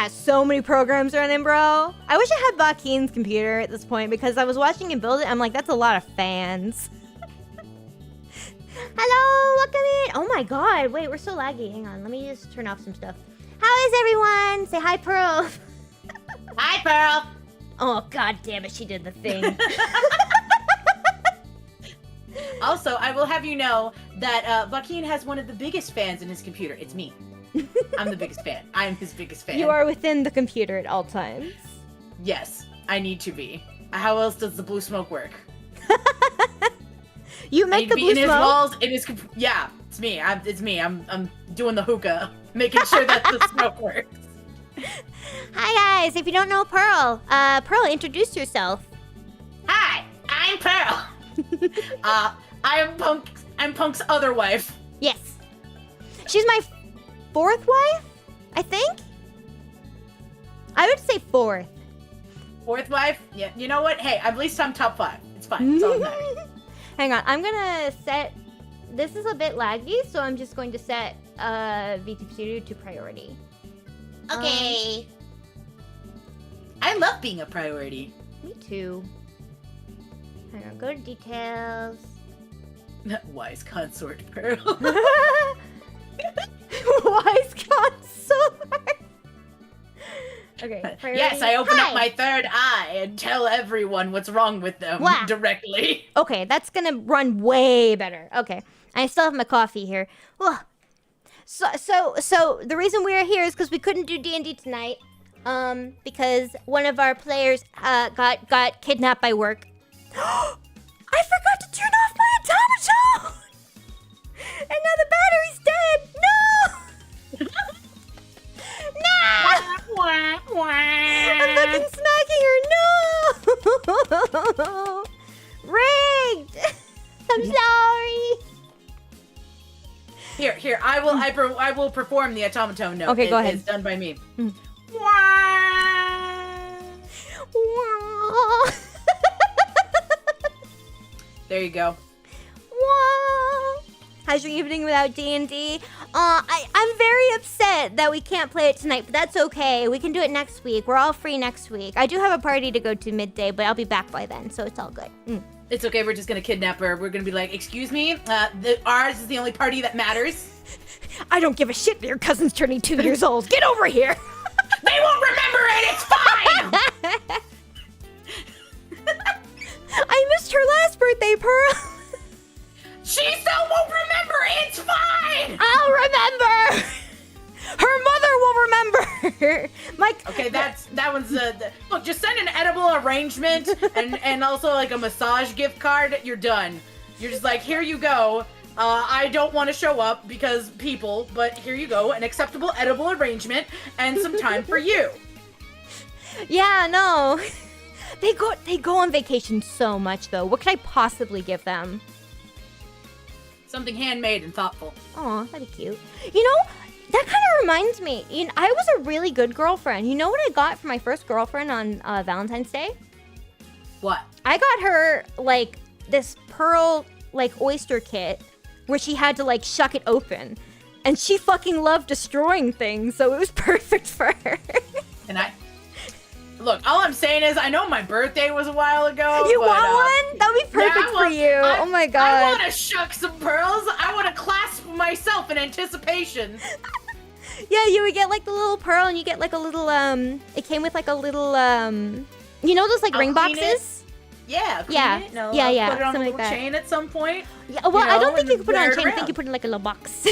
So many programs running, bro. I wish I had Bakeen's computer at this point because I was watching him build it. I'm like, that's a lot of fans. Hello, welcome in. Oh my god, wait, we're so laggy. Hang on, let me just turn off some stuff. How is everyone? Say hi, Pearl. Hi, Pearl. Oh god damn it, she did the thing. Also, I will have you know that Bakeen has one of the biggest fans in his computer. It's me. I'm the biggest fan. I'm his biggest fan. You are within the computer at all times. Yes, I need to be. How else does the blue smoke work? You make the blue in his smoke? walls. It is. Yeah, it's me. It's me. I'm doing the hookah, making sure that the smoke works. Hi guys, if you don't know Pearl, Pearl, introduce yourself. Hi, I'm Pearl. I'm Punk's other wife. Yes. She's my 4th wife, I think? I would say 4th. 4th wife? Yeah, you know what? Hey, at least I'm top 5. It's fine. It's all that matters. Hang on, I'm gonna set... This is a bit laggy, so I'm just going to set vtuber to priority. Okay. I love being a priority. Me too. Hang on, go to details. Wise consort Pearl. Wise consort. Okay. Priority. Yes, I open up my 3rd eye and tell everyone what's wrong with them directly. Okay, that's gonna run way better. Okay, I still have my coffee here. Ugh. So the reason we're here is because we couldn't do D&D tonight. Because one of our players got kidnapped by work. I forgot to turn off my automaton! And now the battery's dead! No! No! I'm fucking smacking her! No! Rigged! I'm sorry! Here, I will perform the automaton note. Okay, go ahead. It's done by me. There you go. How's your evening without D&D? I'm very upset that we can't play it tonight, but that's okay. We can do it next week. We're all free next week. I do have a party to go to midday, but I'll be back by then, so it's all good. It's okay, we're just gonna kidnap her. We're gonna be like, excuse me, ours is the only party that matters. I don't give a shit that your cousin's turning 2 years old. Get over here! They won't remember it, it's fine! I missed her last birthday, Pearl. She still won't remember, it's fine! I'll remember! Her mother will remember! Okay, that one's look, just send an edible arrangement and also like a massage gift card, you're done. You're just like, here you go. I don't want to show up because people, but here you go, an acceptable edible arrangement and some time for you. Yeah, no. They go on vacation so much though. What could I possibly give them? Something handmade and thoughtful. Aw, that'd be cute. You know, that kind of reminds me. I was a really good girlfriend. You know what I got for my first girlfriend on Valentine's Day? What? I got her, like, this pearl, like, oyster kit where she had to, like, shuck it open. And she fucking loved destroying things, so it was perfect for her. And look, all I'm saying is, I know my birthday was a while ago. You want one? That would be perfect for you. Oh my god. I want to shuck some pearls. I want to clasp myself in anticipation. Yeah, you would get like the little pearl, and you get like a little It came with like a little You know those like ring boxes? Yeah. Yeah. It. No, yeah. Put it on a something little like that. chain at some point. Yeah. Well, I don't think you can put it on a chain. I around. think you put it in like a little box.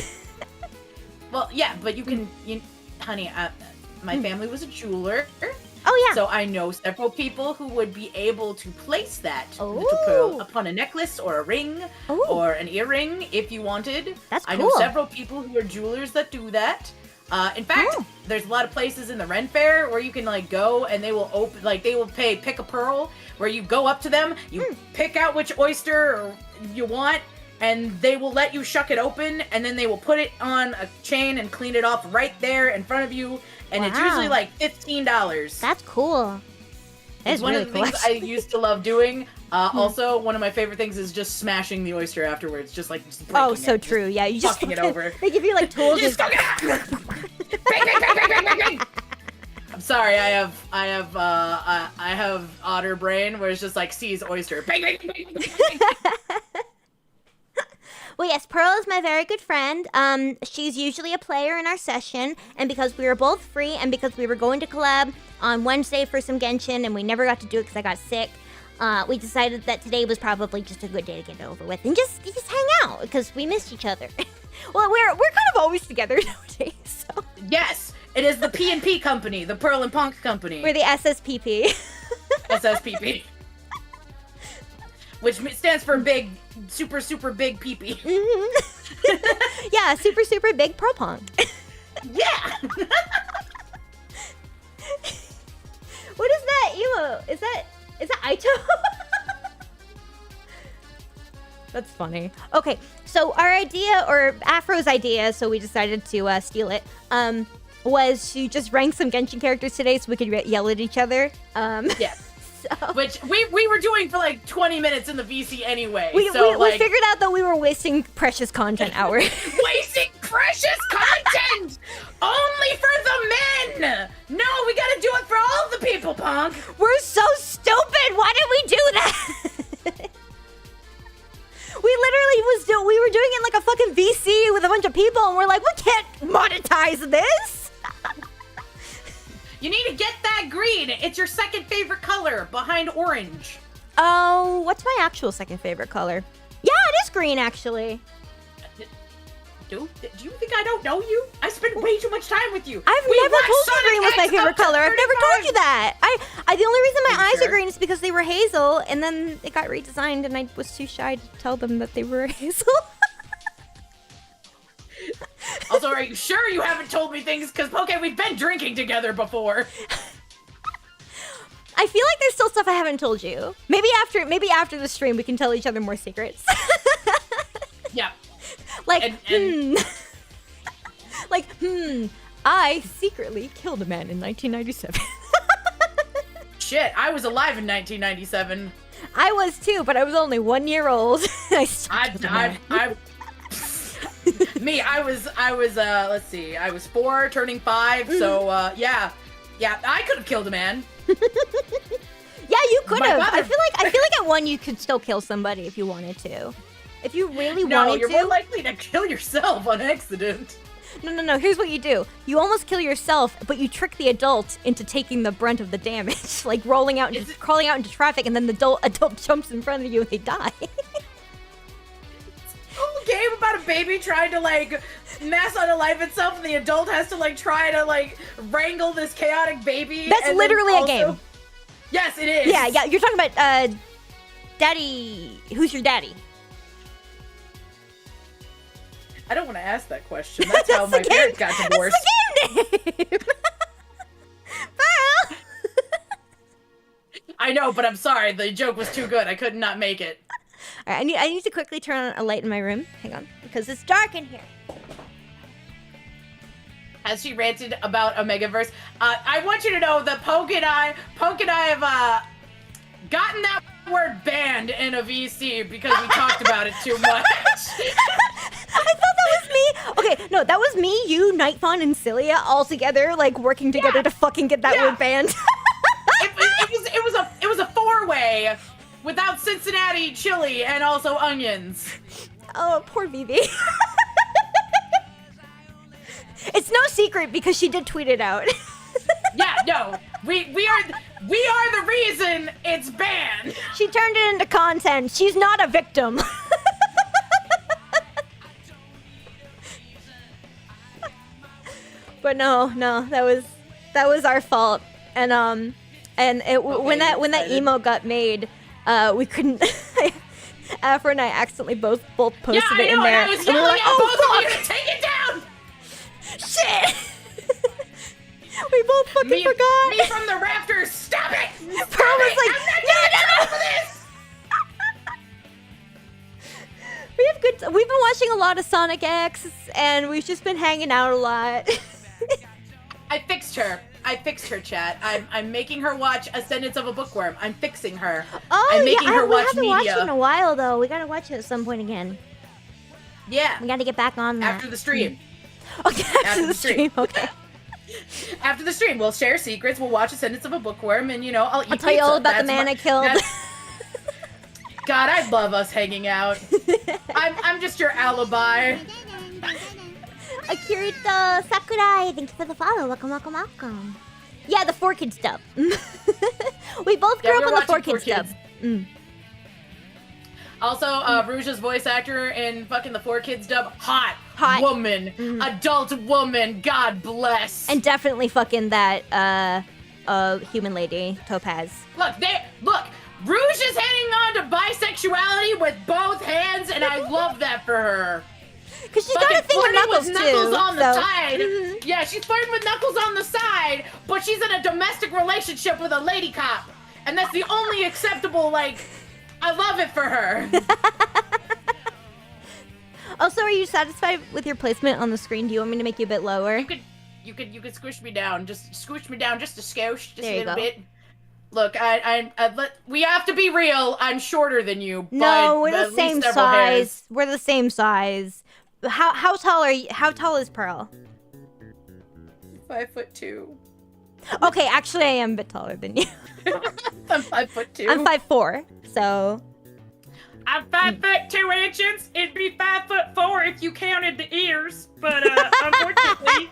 Well, yeah, but you can. Honey, my family was a jeweler. Oh yeah. So I know several people who would be able to place that little Ooh. pearl upon a necklace or a ring Ooh. or an earring if you wanted. That's I cool. know several people who are jewelers that do that. In fact, there's a lot of places in the Ren Fair where you can like go and they will open, like they will pay pick a pearl where you go up to them, you pick out which oyster you want, and they will let you shuck it open, and then they will put it on a chain and clean it off right there in front of you, and it's usually like $15. That's cool. That's one really of the cool. things I used to love doing. Also, one of my favorite things is just smashing the oyster afterwards, just breaking Oh, so it, true. Yeah, you just fucking it over. They give you like tools. You just go, bang, bang, bang, bang, bang, bang, bang. I'm sorry, I have otter brain where it's just like sees oyster. Bang, bang, bang, bang, bang. Well, yes, Pearl is my very good friend. She's usually a player in our session, and because we were both free, and because we were going to collab on Wednesday for some Genshin, and we never got to do it because I got sick, we decided that today was probably just a good day to get it over with and just hang out because we missed each other. Well, we're kind of always together nowadays. So Yes, it is the P&P company, the Pearl and Punk company. we're the SSPP. SSPP. Which stands for big, super, super big pee-pee. Yeah, super, super big pro pong. Yeah! What is that emo? Is that Aito? That's funny. Okay, so our idea, or Afro's idea, so we decided to steal it, was to just rank some Genshin characters today so we could yell at each other. Yes. So. Which we were doing for like 20 minutes in the VC anyway. We like, figured out that we were wasting precious content hours. Wasting precious content! Only for the men! No, we gotta do it for all the people, Punk! We're so stupid! Why did we do that? We were doing it like a fucking VC with a bunch of people, and we're like, we can't monetize this! You need to get that green. It's your second favorite color behind orange. Oh, what's my actual second favorite color? Yeah, it is green, actually. Do you think I don't know you? I spend way too much time with you. I've never told you green was my favorite color. I've never told you that. I the only reason my eyes are green is because they were hazel, and then it got redesigned, and I was too shy to tell them that they were hazel. Also, are you sure you haven't told me things? Because, okay, we've been drinking together before. I feel like there's still stuff I haven't told you. Maybe after the stream we can tell each other more secrets. Yeah. Like, I secretly killed a man in 1997. Shit, I was alive in 1997. I was too, but I was only 1 year old. I was let's see, I was 4 turning 5, so yeah, I could have killed a man. Yeah, you could have. I feel like at 1 you could still kill somebody if you wanted to. If you really wanted to. No, you're more likely to kill yourself on accident. No. Here's what you do. You almost kill yourself, but you trick the adult into taking the brunt of the damage. Like crawling out into traffic, and then the adult jumps in front of you and they die. Whole game about a baby trying to like mass unalive itself, and the adult has to like try to like wrangle this chaotic baby. That's literally a game. Yes, it is. Yeah. You're talking about daddy. Who's your daddy? I don't want to ask that question. That's how my parents got divorced. That's the game name. Pearl. I know, but I'm sorry. The joke was too good. I could not make it. All right, I need to quickly turn on a light in my room. Hang on, because it's dark in here. As she ranted about Omegaverse, I want you to know that Poke and I have gotten that word banned in a VC because we talked about it too much. I thought that was me. Okay, no, that was me, you, Nightfawn, and Cilia all together, like working together to fucking get that word banned. it was a 4-way without Cincinnati chili and also onions. Oh, poor Vivi. It's no secret because she did tweet it out. Yeah, no, we are the reason it's banned. She turned it into content. She's not a victim. But no, that was our fault. And when that emo got made, we couldn't. Afro and I accidentally both posted it in there. And I was yelling at both of you to take it down. Shit! We both fucking forgot. Me from the rafters. Stop it! Pearl was like, no. For this. We've been watching a lot of Sonic X, and we've just been hanging out a lot. I fixed her, chat. I'm making her watch Ascendance of a Bookworm. I'm fixing her. Oh, I'm making her watch we haven't media. watched it in a while, though. We gotta watch it at some point again. Yeah. We gotta get back on that. After the stream. Okay, after the stream. Okay. After the stream, we'll share secrets. We'll watch Ascendance of a Bookworm, and I'll eat I'll tell you all about That's the man I killed. God, I love us hanging out. I'm just your alibi. Akirito Sakurai, thank you for the follow. Welcome. Yeah, the 4Kids dub. We both grew up on the 4Kids dub. Also, Rouge's voice actor in fucking the 4Kids dub, hot woman, adult woman, God bless. And definitely fucking that human lady, Topaz. Look, Rouge is heading on to bisexuality with both hands, and I love that for her. Because she's got a thing with Knuckles, too. On the side. Yeah, she's flirting with Knuckles on the side, but she's in a domestic relationship with a lady cop. And that's the only acceptable, like, I love it for her. Also, are you satisfied with your placement on the screen? Do you want me to make you a bit lower? You could squish me down. Just squish me down just a skosh, just there a little bit. Look, we have to be real. I'm shorter than you. No, we're the same size. Hairs. We're the same size. How tall are you? How tall is Pearl? 5'2". Okay, actually, I am a bit taller than you. I'm 5'2". I'm 5'4". So. I'm 5'2" inches. It'd be 5'4" if you counted the ears, but unfortunately.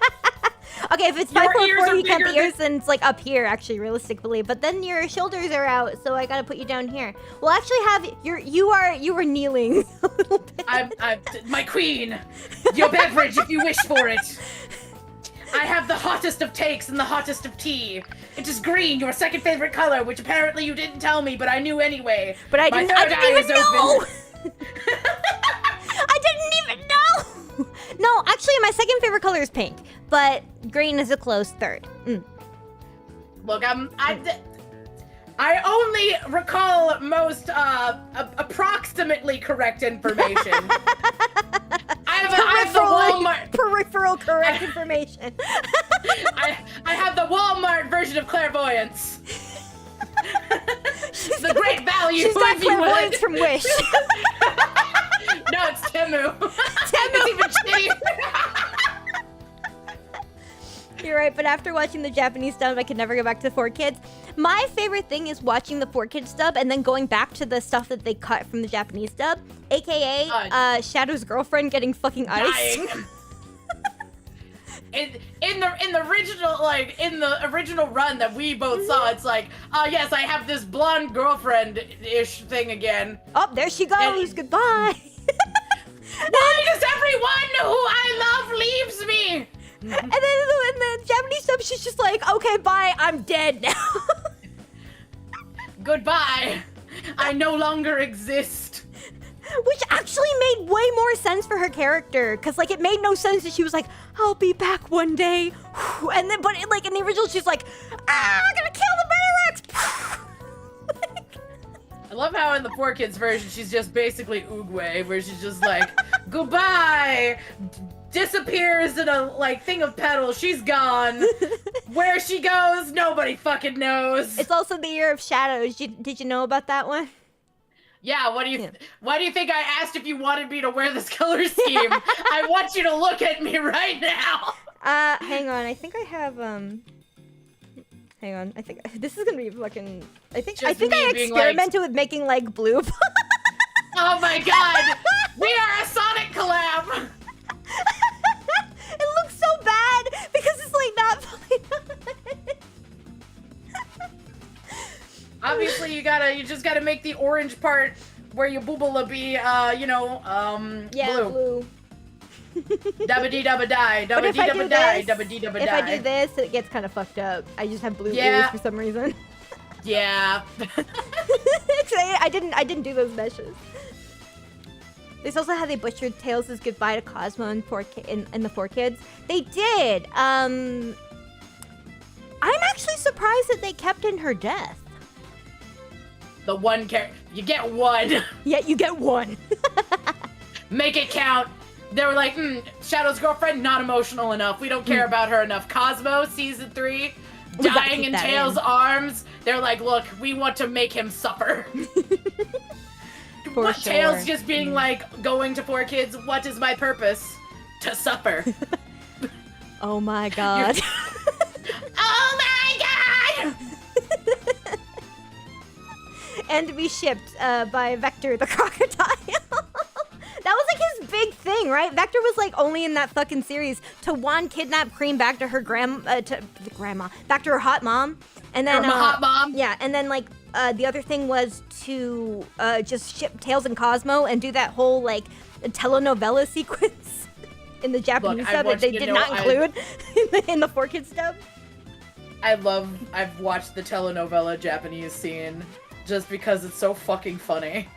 Okay, if it's 5'4", you count the ears, then it's like up here, actually, realistically. But then your shoulders are out, so I gotta put you down here. We'll actually have you are kneeling a little bit. I'm my queen. Your beverage, if you wish for it. I have the hottest of takes and the hottest of tea. It is green, your second favorite color, which apparently you didn't tell me, but I knew anyway. But I didn't even know. I didn't even know. No, actually, my second favorite color is pink, but green is a close third. Look, I only recall most approximately correct information. I have the Walmart peripheral correct information. I have the Walmart version of clairvoyance. The great value. She's got clairvoyance from Wish. No, it's Temu. Temu. It's even shitty. You're right, but after watching the Japanese dub, I could never go back to 4Kids. My favorite thing is watching the 4Kids dub and then going back to the stuff that they cut from the Japanese dub, aka Shadow's girlfriend getting fucking iced. In the original run that we both saw, it's like, yes, I have this blonde girlfriend-ish thing again. Oh, there she goes. Goodbye. Why does everyone who I love leaves me? And then in the Japanese dub, she's just like, okay, bye, I'm dead now. Goodbye. I no longer exist. Which actually made way more sense for her character, because like it made no sense that she was like, I'll be back one day, and then but in the original she's like, I'm gonna kill the Bayrex. I love how in the 4Kids version she's just basically Oogway, where she's just like, goodbye, disappears in a thing of petals, she's gone. Where she goes, nobody fucking knows. It's also the year of shadows. Did you know about that one? Yeah, why do you think I asked if you wanted me to wear this color scheme? I want you to look at me right now. Hang on. I think I have hang on. I think this is gonna be fucking. I think I experimented with making blue. Oh my god! We are a Sonic collab. It looks so bad because it's not funny. Obviously, you just gotta make the orange part where your boobala be, blue. Dabba dee dabba die, dabba dee dabba die, dabba dee dabba die. If I do this, it gets kind of fucked up. I just have blue blues for some reason. Yeah. I didn't do those meshes. There's also how they butchered Tails' goodbye to Cosmo in the 4Kids. They did. I'm actually surprised that they kept in her death. The one character. You get one. Yeah, you get one. Make it count. They were like, Shadow's girlfriend, not emotional enough. We don't care about her enough. Cosmo, season 3, dying in Tails' arms. They're like, look, we want to make him suffer. For sure. Tails just being like, going to 4Kids, what is my purpose? To suffer. Oh my god. Oh my god! And to be shipped by Vector the crocodile. That was his big thing, right? Vector was only in that fucking series to kidnap Cream back to her back to her hot mom, and then her hot mom. Yeah, and then the other thing was to just ship Tails and Cosmo and do that whole telenovela sequence in the Japanese dub that they did not include in the 4Kids dub. I've watched the telenovela Japanese scene just because it's so fucking funny.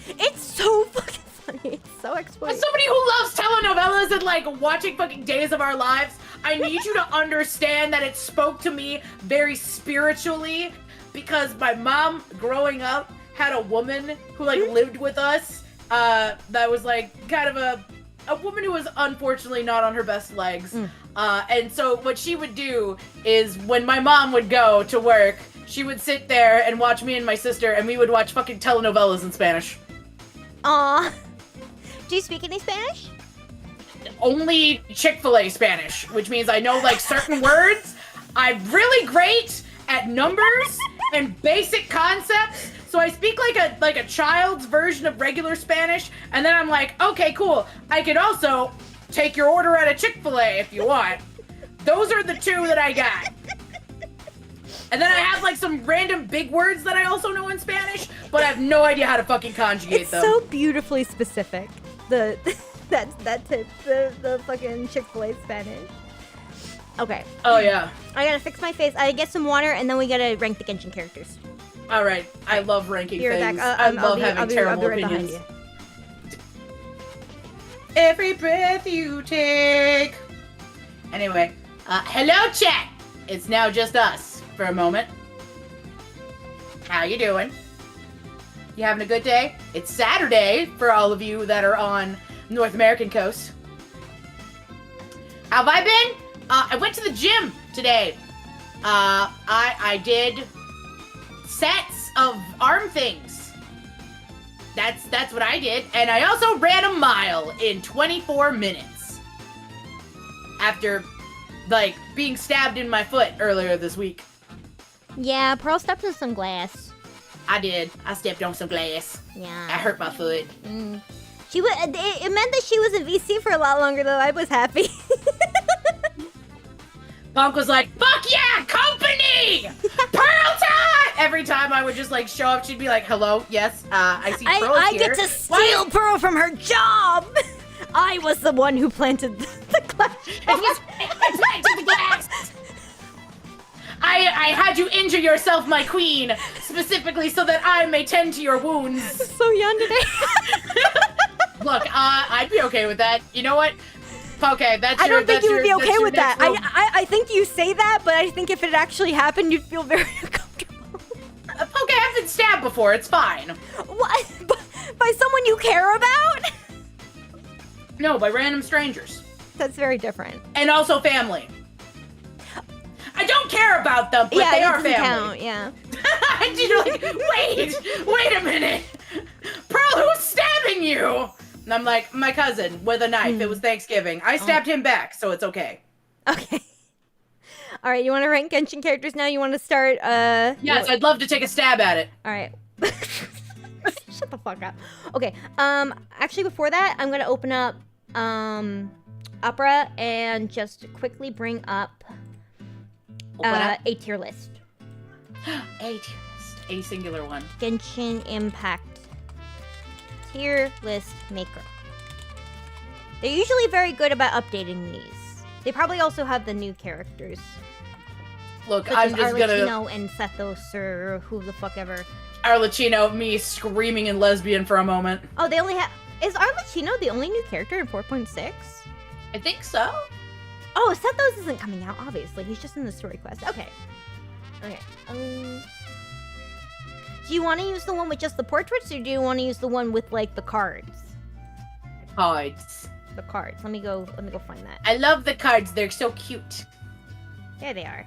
It's so fucking funny. It's so exploitive. As somebody who loves telenovelas and like watching fucking Days of Our Lives, I need you to understand that it spoke to me very spiritually because my mom growing up had a woman who like lived with us that was like kind of a woman who was unfortunately not on her best legs. And so what she would do is when my mom would go to work, she would sit there and watch me and my sister, and we would watch fucking telenovelas in Spanish. Aw. Do you speak any Spanish? Only Chick-fil-A Spanish, which means I know like certain words. I'm really great at numbers and basic concepts. So I speak like a child's version of regular Spanish, and then I'm like, okay, cool. I can also take your order at a Chick-fil-A if you want. Those are the two that I got. And then I have like some random big words that I also know in Spanish, but I have no idea how to fucking conjugate them. It's so beautifully specific. The fucking Chick-fil-A Spanish. Okay. Oh yeah. I gotta fix my face. I get some water, and then we gotta rank the Genshin characters. All right. I love ranking You're things. back. I love having I'll terrible be right opinions. behind you. Every breath you take. Anyway, hello chat. It's now just us for a moment. How you doing? You having a good day? It's Saturday for all of you that are on North American coast. How have I been? I went to the gym today. I did sets of arm things. That's what I did. And I also ran a mile in 24 minutes. After, like, being stabbed in my foot earlier this week. Yeah, Pearl stepped in some glass. I did. I stepped on some glass. Yeah. I hurt my foot. She was. It meant that she was in VC for a lot longer, though. I was happy. Punk was like, fuck yeah, company! Pearl time! Every time I would just like show up, she'd be like, hello, yes, I see Pearl I here. get to steal Pearl from her job! I was the one who planted the glass. I planted the glass! I had you injure yourself, my queen, specifically so that I may tend to your wounds. So young today. Look, I'd be okay with that. You know what? Okay, that's I your. don't think you would be okay with that. I I think you say that, but I think if it actually happened, you'd feel very uncomfortable. Okay, I've been stabbed before. It's fine. What? By someone you care about? No, by random strangers. That's very different. And also family. I don't care about them, but they are family. Count, yeah. And you're like, wait a minute. Pearl, who's stabbing you? And I'm like, my cousin with a knife. It was Thanksgiving. I stabbed him back, so it's okay. Okay. All right, you want to rank Genshin characters now? You want to start, Yes, I'd love to take a stab at it. All right. Shut the fuck up. Okay, actually before that, I'm going to open up, Opera and just quickly bring up, a tier list. A tier list. A singular one. Genshin Impact tier list maker. They're usually very good about updating these. They probably also have the new characters. Look, Such I'm as just gonna... Arlecchino and Sethos or who the fuck ever. Arlecchino, me screaming in lesbian for a moment. Oh, they only have... Is Arlecchino the only new character in 4.6? I think so. Oh, Sethos isn't coming out, obviously. He's just in the story quest. Okay. Okay. Do you want to use the one with just the portraits, or do you want to use the one with, like, the cards? Cards. The cards. Let me go find that. I love the cards. They're so cute. There they are.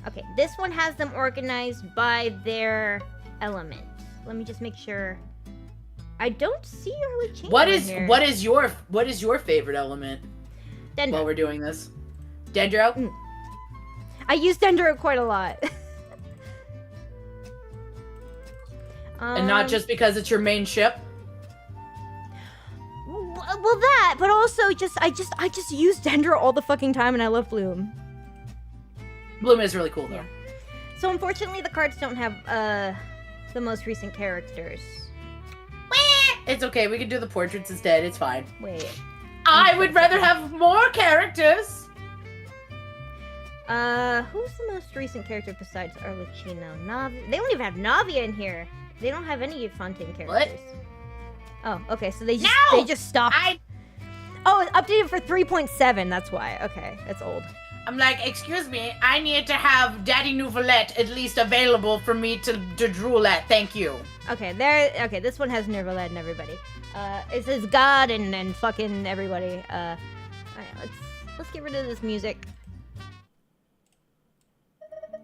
Okay, this one has them organized by their element. Let me just make sure. I don't see Arlecchino here. What is your favorite element? Dendro. While we're doing this, Dendro. I use Dendro quite a lot. And not just because it's your main ship. Well, that, but also I just use Dendro all the fucking time, and I love Bloom. Bloom is really cool though. Yeah. So unfortunately, the cards don't have the most recent characters. It's okay. We can do the portraits instead. It's fine. Wait. I would rather have more characters. Who's the most recent character besides Arlecchino? Navi. They don't even have Navia in here. They don't have any Fontaine characters. Oh, okay. So they just stopped. Oh, it's updated for 3.7. That's why. Okay, that's old. I'm like, excuse me, I need to have Daddy Nouvelette at least available for me to drool at. Thank you. Okay, okay, this one has Nervaled and everybody. It says God and fucking everybody. Alright, let's get rid of this music.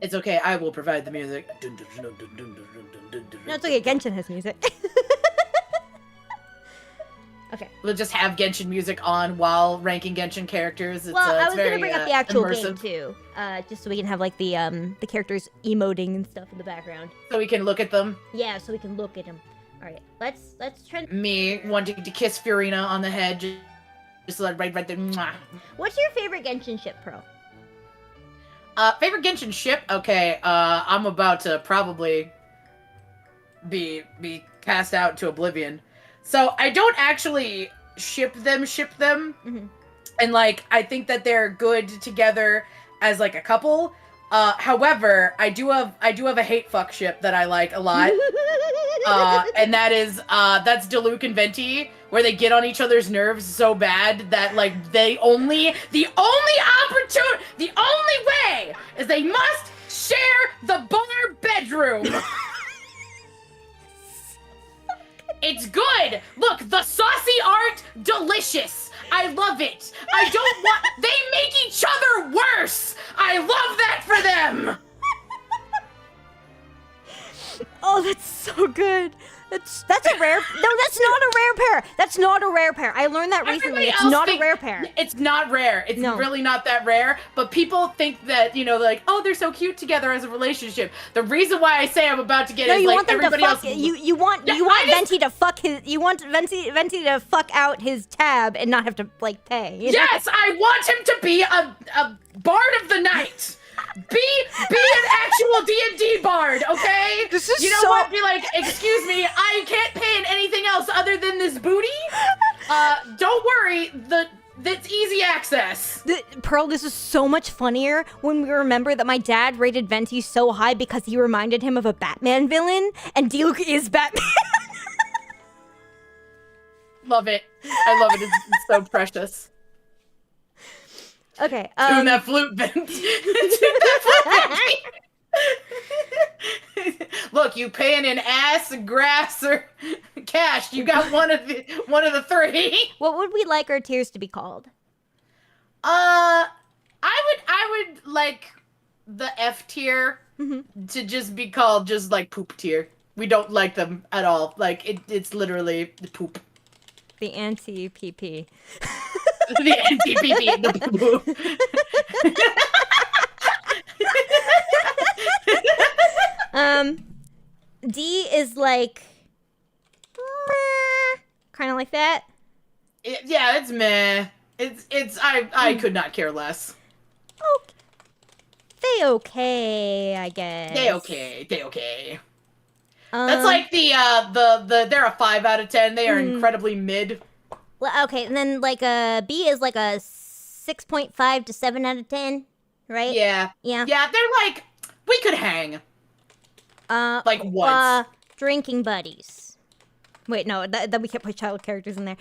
It's okay, I will provide the music. No, it's okay, Genshin has music. Okay. We'll just have Genshin music on while ranking Genshin characters. Well, I was gonna bring up the actual immersive. game too, just so we can have like the characters emoting and stuff in the background. So we can look at them. Yeah, so we can look at them. All right, let's try. Me wanting to kiss Fiorina on the head, just like right there. Mwah. What's your favorite Genshin ship, Pro? Favorite Genshin ship? Okay, I'm about to probably be cast out to oblivion. So I don't actually ship them, Mm-hmm. and like I think that they're good together as like a couple. However, I do have a hate fuck ship that I like a lot, and that's Diluc and Venti, where they get on each other's nerves so bad that like the only way is they must share the bar bedroom. It's good! Look, the saucy art, delicious! I love it! I don't want- They make each other worse! I love that for them! Oh, that's so good. That's a rare. No, that's not a rare pair. That's not a rare pair. I learned that recently. It's not a rare pair. It's not rare. It's really not that rare. But people think that, you know, like, oh, they're so cute together as a relationship. The reason why I say I'm about to get is like everybody else. You want Venti to fuck his. You want Venti to fuck out his tab and not have to like pay. Yes, I want him to be a bard of the night. Be an actual D&D bard, okay? This is you know what? Be like, excuse me, I can't pay in anything else other than this booty. Don't worry, that's easy access. Pearl, this is so much funnier when we remember that my dad rated Venti so high because he reminded him of a Batman villain, and Diluc is Batman. Love it. I love it. It's so precious. Okay. Tune that flute, Venti. Tune that flute, Venti. Look, you paying in ass, grass, or cash. You got one of the three. What would we like our tiers to be called? I would like the F tier to just be called just like poop tier. We don't like them at all. Like it's literally the poop. The anti-PP. The anti-PP, the poo-poo. D is like kind of like that. Yeah, it's meh. I could not care less. Okay. They okay, I guess. They okay. That's like they're a 5 out of 10. They are incredibly mid. Well, okay, and then like a B is like a 6.5 to 7 out of 10, right? Yeah. Yeah. Yeah, they're like we could hang. Like once. Drinking buddies. Wait, no, that we can't put child characters in there.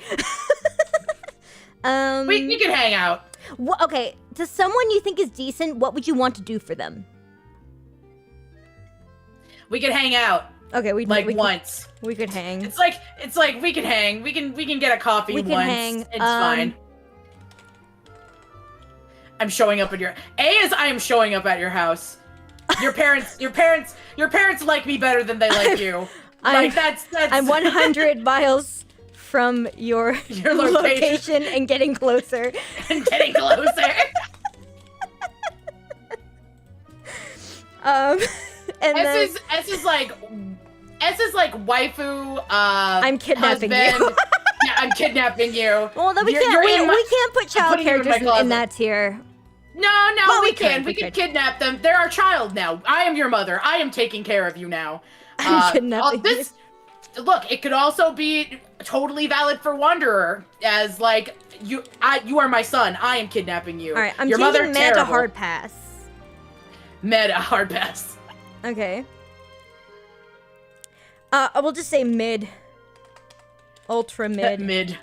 We could hang out. Okay, to someone you think is decent, what would you want to do for them? We could hang out. Okay, we once. We could hang. It's like we can hang. We can get a coffee once. Hang. It's fine. I'm showing up at your I am showing up at your house. Your parents like me better than they like you. Like that's I'm 100 miles from your location and getting closer. And getting closer. And S is like waifu. I'm kidnapping husband. you. Yeah, I'm kidnapping you. Well, then we can't put child characters in that tier. No, well, we can. We can kidnap them. They're our child now. I am your mother. I am taking care of you now. I'm kidnapping you. Look, it could also be totally valid for Wanderer, as like you are my son. I am kidnapping you. All right, I'm your changing mother, man to terrible. hard pass. Meta, hard pass. Okay. I will just say mid. Ultra mid. Mid.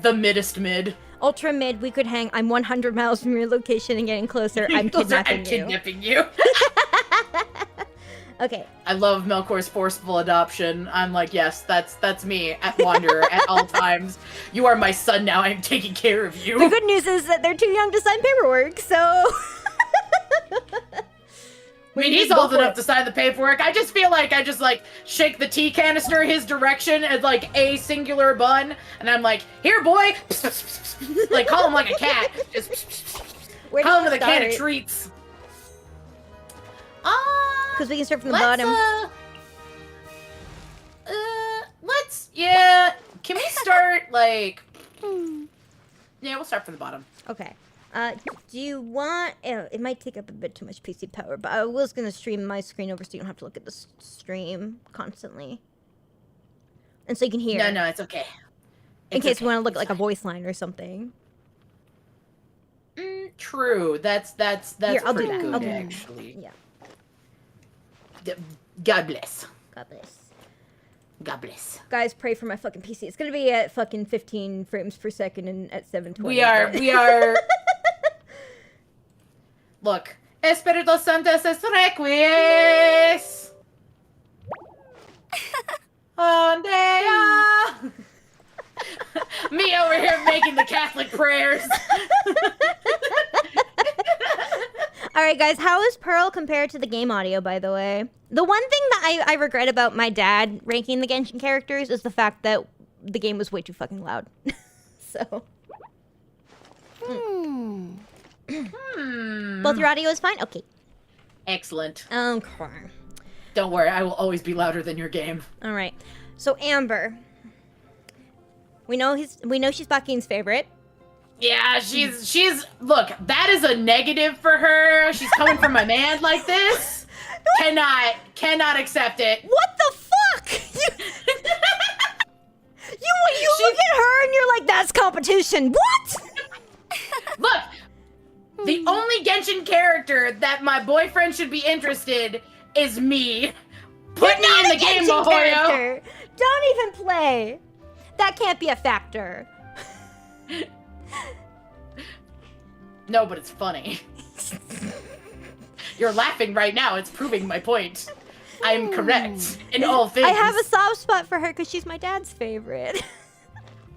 The middest mid. Ultra mid, we could hang. I'm 100 miles from your location and getting closer. I'm kidnapping you. Okay. I love Melkor's forceful adoption. I'm like, yes, that's me at Wanderer at all times. You are my son now. I'm taking care of you. The good news is that they're too young to sign paperwork, so... I mean, he's old enough to sign the paperwork. I just feel like I just, like, shake the tea canister his direction as, like, a singular bun. And I'm like, here, boy! Like, call him like a cat. Just call him with a can of treats. Because we can start from the bottom. Yeah, can we start, like... Yeah, we'll start from the bottom. Okay. Do you want... it might take up a bit too much PC power, but I was going to stream my screen over so you don't have to look at the stream constantly. And so you can hear. No, it's okay. In case you want to look at, like, a voice line or something. True. That's Here, I'll do pretty that. good, I'll do that. actually. Yeah. God bless. God bless. God bless. Guys, pray for my fucking PC. It's gonna be at fucking 15 frames per second and at 720. We are... Look. Espíritu Santos es requies. Ondea. Me over here making the Catholic prayers. Alright guys, how is Pearl compared to the game audio, by the way? The one thing that I regret about my dad ranking the Genshin characters is the fact that the game was way too fucking loud. So... Both your audio is fine? Okay. Excellent. Okay. Don't worry, I will always be louder than your game. Alright. So Amber. We know she's Bakeen's favorite. Yeah, she's look, that is a negative for her. She's coming from a man like this. Cannot accept it. What the fuck? You look at her and you're like, that's competition. What? Look, the only Genshin character that my boyfriend should be interested is me. Put me in the game, Mahoyo. Don't even play. That can't be a factor. No, but it's funny. You're laughing right now. It's proving my point. I'm correct in all things. I have a soft spot for her because she's my dad's favorite.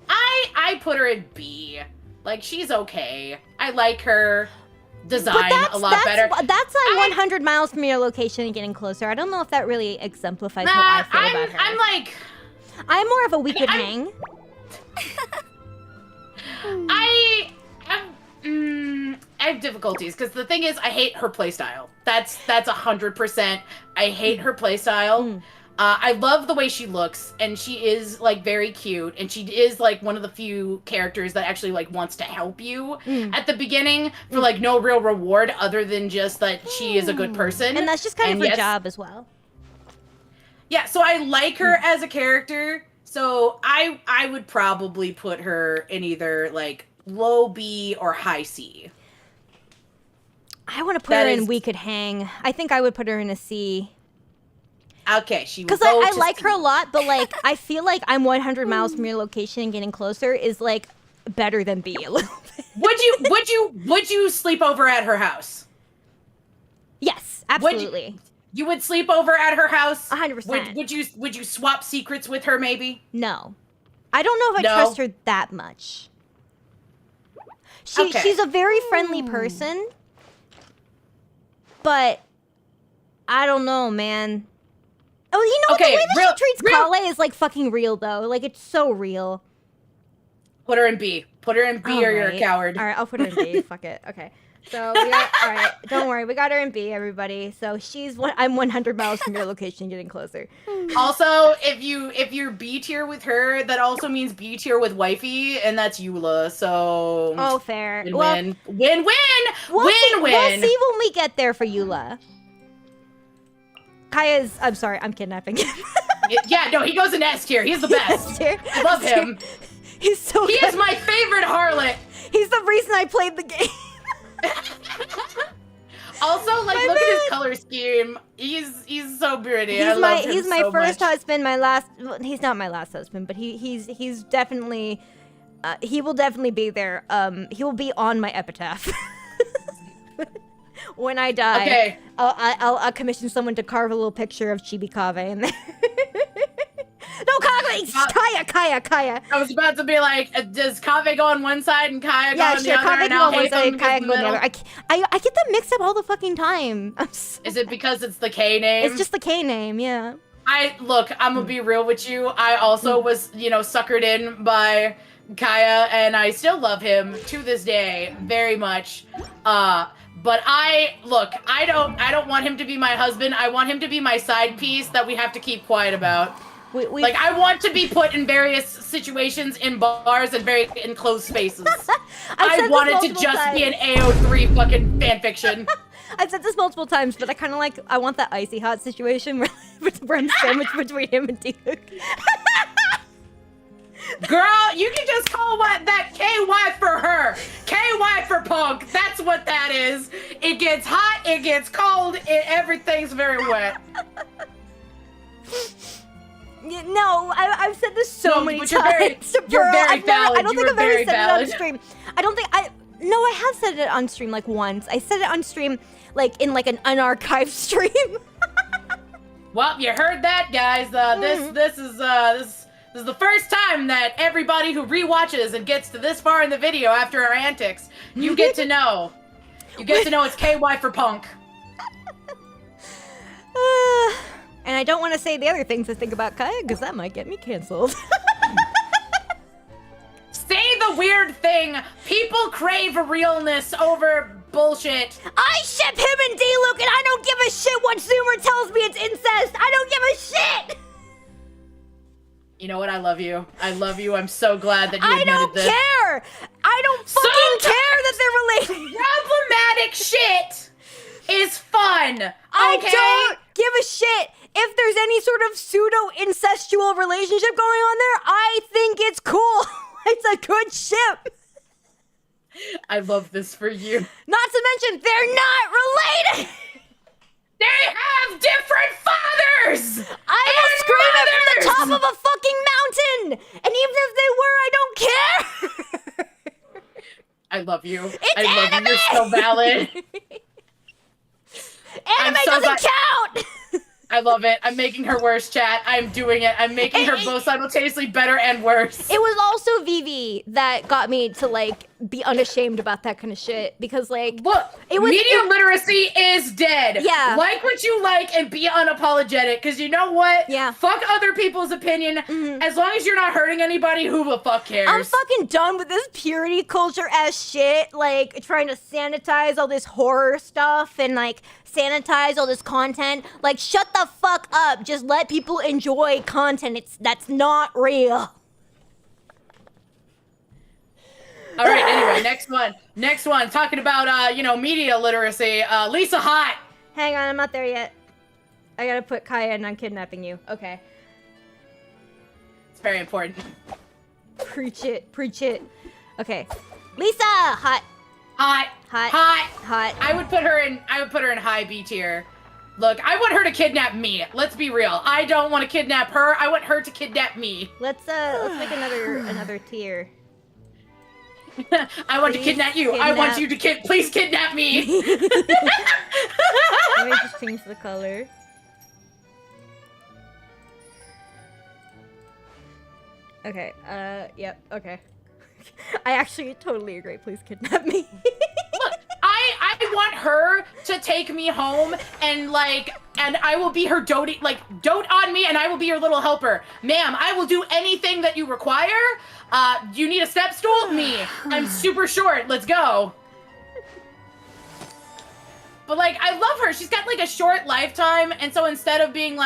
I put her in B. Like, she's okay. I like her design a lot better. That's like 100 miles from your location and getting closer. I don't know if that really exemplifies how I feel about her. I'm like... I'm more of a we could hang. I have difficulties because the thing is, I hate her playstyle. That's 100%. I hate her playstyle. I love the way she looks, and she is like very cute, and she is like one of the few characters that actually like wants to help you at the beginning for like no real reward other than just that she is a good person. And that's just kind of her job as well. Yeah, so I like her as a character. So I would probably put her in either like low B or high C. I want to put her in we could hang. I think I would put her in a C. Okay, she because I like her a lot, but like I feel like I'm 100 miles from your location and getting closer is like better than B a little bit. Would you sleep over at her house? Yes, absolutely. You would sleep over at her house? 100%. Would you swap secrets with her maybe? No. I don't know if I trust her that much. She's a very friendly person. But I don't know, man. Oh, you know, the way that she treats Kale is like fucking real though. Like it's so real. Put her in B. Put her in B or you're a coward. All right, I'll put her in B. Fuck it. Okay. So we got, all right, don't worry, we got her in B, everybody. So I'm 100 miles from your location, getting closer. Also, if you're B tier with her, that also means B tier with wifey, and that's Eula. So fair. Win. We'll see when we get there for Eula. Kaya's. I'm sorry, I'm kidnapping him. Yeah, no, he goes in S tier. He's the best. I love him. He's so. He is my favorite harlot. He's the reason I played the game. Also, like, look at his color scheme. He's so pretty. I love him he's my so first much. husband, my last. Well, he's not my last husband, but he's definitely. He will definitely be there. He will be on my epitaph. When I die, Okay. I'll commission someone to carve a little picture of Chibi Kave in there. No, Kaya. I was about to be like, does Kave go on one side and Kaya go on the other? Kave And can go I'll on one hate side, them Kaya in can the go on the middle? other. I get them mixed up all the fucking time. Is it because it's the K name? It's just the K name, yeah. Look, I'm gonna be real with you. I also was, suckered in by Kaya, and I still love him to this day very much. But I don't want him to be my husband. I want him to be my side piece that we have to keep quiet about. Like, I want to be put in various situations in bars and very enclosed spaces. I want it to just be an AO3 fucking fanfiction. I've said this multiple times, but I want that icy hot situation where I'm sandwiched between him and D-Hook. Girl, you can just call that KY for her. KY for punk. That's what that is. It gets hot, it gets cold, everything's very wet. No, I've said this so many times. You're very valid. I don't think I've ever said it on stream. No, I have said it on stream like once. I said it on stream like in like an unarchived stream. Well, you heard that, guys. This is the first time that everybody who rewatches and gets to this far in the video after our antics, you get to know. You get to know it's KY for punk. And I don't want to say the other things I think about Kaya because that might get me canceled. Say the weird thing. People crave realness over bullshit. I ship him and D-Luke and I don't give a shit what Zoomer tells me it's incest. I don't give a shit. You know what? I love you. I love you. I'm so glad that you admitted this. I don't care. I don't fucking care that they're related. Problematic shit is fun. Okay? I don't give a shit if there's any sort of pseudo-incestual relationship going on there. I think it's cool. It's a good ship. I love this for you. Not to mention, they're not related. They have different fathers! I will scream it from the top of a fucking mountain! And even if they were, I don't care! I love you. It's I love anime! you. You're so valid. Anime doesn't count! I love it. I'm making her worse, chat. I'm doing it. I'm making her both simultaneously better and worse. It was also Vivi that got me to, like, be unashamed about that kind of shit. Because, like... Look, media literacy is dead. Yeah. Like what you like and be unapologetic. Because you know what? Yeah. Fuck other people's opinion. As long as you're not hurting anybody, who the fuck cares? I'm fucking done with this purity culture ass shit. Like, trying to sanitize all this horror stuff and, like, sanitize all this content. Like, shut the fuck up. Just let people enjoy content. That's not real. All right, anyway, next one. Talking about, media literacy. Lisa Hot. Hang on, I'm not there yet. I gotta put Kaya in on kidnapping you. Okay. It's very important. Preach it. Okay. Lisa! Hot. I would put her in high B tier. Look, I want her to kidnap me. Let's be real. I don't want to kidnap her. I want her to kidnap me. Let's make another tier. I want to kidnap you. I want you to please kidnap me. Let me just change the color. Okay, yep, okay. I actually totally agree. Please kidnap me. Look, I want her to take me home and I will be her dote on me and I will be your little helper. Ma'am, I will do anything that you require. You need a step stool? Me. I'm super short. Let's go. But I love her. She's got a short lifetime, and so instead of being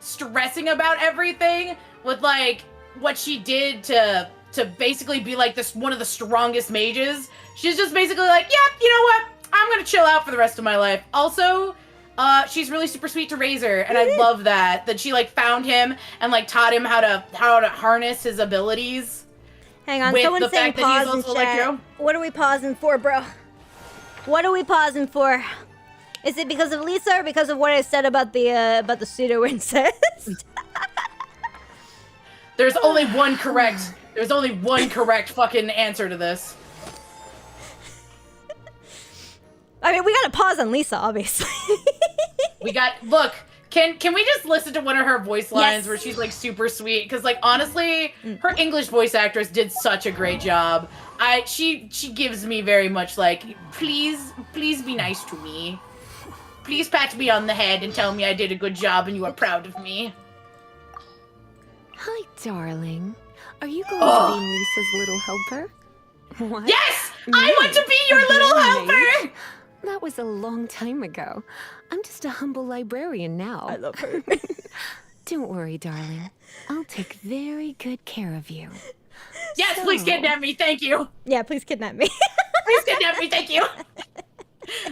stressing about everything with what she did to basically be one of the strongest mages, she's just basically yep, you know what? I'm gonna chill out for the rest of my life. Also, she's really super sweet to Razor, and I love that she found him and taught him how to harness his abilities. Hang on, with someone's the saying fact that he's pause in also chat. What are we pausing for, bro? What are we pausing for? Is it because of Lisa or because of what I said about the pseudo incest? There's only one correct. There's only one correct fucking answer to this. I mean, we gotta pause on Lisa, obviously. Look, can we just listen to one of her voice lines Yes. where she's like super sweet? Because like honestly, her English voice actress did such a great job. She gives me very much like, please be nice to me. Please pat me on the head and tell me I did a good job and you are proud of me. Hi, darling. Are you going to be Lisa's little helper? What? Yes! I want to be your little helper! That was a long time ago. I'm just a humble librarian now. I love her. Don't worry, darling. I'll take very good care of you. Yes, please kidnap me, thank you. Yeah, please kidnap me. Please kidnap me, thank you.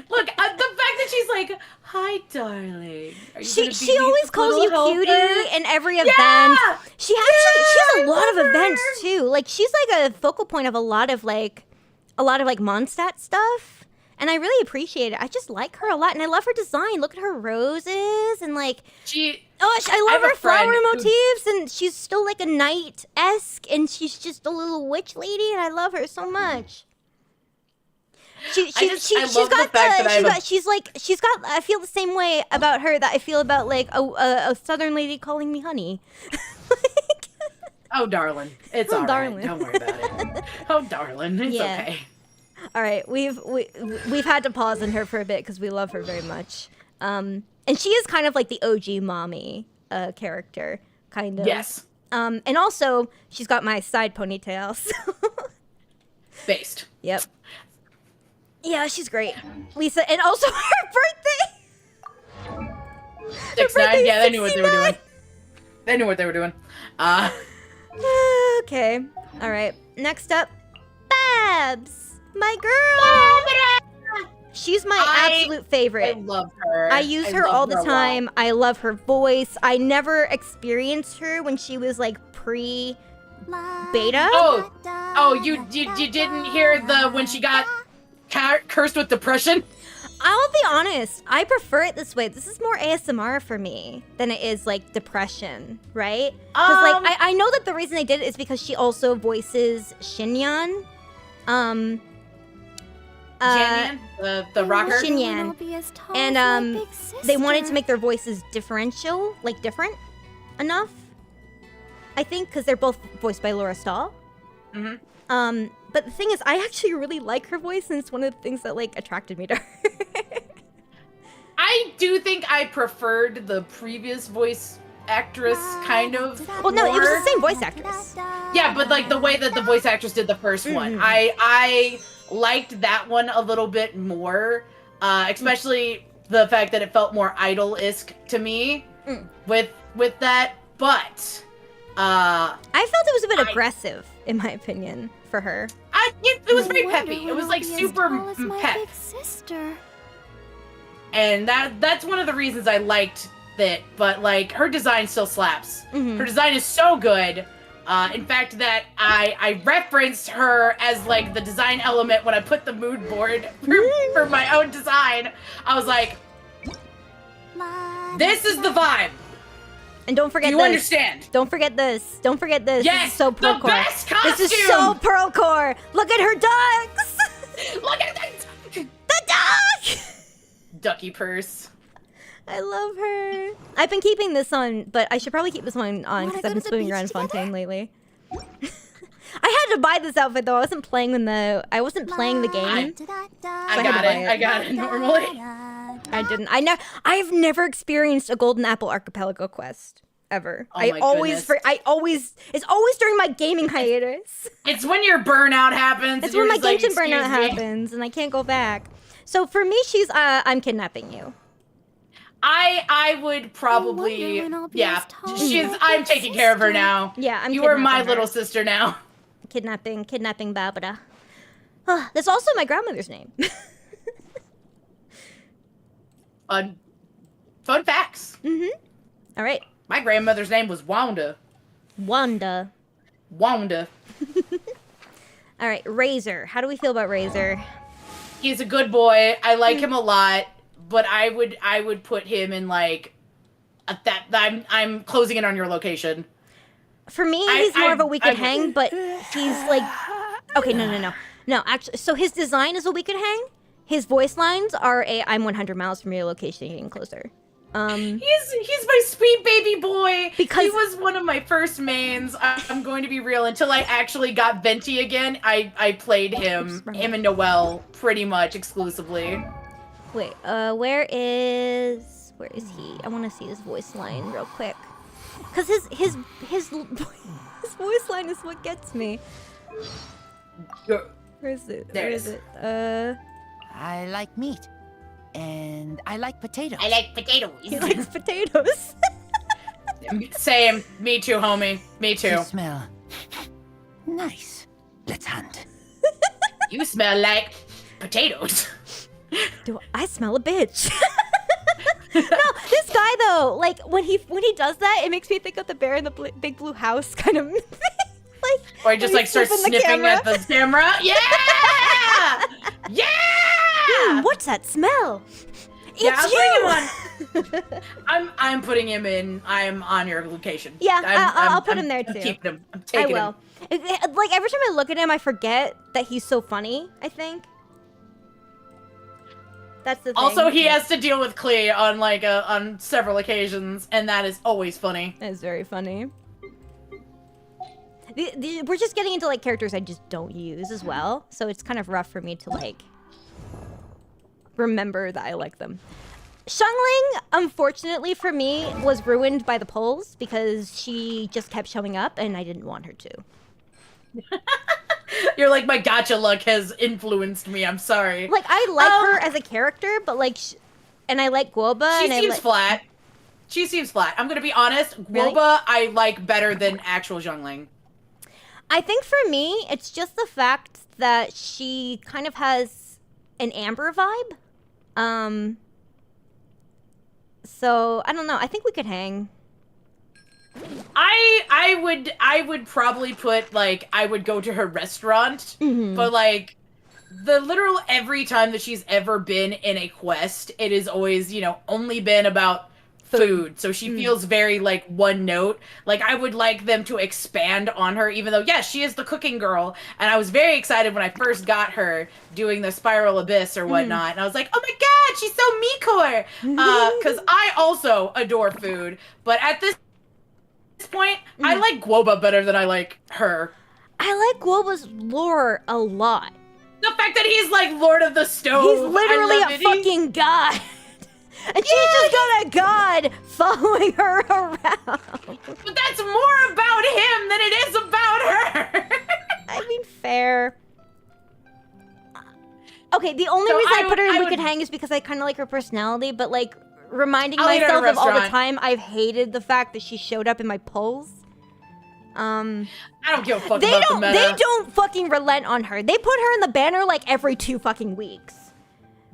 Look, the fact that she's like, hi, darling. Are you gonna be She always Lisa's calls little you cutie helper? in every event. Yeah! She has a lot I of love events her. too. Like she's like a focal point of a lot of Mondstadt stuff. And I really appreciate it. I just like her a lot, and I love her design. Look at her roses, and like, I love have her a friend flower who- motifs, and she's still like a knight-esque, and she's just a little witch lady, and I love her so much. She's love the fact that I feel the same way about her that I feel about like a southern lady calling me honey. Oh, darling. It's Oh, all right. darling. Don't worry about it. Oh, darling. It's Yeah. okay. All right, we've had to pause on her for a bit because we love her very much. And she is kind of like the OG mommy character, kind of. Yes. And also she's got my side ponytail. So. Based. Yep. Yeah, she's great, Lisa, and also her birthday. 6'9". Yeah, they knew what they were 69. doing. They knew what they were doing. Okay. All right. Next up, Babs, my girl. She's my absolute I favorite. love her. I use her love all the her a lot. time. I love her voice. I never experienced her when she was like pre-beta. Oh, you didn't hear when she got cursed with depression? I'll be honest. I prefer it this way. This is more ASMR for me than it is like depression, right? Because like I know that the reason they did it is because she also voices Shinyan. Janyan, the rocker. Shinyan. And they wanted to make their voices differential, like different enough. I think because they're both voiced by Laura Stahl. Mm-hmm. But the thing is, I actually really like her voice, and it's one of the things that like attracted me to her. I do think I preferred the previous voice actress, kind of. Well, no, it was more. the same voice actress. Yeah, but like the way that the voice actress did the first one, I liked that one a little bit more, especially the fact that it felt more idol-esque to me with that. But I felt it was a bit aggressive, in my opinion, for her. it was very peppy. It was like super pep. And that's one of the reasons I liked it, but like her design still slaps. Her design is so good. In fact, that I referenced her as like the design element when I put the mood board for my own design. I was like, this is the vibe. And don't forget Do you this. understand? Don't forget this. Don't forget this. Yes, This is so the Pearl Core. best costume. This is so Pearl Core. Look at her ducks. Look at that The duck. ducky purse. I love her. I've been keeping this on, but I should probably keep this one on because I've been swimming around Fontaine lately. I had to buy this outfit though. I wasn't playing the game. I got it normally. I didn't. I've never experienced a Golden Apple Archipelago quest ever. Oh my goodness. It's always during my gaming hiatus. It's when your burnout happens. It's and when you're my just like, Genshin burnout "Excuse me." happens and I can't go back. So for me, she's I'm kidnapping you. I would probably I'm taking care of her now. Yeah, I'm You are my kidnapping her. little sister now. Kidnapping Barbara. That's also my grandmother's name. Fun facts. All right, My grandmother's name was Wanda. Wanda. Wanda. All right, Razor. How do we feel about Razor? He's a good boy. I like him a lot. but I would put him in like I'm closing in on your location. For me, he's more of a we could hang, but he's like, okay, no. Actually, so his design is a we could hang. His voice lines are a I'm 100 miles from your location, getting closer. He's my sweet baby boy. Because he was one of my first mains. I'm going to be real. Until I actually got Venti again, I played him and Noelle pretty much exclusively. Wait, where is he? I want to see his voice line real quick. Cause his voice line is what gets me. Where is it? There Where it is is. it? I like meat. And I like potatoes. I like potatoes. He likes potatoes. Same. Me too, homie. Me too. You smell nice. Let's hunt. You smell like potatoes. Do I smell a bitch? No, this guy though, like when he does that, it makes me think of the bear in the big blue house kind of. Like, or he just like starts sniffing at the camera. Yeah! Yeah! What's that smell? Yeah, It's I'm putting him on. I'm putting him in. I'm on your location. Yeah, I'll put I'm- him there I'm too. keeping him. I'm I taking will. him. Like every time I look at him, I forget that he's so funny. I think. That's the thing. Also, he has to deal with Klee on on several occasions, and that is always funny. That's very funny. We're just getting into like characters I just don't use as well, so it's kind of rough for me to like remember that I like them. Xiangling, unfortunately for me, was ruined by the polls because she just kept showing up and I didn't want her to. You're like, my gacha luck has influenced me. I'm sorry. Like, I like her as a character, but like, and I like Guoba. She and seems flat. She seems flat. I'm gonna be honest. Really? Guoba, I like better than actual Xiangling. I think for me, it's just the fact that she kind of has an Amber vibe. So I don't know. I think we could hang. I would probably put like I would go to her restaurant, but like the literal every time that she's ever been in a quest, it is always, you know, only been about food. So she feels very like one note. Like I would like them to expand on her, even though yes, she is the cooking girl, and I was very excited when I first got her doing the Spiral Abyss or whatnot, and I was like, oh my god, she's so Mikor, because I also adore food, but at this point, I like Guoba better than I like her. I like Guoba's lore a lot. The fact that he's like Lord of the Stove. He's literally a fucking god. And she's just got a god following her around. But that's more about him than it is about her. I mean, fair. Okay, the only So reason I put her in I We would- Could Hang is because I kind of like her personality, but like reminding I'll eat at a myself of all the restaurant. time I've hated the fact that she showed up in my polls. I don't give a fuck They about don't. the meta. They don't fucking relent on her. They put her in the banner like every 2 fucking weeks.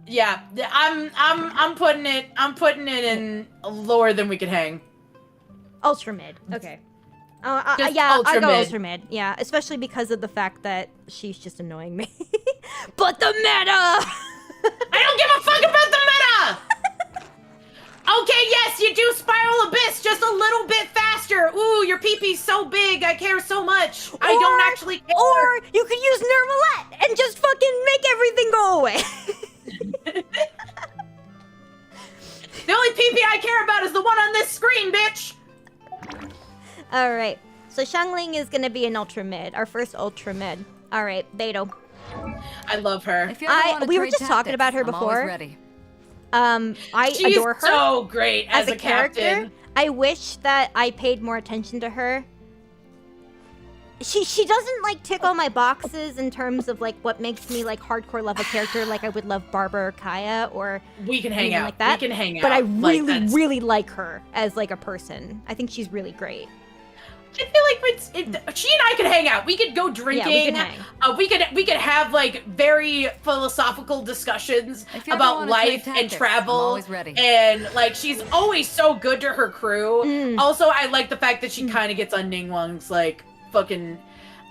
Yeah, I'm putting it in lower than We Could Hang. Ultra mid. Okay. Just Yeah, ultra I'll go mid. ultra mid. Yeah, especially because of the fact that she's just annoying me. But the meta. I don't give a fuck about the meta. Okay, yes, you do Spiral Abyss just a little bit faster. Ooh, your pee-pee's so big, I care so much. I don't actually care. Or you could use Nermalette and just fucking make everything go away. The only pee-pee I care about is the one on this screen, bitch. All right. So Xiangling is gonna be an ultra mid, our first ultra mid. All right, Beto. I love her. If you ever wanna we were trade just talking about her tactics, I'm always before. ready. I She's adore her so great as a character. captain. I wish that I paid more attention to her. She doesn't like tick all my boxes in terms of like what makes me like hardcore love a character like I would love Barbara or Kaya or We can hang anything out. like that. We can hang out. But I Like, really, that's- really like her as like a person. I think she's really great. I feel like she and I could hang out. We could go drinking. Yeah, we could hang. We could have like very philosophical discussions If you ever about wanna life trade and tactics, travel. I'm always ready. And like she's always so good to her crew. Mm. Also, I like the fact that she kind of gets on Ningguang's like fucking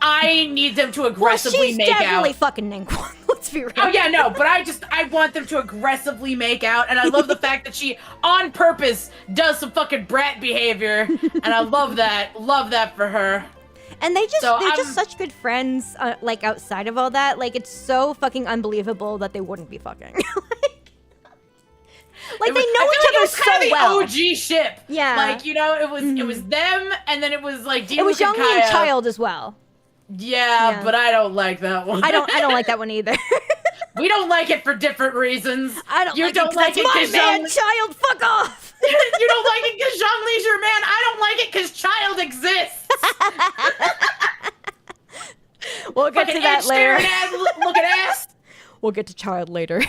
I need them to Well, aggressively she's make definitely out. fucking Ningguang. Let's be real. Oh yeah, no, but I want them to aggressively make out, and I love the fact that she, on purpose, does some fucking brat behavior, and I love that for her. And they're I'm- just such good friends, like outside of all that. Like it's so fucking unbelievable that they wouldn't be fucking. Like they know I each feel like it other was kind of so the well. OG ship. Yeah. Like, you know, it was them, and then it was like It was Diluc and Youngmi and Kaya. Child as well. Yeah, but I don't like that one. I don't like that one either. We don't like it for different reasons. I don't You like don't it 'cause like that's it my 'cause man, Zhongli- Child. Fuck off. You don't like it because Zhongli's your man. I don't like it because Child exists. We'll get to Fucking that Edge later. staring ass, looking ass. We'll get to Child later.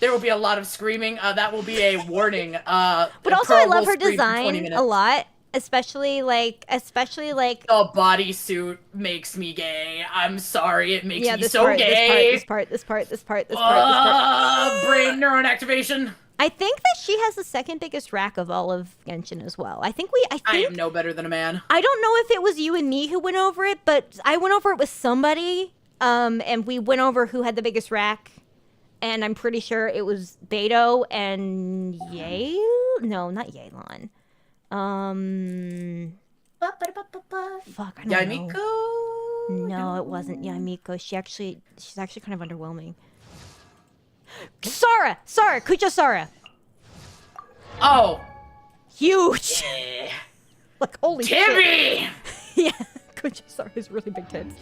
There will be a lot of screaming. That will be a warning. But also, Pearl I love will her scream for 20 design minutes. a lot, especially like The bodysuit makes me gay. I'm sorry, it makes me this so part, gay. this part. Brain neuron activation. I think that she has the second biggest rack of all of Genshin as well. I I am no better than a man. I don't know if it was you and me who went over it, but I went over it with somebody, and we went over who had the biggest rack, and I'm pretty sure it was Beto and No, not Yelan. Fuck, I don't know. Yamiko? No, it wasn't Yamiko. She's actually kind of underwhelming. Sara, Kucha Sara. Oh. Huge. Yeah. Like holy shit. Timmy! Yeah, Kucha Sara has really big tits.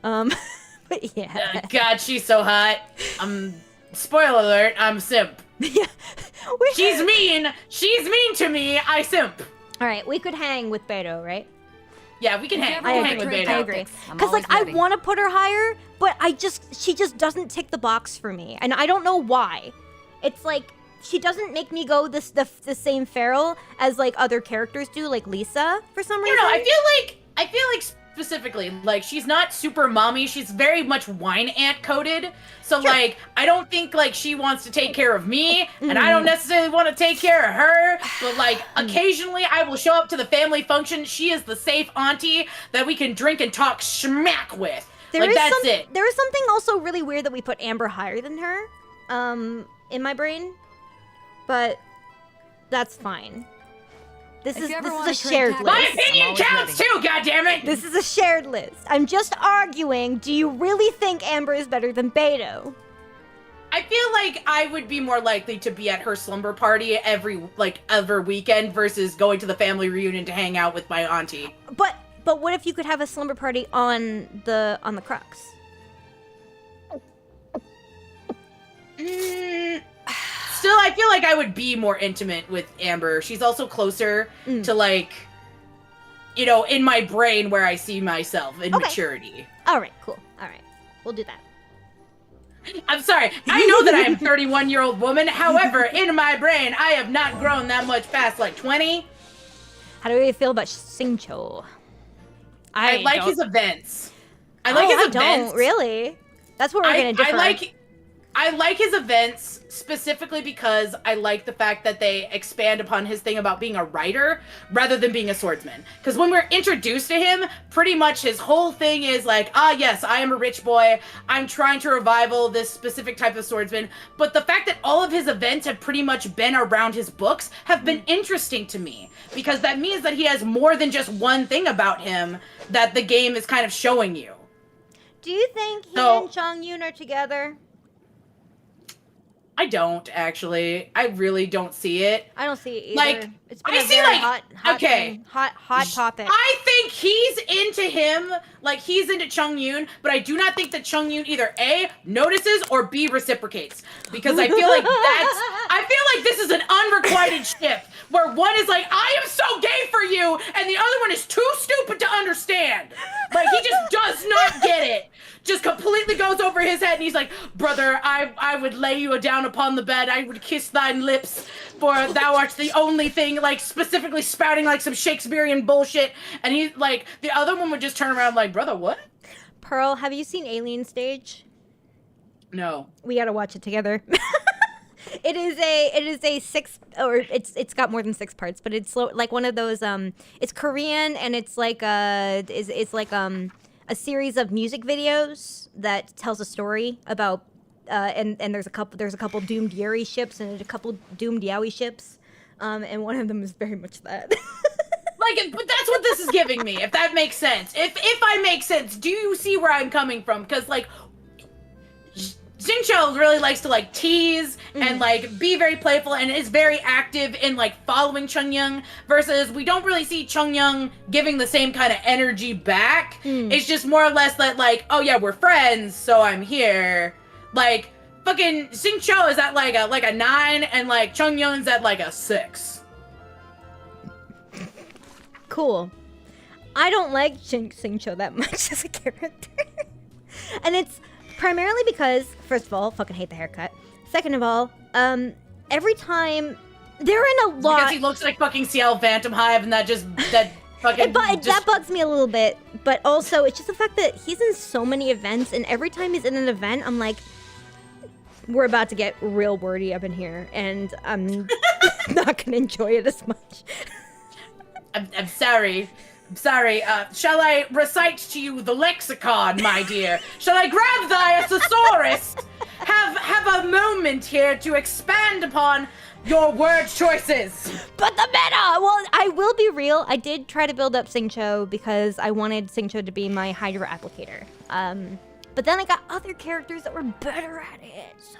But yeah. God, she's so hot. Spoiler alert, I'm simp. Yeah. She's mean to me, I simp. All right, we could hang with Beto, right? Yeah, we can hang. I We'll agree. hang with I Beto. agree. I'm Because like always I ready. want to put her higher, but she just doesn't tick the box for me, and I don't know why. It's like she doesn't make me go the same feral as like other characters do, like Lisa for some I reason. don't know, I feel like specifically, like, she's not super mommy, she's very much wine ant coded. So like, I don't think like she wants to take care of me, and I don't necessarily want to take care of her. But like, occasionally I will show up to the family function. She is the safe auntie that we can drink and talk schmack with. That's it. There is something also really weird that we put Amber higher than her, in my brain, but that's fine. This If is you ever a wanna trade shared tactics- My list. opinion always counts ready. too, goddammit! This is a shared list. I'm just arguing. Do you really think Amber is better than Beto? I feel like I would be more likely to be at her slumber party every weekend versus going to the family reunion to hang out with my auntie. But what if you could have a slumber party on the Crux? Still, I feel like I would be more intimate with Amber. She's also closer to like, you know, in my brain where I see myself in Okay. maturity. All right, cool. All right, we'll do that. I'm sorry. I know that I am a 31-year-old woman. However, in my brain, I have not grown that much past like 20. How do we feel about Singcho? I like his events. I like his events. don't really. That's what we're gonna differ. I like his events specifically because I like the fact that they expand upon his thing about being a writer rather than being a swordsman. Because when we're introduced to him, pretty much his whole thing is like, yes, I am a rich boy. I'm trying to revival this specific type of swordsman. But the fact that all of his events have pretty much been around his books have been interesting to me. Because that means that he has more than just one thing about him that the game is kind of showing you. Do you think he So- and Chong Yun are together? I don't, actually. I really don't see it. I don't see it either. Like, it's been I a see, very like, hot okay. thing. hot topic. I think he's into him, like he's into Chung Yoon, but I do not think that Chung Yoon either A, notices, or B, reciprocates. Because I feel like this is an unrequited ship, where one is like, I am so gay for you, and the other one is too stupid to understand. Like, he just does not get it. Just completely goes over his head, and he's like, brother, I would lay you down upon the bed, I would kiss thine lips, for thou art the only thing, like, specifically spouting, like, some Shakespearean bullshit, and he, like, the other one would just turn around like, brother, what? Pearl, have you seen Alien Stage? No. We gotta watch it together. It is a six, or it's got more than 6 parts, but it's like one of those, it's Korean, and it's like a series of music videos that tells a story about and there's a couple doomed Yuri ships and a couple doomed Yaoi ships, and one of them is very much that. Like, but that's what this is giving me, if that makes sense. If I make sense, do you see where I'm coming from? Because, like, Xingqiu really likes to, like, tease and, like, be very playful and is very active in, like, following Chunyoung, versus we don't really see Chunyoung giving the same kind of energy back. It's just more or less that, like, oh yeah, we're friends, so I'm here. Like, fucking Xingqiu is at, like a 9, and, like, Chunyoung's at, like, a 6. Cool. I don't like Xingqiu that much as a character. And it's primarily because, first of all, fucking hate the haircut. Second of all, every time they're in a lot. Because he looks like fucking CL Phantom Hive, and that fucking. That bugs me a little bit. But also, it's just the fact that he's in so many events, and every time he's in an event, I'm like, we're about to get real wordy up in here, and I'm not gonna enjoy it as much. I'm sorry. I'm sorry. Shall I recite to you the lexicon, my dear? Shall I grab thy thesaurus? Have a moment here to expand upon your word choices. But the meta! Well, I will be real. I did try to build up Xingqiu because I wanted Xingqiu to be my Hydra applicator. But then I got other characters that were better at it, so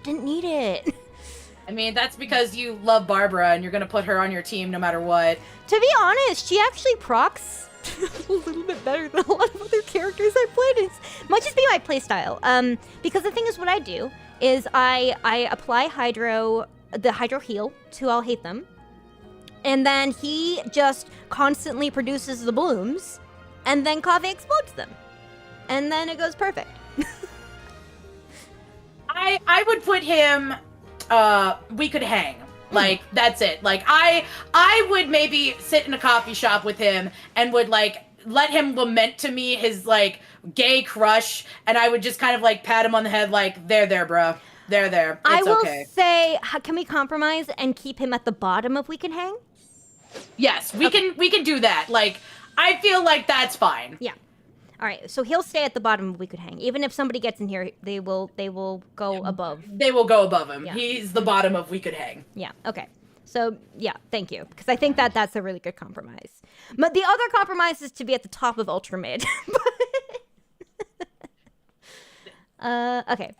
didn't need it. I mean, that's because you love Barbara and you're gonna put her on your team no matter what. To be honest, she actually procs a little bit better than a lot of other characters I played. It might just be my playstyle. Because the thing is, what I do is I apply the Hydro heal to I'll hate them, and then he just constantly produces the blooms, and then Kaveh explodes them, and then it goes perfect. I would put him. We could hang. Like, that's it. Like, I would maybe sit in a coffee shop with him and would, like, let him lament to me his, like, gay crush, and I would just kind of, like, pat him on the head, like, there, bro. There. It's I will okay. say, can we compromise and keep him at the bottom of We Can Hang? Yes, we can do that. Like, I feel like that's fine. Yeah. All right, so he'll stay at the bottom of We Could Hang. Even if somebody gets in here, they will go above. They will go above him. Yeah. He's the bottom of We Could Hang. Yeah, okay. So, yeah, thank you. Because I think that's a really good compromise. But the other compromise is to be at the top of Ultra Mid. Okay.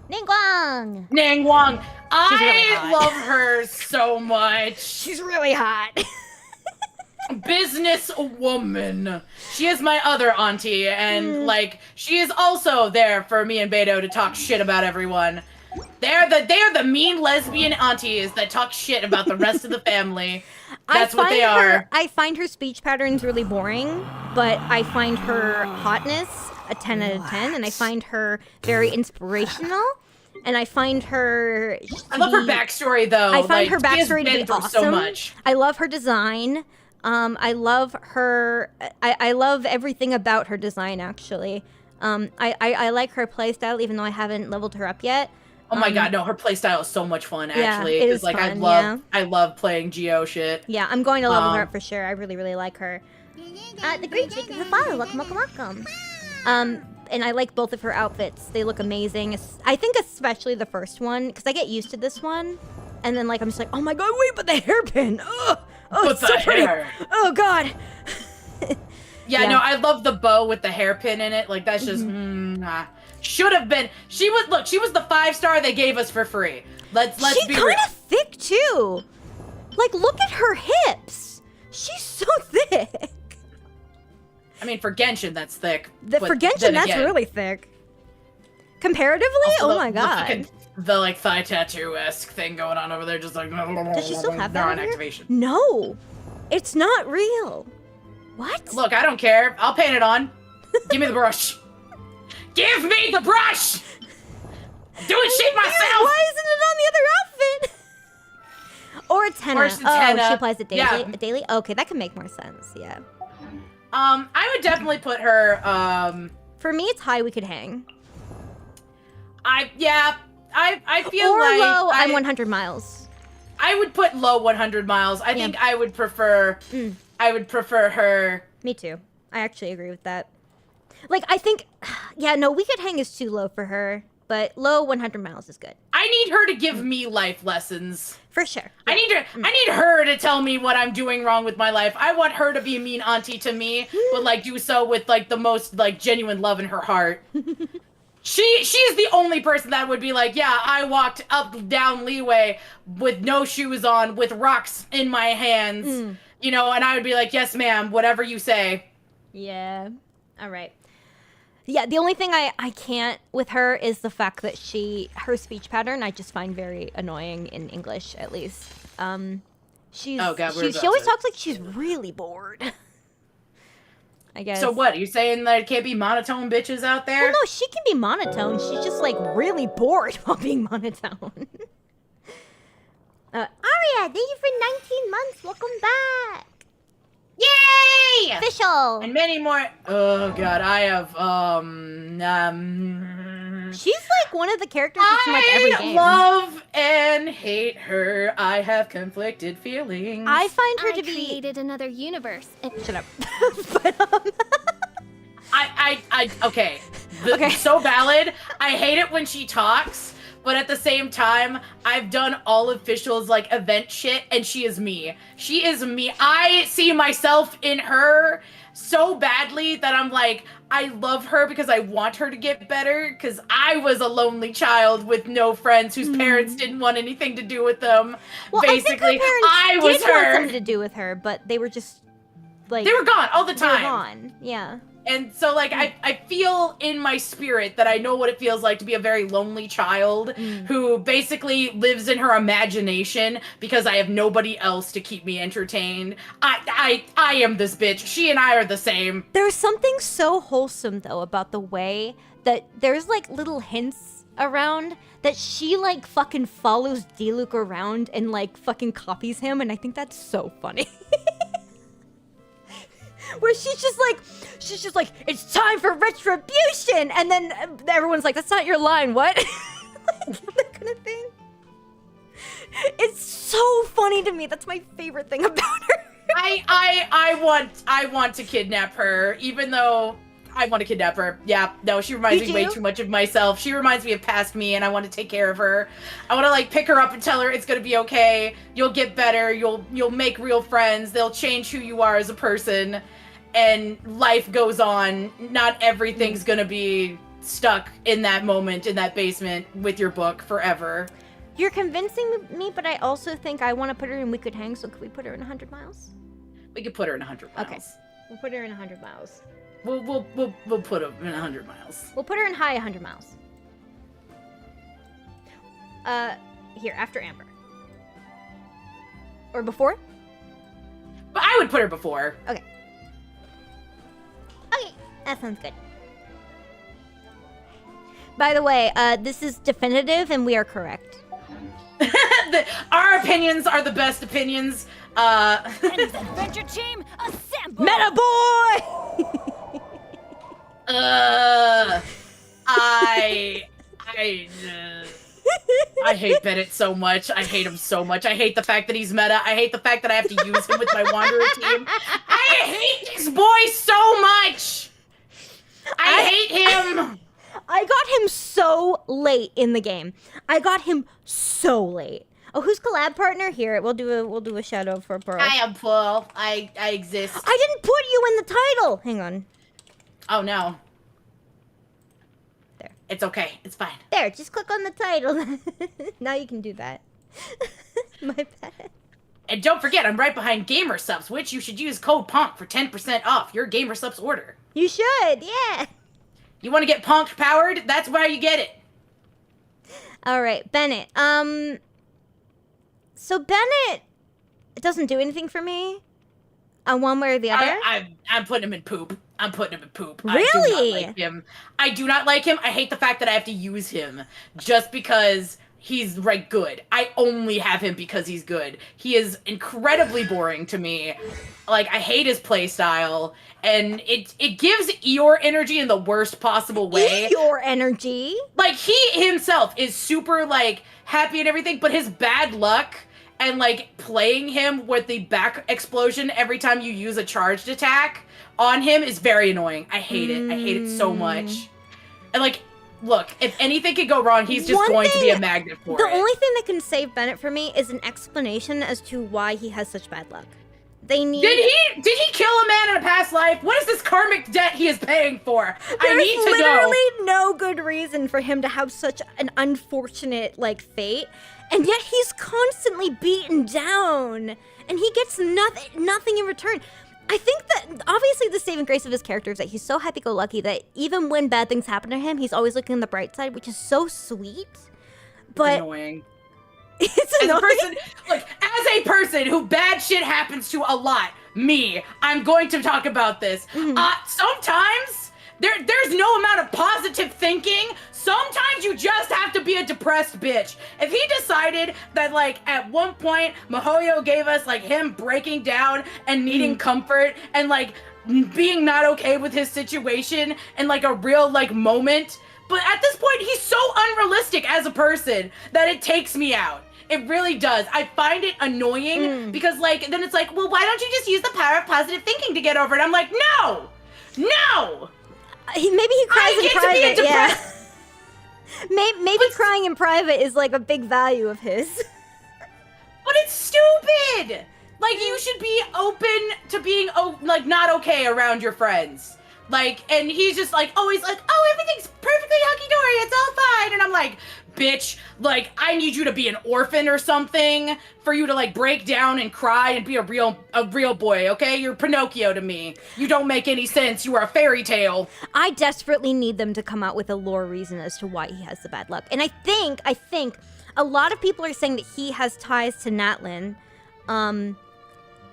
Ningguang! Ningguang! really hot. love her so much. She's really hot. Business woman. She is my other auntie, and like she is also there for me and Beto to talk shit about everyone. They are the mean lesbian aunties that talk shit about the rest of the family. That's what they are. I find her speech patterns really boring, but I find her hotness a 10 out of 10, and I find her very inspirational. And I find her. I love her backstory, though. I find her backstory to be awesome. So much. I love her design. I love her. I love everything about her design. Actually, I like her playstyle, even though I haven't leveled her up yet. Oh my god, no, her playstyle is so much fun. Actually, yeah, it is like fun, I love playing Geo shit. Yeah, I'm going to level her up for sure. I really, really like her. The green chick is a follow. Welcome. And I like both of her outfits. They look amazing. I think especially the first one, because I get used to this one, and then like I'm just like, oh my god, wait, but the hairpin. Oh, it's so pretty. Oh god. Yeah, no, I love the bow with the hairpin in it. Like that's just should have been. She was the 5-star they gave us for free. Let's be real. She's kind of thick too. Like look at her hips. She's so thick. I mean, for Genshin, that's thick. For Genshin, that's really thick. Comparatively, also, oh my god. The like thigh tattoo-esque thing going on over there, just like. Does she still have that? Neuron activation. No, it's not real. What? Look, I don't care. I'll paint it on. Give me the brush. Give me the brush. Doing shit myself. Why isn't it on the other outfit? Or it's henna. Oh, she applies it daily. Yeah. Daily. Okay, that can make more sense. Yeah. I would definitely put her. For me, it's high. We could hang. I feel or like low. I'm 100 miles. I would put low 100 miles. I think I would prefer. I would prefer her. Me too. I actually agree with that. Like, I think, yeah, no, we could hang is too low for her, but low 100 miles is good. I need her to give me life lessons. For sure. I need her to tell me what I'm doing wrong with my life. I want her to be a mean auntie to me, but like do so with like the most like genuine love in her heart. She's the only person that would be like, yeah, I walked up down Leeway with no shoes on, with rocks in my hands, you know, and I would be like, yes, ma'am, whatever you say. Yeah. All right. Yeah, the only thing I can't with her is the fact that her speech pattern I just find very annoying in English, at least. She always talks like she's really bored. I guess. So what? You saying there can't be monotone bitches out there? Well, no, she can be monotone. She's just like really bored while being monotone. Aria, thank you for 19 months. Welcome back. Yay! Official. And many more. Oh god, I have She's like one of the characters that's in like every game. I love and hate her. I have conflicted feelings. I find her I to be created another universe. Shut up. But, okay. Okay. So valid. I hate it when she talks, but at the same time, I've done all officials like event shit, and she is me. She is me. I see myself in her so badly that I'm like, I love her because I want her to get better, because I was a lonely child with no friends whose parents didn't want anything to do with them. well, Basically, I was did want her. something to do with her, but they were just like They were gone all the they were time. gone. Yeah. And so, like, I feel in my spirit that I know what it feels like to be a very lonely child who basically lives in her imagination because I have nobody else to keep me entertained. I am this bitch. She and I are the same. There's something so wholesome though about the way that there's like little hints around that she like fucking follows Diluc around and like fucking copies him, and I think that's so funny. Where she's just like, it's time for retribution, and then everyone's like, that's not your line, what? That kind of thing. It's so funny to me. That's my favorite thing about her. I want to kidnap her, even though I want to kidnap her. Yeah, no, she reminds me way too much of myself. She reminds me of past me, and I want to take care of her. I want to like pick her up and tell her it's gonna be okay. You'll get better. You'll make real friends. They'll change who you are as a person, and life goes on. Not everything's gonna be stuck in that moment in that basement with your book forever. You're convincing me, but I also think I want to put her in We Could Hang, so could we put her in 100 miles? We could put her in 100 miles. Okay. We'll put her in 100 miles. We'll put her in 100 miles. We'll put her in high 100 miles. Here, after Amber. Or before? But I would put her before. Okay. Okay, that sounds good. By the way, this is definitive and we are correct. Our opinions are the best opinions. Adventure team, assemble! Meta boy! I hate Bennett so much. I hate him so much. I hate the fact that he's meta. I hate the fact that I have to use him with my Wanderer team. I hate this boy so much. I hate him. I got him so late in the game. I got him so late. Oh, who's collab partner? Here, we'll do a shout out for Pearl. I am Pearl. I exist. I didn't put you in the title. Hang on. Oh no. There. It's okay. It's fine. There, just click on the title. Now you can do that. My bad. And don't forget, I'm right behind Gamer Subs, which you should use code PONK for 10% off your Gamer Subs order. You should, yeah. You want to get Ponk powered? That's where you get it. All right, Bennett. So Bennett doesn't do anything for me, one way or the other. I'm putting him in poop. I'm putting him in poop. Really? I do not like him. I hate the fact that I have to use him just because he's like good. I only have him because he's good. He is incredibly boring to me. Like, I hate his play style, and it gives Eeyore energy in the worst possible way. Eeyore energy? Like, he himself is super like happy and everything, but his bad luck and like playing him with the back explosion every time you use a charged attack on him is very annoying. I hate it. I hate it so much. And like, look, if anything could go wrong, he's just going to be a magnet for it. The only thing that can save Bennett for me is an explanation as to why he has such bad luck. They need. Did he kill a man in a past life? What is this karmic debt he is paying for? I need to know. There's literally no good reason for him to have such an unfortunate like fate, and yet he's constantly beaten down, and he gets nothing in return. I think that obviously the saving grace of his character is that he's so happy-go-lucky that even when bad things happen to him, he's always looking on the bright side, which is so sweet. But it's annoying. It's annoying. As a person who bad shit happens to a lot, I'm going to talk about this. Sometimes there's no amount of positive thinking. Sometimes you just have to be a depressed bitch. If he decided that, like, at one point, Mihoyo gave us, like, him breaking down and needing comfort and, like, being not okay with his situation and, like, a real, like, moment. But at this point, he's so unrealistic as a person that it takes me out. It really does. I find it annoying because, like, then it's like, well, why don't you just use the power of positive thinking to get over it? I'm like, no! No! Maybe he cries in private, yeah. Maybe crying in private is like a big value of his. But it's stupid! Like, you should be open to being, like, not okay around your friends. Like, and he's just like, always like, oh, everything's perfectly hunky-dory, it's all fine. And I'm like, bitch, like, I need you to be an orphan or something for you to, like, break down and cry and be a real boy, okay? You're Pinocchio to me. You don't make any sense. You are a fairy tale. I desperately need them to come out with a lore reason as to why he has the bad luck. And I think a lot of people are saying that he has ties to Natlin.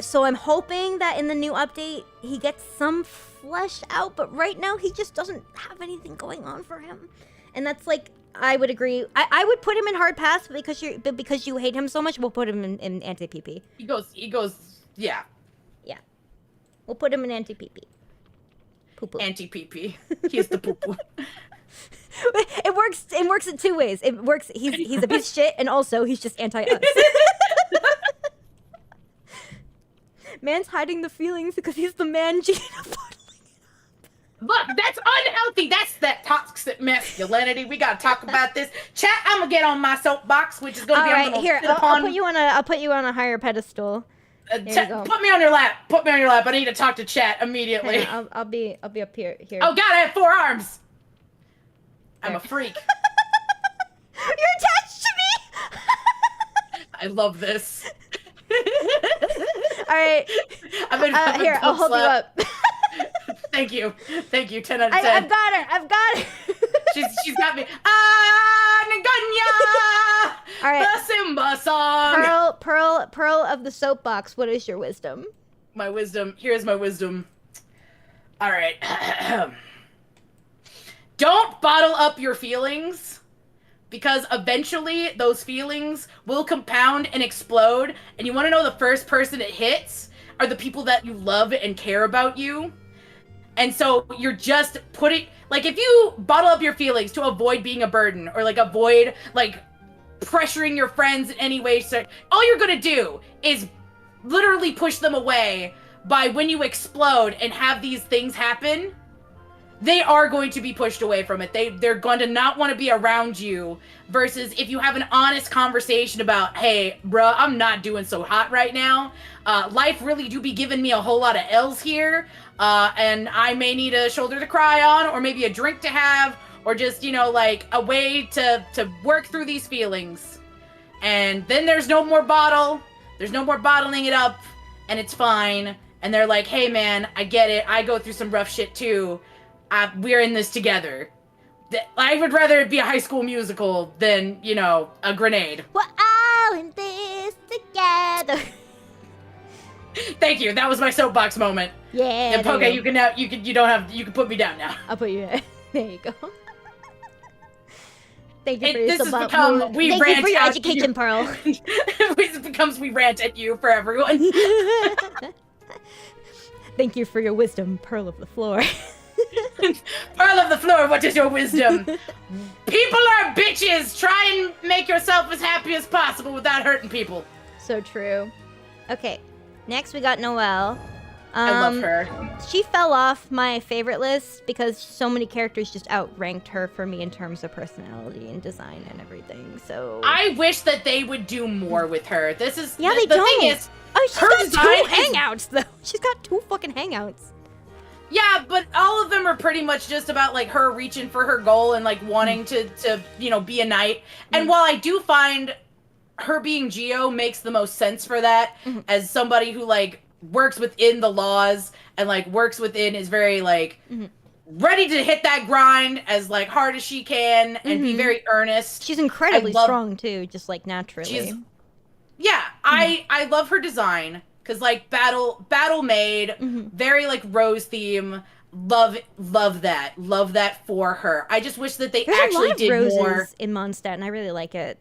So I'm hoping that in the new update, he gets some fleshed out, but right now he just doesn't have anything going on for him. And that's like, I would agree. I would put him in hard pass because you hate him so much. We'll put him in anti-PP. He goes, yeah. Yeah. We'll put him in anti-PP. Poo-poo. Anti-PP. He's the poo-poo. It works in two ways. It works, he's a piece of shit, and also he's just anti-us. Man's hiding the feelings because he's the man gene of bottling it up. Look, that's unhealthy. That's that toxic masculinity. We gotta talk about this. Chat, I'm gonna get on my soapbox, which is gonna be Alright, here, I'll put you on a higher pedestal. Chat, put me on your lap. Put me on your lap. I need to talk to chat immediately. Hang on, I'll be up here. Oh god, I have 4 arms. I'm a freak. You're attached to me. I love this. All right. Here, I'll hold you up. Thank you. 10 out of 10. I've got her. She's got me. Ah, Naganya! All right. The Simba song. Pearl of the soapbox. What is your wisdom? My wisdom. Here's my wisdom. All right. Don't bottle up your feelings. Because eventually those feelings will compound and explode. And you want to know the first person it hits are the people that you love and care about you. And so you're just putting, like, if you bottle up your feelings to avoid being a burden or like avoid like pressuring your friends in any way, so all you're going to do is literally push them away by when you explode and have these things happen. They are going to be pushed away from it. They're going to not want to be around you versus if you have an honest conversation about, hey, bruh, I'm not doing so hot right now. Life really do be giving me a whole lot of L's here. And I may need a shoulder to cry on or maybe a drink to have or just, you know, like a way to work through these feelings. And then there's no more bottle. There's no more bottling it up and it's fine. And they're like, hey, man, I get it. I go through some rough shit too. We're in this together. I would rather it be a High School Musical than, you know, a grenade. We're all in this together. Thank you. That was my soapbox moment. Yeah. And Pockeii, you can put me down now. I'll put you in. There you go. Thank you for your This has soapbox. become Thank you for your education, Pearl. It becomes we rant at you for everyone. Thank you for your wisdom, Pearl of the Floor. Pearl of the Floor, what is your wisdom? People are bitches. Try and make yourself as happy as possible without hurting people. So true. Okay, next we got Noelle. I love her. She fell off my favorite list because so many characters just outranked her for me in terms of personality and design and everything. So I wish that they would do more with her. This is yeah, they the don't. thing is, oh, she's her got design two is- hangouts though. She's got 2 fucking hangouts. yeah, but all of them are pretty much just about like her reaching for her goal and like wanting to be a knight. And while I do find her being Geo makes the most sense for that, as somebody who like works within the laws and like works within is very like ready to hit that grind as like hard as she can and be very earnest. She's incredibly I love- strong too, just like naturally. Yeah, I love her design because like battle made, very like rose theme. Love that for her. I just wish that they There's a actually lot of did roses more. in Mondstadt, and I really like it.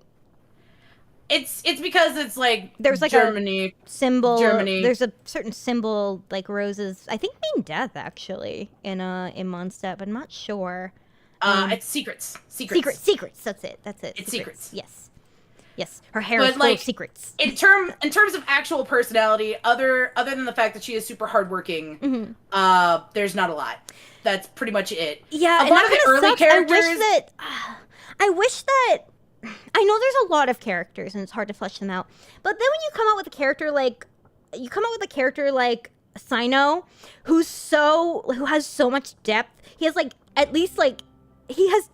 It's because it's like There's like Germany. Symbol. Germany. There's a certain symbol like roses. I think mean death actually in Mondstadt, but I'm not sure. It's secrets. Secrets. That's it. It's secrets. Yes. Her hair But, is full like, of secrets. In terms of actual personality, other than the fact that she is super hardworking, there's not a lot. That's pretty much it. Yeah, a and lot that of the kinda early sucks. characters. I wish that. I know there's a lot of characters and it's hard to flesh them out. But then when you come out with a character like Sino, who has so much depth. He has like at least like he has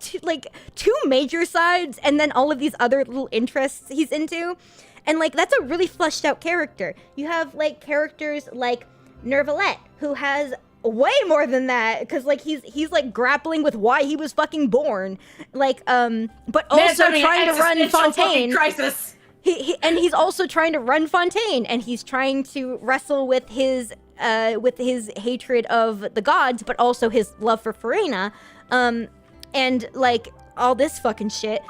two major sides and then all of these other little interests he's into. And like that's a really fleshed out character. You have like characters like Nervalette, who has way more than that, because like he's like grappling with why he was fucking born, like but also trying to run Fontaine. Crisis. He's also trying to run Fontaine, and he's trying to wrestle with his hatred of the gods, but also his love for Farina, and like all this fucking shit.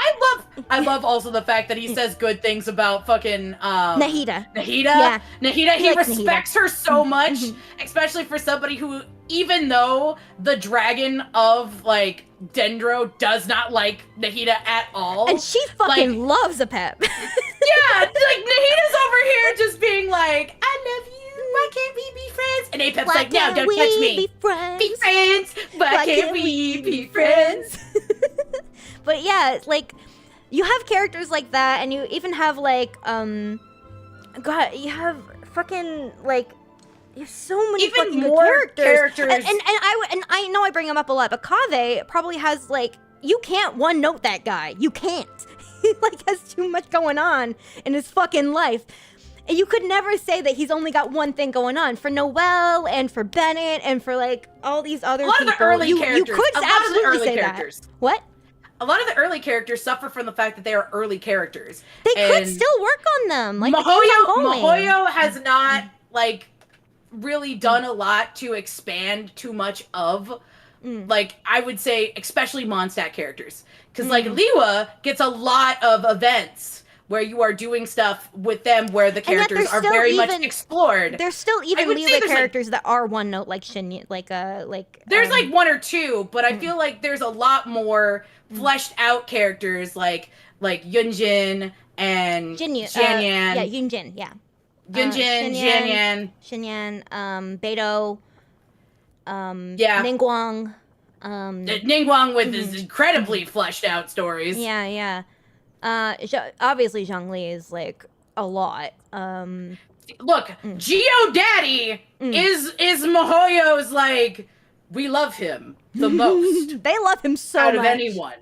I love also the fact that he says good things about fucking Nahida. Yeah. Nahida, he likes respects her so much, especially for somebody who, even though the dragon of like Dendro does not like Nahida at all. And she fucking loves a pep. Yeah, like Nahida's over here just being like, I love you. Why can't we be friends? And Apep's like, no, don't touch me. Be friends? Be friends. Why can't we be friends? But yeah, like you have characters like that, and you even have like God, you have fucking like you have so many Even fucking good more characters. characters. And I know I bring him up a lot, but Kaveh probably has like you can't one note that guy. You can't. He like has too much going on in his fucking life. And you could never say that he's only got one thing going on. For Noelle and for Bennett and for like all these other A lot people. of the early you characters. could A lot of the absolutely early say characters. that. What? A lot of the early characters suffer from the fact that they are early characters. They could And still work on them. Like the King's Unholy. Mihoyo has not like really done a lot to expand too much of like I would say especially Mondstadt characters. Because like Liwa gets a lot of events where you are doing stuff with them where the characters there's are still very much even- explored. There's still even would say Leela there's, like- characters that are one note like Shin like There's like one or two, but I feel like there's a lot more fleshed out characters like Yunjin and Jinyu, Jianyan. yeah, Yunjin, yeah. Yunjin, Jianyan. Shinyan, Beidou, Yeah. Ningguang, Ningguang with his incredibly fleshed out stories. yeah. Obviously Zhongli is like a lot. Look, Geo Daddy is Mihoyo's like we love him the most They love him so out much. of anyone.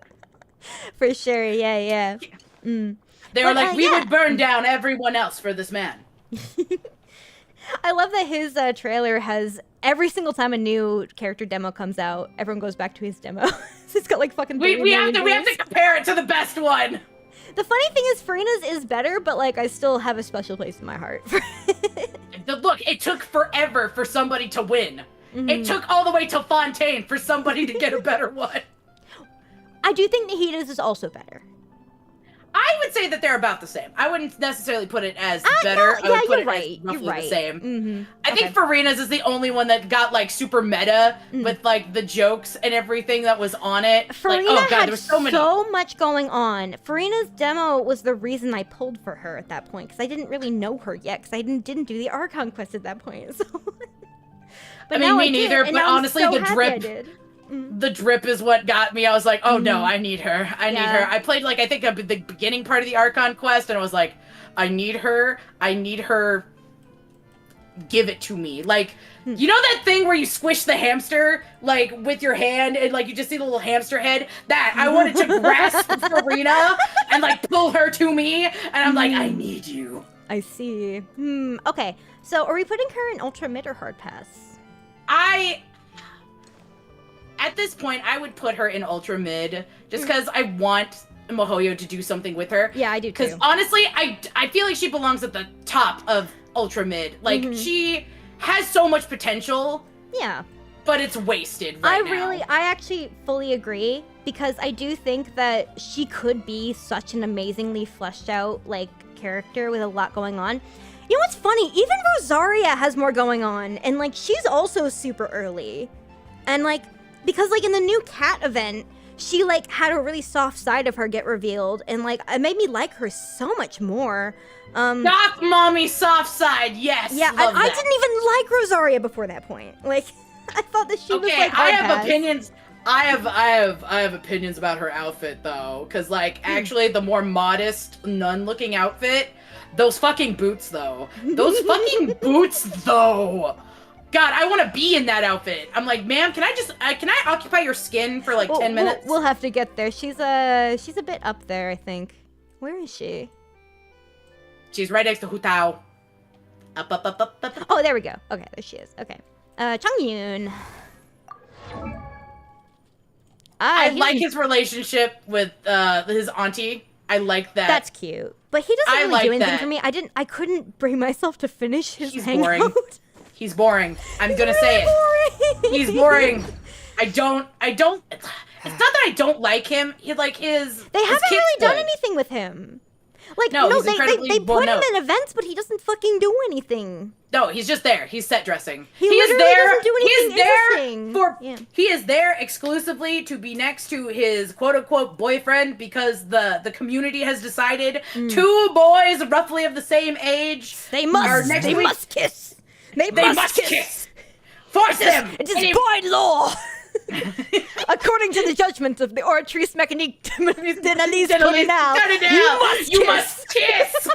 For sure, yeah. They were But, like, we yeah. would burn down everyone else for this man. I love that his trailer has every single time a new character demo comes out, everyone goes back to his demo. It's got like fucking. We 30 have million to views. compare it to the best one. The funny thing is, Farina's is better, but like I still have a special place in my heart. Look, it took forever for somebody to win. Mm-hmm. It took all the way to Fontaine for somebody to get a better one. I do think Nahida's is also better. I I would say that they're about the same. I wouldn't necessarily put it as better. No, I would put you're it right. as roughly You're right. the same. Mm-hmm. I think Farina's is the only one that got like super meta with like the jokes and everything that was on it. Farina like, oh god, had there was so many. so much going on. Farina's demo was the reason I pulled for her at that point, because I didn't really know her yet, because I didn't do the Archon quest at that point. So. But I mean, now me did, neither, and but now I'm honestly, so the happy drip- I did. The drip is what got me. I was like, oh no, I need her. I need Yeah. her. I played like I think the beginning part of the Archon quest, and I was like, I need her. I need her. Give it to me. Like, you know that thing where you squish the hamster like with your hand, and like you just see the little hamster head. That I wanted to grasp Farina and like pull her to me, and I'm like, I need you. I see. Okay, so are we putting her in Ultra Mid or Hard Pass? At this point, I would put her in Ultra Mid, just because I want Mihoyo to do something with her. Yeah, I do too. Because honestly, I feel like she belongs at the top of Ultra Mid. Like, she has so much potential, Yeah. but it's wasted right now. I actually fully agree, because I do think that she could be such an amazingly fleshed out, like, character with a lot going on. You know what's funny? Even Rosaria has more going on, and, like, she's also super early. And, like, because, like, in the new cat event, she, like, had a really soft side of her get revealed, and, like, it made me like her so much more. Doc Mommy soft side, yes. Yeah, love I that. didn't even like Rosaria before that point. Like, I thought that she was, Okay, like, I hard have pass. opinions. I have opinions about her outfit though, because like actually the more modest nun-looking outfit, those fucking boots though, those fucking boots though. God, I want to be in that outfit. I'm like, ma'am, can I occupy your skin for like 10 minutes? We'll have to get there. She's a bit up there, I think. Where is she? She's right next to Hu Tao. Up. Oh, there we go. Okay, there she is. Okay. Changyun. I like his relationship with his auntie. I like that. That's cute. But he doesn't I really like do anything that. for me. I couldn't bring myself to finish his He's hangout. boring. He's boring. I'm gonna say it. Boring. He's boring. I don't. It's not that I don't like him. He like his. They his haven't kid's really done good. anything with him. Like, No, no, he's they incredibly put him well-known. in events, but he doesn't fucking do anything. No, he's just there. He's set dressing. He is literally there. doesn't do anything He's there interesting. for. Yeah. He is there exclusively to be next to his quote unquote boyfriend because the community has decided 2 boys roughly of the same age. They are must. next They week. must kiss. They must kiss. Force them. It is Any- by law. According to the judgment of the Oratrice Mécanique de la Lise Colonel, You must kiss.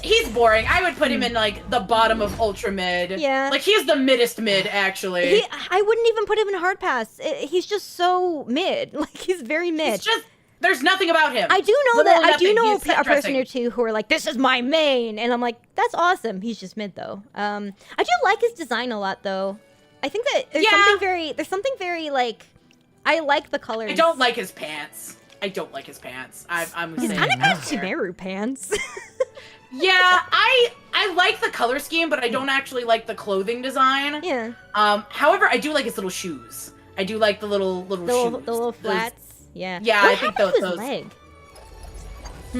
He's boring. I would put him in like the bottom of Ultra Mid. Yeah. Like he's the middest mid actually. I wouldn't even put him in hard pass. He's just so mid. Like, he's very mid. It's just there's nothing about him. I do know Literally that. I do nothing. know He's set a person dressing. or two who are like, "This is my main," and I'm like, "That's awesome." He's just mid though. I do like his design a lot though. I think that there's something very like, I like the colors. I don't like his pants. I'm He's saying kind of that got there. Chimeru pants. Yeah, I like the color scheme, but I don't actually like the clothing design. Yeah. However, I do like his little shoes. I do like the little shoes. The little Those- flats. Yeah. Yeah, What I think happened to those- his leg?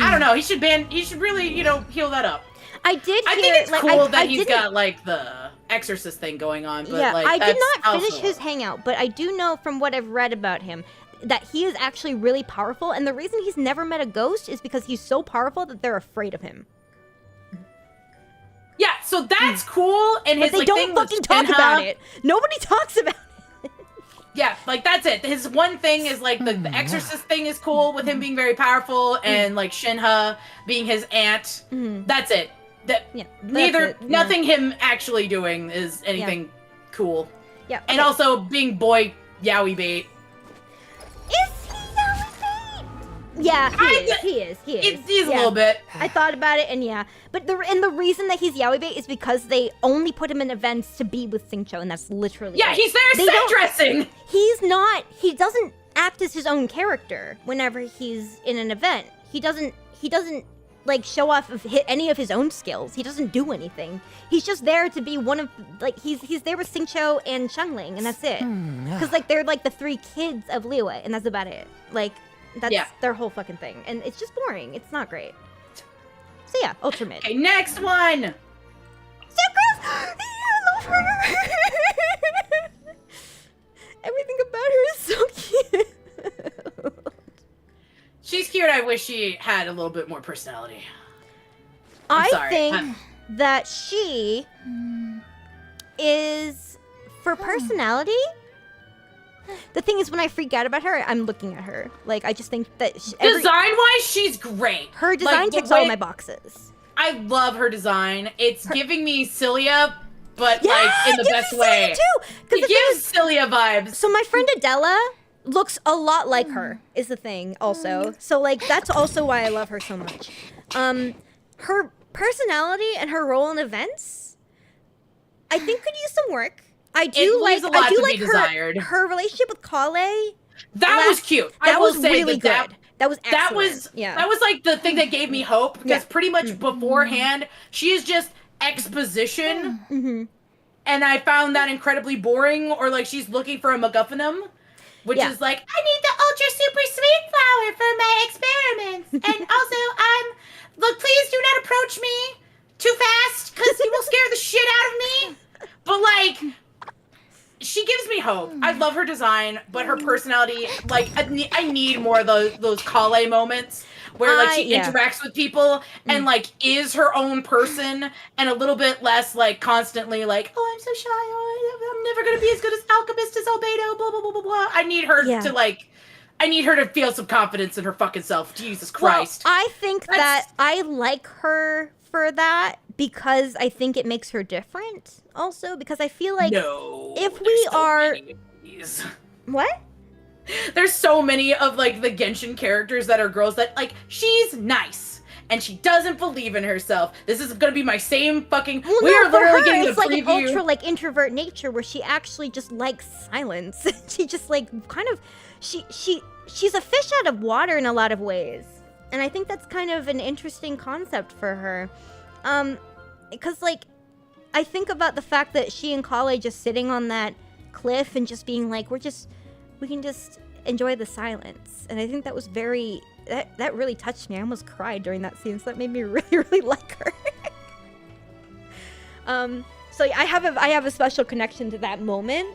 I don't know. He should really, heal that up. I did. I hear, think it's like, cool I that he's didn't- got like the exorcist thing going on, but Yeah, like I did that's not finish also- his hangout, but I do know from what I've read about him that he is actually really powerful, and the reason he's never met a ghost is because he's so powerful that they're afraid of him. Yeah, so that's cool. And his But they like, don't thing with fucking talk Shinha- about it. Nobody talks about it. Yeah, like that's it. His one thing is like the exorcist thing is cool with him being very powerful, and like Shinha being his aunt. That's it. Yeah, Nothing him actually doing is anything cool. Yeah, And also being boy yaoi bait. Is he yaoi bait? Yeah, he is. He's a Yeah. little bit. I thought about it, and yeah. But the reason that he's yaoi bait is because they only put him in events to be with Singcho, and that's literally Yeah, it. he's there They set don't- dressing. He doesn't act as his own character whenever he's in an event. He doesn't like show off of any of his own skills. He doesn't do anything. He's just there to be one of, like, he's there with Singcho and Xiangling, and that's it. Because like they're like the 3 kids of Liyue, and that's about it. Like, That's Yeah. their whole fucking thing. And it's just boring. It's not great. So yeah, ultra mid. Okay, next one. Sucrose! I love her! Everything about her is so cute. She's cute. I wish she had a little bit more personality. I sorry. think that she is, for personality, the thing is when I freak out about her, I'm looking at her. Like, I just think that Design-wise, she's great. her design Like, the ticks all way- my boxes. I love her design. It's giving me Cilia, but Yeah, like in the it gives best me way. Celia too. 'Cause the It thing gives Cilia vibes. So my friend Adela looks a lot like her, is the thing also. So like that's also why I love her so much. Her personality and her role in events, I think could use some work. I do leaves like a lot I do to be like desired. her relationship with Kale. That was cute. That I will was say really that good. That was excellent. That was yeah. That was like the thing that gave me hope because Yeah. pretty much beforehand she is just exposition, Mm-hmm. and I found that incredibly boring. Or like she's looking for a MacGuffinum, which Yeah. is like I need the ultra super sweet flower for my experiments, and also look, please do not approach me too fast because you will scare the shit out of me. But like. She gives me hope. I love her design, but her personality, like, I need more of those Kale moments where, like, she interacts with people and, like, is her own person and a little bit less, like, constantly, like, oh, I'm so shy, oh, I'm never gonna be as good as Alchemist as Albedo, blah, blah, blah, blah, blah. I need her to, like, I need her to feel some confidence in her fucking self. Jesus Christ. Well, I think that I like her for that because I think it makes her different also because I feel like if we are what? There's so many of like the Genshin characters that are girls that like she's nice and she doesn't believe in herself. This is gonna be my same fucking. Well, we are for literally her, getting the it's like preview. an ultra like introvert nature where she actually just likes silence. She just like kind of she's a fish out of water in a lot of ways, and I think that's kind of an interesting concept for her. Because like I think about the fact that she and Kale just sitting on that cliff and just being like we can just enjoy the silence, and I think that was that really touched me. I almost cried during that scene, so that made me really like her. So I have a special connection to that moment.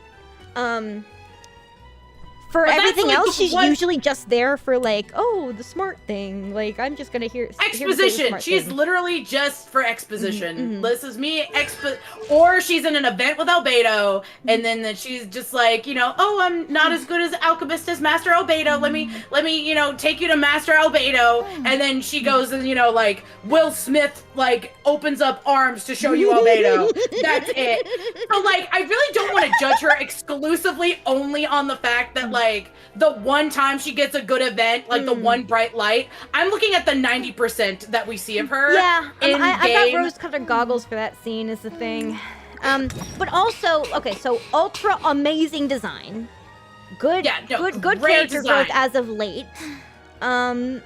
For But that's, everything like, else, the she's one- usually just there for like, oh, the smart thing. Like I'm just gonna hear the Exposition. smart She's thing. literally just for exposition. Mhm. This is me or she's in an event with Albedo, and then she's just like, you know, oh, I'm not as good as Alchemist as Master Albedo. Let me, you know, take you to Master Albedo, and then she goes and, you know, like Will Smith like opens up arms to show you Albedo. That's it. So like, I really don't want to judge her exclusively only on the fact that like the one time she gets a good event, like the one bright light. I'm looking at the 90% that we see of her. Yeah, in I game. got rose-colored goggles for that scene is the thing. But also, okay, so ultra amazing design, good great character design. growth as of late, and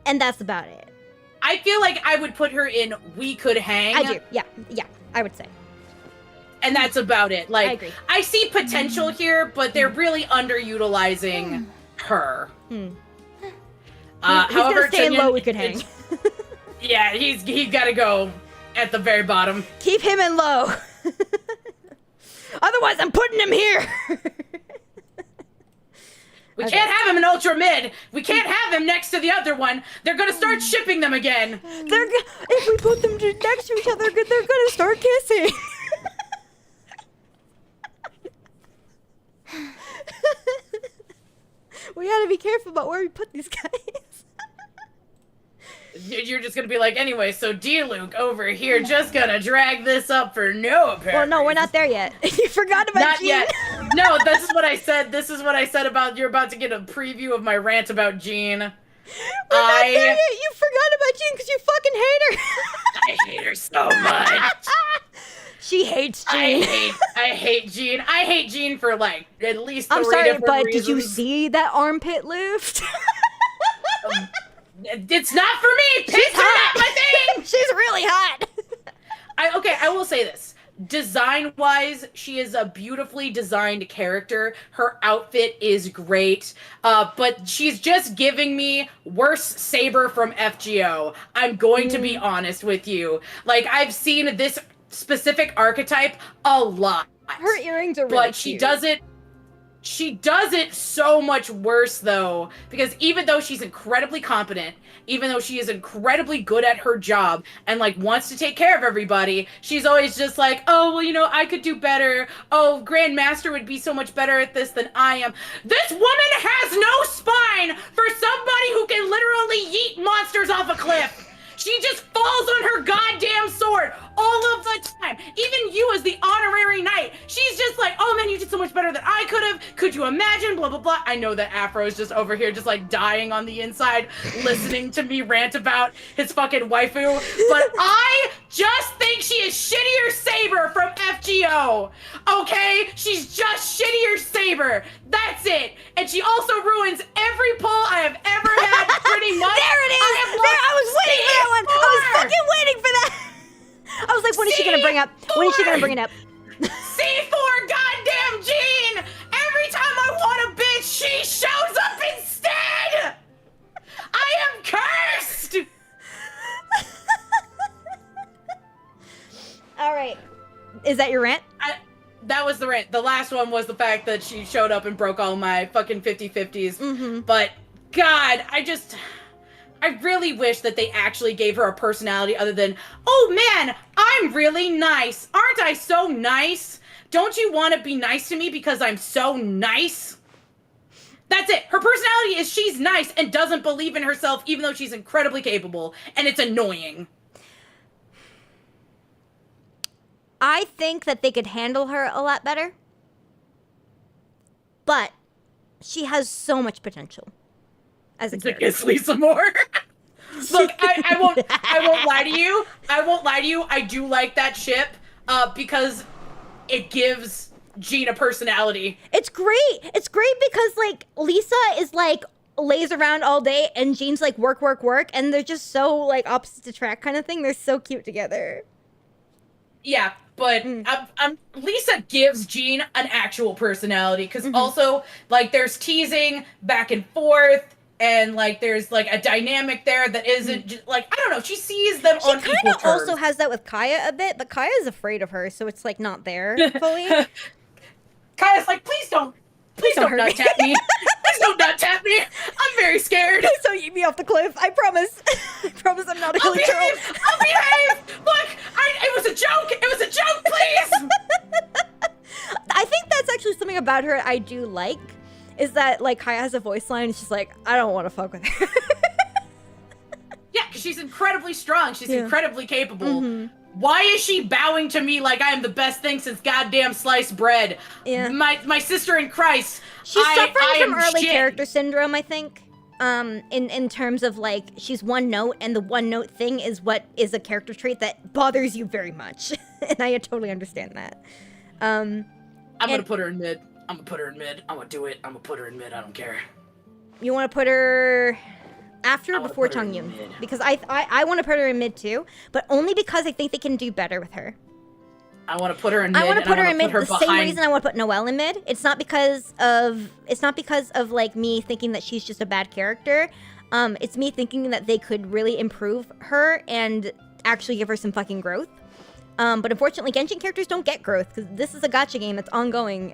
that's about it. I feel like I would put her in We Could Hang. I do, yeah, I would say. And that's about it. Like, I agree. I see potential here, but they're really underutilizing her. He's However, gonna stay in Chunyan- low. We could hang. Yeah, he's got to go at the very bottom. Keep him in low. Otherwise, I'm putting him here. We Okay. can't have him in Ultra Mid. We can't have him next to the other one. They're gonna start shipping them again. If we put them next to each other, they're gonna start kissing. We gotta be careful about where we put these guys. You're just gonna be like, anyway, so D-Luke over here just gonna drag this up for no apparent Well, no, we're reason. not there yet. You forgot about Not Jean. yet. No, this is what I said. This is what I said about you're about to get a preview of my rant about Jean. We're not there yet. You forgot about Jean because you fucking hate her. I hate her so much. She hates Jean. I hate Jean. I hate Jean for like at least 3 I'm sorry, different but reasons. did you see that armpit lift? It's not for me. Pits are not my thing. She's really hot. I will say this. Design-wise, she is a beautifully designed character. Her outfit is great, but she's just giving me worse Saber from FGO. I'm going to be honest with you. Like, I've seen this specific archetype a lot. Her earrings are really but she cute. does it so much worse, though, because even though she's incredibly competent, even though she is incredibly good at her job and, like, wants to take care of everybody, she's always just like, oh, well, you know, I could do better. Oh, Grandmaster would be so much better at this than I am. This woman has no spine for somebody who can literally yeet monsters off a cliff. She just falls on her goddamn sword all of the time. Even you as the honorary knight, she's just like, oh man, you did so much better than I could have. Could you imagine? Blah, blah, blah. I know that Afro is just over here just like dying on the inside, listening to me rant about his fucking waifu. But I just think she is shittier Saber from FGO. Okay? She's just shittier Saber. That's it. And she also ruins every pull I have ever had, pretty much. There it is! I was waiting for that one! I was fucking waiting for that! I was like, when is she gonna bring up? When is she gonna bring it up? C4 goddamn Jean! Every time I want a bitch, she shows up instead! I am cursed! Alright. Is that your rant? That was the rant. The last one was the fact that she showed up and broke all my fucking 50-50s. Mm-hmm. But, God, I really wish that they actually gave her a personality other than, oh man, I'm really nice. Aren't I so nice? Don't you want to be nice to me because I'm so nice? That's it. Her personality is she's nice and doesn't believe in herself even though she's incredibly capable. And it's annoying. I think that they could handle her a lot better. But she has so much potential as a character. It's Lisa Moore. Look, I won't lie to you. I won't lie to you. I do like that ship because it gives Jean a personality. It's great. It's great because like Lisa is like lays around all day and Jean's like work, and they're just so like opposite attract kind of thing. They're so cute together. Yeah, but Lisa gives Jean an actual personality because also like there's teasing back and forth. And, like, there's, like, a dynamic there that isn't, just, like, I don't know, she sees them on equal terms. She kind of also has that with Kaya a bit, but Kaya's afraid of her, so it's, like, not there fully. Kaya's like, please don't nut tap me. Please don't nut tap me. I'm very scared. Please don't eat me off the cliff. I promise. I promise I'm not a hilly girl. I'll behave. Look, it was a joke. It was a joke, please. I think that's actually something about her I do like. Is that, like, Kaya has a voice line, and she's like, I don't want to fuck with her. Yeah, because she's incredibly strong. She's incredibly capable. Why is she bowing to me like I am the best thing since goddamn sliced bread? Yeah. My sister in Christ. She's suffering from early shit. character syndrome, I think. In terms of, like, she's one note, and the one note thing is what is a character trait that bothers you very much. And I totally understand that. I'm gonna put her in mid. I'm gonna put her in mid. I'm gonna do it. I'm gonna put her in mid. I don't care. You want to put her after or before Changyun? Because I want to put her in mid too, but only because I think they can do better with her. I want to put her in mid. I want to put her in mid the same behind... reason I want to put Noelle in mid. It's not because of like me thinking that she's just a bad character. It's me thinking that they could really improve her and actually give her some fucking growth. But unfortunately, Genshin characters don't get growth because this is a gacha game that's ongoing.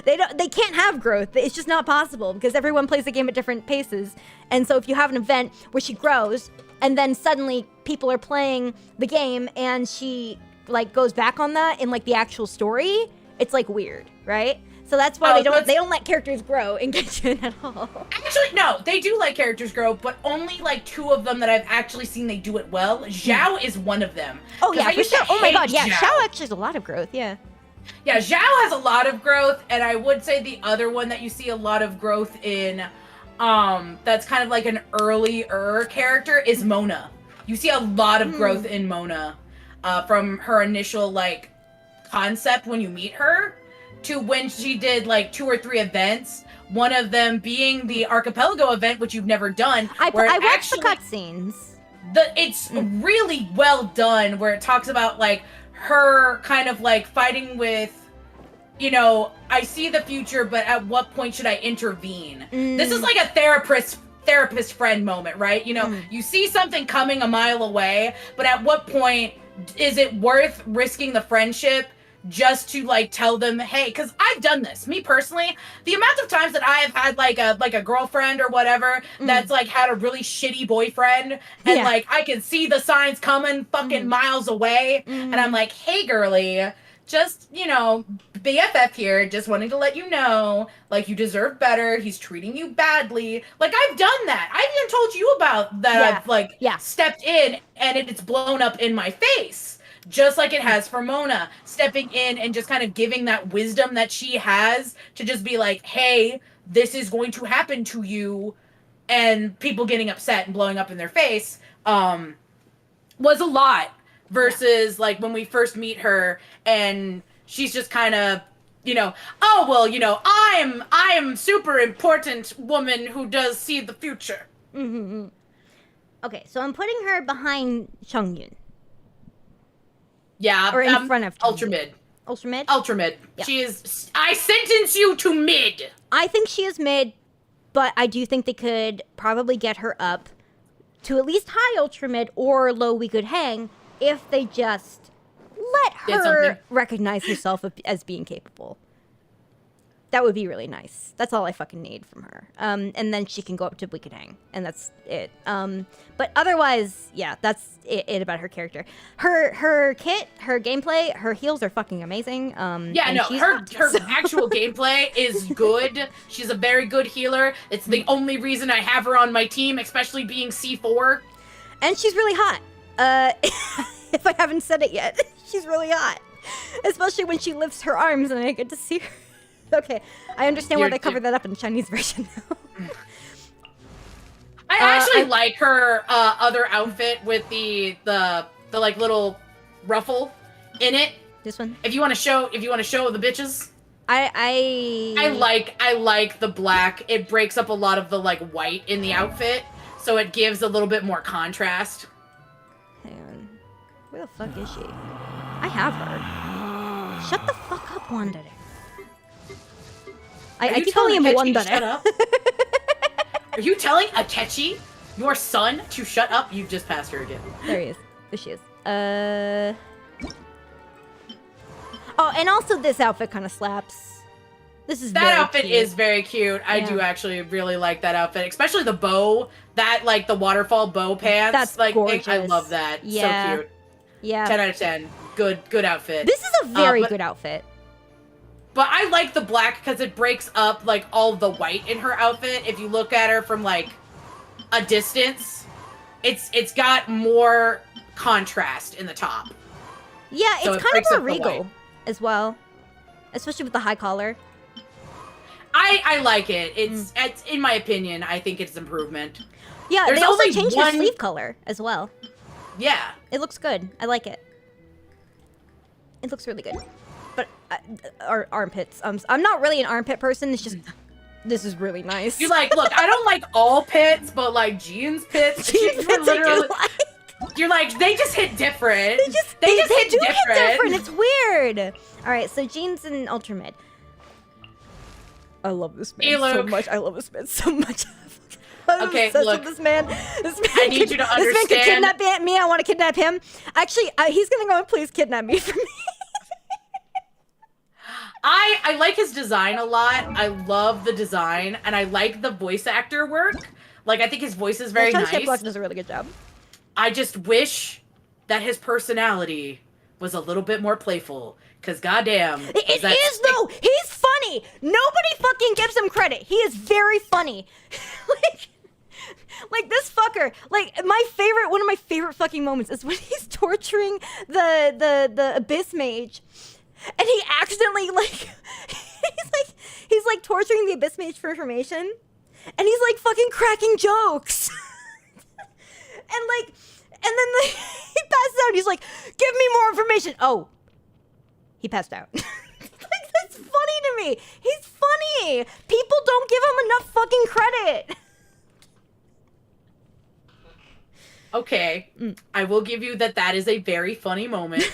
They can't have growth. It's just not possible because everyone plays the game at different paces. And so if you have an event where she grows and then suddenly people are playing the game and she like goes back on that in like the actual story, it's like weird, right? So that's why they don't let characters grow in Genshin at all. Actually, no, they do let characters grow, but only like 2 of them that I've actually seen they do it well. Xiao is one of them. Oh yeah, for sure. Oh my god, yeah, Xiao actually has a lot of growth, yeah. Yeah, Xiao has a lot of growth, and I would say the other one that you see a lot of growth in, that's kind of like an earlier character is Mona. You see a lot of growth in Mona, from her initial, like, concept when you meet her, to when she did, like, 2 or 3 events, one of them being the Archipelago event, which you've never done. I watched the cutscenes. It's really well done, where it talks about, like, her kind of like fighting with, you know, I see the future, but at what point should I intervene? This is like a therapist friend moment, right? You know, you see something coming a mile away, but at what point is it worth risking the friendship just to like tell them, hey, because I've done this. Me personally, the amount of times that I have had like a girlfriend or whatever that's like had a really shitty boyfriend, and like I can see the signs coming fucking miles away, and I'm like, hey, girly, just, you know, BFF here, just wanting to let you know, like, you deserve better. He's treating you badly. Like, I've done that. I've even told you about that. I've like stepped in and it's blown up in my face. Just like it has for Mona, stepping in and just kind of giving that wisdom that she has to just be like, hey, this is going to happen to you, and people getting upset and blowing up in their face, was a lot versus like when we first meet her and she's just kind of, you know, oh, well, you know, I am super important woman who does see the future. Okay, so I'm putting her behind Chongyun. Yeah, or in front of ultra mid. Ultra mid? Ultra mid. Yeah. She is. I sentence you to mid. I think she is mid, but I do think they could probably get her up to at least high ultra mid or low we could hang if they just let her recognize herself as being capable. That would be really nice. That's all I fucking need from her. And then she can go up to we could hang, and that's it. But otherwise, yeah, that's it about her character. Her kit, her gameplay, her heals are fucking amazing. Yeah, no, her actual gameplay is good. She's a very good healer. It's the only reason I have her on my team, especially being C4. And she's really hot. If I haven't said it yet, she's really hot. Especially when she lifts her arms and I get to see her. Okay, I understand why they covered that up in the Chinese version now. I actually like her other outfit with the like little ruffle in it. This one. If you want to show the bitches. I like the black. It breaks up a lot of the like white in the outfit, so it gives a little bit more contrast. Hang on. Where the fuck is she? I have her. Shut the fuck up, Wandere. I keep calling him Wandere. Shut up? Are you telling Akechi, your son, to shut up? You've just passed her again. There he is. There she is. Oh, and also this outfit kind of slaps. This is that outfit cute. Is very cute. I do actually really like that outfit, especially the bow. That like the waterfall bow pants. That's like gorgeous. I love that. Yeah. So cute. Yeah. 10 out of 10. Good outfit. This is a very good outfit. But I like the black because it breaks up like all the white in her outfit. If you look at her from like a distance, it's got more contrast in the top. Yeah, so it's kind of more regal as well, especially with the high collar. I like it. It's in my opinion, I think it's improvement. Yeah, they also changed her sleeve color as well. Yeah, it looks good. I like it. It looks really good. But armpits. I'm not really an armpit person. It's just this is really nice. You're like, look, I don't like all pits, but like jeans pits. Jeans pits literally. You're like, they just hit different. They just hit different. It's weird. All right, so jeans and ultra mid. I love this man so much. I love this man so much. Okay, look. This man I need you to understand. This man could kidnap me. I want to kidnap him. Actually, he's gonna go and please kidnap me for me. I like his design a lot. I love the design, and I like the voice actor work. Like, I think his voice is very nice. Block does a really good job. I just wish that his personality was a little bit more playful. Because goddamn. It is, though! He's funny! Nobody fucking gives him credit. He is very funny. Like this fucker. Like, one of my favorite fucking moments is when he's torturing the Abyss Mage. And he accidentally, like, he's like torturing the Abyss Mage for information. And he's, like, fucking cracking jokes. and then he passes out and he's like, give me more information. Oh, he passed out. That's funny to me. He's funny. People don't give him enough fucking credit. Okay. I will give you that is a very funny moment.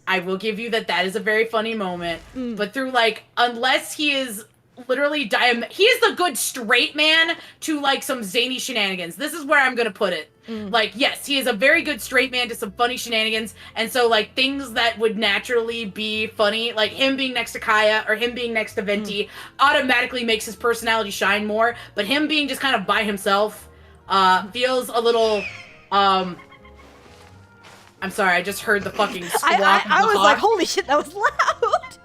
I will give you that is a very funny moment. But through, like, unless he is literally he is the good straight man to, like, some zany shenanigans. This is where I'm gonna put it. Like, yes, he is a very good straight man to some funny shenanigans, and so, like, things that would naturally be funny, like him being next to Kaya or him being next to Venti, automatically makes his personality shine more, but him being just kind of by himself feels a little, I'm sorry, I just heard the fucking squawk I of the was hawk. like, holy shit, that was loud.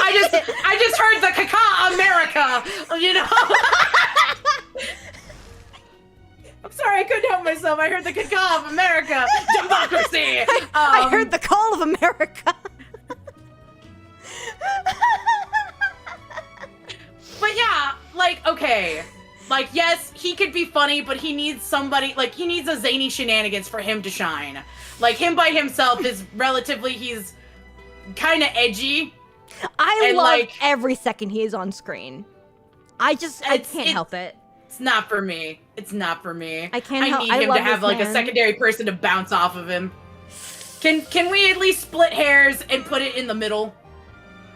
I just heard the caca America, you know? I'm sorry, I couldn't help myself. I heard the caca of America. Democracy. I heard the call of America. But yeah, like, okay. Like, yes, he could be funny, but he needs somebody, like, he needs a zany shenanigans for him to shine. Like, him by himself is relatively, he's kind of edgy. I And, love like, every second he is on screen. I can't help it. It's not for me. It's not for me. I can't help- need I him love to have, this like, a man. secondary person to bounce off of him. Can we at least split hairs and put it in the middle?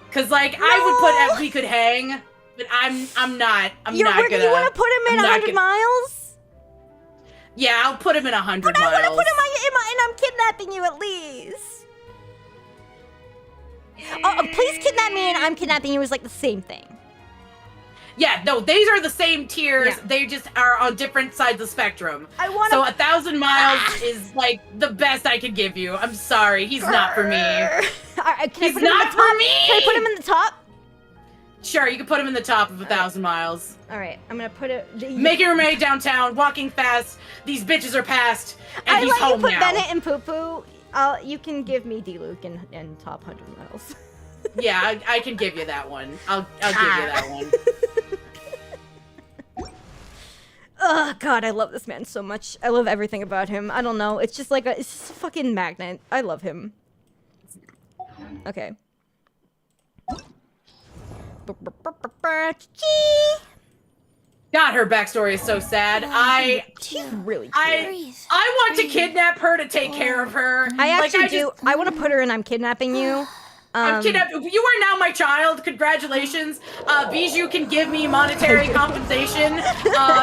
Because, like, I would put we could hang, but I'm not gonna. You want to put him in I'm not 100 gonna- miles? Yeah, I'll put him in 100 But I miles. want to put him and I'm kidnapping you at least. Oh, please kidnap me and I'm kidnapping you is like the same thing. Yeah, no, these are the same tiers. Yeah. They just are on different sides of the spectrum. I want So to. 1,000 miles is like the best I could give you. I'm sorry, he's not for me. He's not for me. Can I put him in the top? Sure, you can put him in the top of 1,000 miles. All right, I'm gonna put it. Making her way downtown, walking fast. These bitches are past, and I he's let you home put now. Bennett and Poo Poo. You can give me D-Luke and top 100 miles. Yeah, I can give you that one. I'll give you that one. Oh God, I love this man so much. I love everything about him. I don't know. It's just like it's just a fucking magnet. I love him. Okay. God, her backstory is so sad. She's really cute. I want to kidnap her to take care of her. I actually Like, do. I want to put her in I'm kidnapping you. I'm kidnapping. You are now my child. Congratulations. Bijou can give me monetary compensation.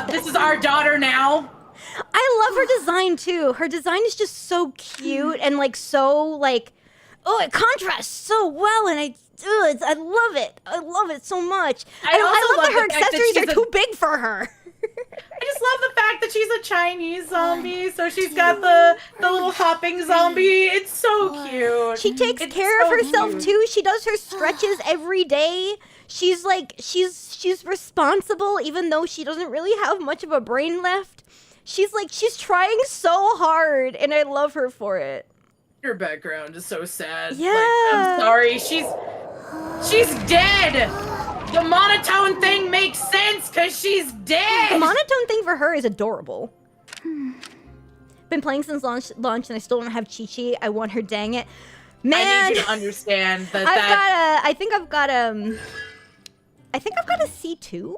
This is our daughter now. I love her design too. Her design is just so cute and like so like, oh, it contrasts so well, and I love it. I love it so much. I also love that love her the fact that accessories she's are too big for her. I just love the fact that she's a Chinese zombie, so she's got the little hopping zombie. It's so cute. She takes It's care of so herself cute. too. She does her stretches every day. She's like she's responsible even though she doesn't really have much of a brain left. She's trying so hard and I love her for it. Her background is so sad. Yeah. Like, I'm sorry. She's dead. The monotone thing makes sense because she's dead. The monotone thing for her is adorable. Been playing since launch and I still don't have Chi-Chi. I want her, dang it. Man, I need you to understand that I think I've got a C2.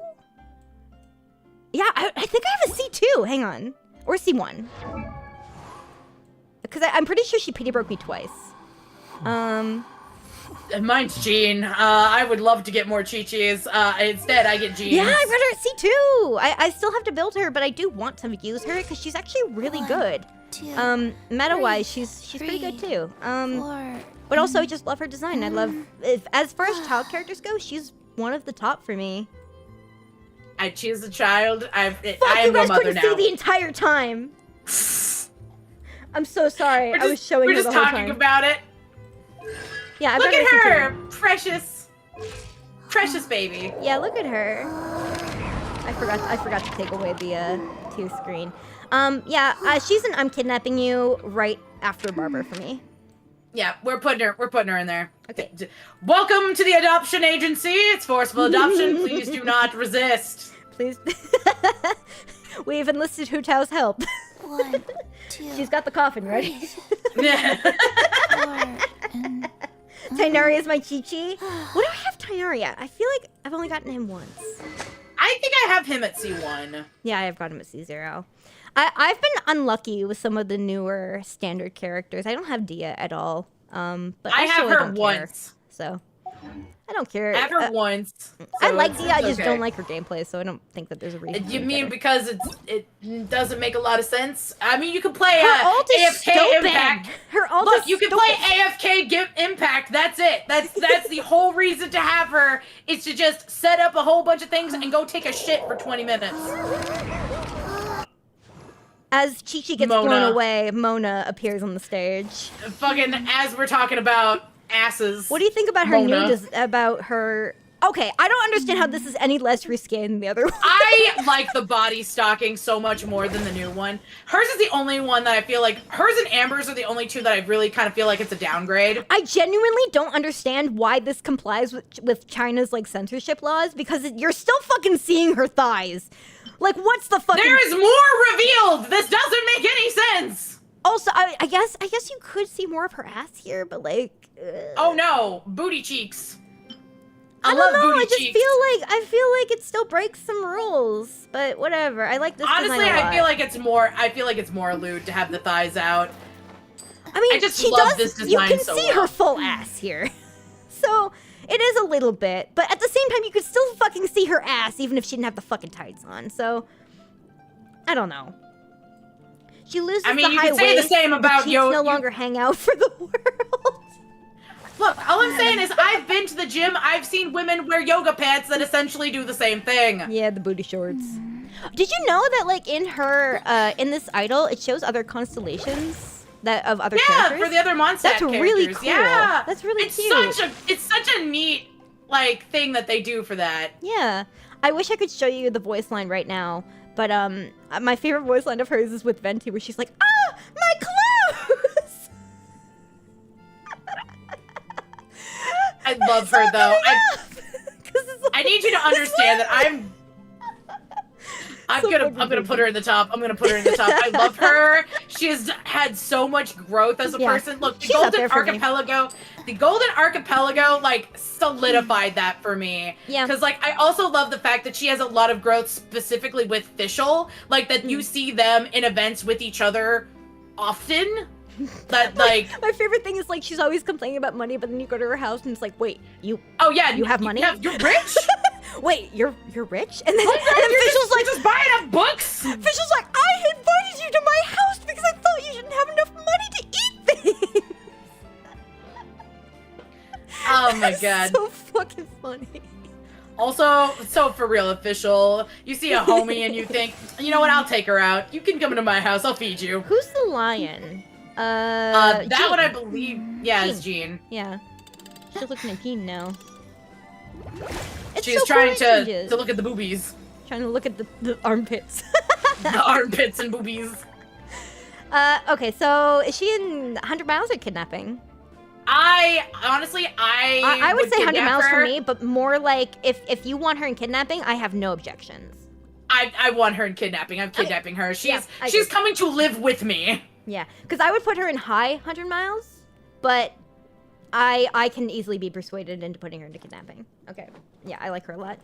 Yeah, I think I have a C2. Hang on. Or C1. Because I'm pretty sure she pity broke me twice. mine's Jean. I would love to get more Chi-Chis. Instead, I get Jean. Yeah, I read her at C2. I still have to build her, but I do want to use her because she's actually really good. Meta-wise, she's pretty good too. But also I just love her design. I love, as far as child characters go, she's one of the top for me. I choose a child. I Fuck, am you no guys mother couldn't now. see the entire time. I'm so sorry. I was showing We're her just the whole talking time. about it. Yeah, I Look read at her. her, precious baby. Yeah, look at her. I forgot to take away the two screen. She's an I'm kidnapping you right after Barber for me. Yeah, we're putting her in there. Okay. Welcome to the adoption agency. It's forcible adoption. Please do not resist. Please. We've enlisted Hu Tao's help. 1, 2, She's got the coffin ready. 4, and Tainari is my Chi-Chi. What do I have Tainari at? I feel like I've only gotten him once. I think I have him at C1. Yeah, I've got him at C0. I've been unlucky with some of the newer standard characters. I don't have Dia at all. But I have really her don't care, once. so I don't care. I have her once. I so like it's- Dia, I it's just okay. don't like her gameplay, so I don't think that there's a reason. You to mean get her. because it doesn't make a lot of sense? I mean, you can play Her ult is AFK stupid. Impact. Her ult Look, is you can stupid. play AFK Impact. That's it. That's the whole reason to have her is to just set up a whole bunch of things and go take a shit for 20 minutes. As Chi-Chi gets Mona. blown away, Mona appears on the stage. Fucking as we're talking about asses. What do you think about her Mona. about her? Okay, I don't understand how this is any less risque than the other one. I like the body stocking so much more than the new one. Hers is the only one that I feel like hers and Amber's are the only two that I really kind of feel like it's a downgrade. I genuinely don't understand why this complies with China's like censorship laws because you're still fucking seeing her thighs. Like, what's the fucking? There is more revealed. This doesn't make any sense. Also, I guess you could see more of her ass here, but like. Oh no, booty cheeks. I love don't know. booty I just cheeks. I feel like it still breaks some rules, but whatever. I like this. Honestly, design a I lot. feel like it's more lewd to have the thighs out. I mean, I just she love does. this You design can so see well. her full ass here, so it is a little bit. But at the same time, you could still fucking see her ass, even if she didn't have the fucking tights on. So I don't know. She loses I mean, the you high could say the waist, same about cheeks yo- no you- longer hang out for the world. Look, all I'm saying is I've been to the gym. I've seen women wear yoga pants that essentially do the same thing. Yeah, the booty shorts. Did you know that, like, in her, in this idol, it shows other constellations of other characters? For the other Mondstadt That's characters. really cool. Yeah, That's really it's cute. It's such a neat like thing that they do for that. Yeah. I wish I could show you the voice line right now, but my favorite voice line of hers is with Venti, where she's like, "Ah, my clothes!" I love her though. I need you to It's understand that literally- I'm So gonna fucking put her in the top. I'm gonna put her in the top. I love her. She has had so much growth as a Yeah. person. Look, the She's up there Golden for me. The Golden Archipelago like solidified that for me. Yeah. Because like I also love the fact that she has a lot of growth specifically with Fischl. Like that you see them in events with each other often. That like My favorite thing is, like, she's always complaining about money, but then you go to her house and it's like, wait, you oh yeah, You have money? You're rich? wait, you're rich? And then, Oh, and then Fischl's like, just buying up books. Fischl's like, I invited you to my house because I thought you didn't have enough money to eat things. Oh my It's god. so fucking funny. Also, so for real, official. You see a homie and you think, you know what? I'll take her out. You can come into my house. I'll feed you. Who's the lion? That Jean. one I believe, yeah, is Jean. Yeah. She's looking at Jean now. It's She's so trying cool when it to changes. look at the boobies, Trying to look at the armpits. the armpits and boobies. Okay, so is she in 100 miles or kidnapping? I would say 100 kidnap miles her. for me, but more like if you want her in kidnapping, I have no objections. I want her in kidnapping. I'm kidnapping her. She's I she's do. coming to live with me. Yeah, because I would put her in high 100 miles, but I can easily be persuaded into putting her into kidnapping. Okay, yeah, I like her a lot.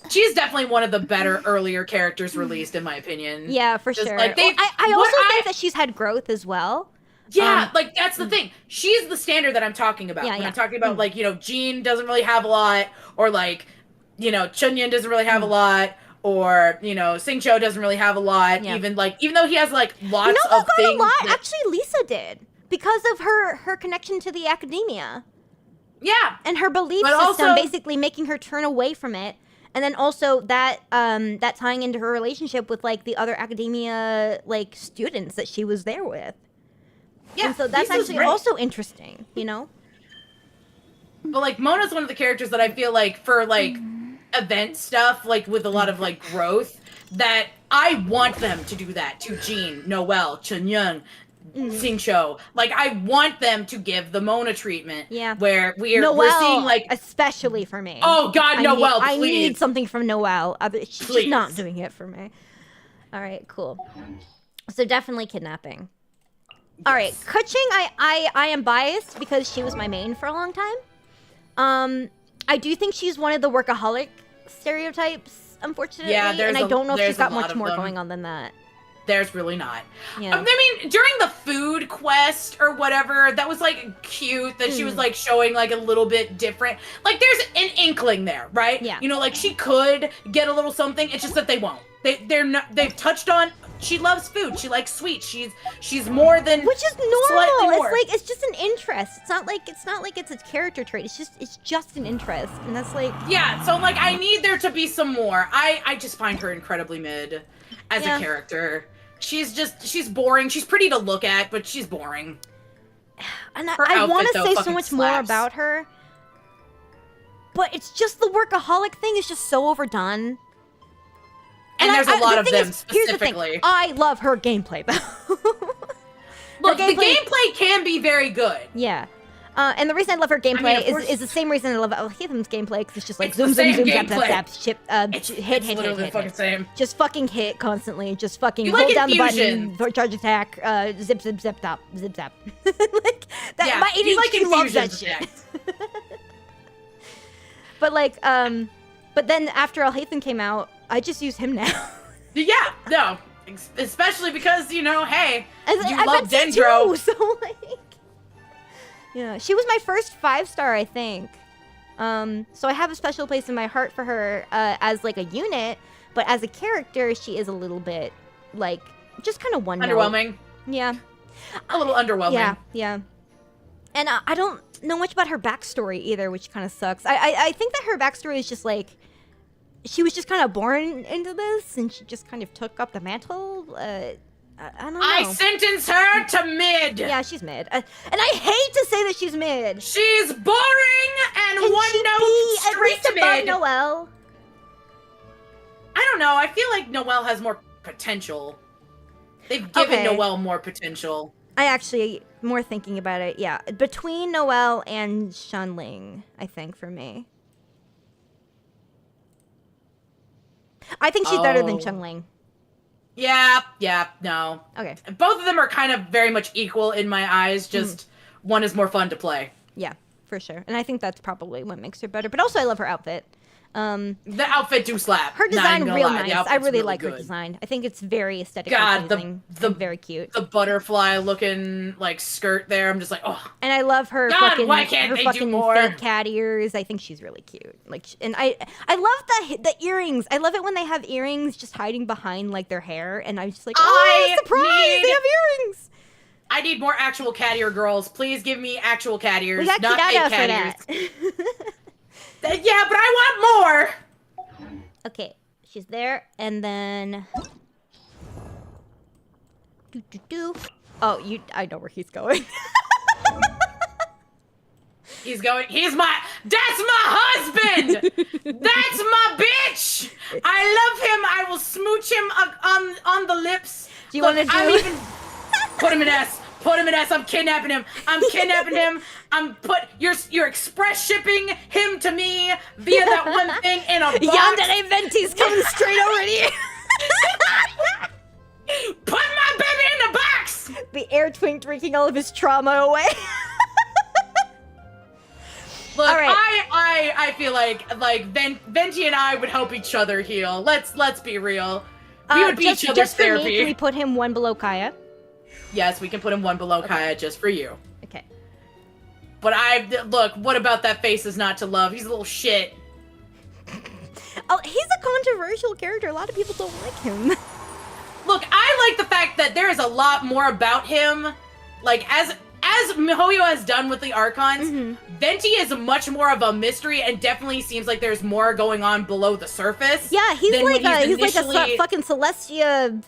She's definitely one of the better earlier characters released, in my opinion. Yeah, for Just sure. like, Well, I what also think that she's had growth as well. Yeah, like that's the thing. She's the standard that I'm talking about. Yeah, when yeah. I'm talking about like, you know, Jean doesn't really have a lot, or like, you know, Chunyan doesn't really have a lot, or, you know, Singcho doesn't really have a lot. Yeah. Even though he has like lots You know who of got things. a lot? that- Actually, Lisa did because of her connection to the academia yeah. and her belief But system, also- basically making her turn away from it. And then also that that tying into her relationship with like the other academia like students that she was there with. Yeah. And so that's Lisa's actually great. also interesting, you know? But like Mona's one of the characters that I feel like for like event stuff, like with a lot of like growth, that I want them to do that to Jean, Noelle, Chunyoung, Singcho. Like I want them to give the Mona treatment. Yeah. Where we're Noelle, seeing like especially for me. oh god, Noelle, I please. need something from Noelle. She's Please. not doing it for me. All right, cool. So definitely kidnapping. All right, Kuching, I am biased because she was my main for a long time. I do think she's one of the workaholic stereotypes, unfortunately. Yeah, and I don't know if there's she's got a lot much of more them. going on than that. There's really not. Yeah. I mean, during the food quest or whatever that was like cute, that she was like showing like a little bit different. Like there's an inkling there, right? Yeah. You know, like she could get a little something. It's just that they won't. They're not. They've touched on. She loves food. She likes sweets. She's more than Which is normal. slightly more. It's like it's just an interest. It's not like it's a character trait. It's just an interest, and that's like Yeah, so like I need there to be some more. I just find her incredibly mid as a character. She's boring. She's pretty to look at, but she's boring. And Her I want outfit, to though, say so fucking much more slaps. about her, but it's just the workaholic thing is just so overdone. And there's a lot of them Here's the thing. specifically. I love her gameplay though. Look, the gameplay- gameplay can be very good. Yeah. And the reason I love her gameplay of course- is the same reason I love Alhaitham's gameplay, because it's just like It's zoom, the zoom, same zoom, zap, gameplay. zap, zap, ship, It's hit, literally the fucking same. Just fucking hit constantly. Just fucking You hold like down the infusion. button, for charge attack, zip, zip, zip, zap, zip, zap. Like that. Yeah, My you like ADHD loves that infusions, shit. But like, but then after Alhaitham came out, I just use him now. Yeah, no. Especially because, you know, hey, I love bet so Dendro. too, so like, yeah, she was my first 5-star, I think. So I have a special place in my heart for her as like a unit, but as a character, she is a little bit like just kind of one note. Underwhelming. Yeah, A little underwhelming. yeah, yeah. And I don't know much about her backstory either, which kind of sucks. I think that her backstory is just like she was just kind of born into this, and she just kind of took up the mantle. I don't know. I sentence her to mid. Yeah, she's mid. And I hate to say that she's mid. She's boring and Can one she note be at straight least to above mid. Noelle? I don't know. I feel like Noelle has more potential. They've given Okay. Noelle more potential. I actually, more thinking about it, yeah. Between Noelle and Shanling, I think, for me. I think she's better than Oh. Chungling. Yeah, no. Okay, Both of them are kind of very much equal in my eyes, just one is more fun to play. yeah, for sure. And I think that's probably what makes her better. But also, I love her outfit. The outfit do slap. Her Not even design, gonna real lie. nice. The I outfit's really like her good. design. I think it's very aesthetically God, pleasing the and very cute. The butterfly looking like skirt there. I'm just like, oh. And I love her God, fucking why can't her they do fucking more? fake cat ears. I think she's really cute. Like, and I love the earrings. I love it when they have earrings just hiding behind like their hair, and I'm just like, oh, surprise! They have earrings. I need more actual cat ear girls. Please give me actual cat ears, We got not Kidada fake for cat that. ears. Yeah, but I want more. Okay, she's there, and then. Oh, I know where he's going. He's going. That's my husband. That's my bitch. I love him. I will smooch him on the lips. Do you want to do? I'm even put him in S. Put him in S. I'm kidnapping him. You're express shipping him to me via that one thing in a box. Yandere Venti's coming straight over to you. Put my baby in the box. The air twink drinking all of his trauma away. Look, All right. I feel like Venti and I would help each other heal. Let's be real. We would be each other's just for therapy. me, can we put him one below Kaya? Yes, we can put him one below Kaya just for you. Okay. But look, what about that face is not to love? He's a little shit. Oh, he's a controversial character. A lot of people don't like him. Look, I like the fact that there is a lot more about him. Like, as MiHoYo has done with the Archons, Venti is much more of a mystery and definitely seems like there's more going on below the surface. Yeah, he's than like when he's like a initially- fucking Celestia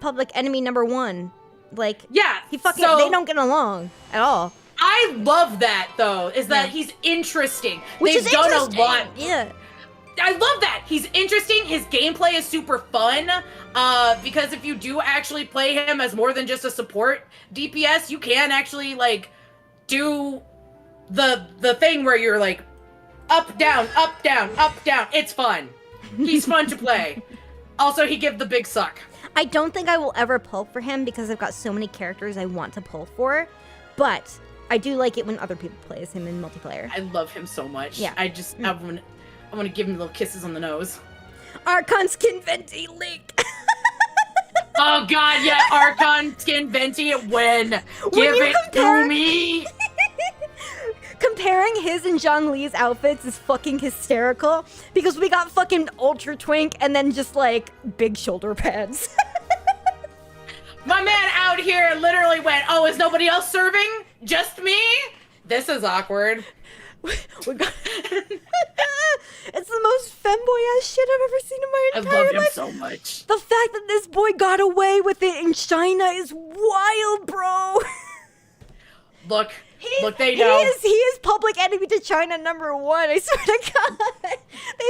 public enemy #1. Like, Yeah, he fucking so they don't get along at all. I love that though, is that Yeah. he's interesting. Which They've is done interesting. a lot. Yeah. I love that. He's interesting. His gameplay is super fun. Because if you do actually play him as more than just a support DPS, you can actually like do the thing where you're like up, down, up, down, up, down. It's fun. He's fun to play. Also, he gives the big suck. I don't think I will ever pull for him because I've got so many characters I want to pull for, but I do like it when other people play as him in multiplayer. I love him so much. Yeah. I want to give him little kisses on the nose. Archon Skin Venti Link. Oh god, yeah, Archon skin Venti when give you it compare- to me. Comparing his and Zhongli's outfits is fucking hysterical because we got fucking ultra twink and then just like big shoulder pads. My man out here literally went, oh, is nobody else serving? Just me? This is awkward. We got it's the most femboy ass shit I've ever seen in my I entire love him life. so much. The fact that this boy got away with it in China is wild, bro. Look, they know. He is public enemy to China #1. I swear to God. They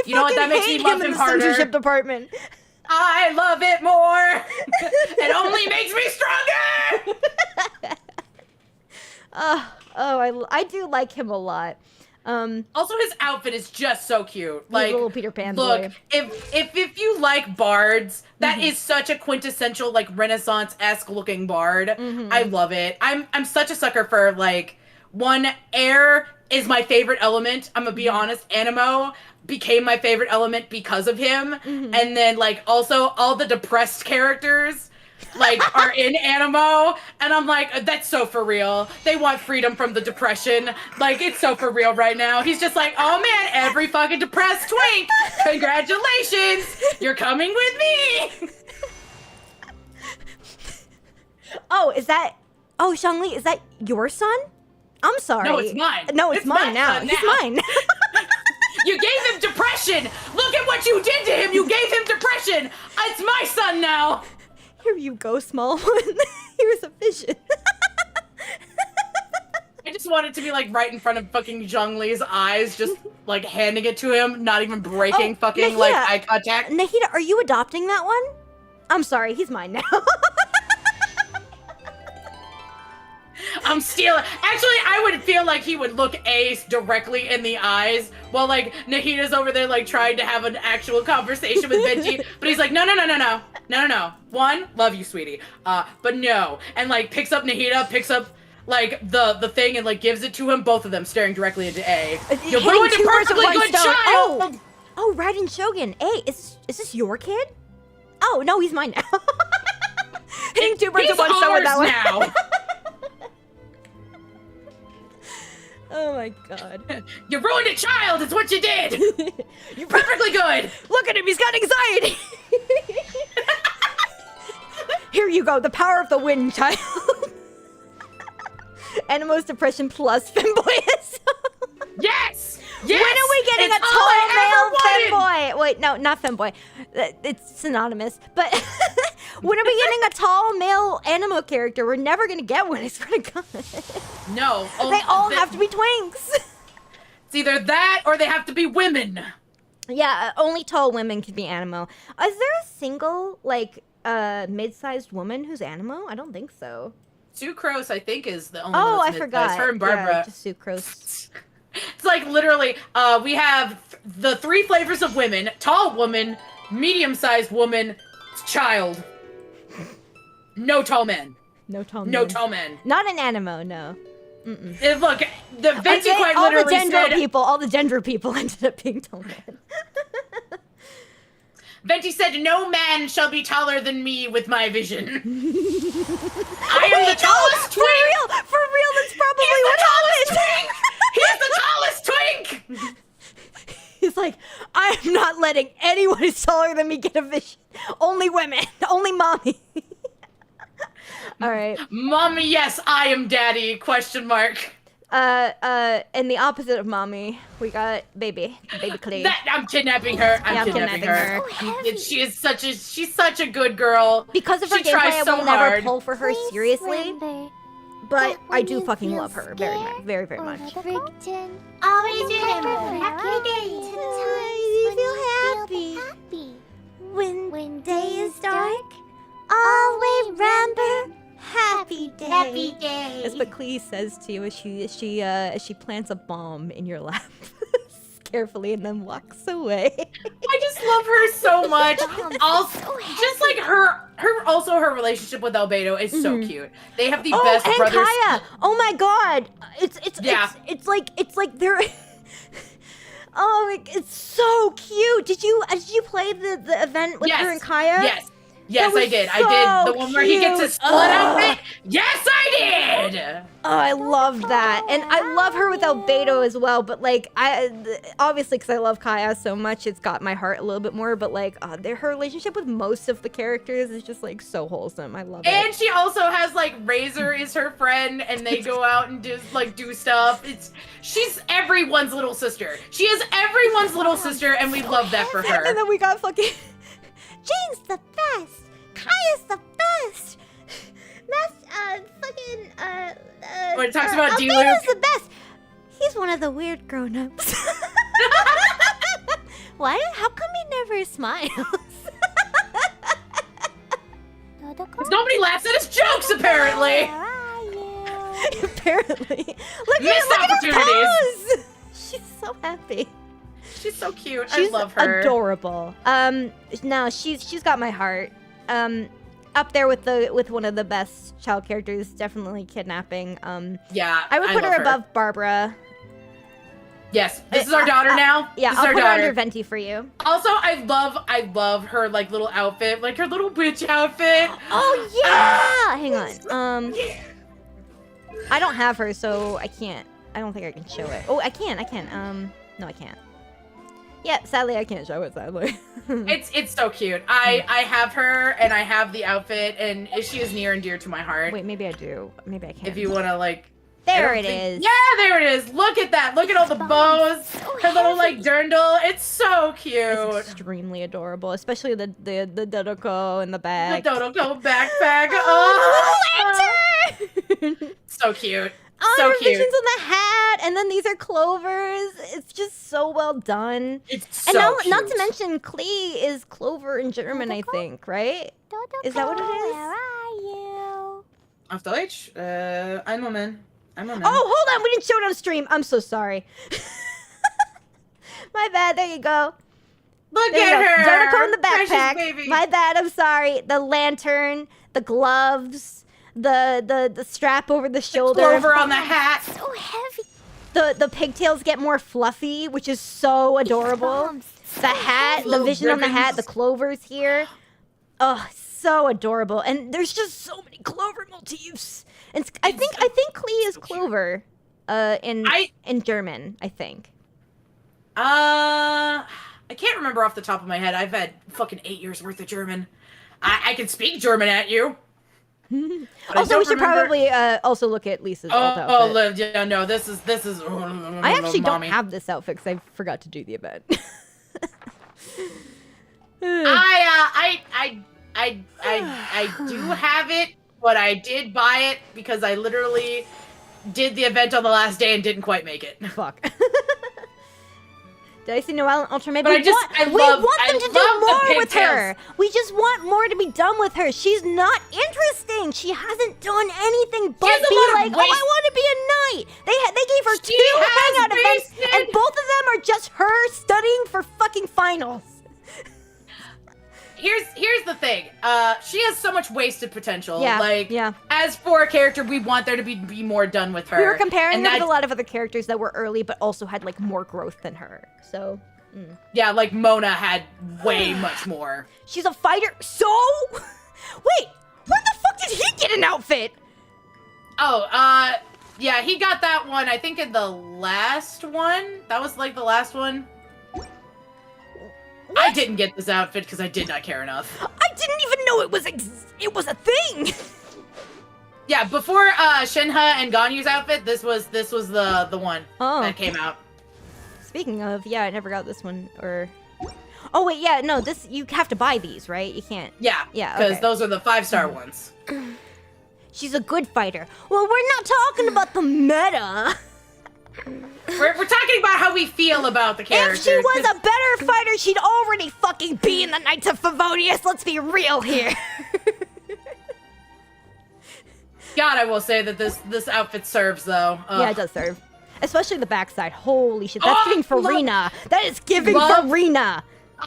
You know what, that makes hate me love him in him the harder. censorship department. I love it more. It only makes me stronger. I do like him a lot. Also, his outfit is just so cute. He's Like, a little Peter Pan look, boy. if you like bards, that is such a quintessential like Renaissance-esque looking bard. I love it. I'm such a sucker for like air is my favorite element. I'm gonna be honest. Animo became my favorite element because of him, and then like also all the depressed characters. Like are in Animo, and I'm like, that's so for real. They want freedom from the depression. Like, it's so for real right now. He's just like, oh man, every fucking depressed twink, congratulations, you're coming with me. Oh, Zhongli, is that your son? I'm sorry. No, it's mine. No, it's mine my now. son He's now. mine. You gave him depression. Look at what you did to him. You gave him depression. It's my son now. Here you go, small one. Here's a vision. I just want it to be like right in front of fucking Zhongli's eyes, just like handing it to him, not even breaking fucking like Nahida. eye contact. Nahida, are you adopting that one? I'm sorry, he's mine now. I'm stealing. Actually, I would feel like he would look Ace directly in the eyes while like Nahida's over there like trying to have an actual conversation with Benji, but he's like, no. One, love you, sweetie. But no, and like picks up like the thing and like gives it to him. Both of them staring directly into A. You Hitting ruined a two birds with perfectly one good stone. child. Oh, Raiden Shogun. Hey, is this your kid? Oh no, he's mine now. Hitting two birds He's with one stone with that ours one. now. Oh my god. You ruined a child. It's what you did. You're Perfectly good. Look at him, he's got anxiety. Here you go, the power of the wind, child. Animo's depression plus femboyism. Yes. When are we getting It's a all tall I ever male wanted. femboy? Wait, no, not femboy. It's synonymous. But when are we getting a tall male animo character? We're never gonna get one, I swear to God. No. They all have to be twinks. It's either that or they have to be women. Yeah, only tall women can be animo. Is there a single, like, mid-sized woman who's animo? I don't think so. Sucrose, I think, is the only one Oh, that's I mid-sized. forgot. Her and Barbara. Yeah, just sucrose. It's like literally, we have the 3 flavors of women: tall woman, medium-sized woman, child. No tall men. No tall men. No tall men. Not an animo, no. Mm-mm. And look, the Venti quite all literally the gender people ended up being tall men. Venti said, "No man shall be taller than me with my vision." I am the tallest For twink. real, that's probably He's what the tallest happened. twink. He's the tallest twink. He's like, I am not letting anyone who's taller than me get a vision. Only women. Only mommy. All right. Mommy, yes, I am daddy, question mark. And the opposite of mommy, we got baby Clay. I'm kidnapping her. I'm kidnapping her. She's such a good girl. Because of her She tries gameplay, I so will never hard. pull for her seriously. But I do fucking love her very, very much. Always remember happy days. You feel happy when day is dark. Always remember happy day. Happy days. That's what Clee says to you as she plants a bomb in your lap carefully and then walks away. I just love her so much. Also, just like her relationship with Albedo is so cute. They have the best and brothers. Kaya! Oh my god! Yeah. It's like they're oh, it's so cute. Did you play the event with her and Kaya? Yes. Yes, That I was did. I so did the one where he gets his cute. split outfit. Yes, I did. Oh, I love that, and I love her with Albedo as well. But like, obviously because I love Kaya so much, it's got my heart a little bit more. But like, her relationship with most of the characters is just like so wholesome. I love it. And she also has like Razor is her friend, and they go out and do stuff. She's everyone's little sister. She is everyone's little sister, and we love that for her. And then we got fucking Jane's the best. Kaya's the best. When it talks about D-Luke. Albedo's the best. He's one of the weird grown-ups. Why? How come he never smiles? Nobody laughs at his jokes, apparently. Apparently. Look Missed at her opportunities. pose. She's so happy. She's so cute. She's I love her. adorable. No, she's got my heart. Up there with one of the best child characters, definitely kidnapping. Yeah, I would put her love above Barbara. Yes, this is our daughter now. Yeah, this I'll is our put her daughter. under Venti for you. Also, I love her like little outfit, like her little witch outfit. Oh yeah! Hang on. I don't have her, so I can't. I don't think I can show it. Oh, I can. No, I can't. Yeah, sadly, I can't show it. Sadly. It's so cute. I have her, and I have the outfit, and she is near and dear to my heart. Wait, maybe I do. Maybe I can. If you wanna like. There it is. Yeah, there it is. Look at that. Look at all the bows. Her little like dirndl. It's so cute. It's extremely adorable, especially the Dodoko in the bag. The Dodoko backpack. Oh, Lantern! so cute. Oh, So revisions cute. on the hat, and then these are clovers. It's just so well done. It's so And cute. not to mention, Klee is clover in German, I think, right? Is that what it is? Where are you? Auf Deutsch? Ein Moment. Oh, hold on, we didn't show it on stream. I'm so sorry. My bad. There you go. Look There you at go. her. Dodoko in the Precious backpack. baby. My bad. I'm sorry. The lantern, the gloves, the strap over the shoulder. Clover on the hat. So heavy. The pigtails get more fluffy, which is so adorable. The hat, the Little vision on the hat, the ribbons. clovers here. Oh, so adorable. And there's just so many clover motifs. And I think Klee is clover in German, I think. I can't remember off the top of my head. I've had fucking 8 years worth of German. I can speak German at you. But I Also, don't we should remember- probably also look at Lisa's alt outfit. Liv, yeah, no, this is. I actually don't mommy. have this outfit because I forgot to do the event. I do have it, but I did buy it because I literally did the event on the last day and didn't quite make it. Fuck. Did I see Noelle and Ultra? Maybe But we I just- want, I we love- want them I to love do the more with her. pigtails. We just want more to be done with her. She's not interesting. She hasn't done anything but has a be lot of like, oh, I waste- want to be a knight. They gave her She 2 has hangout events, wasted- and both of them are just her studying for fucking finals. Here's the thing. She has so much wasted potential. Yeah, Like, yeah. as for a character, we want there to be more done with her. We were comparing and her with that- a lot of other characters that were early, but also had like more growth than her. So. Yeah, like Mona had way much more. She's a fighter. So, wait, where the fuck did he get an outfit? Oh, yeah, he got that one. I think in the last one. That was like the last one. I didn't get this outfit because I did not care enough. I didn't even know it was a thing. Yeah, before Shinha and Ganyu's outfit, this was the one that came out. Speaking of, yeah, I never got this one. Or, oh wait, yeah, no, this you have to buy these, right? You can't. Yeah, Yeah, because okay. those are the 5-star ones. She's a good fighter. Well, we're not talking about the meta. We're talking about how we feel about the characters. If she was a better fighter, she'd already fucking be in the Knights of Favonius. Let's be real here. God, I will say that this outfit serves though. Yeah, it does serve. Especially the backside. Holy shit, that's Oh, giving Farina. That is giving Farina.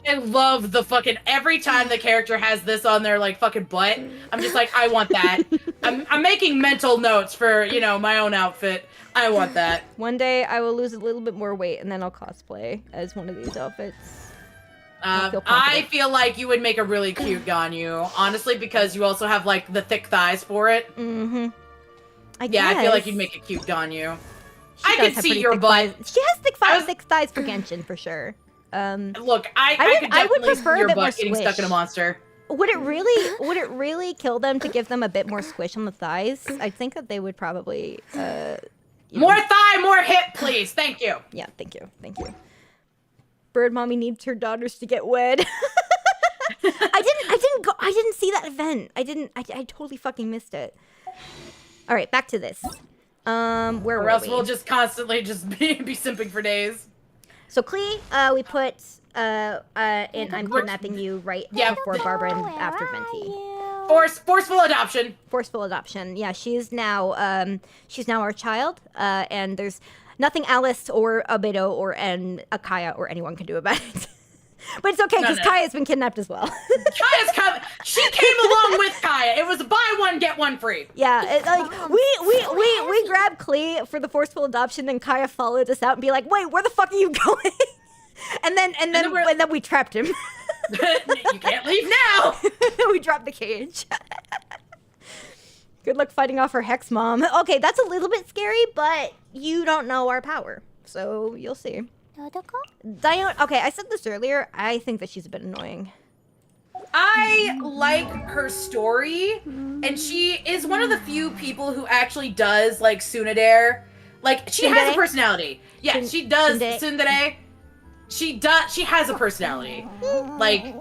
I love the fucking every time the character has this on their like fucking butt. I'm just like, I want that. I'm making mental notes for my own outfit. I want that. One day I will lose a little bit more weight and then I'll cosplay as one of these outfits. feel I confident. feel like you would make a really cute Ganyu, honestly, because you also have like the thick thighs for it. Mm-hmm. I I feel like you'd make a cute Ganyu. I does could have see pretty your thick butt. thighs. She has thick, I was- thick thighs for Genshin for sure. Look, I could I would definitely prefer see a your bit more butt getting stuck in a squish. monster. Would it really kill them to give them a bit more squish on the thighs? I think that they would probably. More thigh, more hip, please. Thank you. Yeah, thank you. Bird mommy needs her daughters to get wed. I didn't see that event. I totally fucking missed it. All right, back to this. Where Or were else we? we'll just constantly just be simping for days. So Klee, we put in I'm kidnapping you right before Barbara and after Venti. Forceful adoption. Forceful adoption. Yeah, she's now our child, and there's nothing Alice or Abedo or Akaya or anyone can do about it. But it's okay because Kaya's been kidnapped as well. Kaya's come. She came along with Kaya. It was buy one get one free. Yeah, we grabbed Klee for the forceful adoption, then Kaya followed us out and be like, "Wait, where the fuck are you going?" and then we trapped him. You can't leave now. We dropped the cage. Good luck fighting off her hex mom. Okay, that's a little bit scary, but you don't know our power, so you'll see. Dione. Okay, I said this earlier. I think that she's a bit annoying. I like her story, and she is one of the few people who actually does like Tsunade. Like she has a personality. Yeah, she does Tsundere. She does. She has a personality. Like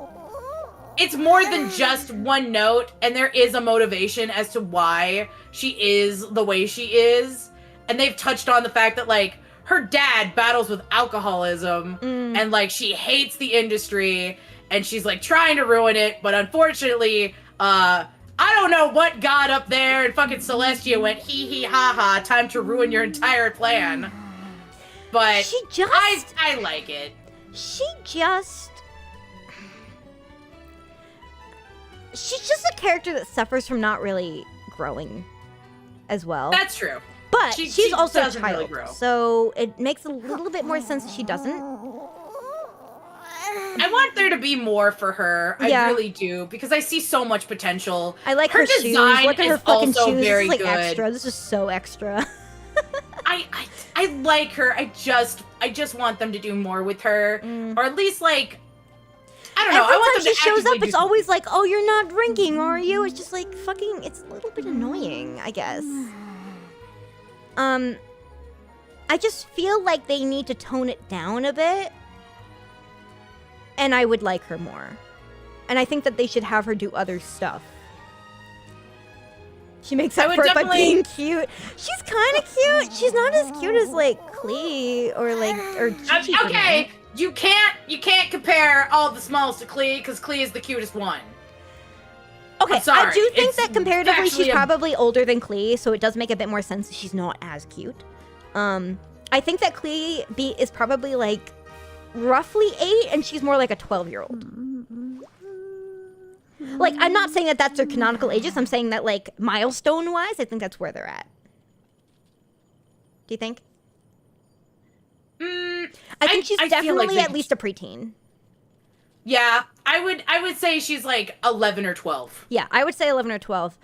it's more than just one note, and there is a motivation as to why she is the way she is. And they've touched on the fact that like her dad battles with alcoholism, and like she hates the industry, and she's like trying to ruin it, but unfortunately, I don't know what god up there and fucking Celestia went hee hee ha ha, time to ruin your entire plan. But I like it. She's just a character that suffers from not really growing as well. That's true. But She she's also a doesn't really child, grow. so it makes a little bit more sense that she doesn't. I want there to be more for her. Yeah. I really do, because I see so much potential. I like her shoes. design Look at her is fucking also shoes. very This is like good. extra. This is so extra. I like her. I just want them to do more with her, or at least like I don't know. Every I want time them she to shows actively up, do it's always like, "Oh, you're not drinking, are you?" It's just like fucking. It's a little bit annoying, I guess. I just feel like they need to tone it down a bit, and I would like her more. And I think that they should have her do other stuff. She makes up for it by being cute. She's kind of cute. She's not as cute as like Klee or Gigi for me. Okay, you can't compare all the smalls to Klee, because Klee is the cutest one. Okay, I'm sorry. I do think It's that comparatively she's actually probably older than Klee, so it does make a bit more sense that she's not as cute. I think that Klee is probably like roughly 8, and she's more like a 12-year-old. Like, I'm not saying that that's their canonical ages. I'm saying that, like, milestone-wise, I think that's where they're at. Do you think? I think she's I feel definitely like at least a preteen. Yeah, I would say she's like 11 or 12. Yeah, I would say 11 or 12.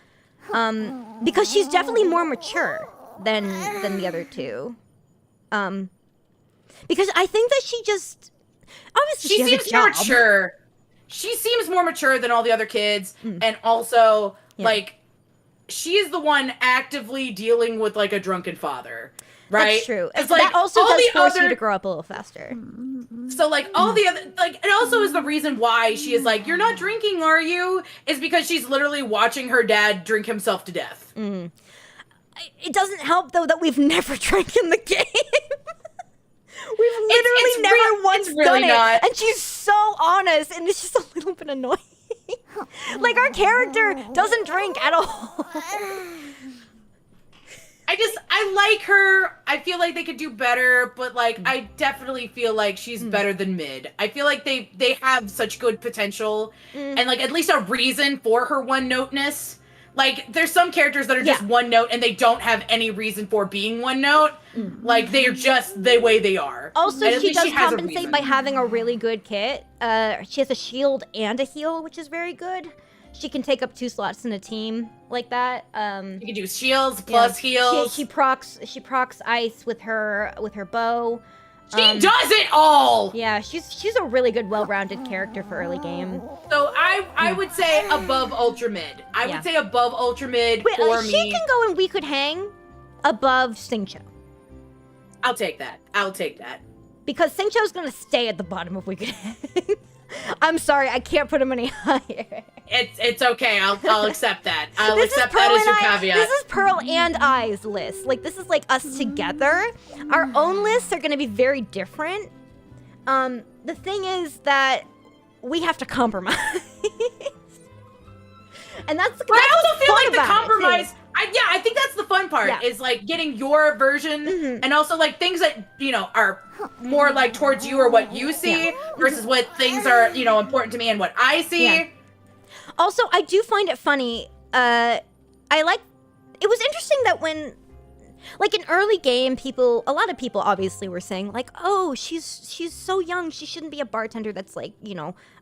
Because she's definitely more mature than the other two. Because I think that she just obviously she has seems a job. more mature. She seems more mature than all the other kids, and also like she is the one actively dealing with like a drunken father. Right? That's true. It's like that also all does the force you other- to grow up a little faster. So like all the other like it also is the reason why she is like, "You're not drinking, are you?" is because she's literally watching her dad drink himself to death. It doesn't help though that we've never drank in the game. We've literally it's never real- once it's really done not. it, and she's so honest, and it's just a little bit annoying. Like our character doesn't drink at all. I like her. I feel like they could do better, but like I definitely feel like she's better than mid. I feel like they have such good potential and like at least a reason for her one-noteness. like, there's some characters that are just one note and they don't have any reason for being one note. Like, they are just the way they are. Also, And at she least does has a compensate reason. by having a really good kit. She has a shield and a heal, which is very good. She can take up 2 slots in a team like that. You can do shields plus heals. She procs ice with her bow. She does it all! Yeah, she's a really good, well-rounded character for early game. So I would say above Ultra Mid. I would say above Ultra Mid for me. She can go and we could hang above Xingqiu. I'll take that. I'll take that. Because Xingqiu's gonna stay at the bottom of we could hang. I'm sorry, I can't put him any higher. It's okay. I'll accept that. I'll accept that as your caveat. This is Pearl and I's list. Like, this is like us together. Our own lists are gonna be very different. The thing is that we have to compromise. And that's I also feel like the about it, compromise. too. I think that's the fun part. Yeah. Is like getting your version, and also like things that are more like towards you or what you see versus what things are important to me and what I see. Yeah. Also, I do find it funny. It was interesting that when, like, in early game, a lot of people obviously were saying, like, oh, she's so young, she shouldn't be a bartender that's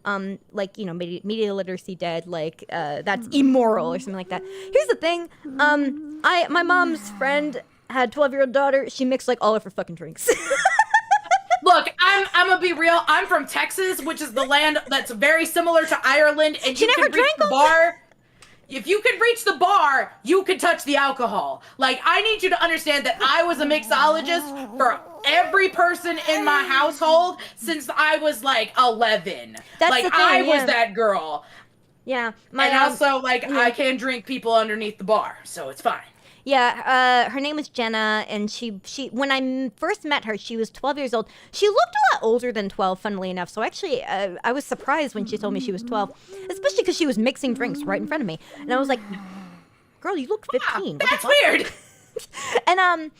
media literacy dead, like, that's immoral or something like that. Here's the thing, my mom's friend had a 12-year-old daughter, she mixed, like, all of her fucking drinks. Look, I'm gonna be real. I'm from Texas, which is the land that's very similar to Ireland, and She you never can reach drank the them. bar. If you can reach the bar, you can touch the alcohol. Like, I need you to understand that I was a mixologist for every person in my household since I was like 11. That's like, the thing, I was yeah. that girl. Yeah. And also, like, I can drink people underneath the bar, so it's fine. Yeah, her name was Jenna, and she when I first met her, she was 12 years old. She looked a lot older than 12, funnily enough. So actually, I was surprised when she told me she was 12, especially because she was mixing drinks right in front of me, and I was like, "Girl, you look 15." What the That's fuck? weird. And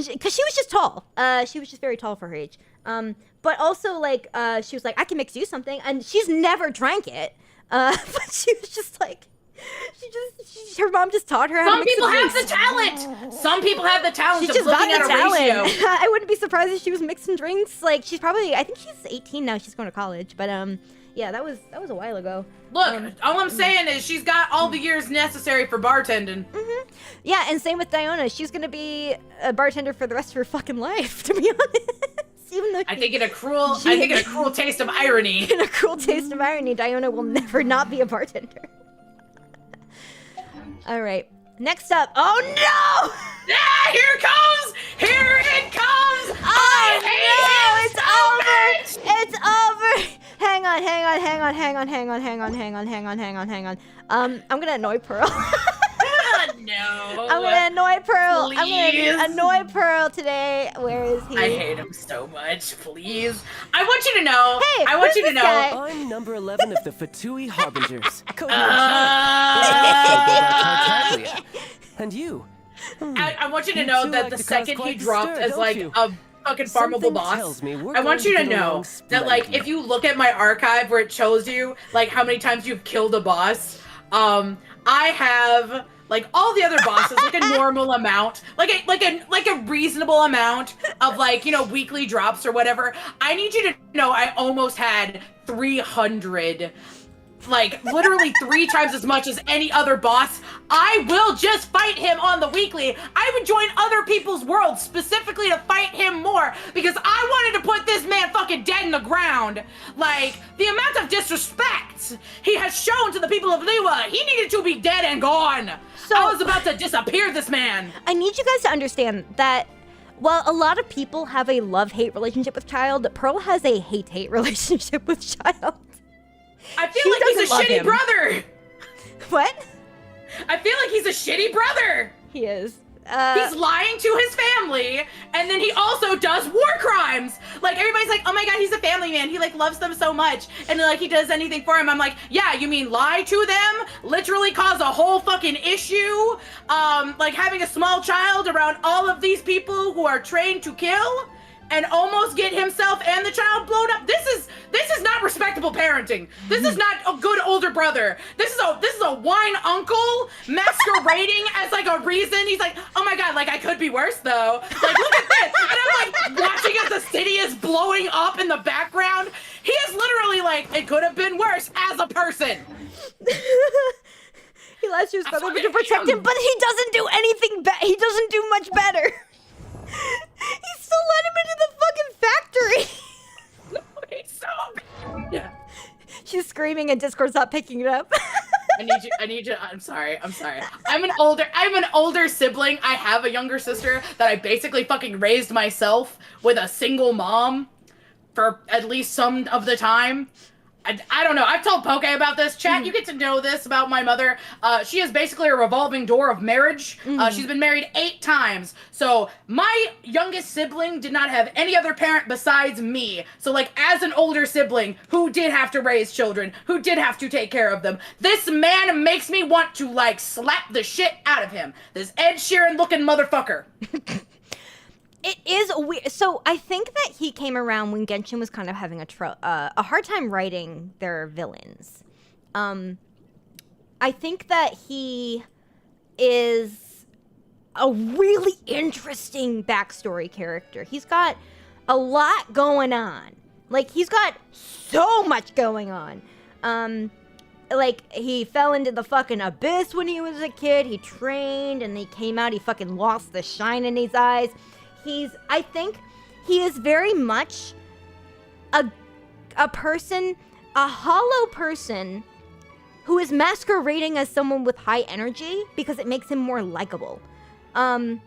because she was just tall, she was just very tall for her age. But also like, she was like, "I can mix you something," and she's never drank it. But she was just like. Her mom just taught her how to Some mix people have drinks. the talent. Some people have the talent She of just looking got at the a talent. ratio. I wouldn't be surprised if she was mixing drinks. Like, I think she's 18 now. She's going to college. But yeah, that was a while ago. Look, all I'm saying is she's got all the years necessary for bartending. Yeah, and same with Diona. She's going to be a bartender for the rest of her fucking life, to be honest. Even though I think in a cruel taste of irony. in a cruel taste of irony, Diona will never not be a bartender. All right. Next up. Oh no! Ah, here it comes! Here it comes! Oh I hate no! him so much! It's over! Hang on. I'm gonna annoy Pearl. No. I'm gonna annoy Pearl. Please. I'm gonna annoy Pearl today. Where is he? I hate him so much. Please. I want you to know. Hey, I want who's you to this know. guy? I'm number 11 of the Pockeii Harbingers. And you? I want you to You know two that like the to cause second he quite the dropped stir, as don't like you? a fucking Something farmable boss, tells me we're I want going you to to get know along that like splendidly. if you look at my archive where it shows you like how many times you've killed a boss, I have like all the other bosses like a normal amount, like a reasonable amount of like weekly drops or whatever. I need you to know I almost had 300. Like, literally 3 times as much as any other boss. I will just fight him on the weekly. I would join other people's worlds specifically to fight him more because I wanted to put this man fucking dead in the ground. Like, the amount of disrespect he has shown to the people of Liwa, he needed to be dead and gone. So- I was about to disappear this man. I need you guys to understand that while a lot of people have a love-hate relationship with Child, Pearl has a hate-hate relationship with Child. I feel She like he's a doesn't love shitty him. brother. What? I feel like he's a shitty brother. He is. He's lying to his family, and then he also does war crimes. Like, everybody's like, oh my god, he's a family man. He, like, loves them so much. And, like, he does anything for him. I'm like, yeah, you mean lie to them? Literally cause a whole fucking issue? Like, having a small child around all of these people who are trained to kill? and almost get himself and the child blown up. This is not respectable parenting. This is not a good older brother. This is a wine uncle masquerading as like a reason. He's like, oh my god, like I could be worse though. Like look at this. And I'm like watching as the city is blowing up in the background. He is literally like, it could have been worse as a person. He lets his brother to protect him, but he doesn't do anything he doesn't do much better. He still let him into the fucking factory. Okay, so yeah. She's screaming and Discord's not picking it up. I need you. I'm sorry. I'm an older sibling. I have a younger sister that I basically fucking raised myself with a single mom for at least some of the time. I don't know. I've told Pockeii about this. Chat, you get to know this about my mother. She is basically a revolving door of marriage. She's been married 8 times. So my youngest sibling did not have any other parent besides me. So like as an older sibling who did have to raise children, who did have to take care of them, this man makes me want to like slap the shit out of him. This Ed Sheeran looking motherfucker. It is weird. So I think that he came around when Genshin was kind of having a hard time writing their villains. I think that he is a really interesting backstory character. He's got a lot going on. Like he's got so much going on. Like he fell into the fucking abyss when he was a kid. He trained and he came out. He fucking lost the shine in his eyes. I think he is very much a person, a hollow person who is masquerading as someone with high energy because it makes him more likable. And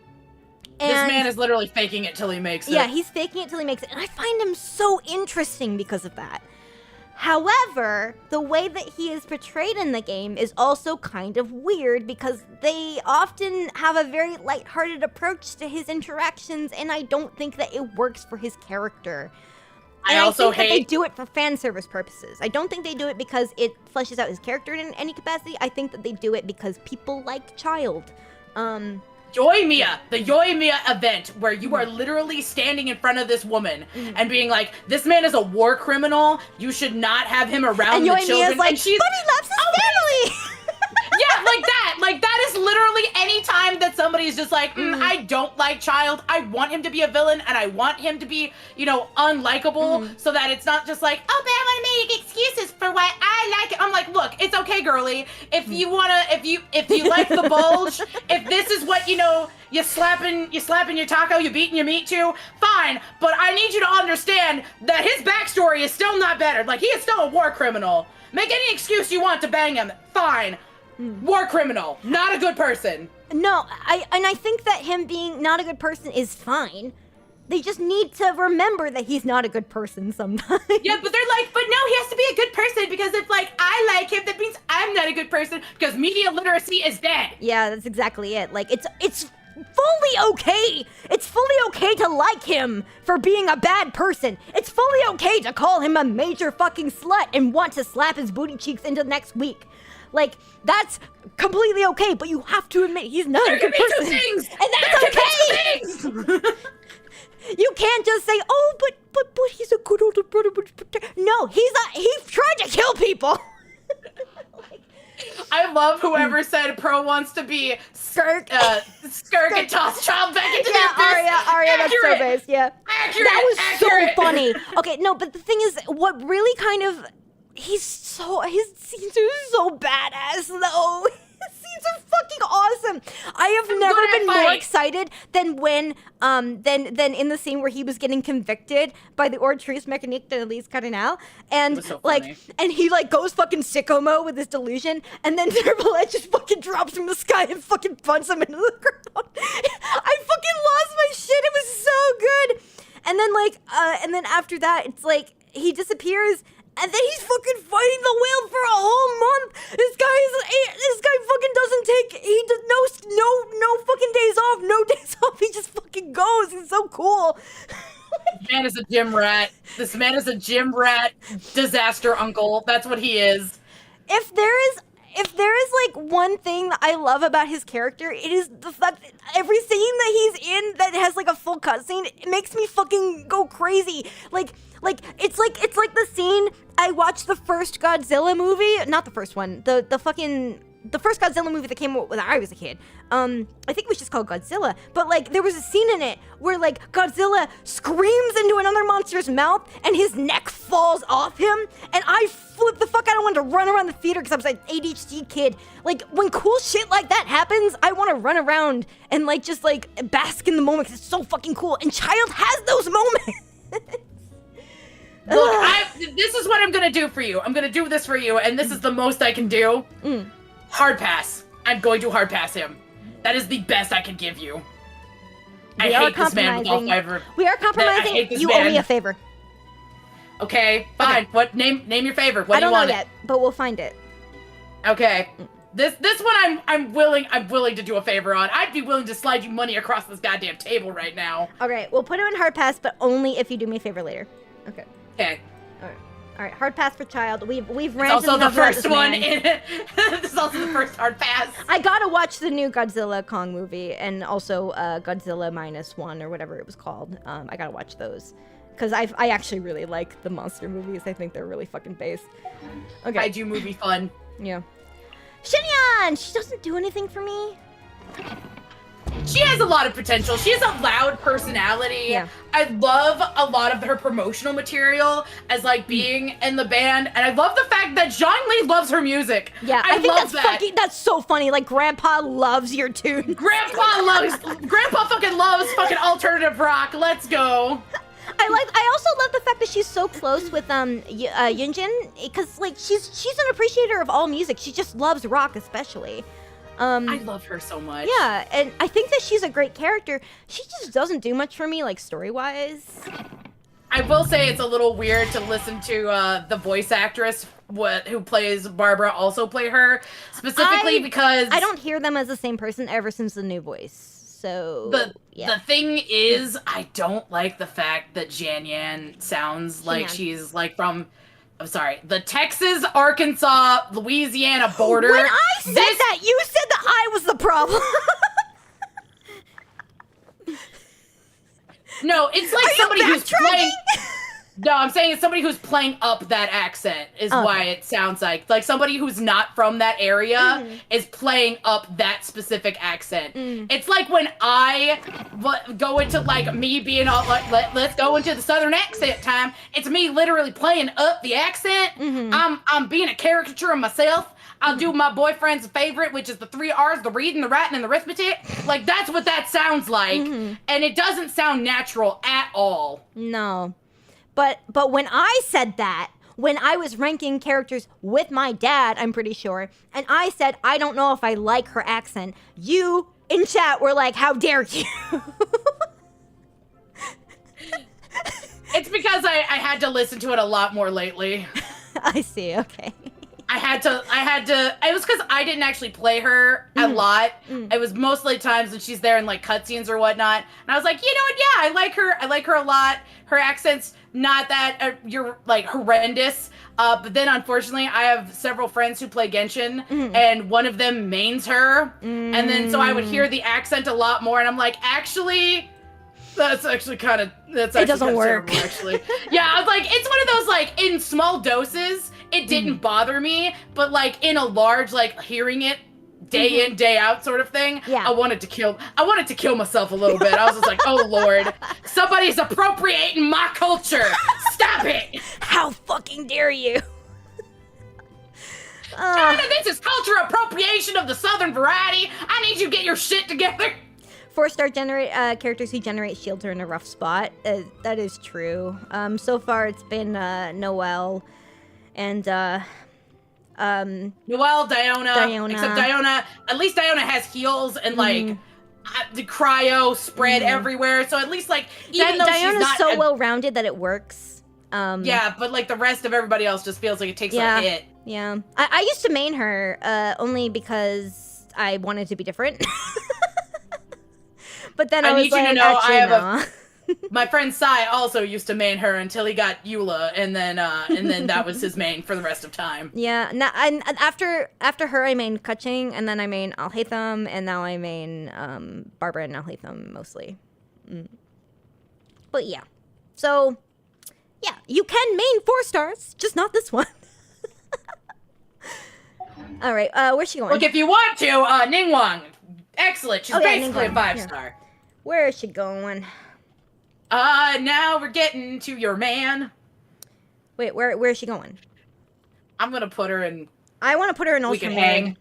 this man is literally faking it till he makes it. Yeah, he's faking it till he makes it. And I find him so interesting because of that. However, the way that he is portrayed in the game is also kind of weird because they often have a very lighthearted approach to his interactions, and I don't think that it works for his character. And I think that they do it for fan service purposes. I don't think they do it because it fleshes out his character in any capacity. I think that they do it because people like Child. Yoimiya, the Yoimiya event where you are literally standing in front of this woman and being like, this man is a war criminal, you should not have him around and the Yoimiya's children. Like, and she's but he loves his family! Yeah, like that is literally any time that somebody's just like, I don't like Child, I want him to be a villain, and I want him to be, unlikable, so that it's not just like, oh, but I want to make excuses for why I like it. I'm like, look, it's okay, girly. If you like the bulge, if this is what, you slapping your taco, you beating your meat to, fine, but I need you to understand that his backstory is still not better. Like, he is still a war criminal. Make any excuse you want to bang him, fine. War criminal, not a good person. No, I think that him being not a good person is fine. They just need to remember that he's not a good person sometimes. Yeah, but they're like, but no, he has to be a good person because if, like, I like him, that means I'm not a good person because media literacy is dead. Yeah, that's exactly it. Like, it's fully okay. It's fully okay to like him for being a bad person. It's fully okay to call him a major fucking slut and want to slap his booty cheeks into next week. Like, that's completely okay, but you have to admit he's not a good person. Things. And that's okay! You can't just say, oh, but he's a good older brother. No, he's not. He tried to kill people. I love whoever said Pro wants to be Skirk and toss Child back into the abyss. Aria, that's so based, yeah. Accurate, that was accurate. so funny. Okay, no, but the thing is, what really kind of, his scenes are so badass, though. His scenes are fucking awesome. I have never been more excited than when, than in the scene where he was getting convicted by the Ordtrice Mécanique de l'Élise Cardinal, and so like, and he like goes fucking sicko mode with his delusion, and then Terbalette just fucking drops from the sky and fucking punts him into the ground. I fucking lost my shit. It was so good. And then like, and then after that, it's like he disappears. And then he's fucking fighting the whale for a whole month. This guy fucking doesn't take, he does no fucking days off, no days off. He just fucking goes. He's so cool. This man is a gym rat. This man is a gym rat disaster uncle. That's what he is. If there is if there is like one thing that I love about his character, it is the fact that every scene that he's in that has like a full cutscene, it makes me fucking go crazy. Like it's like the scene I watched the first Godzilla movie, not the first one, the first Godzilla movie that came out when I was a kid. I think it was just called Godzilla. But like there was a scene in it where like Godzilla screams into another monster's mouth and his neck falls off him, and I flipped the fuck out. I wanted to run around the theater because I was an ADHD kid. Like when cool shit like that happens, I want to run around and like just like bask in the moment because it's so fucking cool. And Child has those moments. Look, this is what I'm gonna do for you. I'm gonna do this for you, and this is the most I can do. Hard pass. I'm going to hard pass him. That is the best I can give you. I hate this man with all fiber. We are compromising. I hate this You man. owe me a favor. Okay, fine. Okay. What name your favor? What I do you don't know want? yet, but we'll find it. Okay. This one I'm willing to do a favor on. I'd be willing to slide you money across this goddamn table right now. Okay, we'll put him in hard pass, but only if you do me a favor later. Okay. Okay. All right. Hard pass for Child. We've It's ranted also the enough about first this one man. in it. This is also the first hard pass. I gotta watch the new Godzilla Kong movie and also Godzilla -1 or whatever it was called. I gotta watch those because I actually really like the monster movies. I think they're really fucking based. Okay. Kaiju movie fun. Yeah. Shinyan! She doesn't do anything for me. She has a lot of potential. She has a loud personality. Yeah. I love a lot of her promotional material as like being in the band, and I love the fact that Zhongli loves her music. Yeah, I think love that's so funny. Like Grandpa loves your tune. Grandpa fucking loves fucking alternative rock. Let's go. I also love the fact that she's so close with Yunjin, because like she's an appreciator of all music. She just loves rock especially. I love her so much. Yeah, and I think that she's a great character. She just doesn't do much for me, like story-wise. I will say it's a little weird to listen to the voice actress who plays Barbara also play her, specifically because I don't hear them as the same person ever since the new voice. So the thing is, I don't like the fact that Jan Yan sounds like she's like from, I'm sorry, the Texas, Arkansas, Louisiana border. When I said that, you said that I was the problem. No, it's like Are somebody you who's backtracking? playing. No, I'm saying it's somebody who's playing up that accent is why it sounds like somebody who's not from that area is playing up that specific accent. It's like when I go into like me being all like, let's go into the Southern accent time. It's me literally playing up the accent. I'm being a caricature of myself. I'll do my boyfriend's favorite, which is the 3 R's, the reading, the writing, and the arithmetic. Like, that's what that sounds like. And it doesn't sound natural at all. No. But when I said that, when I was ranking characters with my dad, I'm pretty sure, and I said, I don't know if I like her accent, you in chat were like, how dare you? It's because I had to listen to it a lot more lately. I see, okay. I had to, it was because I didn't actually play her a lot. It was mostly times when she's there in like cutscenes or whatnot. And I was like, you know what, yeah, I like her a lot. Her accent's not that, you're like horrendous. But then unfortunately I have several friends who play Genshin and one of them mains her. And then so I would hear the accent a lot more and I'm like, actually, that's actually kind of doesn't work. terrible, actually. Yeah, I was like, it's one of those like in small doses, it didn't bother me, but like in a large, like hearing it day in, day out sort of thing, I wanted to kill myself a little bit. I was just like, oh Lord, somebody's appropriating my culture. Stop it. How fucking dare you? China, this is culture appropriation of the Southern variety. I need you to get your shit together. 4-star characters who generate shields are in a rough spot. That is true. So far it's been Noelle and Noelle, Diona. Except Diona, at least Diona has heals and like the cryo spread everywhere. So at least like even though Diona's she's not so well-rounded that it works. Yeah, but like the rest of everybody else just feels like it takes a hit. Yeah. I used to main her only because I wanted to be different. But then I was need you like, to know actually, I have no. My friend Sai also used to main her until he got Eula, and then that was his main for the rest of time. Yeah, and after her, I main Kaching, and then I main Alhaitham, and now I main Barbara and Alhaitham mostly. But yeah, so yeah, you can main 4 stars, just not this one. All right, where's she going? Look, if you want to, Ningguang, excellent. She's basically a Ningguang, 5-star. Where is she going? Now we're getting to your man. Wait, where is she going? I'm gonna put her in. I want to put her in We Ultra Can Mid. Hang.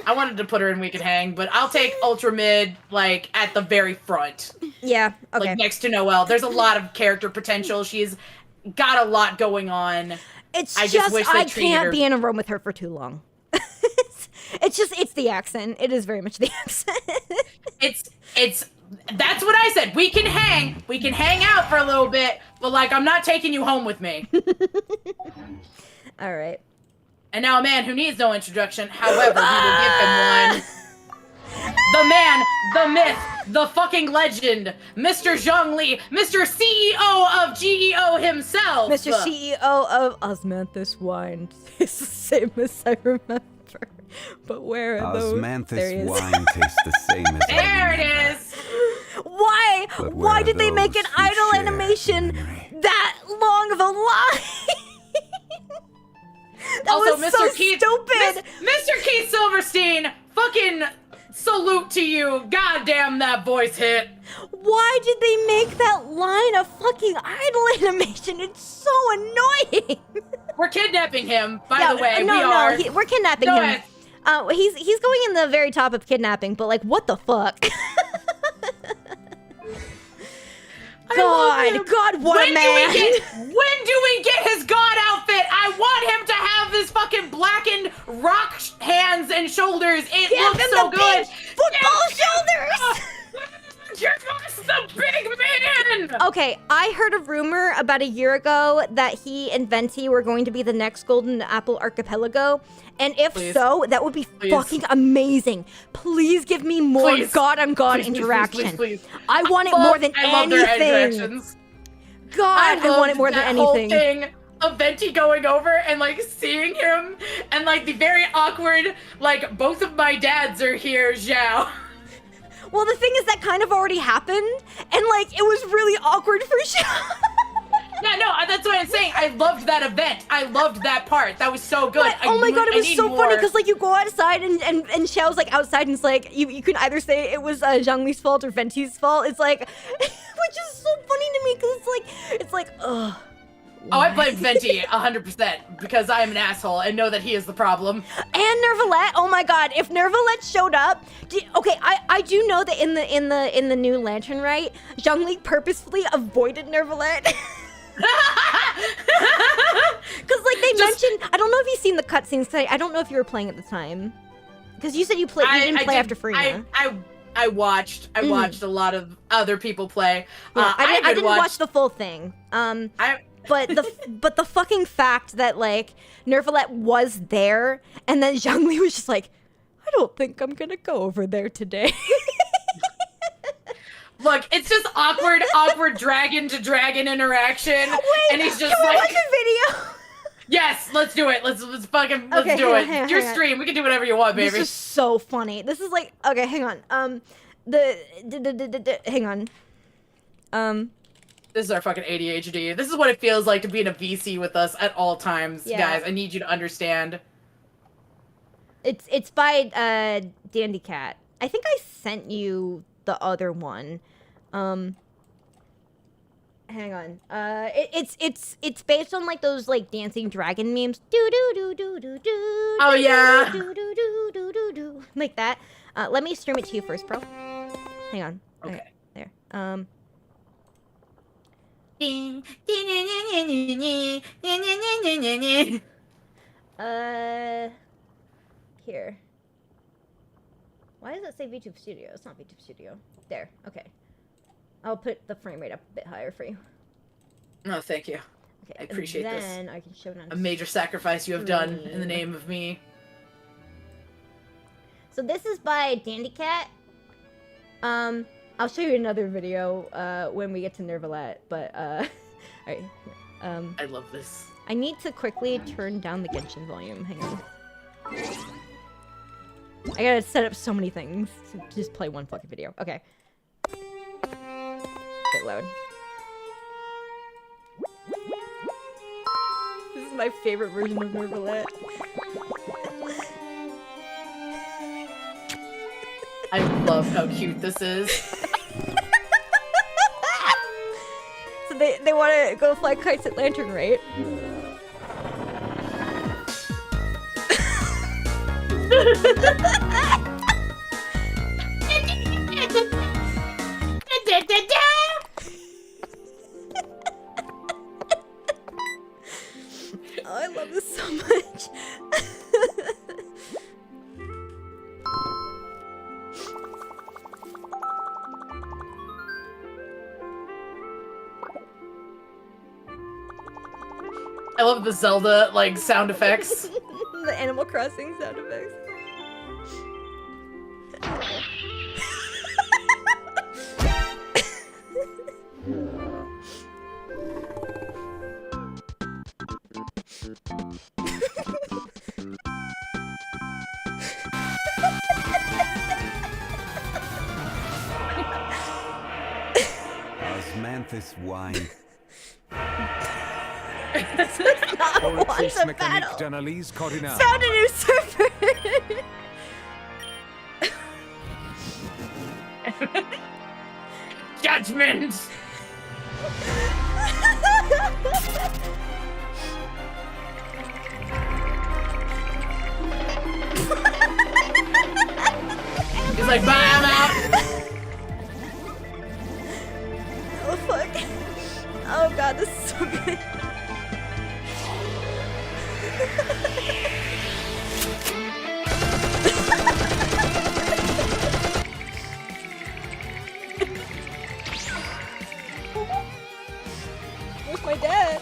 I wanted to put her in We Can Hang, but I'll take Ultra Mid, like, at the very front. Yeah, okay. Like, next to Noelle. There's a lot of character potential. She's got a lot going on. It's I just wish they I treated can't her- be in a room with her for too long. it's the accent. It is very much the accent. That's what I said. We can hang. We can hang out for a little bit, but, like, I'm not taking you home with me. All right. And now a man who needs no introduction, however, we will give him one. The man, the myth, the fucking legend, Mr. Zhongli, Mr. CEO of GEO himself. Mr. CEO of Osmanthus Wine. It's the same as I remember. But where are those? There he Osmanthus is. wine tastes the same as There it is. Why? But where Why are did they make those an who idle share animation memory? that long of a line? That Also, was Mr. so Keith, stupid. Mr. Keith Silverstein, fucking salute to you. Goddamn, that voice hit. Why did they make that line a fucking idle animation? It's so annoying. We're kidnapping him, by the way. No, we are. we're kidnapping No, him. He's going in the very top of kidnapping, but like, what the fuck? God, what a man! When do we get his god outfit? I want him to have his fucking blackened rock hands and shoulders. It Give looks him so the good. big football shoulders. Give us the big man. Okay, I heard a rumor about a year ago that he and Venti were going to be the next Golden Apple Archipelago. And if Please. so, that would be fucking amazing. Please give me more Please. God-on-God Please, please, interaction. please, please. I want it more than I love their anything. interactions. God, I want it more than that anything. Whole thing of Venti going over and like seeing him and like the very awkward, like both of my dads are here, Zhao. Well, the thing is that kind of already happened, and like it was really awkward for Xiao. Yeah, no, that's what I'm saying. I loved that event. I loved that part. That was so good. But, oh my god, it I was need so more. funny because like you go outside and Xiao's like outside and it's like you can either say it was Zhongli's fault or Venti's fault. It's like, which is so funny to me because it's like ugh. Oh, I blame Venti 100% because I am an asshole and know that he is the problem. And Nervalette, oh my god, if Nervalette showed up, okay, I do know that in the new Lantern, right? Zhongli purposefully avoided Nervalette. Because like they mentioned, I don't know if you've seen the cutscenes. I don't know if you were playing at the time. Because you said you didn't play after Farina. I watched a lot of other people play. Yeah, I didn't watch the full thing. But the fucking fact that like Nervalette was there and then Zhongli was just like, I don't think I'm gonna go over there today. Look, it's just awkward dragon to dragon interaction. Wait, and he's just can we like, watch a video? yes, let's do it. Let's do it. Hang on, Your hang on. stream, we can do whatever you want, baby. This is so funny. This is like, okay, hang on. Hang on. This is our fucking ADHD. This is what it feels like to be in a VC with us at all times, Yeah. guys. I need you to understand. It's by Dandy Cat. I think I sent you the other one. Hang on. It's based on like those like dancing dragon memes. Do do do do do do. Oh, yeah. Do do do do do do. Like that. Let me stream it to you first, bro. Hang on. Okay. There. Here. Why does it say VTube Studio? It's not VTube Studio. There. Okay. I'll put the frame rate up a bit higher for you. No, thank you. Okay. I appreciate this. Then I can show it on A major sacrifice you have done in the screen. name of me. So this is by Dandy Cat. I'll show you another video when we get to Nervalet, but alright. I love this. I need to quickly turn down the Genshin volume. Hang on. I gotta set up so many things to just play one fucking video. Okay. Get loud. This is my favorite version of Nervalet. I love how cute this is. So they want to go fly kites at Lantern, right? Oh, I love this so much. I love the Zelda, like, sound effects. The Animal Crossing sound effects. Osmanthus wine. This is not Orifice once a mécanique battle. d'analyse cardinale. Found a new server. Judgment! He's like, bye, I'm out. Oh fuck. Oh god, this is so good. Where's my dad?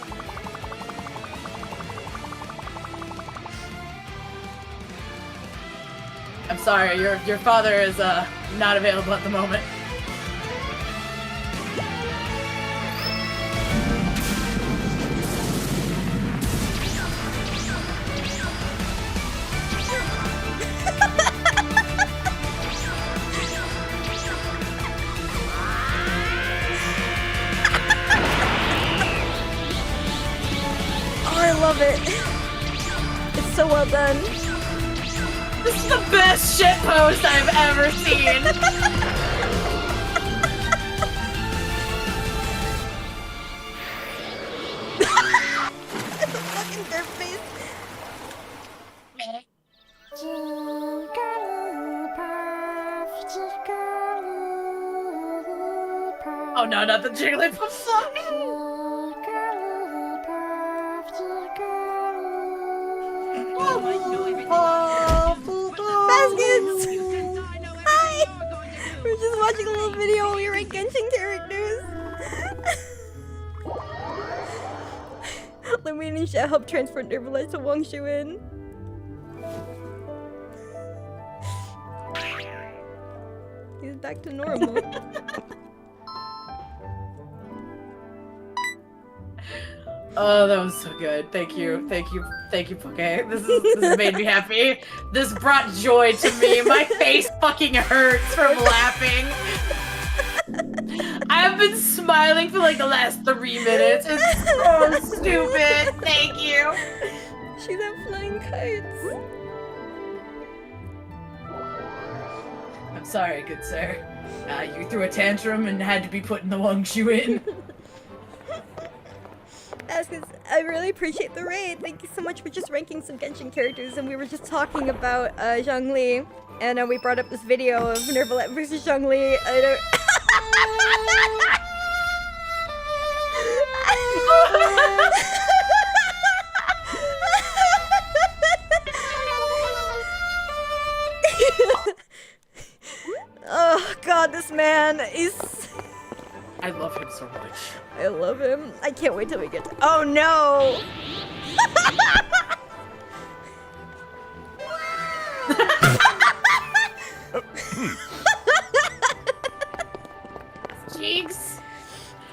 I'm sorry, your father is not available at the moment. Oh, I love it. It's so well done. This is the best shit post I've ever seen. The fucking dirt face. Oh no, not the Jigglypuff song. Baskets! Hi! We're just watching a little video while we write Genshin characters. Lumining shall help transport Nervalet to Wangshuin. He's back to normal. Oh, that was so good. Thank you, Pockeii. This has made me happy. This brought joy to me. My face fucking hurts from laughing. I've been smiling for like the last 3 minutes. It's so stupid. Thank you. She's out flying kites. I'm sorry, good sir. You threw a tantrum and had to be put in the Wangshu Inn. Baskets, I really appreciate the raid. Thank you so much for just ranking some Genshin characters. And we were just talking about Zhongli, and we brought up this video of Nervalet versus Zhongli. I don't. Oh god, this man is. I love him so much. I love him. I can't wait till we get to. Oh no!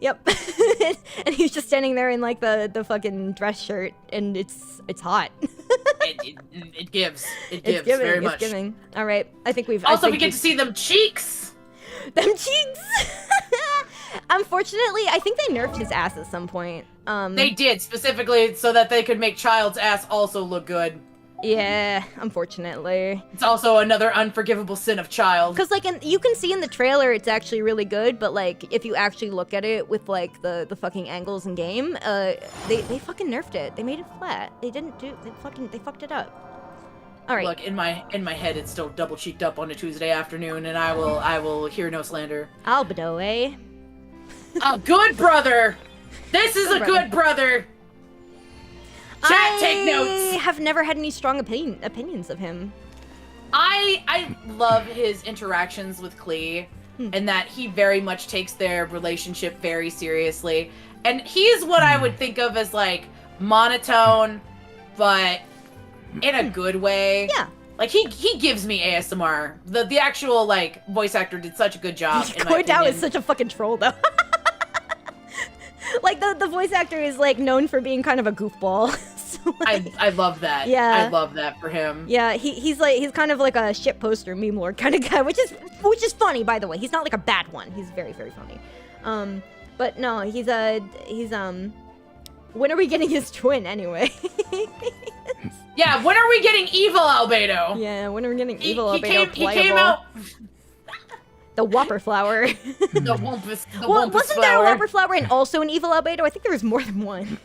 Yep. And he's just standing there in like the fucking dress shirt, and it's hot. It gives. It gives It's giving. very It's much. giving. All right. I think we've. Also, I we think get to see them cheeks. them cheeks. Unfortunately, I think they nerfed his ass at some point. They did, specifically so that they could make Child's ass also look good. Yeah, unfortunately. It's also another unforgivable sin of Child. Because, like, you can see in the trailer it's actually really good, but, like, if you actually look at it with, like, the fucking angles in game, they fucking nerfed it. They made it flat. They didn't do, they fucked it up. All right. Look, in my head, it's still double cheeked up on a Tuesday afternoon, and I will hear no slander. Albedo, eh? A good brother! This is a good brother! Chat, take notes! I have never had any strong opinions of him. I love his interactions with Klee, and that he very much takes their relationship very seriously. And he's what I would think of as, like, monotone, but in a good way. Yeah. Like, he gives me ASMR. The actual, like, voice actor did such a good job, in my Koi Dao opinion. is such a fucking troll, though. Like, the voice actor is, like, known for being kind of a goofball. So, like, I love that. Yeah. I love that for him. yeah, he's kind of like a shit poster meme lord kind of guy, which is funny, by the way. He's not like a bad one. He's very, very funny. But no, he's when are we getting his twin anyway? Yeah, when are we getting evil Albedo? Yeah, when are we getting He- evil he Albedo came playable? out. The Whopper Flower. The Wumpus Well, wasn't there a flower. Whopper Flower and also an evil Albedo? I think there was more than one.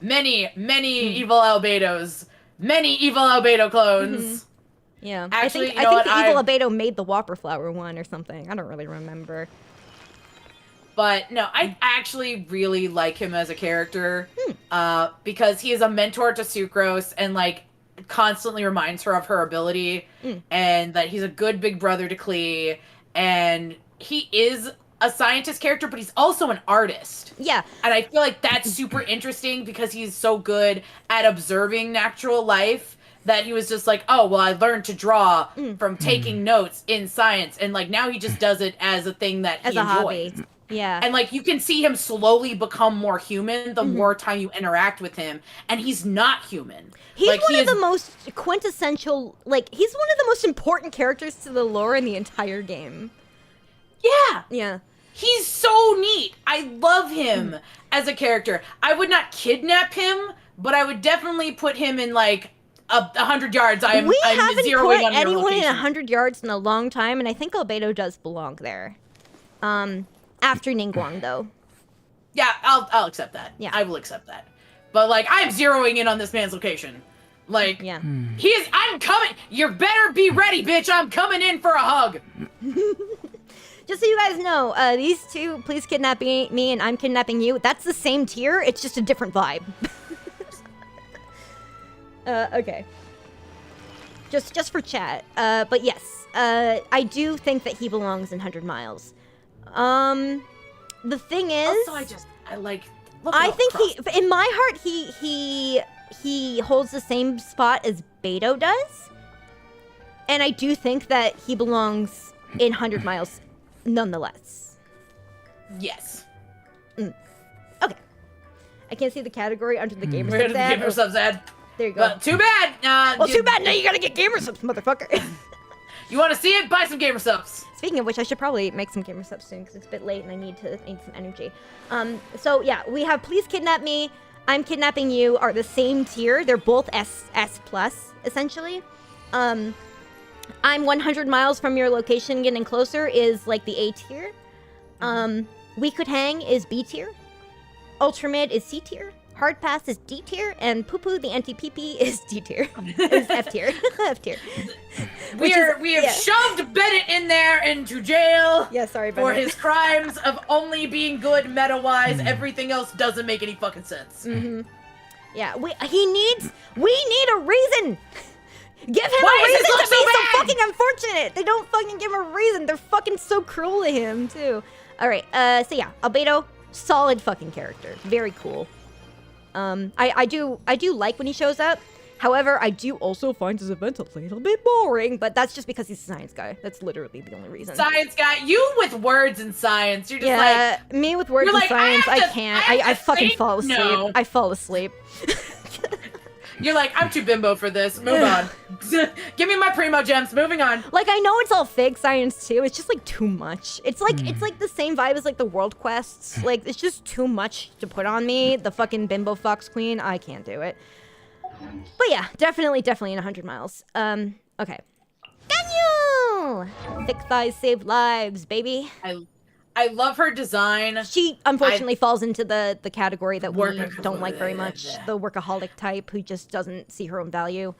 Many evil Albedos. Many evil Albedo clones. Yeah. Actually, you I know think what, the evil Albedo made the Whopper Flower one or something. I don't really remember. But no, I actually really like him as a character. Because he is a mentor to Sucrose and, like, constantly reminds her of her ability. And that he's a good big brother to Klee. And he is a scientist character, but he's also an artist. Yeah. And I feel like that's super interesting because he's so good at observing natural life that he was just like, oh, well, I learned to draw from taking notes in science. And, like, now he just does it as a thing that he As a enjoys. hobby. Yeah. And, like, you can see him slowly become more human the more time you interact with him. And he's not human. He's like, one of the most quintessential, like, he's one of the most important characters to the lore in the entire game. Yeah. Yeah. He's so neat. I love him as a character. I would not kidnap him, but I would definitely put him in, like, 100 yards. I'm We haven't zeroing put on your anyone in location. 100 yards in a long time, and I think Albedo does belong there. After Ningguang, though. Yeah, I'll accept that. Yeah. I will accept that. But, like, I'm zeroing in on this man's location. Like, Yeah. I'm coming. You better be ready, bitch. I'm coming in for a hug. Just so you guys know, these two, please kidnap me and I'm kidnapping you, that's the same tier, it's just a different vibe. Okay. Just for chat. But yes, I do think that he belongs in 100 Miles. The thing is... Also, I think in my heart, he holds the same spot as Beto does. And I do think that he belongs in 100 Miles nonetheless. Yes. Okay. I can't see the category under the gamer We're gonna subs ad. give subs ad. There you go. But too bad. Well, too bad now you gotta get gamer subs, motherfucker. You want to see it? Buy some gamer subs. Speaking of which, I should probably make some gamer subs soon because it's a bit late and I need some energy. So yeah, we have Please Kidnap Me, I'm Kidnapping You are the same tier. They're both S plus essentially. I'm 100 miles from your location, getting closer is like the A tier. We Could Hang is B tier. Ultra Mid is C tier. Hard Pass is D tier, and Poo Poo the anti-PP is D tier. Is F tier. F tier. We have shoved Bennett in there into jail. Yeah, sorry, for Bennett. his crimes of only being good meta-wise. Everything else doesn't make any fucking sense. Yeah, we need a reason. Give him Why a does reason this look to be so so bad? fucking unfortunate. They don't fucking give him a reason. They're fucking so cruel to him too. All right, so yeah, Albedo, solid fucking character, very cool. I do like when he shows up. However, I do also find his events a little bit boring, but that's just because he's a science guy. That's literally the only reason. Science guy, you with words and science. You're just Yeah, me with words you're and like, science, I have I to- can't. I have I to fucking think? fall asleep. No. I fall asleep. you're like, I'm too bimbo for this. Move on. Give me my primo gems. Moving on. Like, I know it's all fake science too. It's just like too much. It's like the same vibe as like the world quests. Like, it's just too much to put on me. The fucking bimbo fox queen. I can't do it. But yeah, definitely in 100 miles. Okay. Ganyu! Thick thighs save lives, baby. I love her design. She unfortunately falls into the category that we Workaholic. don't like very much. The workaholic type who just doesn't see her own value.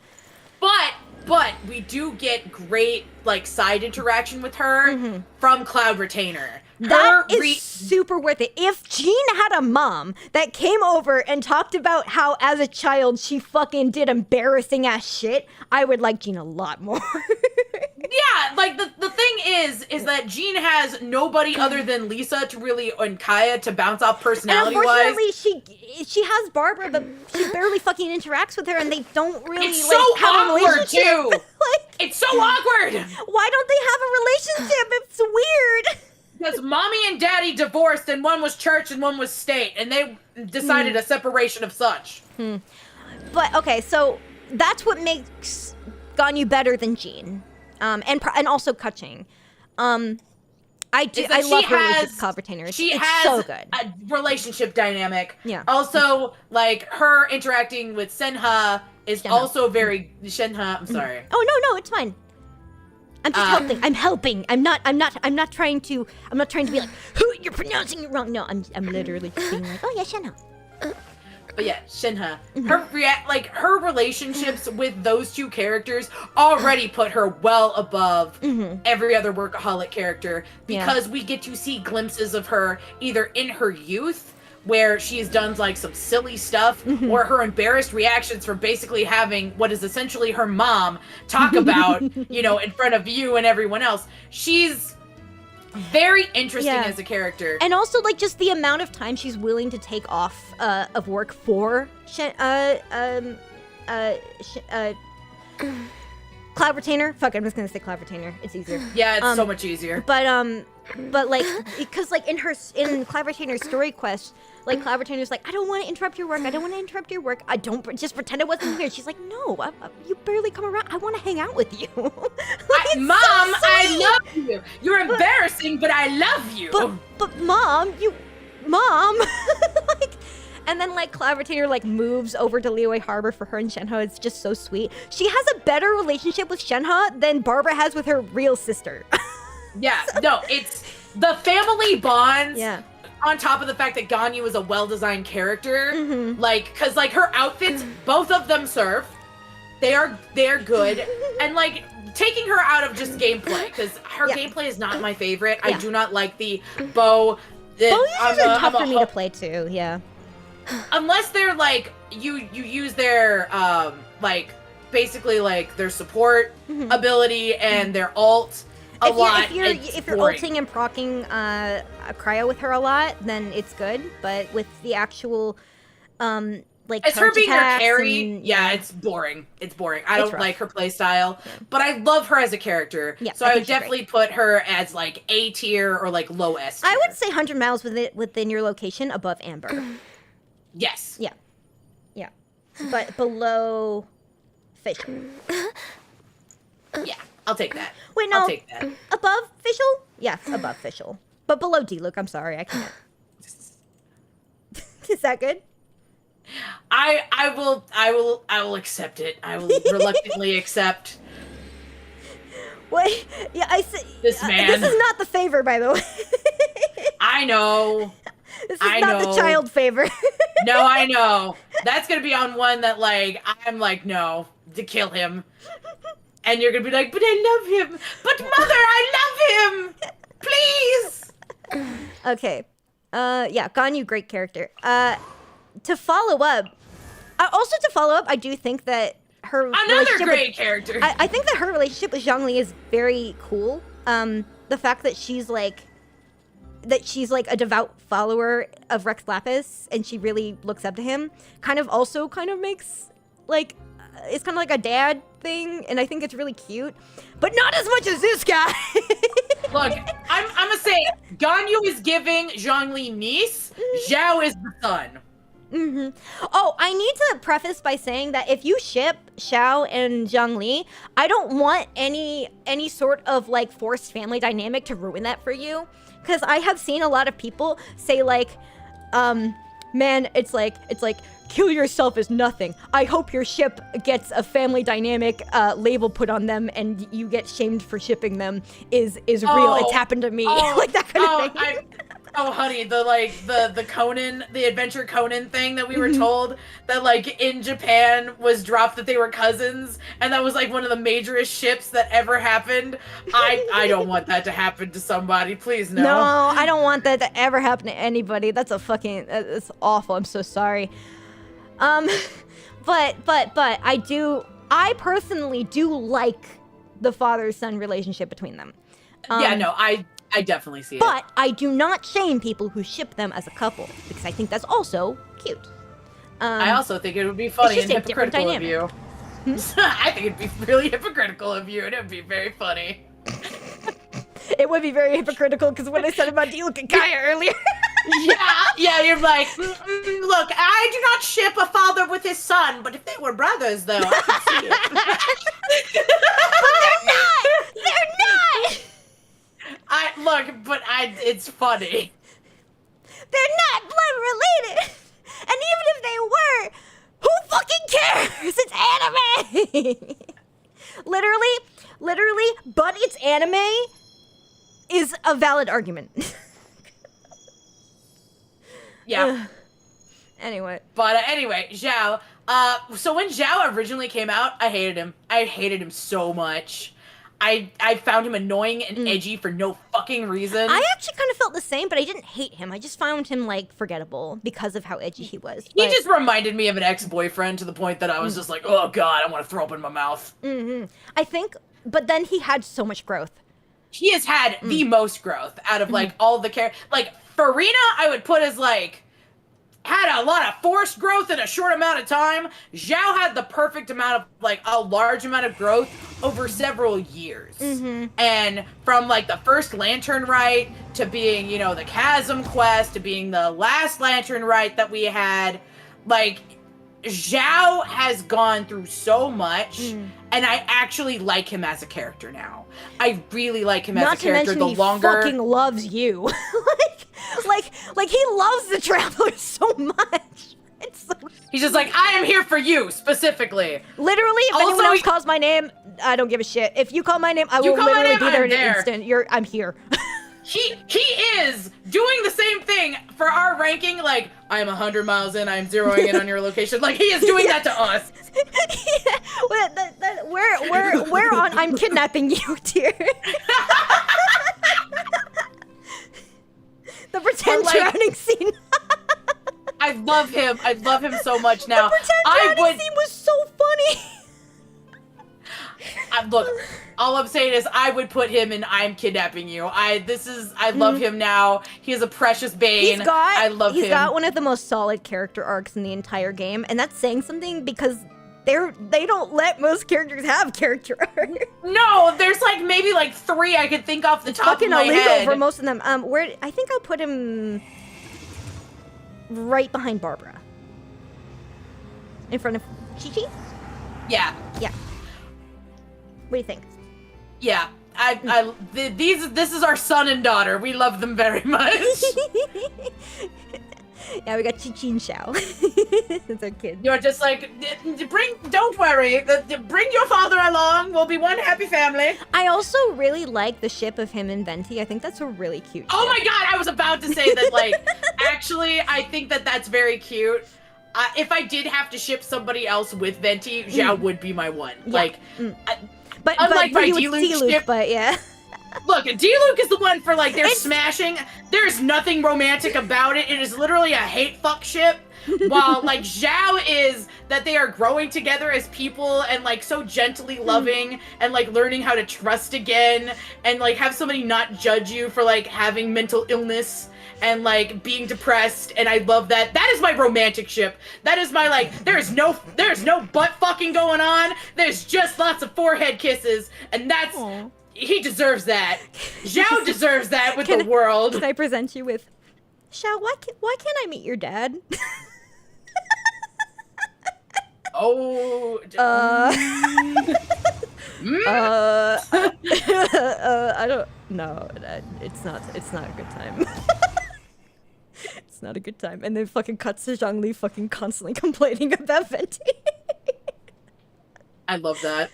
But we do get great like side interaction with her from Cloud Retainer. That Her is super worth it. If Jean had a mom that came over and talked about how as a child she fucking did embarrassing ass shit, I would like Jean a lot more. Yeah, like the thing is that Jean has nobody other than Lisa to really and Kaya to bounce off And personality wise. unfortunately, she has Barbara, but she barely fucking interacts with her, and they don't really It's like so have a awkward relationship. too. Like, It's so awkward why don't they have a relationship? It's weird. because mommy and daddy divorced, and one was church and one was state, and they decided a separation of such. But okay, so that's what makes Ganyu better than Jean, and also Kaching. I Is that love she her relationship has- with Cloud Retainer. She it's has so good. a relationship dynamic. Yeah. Also, like her interacting with Senha is Shenhe. also very Shenhe. I'm sorry. Oh no, it's fine. I'm just helping. I'm helping. I'm not trying to be like, who, you're pronouncing it wrong. No, I'm literally just being like, oh yeah, Shenhe. But yeah, Shenhe. Her relationships with those two characters already put her well above every other workaholic character because we get to see glimpses of her either in her youth where she's done like some silly stuff or her embarrassed reactions for basically having what is essentially her mom talk about, in front of you and everyone else. She's very interesting as a character. And also, like, just the amount of time she's willing to take off of work for Cloud Retainer. Fuck, I'm just gonna say Cloud Retainer. It's easier. Yeah, it's so much easier. But like, because like in Cloud Retainer's story quest, like Cloud Retainer's like, I don't want to interrupt your work. I don't want to interrupt your work. I don't just pretend I wasn't here. She's like, no, you barely come around. I want to hang out with you. Like, Mom, so I sweet. love you. You're embarrassing, but I love you. But mom, like, and then like Cloud Retainer like moves over to Liyue Harbor for her and Shenhe. It's just so sweet. She has a better relationship with Shenhe than Barbara has with her real sister. Yeah, no, it's the family bonds. Yeah. On top of the fact that Ganyu is a well-designed character, because her outfits, both of them serve. They are good, and like taking her out of just gameplay because her gameplay is not my favorite. I do not like the bow. Bow users are tough for me to play too. Yeah. Unless they're like you use their basically like their support ability and their alt. If you're ulting and procking cryo with her a lot, then it's good. But with the actual it's her being her carry. It's boring. It's boring. I don't like her play style, but I love her as a character. Yeah, so I would definitely put her as like A tier or like low S tier. I would say 100 miles within your location above Amber. Yes. Yeah. Yeah. But below Fischl. Yeah. I'll take that. Wait, no. I'll take that. Above Fischl? Yeah, above Fischl. But below D-Luke, I'm sorry, I can't. Is that good? I will accept it. I will reluctantly accept. Wait, yeah, I see. This man. This is not the favor, by the way. I know. This is not the child favor. No, I know. That's gonna be on one that like I'm like no to kill him. And you're gonna be like, but I love him. But mother, I love him. Please. Okay. Yeah, Ganyu, great character. To follow up, I do think that her another great character. I think that her relationship with Zhongli is very cool. The fact that she's like a devout follower of Rex Lapis and she really looks up to him kind of makes like like a dad thing, and I think it's really cute, but not as much as this guy. Look, I'm gonna say Ganyu is giving Zhongli niece, Zhao is the son. Oh, I need to preface by saying that if you ship Xiao and Zhongli, I don't want any sort of like forced family dynamic to ruin that for you, because I have seen a lot of people say like, man, it's like kill yourself is nothing. I hope your ship gets a family dynamic label put on them and you get shamed for shipping them is real. It's happened to me. Like that kind of thing. Oh, honey, the Conan, the Adventure Conan thing that we were told that like in Japan was dropped that they were cousins, and that was like one of the majorest ships that ever happened. I don't want that to happen to somebody. Please no. No, I don't want that to ever happen to anybody. That's it's awful. I'm so sorry. But I personally do like the father-son relationship between them. Yeah, no, I definitely see it. But I do not shame people who ship them as a couple, because I think that's also cute. I also think it would be funny and just a different hypocritical of you. I think it'd be really hypocritical of you, and it would be very funny. It would be very hypocritical, because what I said about Diluc and Kaya earlier. Yeah, you're like, look, I do not ship a father with his son, but if they were brothers, though, I could see it. But they're not! It's funny. They're not blood related! And even if they were, who fucking cares? It's anime! literally, but it's anime is a valid argument. Yeah. Anyway. But anyway, Zhao. So when Zhao originally came out, I hated him. I hated him so much. I found him annoying and edgy for no fucking reason. I actually kind of felt the same, but I didn't hate him. I just found him, like, forgettable because of how edgy he was. He just reminded me of an ex-boyfriend to the point that I was just like, oh god, I want to throw up in my mouth. I think, but then he had so much growth. He has had the most growth out of, like, all the characters. Like, Farina, I would put as, like, had a lot of forced growth in a short amount of time. Zhao had the perfect amount of, like, a large amount of growth over several years. And from, like, the first Lantern Rite to being, you know, the Chasm Quest to being the last Lantern Rite that we had, like, Zhao has gone through so much, and I actually like him as a character now. I really like him as a character. Not to mention he fucking loves you. like he loves the Traveler so much. It's so... He's just like, I am here for you specifically. Literally, if anyone else calls my name, I don't give a shit. If you call my name, I will literally be there in an instant. I'm here. He is doing the same thing for our ranking. Like, I'm 100 miles in, I'm zeroing in on your location. Like, he is doing that to us. We're on I'm kidnapping you tier. The pretend drowning scene. I love him. I love him so much now. The pretend drowning scene was so funny. Look, all I'm saying is I would put him in I'm kidnapping you. I love him now. He is a precious bane. I love him. He's got one of the most solid character arcs in the entire game, and that's saying something because they don't let most characters have character arc. No, there's like maybe like 3 I could think off the top of my head. Fucking illegal for most of them. I think I'll put him right behind Barbara. In front of Chi-Chi? Yeah. Yeah. What do you think? Yeah. This is our son and daughter. We love them very much. Yeah, we got Chi-Chi and Xiao. It's our kids. You're just like, don't worry, bring your father along. We'll be one happy family. I also really like the ship of him and Venti. I think that's a really cute ship. Oh my god, I was about to say that, like, actually, I think that that's very cute. If I did have to ship somebody else with Venti, Zhao would be my one. Yeah. Like, but unlike my Diluc ship, but yeah. Look, Diluc is the one for, like, they're smashing. There's nothing romantic about it. It is literally a hate fuck ship. While, like, Zhao is that they are growing together as people and, like, so gently loving and, like, learning how to trust again and, like, have somebody not judge you for, like, having mental illness and like being depressed, and I love that. That is my romantic ship. That is my like. There's no butt fucking going on. There's just lots of forehead kisses, and that's he deserves that. Zhao deserves that with the world. Can I present you with, Xiao? Why can't I meet your dad? Oh. I don't. No, it's not a good time. It's not a good time. And then fucking cuts to Zhongli fucking constantly complaining about Venti. I love that.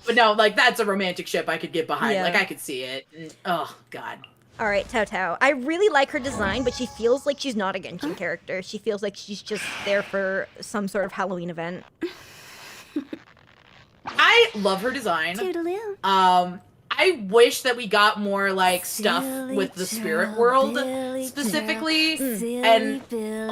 But no, like that's a romantic ship I could get behind. Yeah. Like I could see it. Oh god. All right, Tao Tao. I really like her design, but she feels like she's not a Genshin character. She feels like she's just there for some sort of Halloween event. I love her design. Toodaloo. I wish that we got more like stuff with the spirit world specifically, and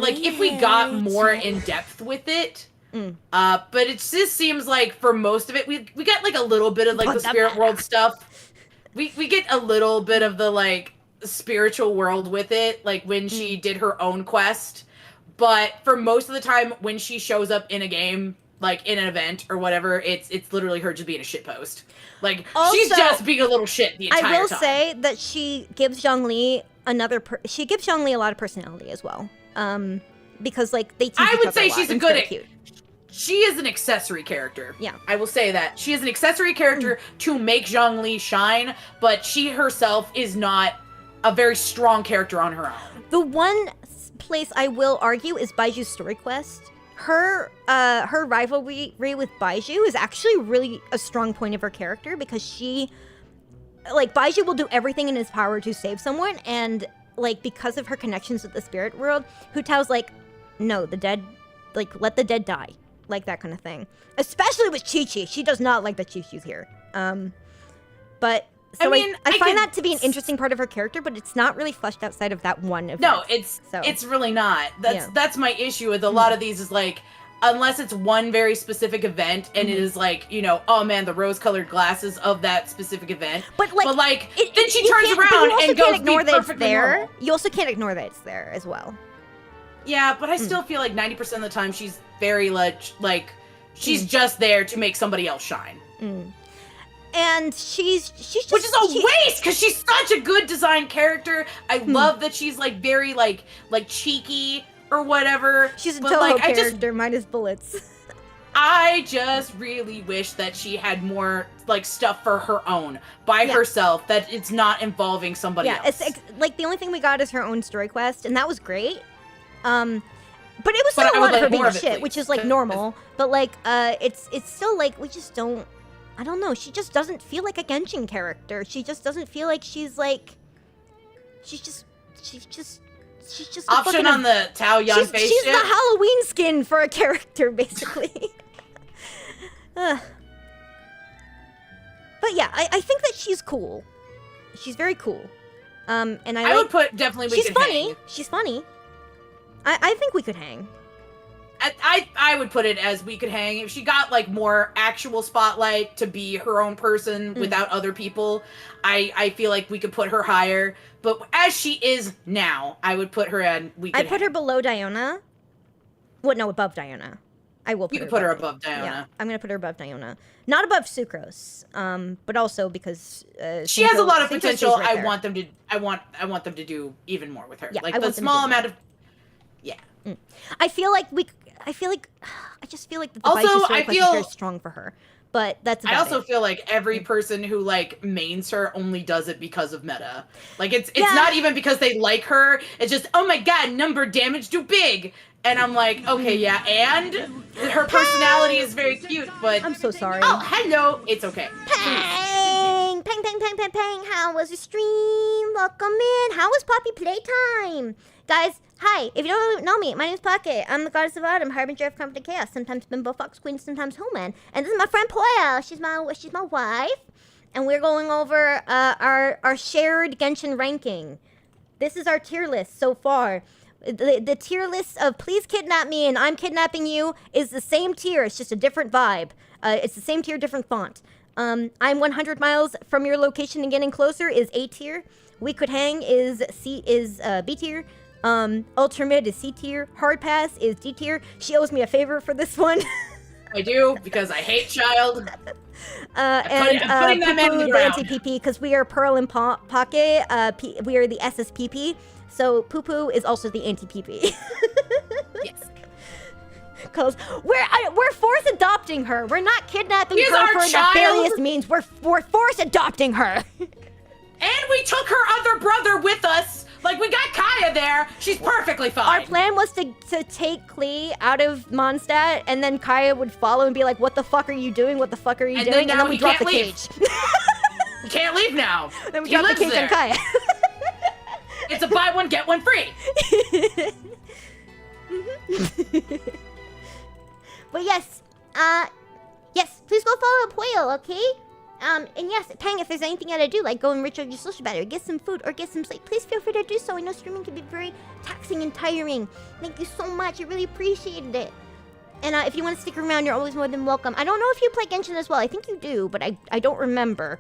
like if we got more in depth with it. But it just seems like for most of it, we get like a little bit of like the spirit world stuff. We get a little bit of the like spiritual world with it, like when she did her own quest. But for most of the time, when she shows up in a game, like in an event or whatever, it's literally her just being a shitpost. Like she's just being a little shit the entire time. I will say that she gives Zhongli she gives Zhongli a lot of personality as well. Because like they tease I each would other say a lot, she's a and good it's very cute. She is an accessory character. Yeah. I will say that. She is an accessory character to make Zhongli shine, but she herself is not a very strong character on her own. The one place I will argue is Baiju's story quest. Her rivalry with Baiju is actually really a strong point of her character because Baiju will do everything in his power to save someone, and like because of her connections with the spirit world, Hu Tao's like, no, the dead, like let the dead die. Like that kind of thing. Especially with Chi-Chi. She does not like that Chi-Chi's here. But so I find that to be an interesting part of her character, but it's not really fleshed outside of that one event. No, it's really not. That's my issue with a lot of these is like, unless it's one very specific event and it is like, you know, oh man, the rose-colored glasses of that specific event. But then she turns around and goes be perfectly normal. You also can't ignore that it's there as well. Yeah, but I still feel like 90% of the time she's very like she's just there to make somebody else shine. And she's just, which is a waste because she's such a good design character. I love that she's like very like cheeky or whatever. She's a Toho character minus bullets. I just really wish that she had more like stuff for her own by herself, that it's not involving somebody else. It's like the only thing we got is her own story quest, and that was great. But it was still a lot of her being shit, which is like normal. But like, it's still like we just don't. I don't know. She just doesn't feel like a Genshin character. She just doesn't feel like she's like. She's just. Option on the Tao Yan face. She's the Halloween skin for a character, basically. But yeah, I think that she's cool. She's very cool. And I would put definitely. She's funny. She's funny. I think we could hang. I would put it as we could hang. If she got like more actual spotlight to be her own person without other people, I feel like we could put her higher. But as she is now, I would put her in. I'd put her below Diona. What? No, above Diona. I will. You could put her above Diona. Yeah, I'm gonna put her above Diona. Not above Sucrose. But also because she has a lot of potential. I want them to do even more with her. Yeah, like the small amount of. Yeah. I just feel like the also, I feel is very strong for her. But that's about I also feel like every person who like mains her only does it because of meta. Like it's not even because they like her. It's just, oh my god, number damage too big. And I'm like, okay, yeah, and her personality is very cute, but I'm so sorry. Oh, hello. It's okay. Pang! Pang, pang, pang, pang, pang. How was the stream? Welcome in. How was Poppy playtime? Guys, hi. If you don't know me, my name is Pockeii. I'm the goddess of autumn, harbinger of comfort and chaos, sometimes bimbo fox queen, sometimes human. And this is my friend Poya. She's my wife. And we're going over our shared Genshin ranking. This is our tier list so far. The tier list of please kidnap me and I'm kidnapping you is the same tier. It's just a different vibe. It's the same tier, different font. I'm 100 miles from your location and getting closer is A tier. We could hang is B tier. Ultimate is C tier. Hard pass is D tier. She owes me a favor for this one. I do, because I hate child. And putting that man in the Poo-Poo, ground. anti-PP, because we are Pearl and Pockeii. We are the SSPP. So Poo-Poo is also the anti-PP. Yes. Because we're force adopting her. We're not kidnapping She's her our for child. nefarious means. We're force adopting her. And we took her other brother with us. Like, we got Kaya there. She's perfectly fine. Our plan was to take Klee out of Mondstadt, and then Kaya would follow and be like, "What the fuck are you doing? What the fuck are you And then doing?" now And then we he drop the can't leave. cage. You can't leave now. Then we He drop the lives cage there. on Kaya. It's a buy one, get one free. But yes, yes, please go follow Puyo, okay? And yes, Pang, if there's anything you gotta do, like go and recharge your social battery, get some food, or get some sleep, please feel free to do so. I know streaming can be very taxing and tiring. Thank you so much, I really appreciated it. And if you want to stick around, you're always more than welcome. I don't know if you play Genshin as well. I think you do, but I don't remember.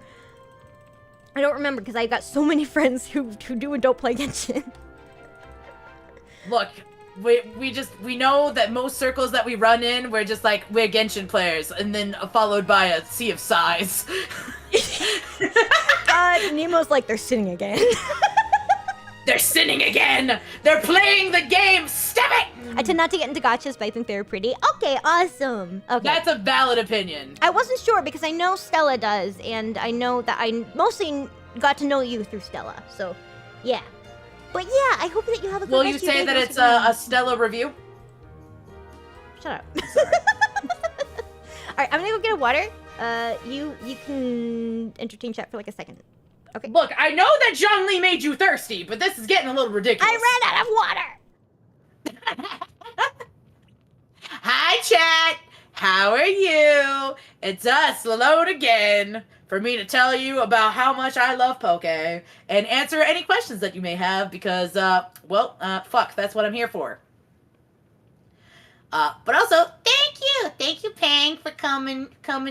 I don't remember because I've got so many friends who do and don't play Genshin. Look, we know that most circles that we run in, we're just like, we're Genshin players, and then followed by a sea of sighs. Nemo's like, they're sinning again. They're sinning again! They're playing the game! Stop it! I tend not to get into gachas, but I think they're pretty. Okay, awesome. Okay. That's a valid opinion. I wasn't sure because I know Stella does, and I know that I mostly got to know you through Stella, so yeah. But yeah, I hope that you have a good Will rest you of your say day, that it's Jessica. a Stella review? Shut up. Sorry. Alright, I'm gonna go get a water. You can entertain chat for like a second. Okay. Look, I know that Zhongli made you thirsty, but this is getting a little ridiculous. I ran out of water! Hi, chat! How are you? It's us, Lalode again, for me to tell you about how much I love Pockeii, and answer any questions that you may have, because, fuck, that's what I'm here for. But also, thank you, Pang, for coming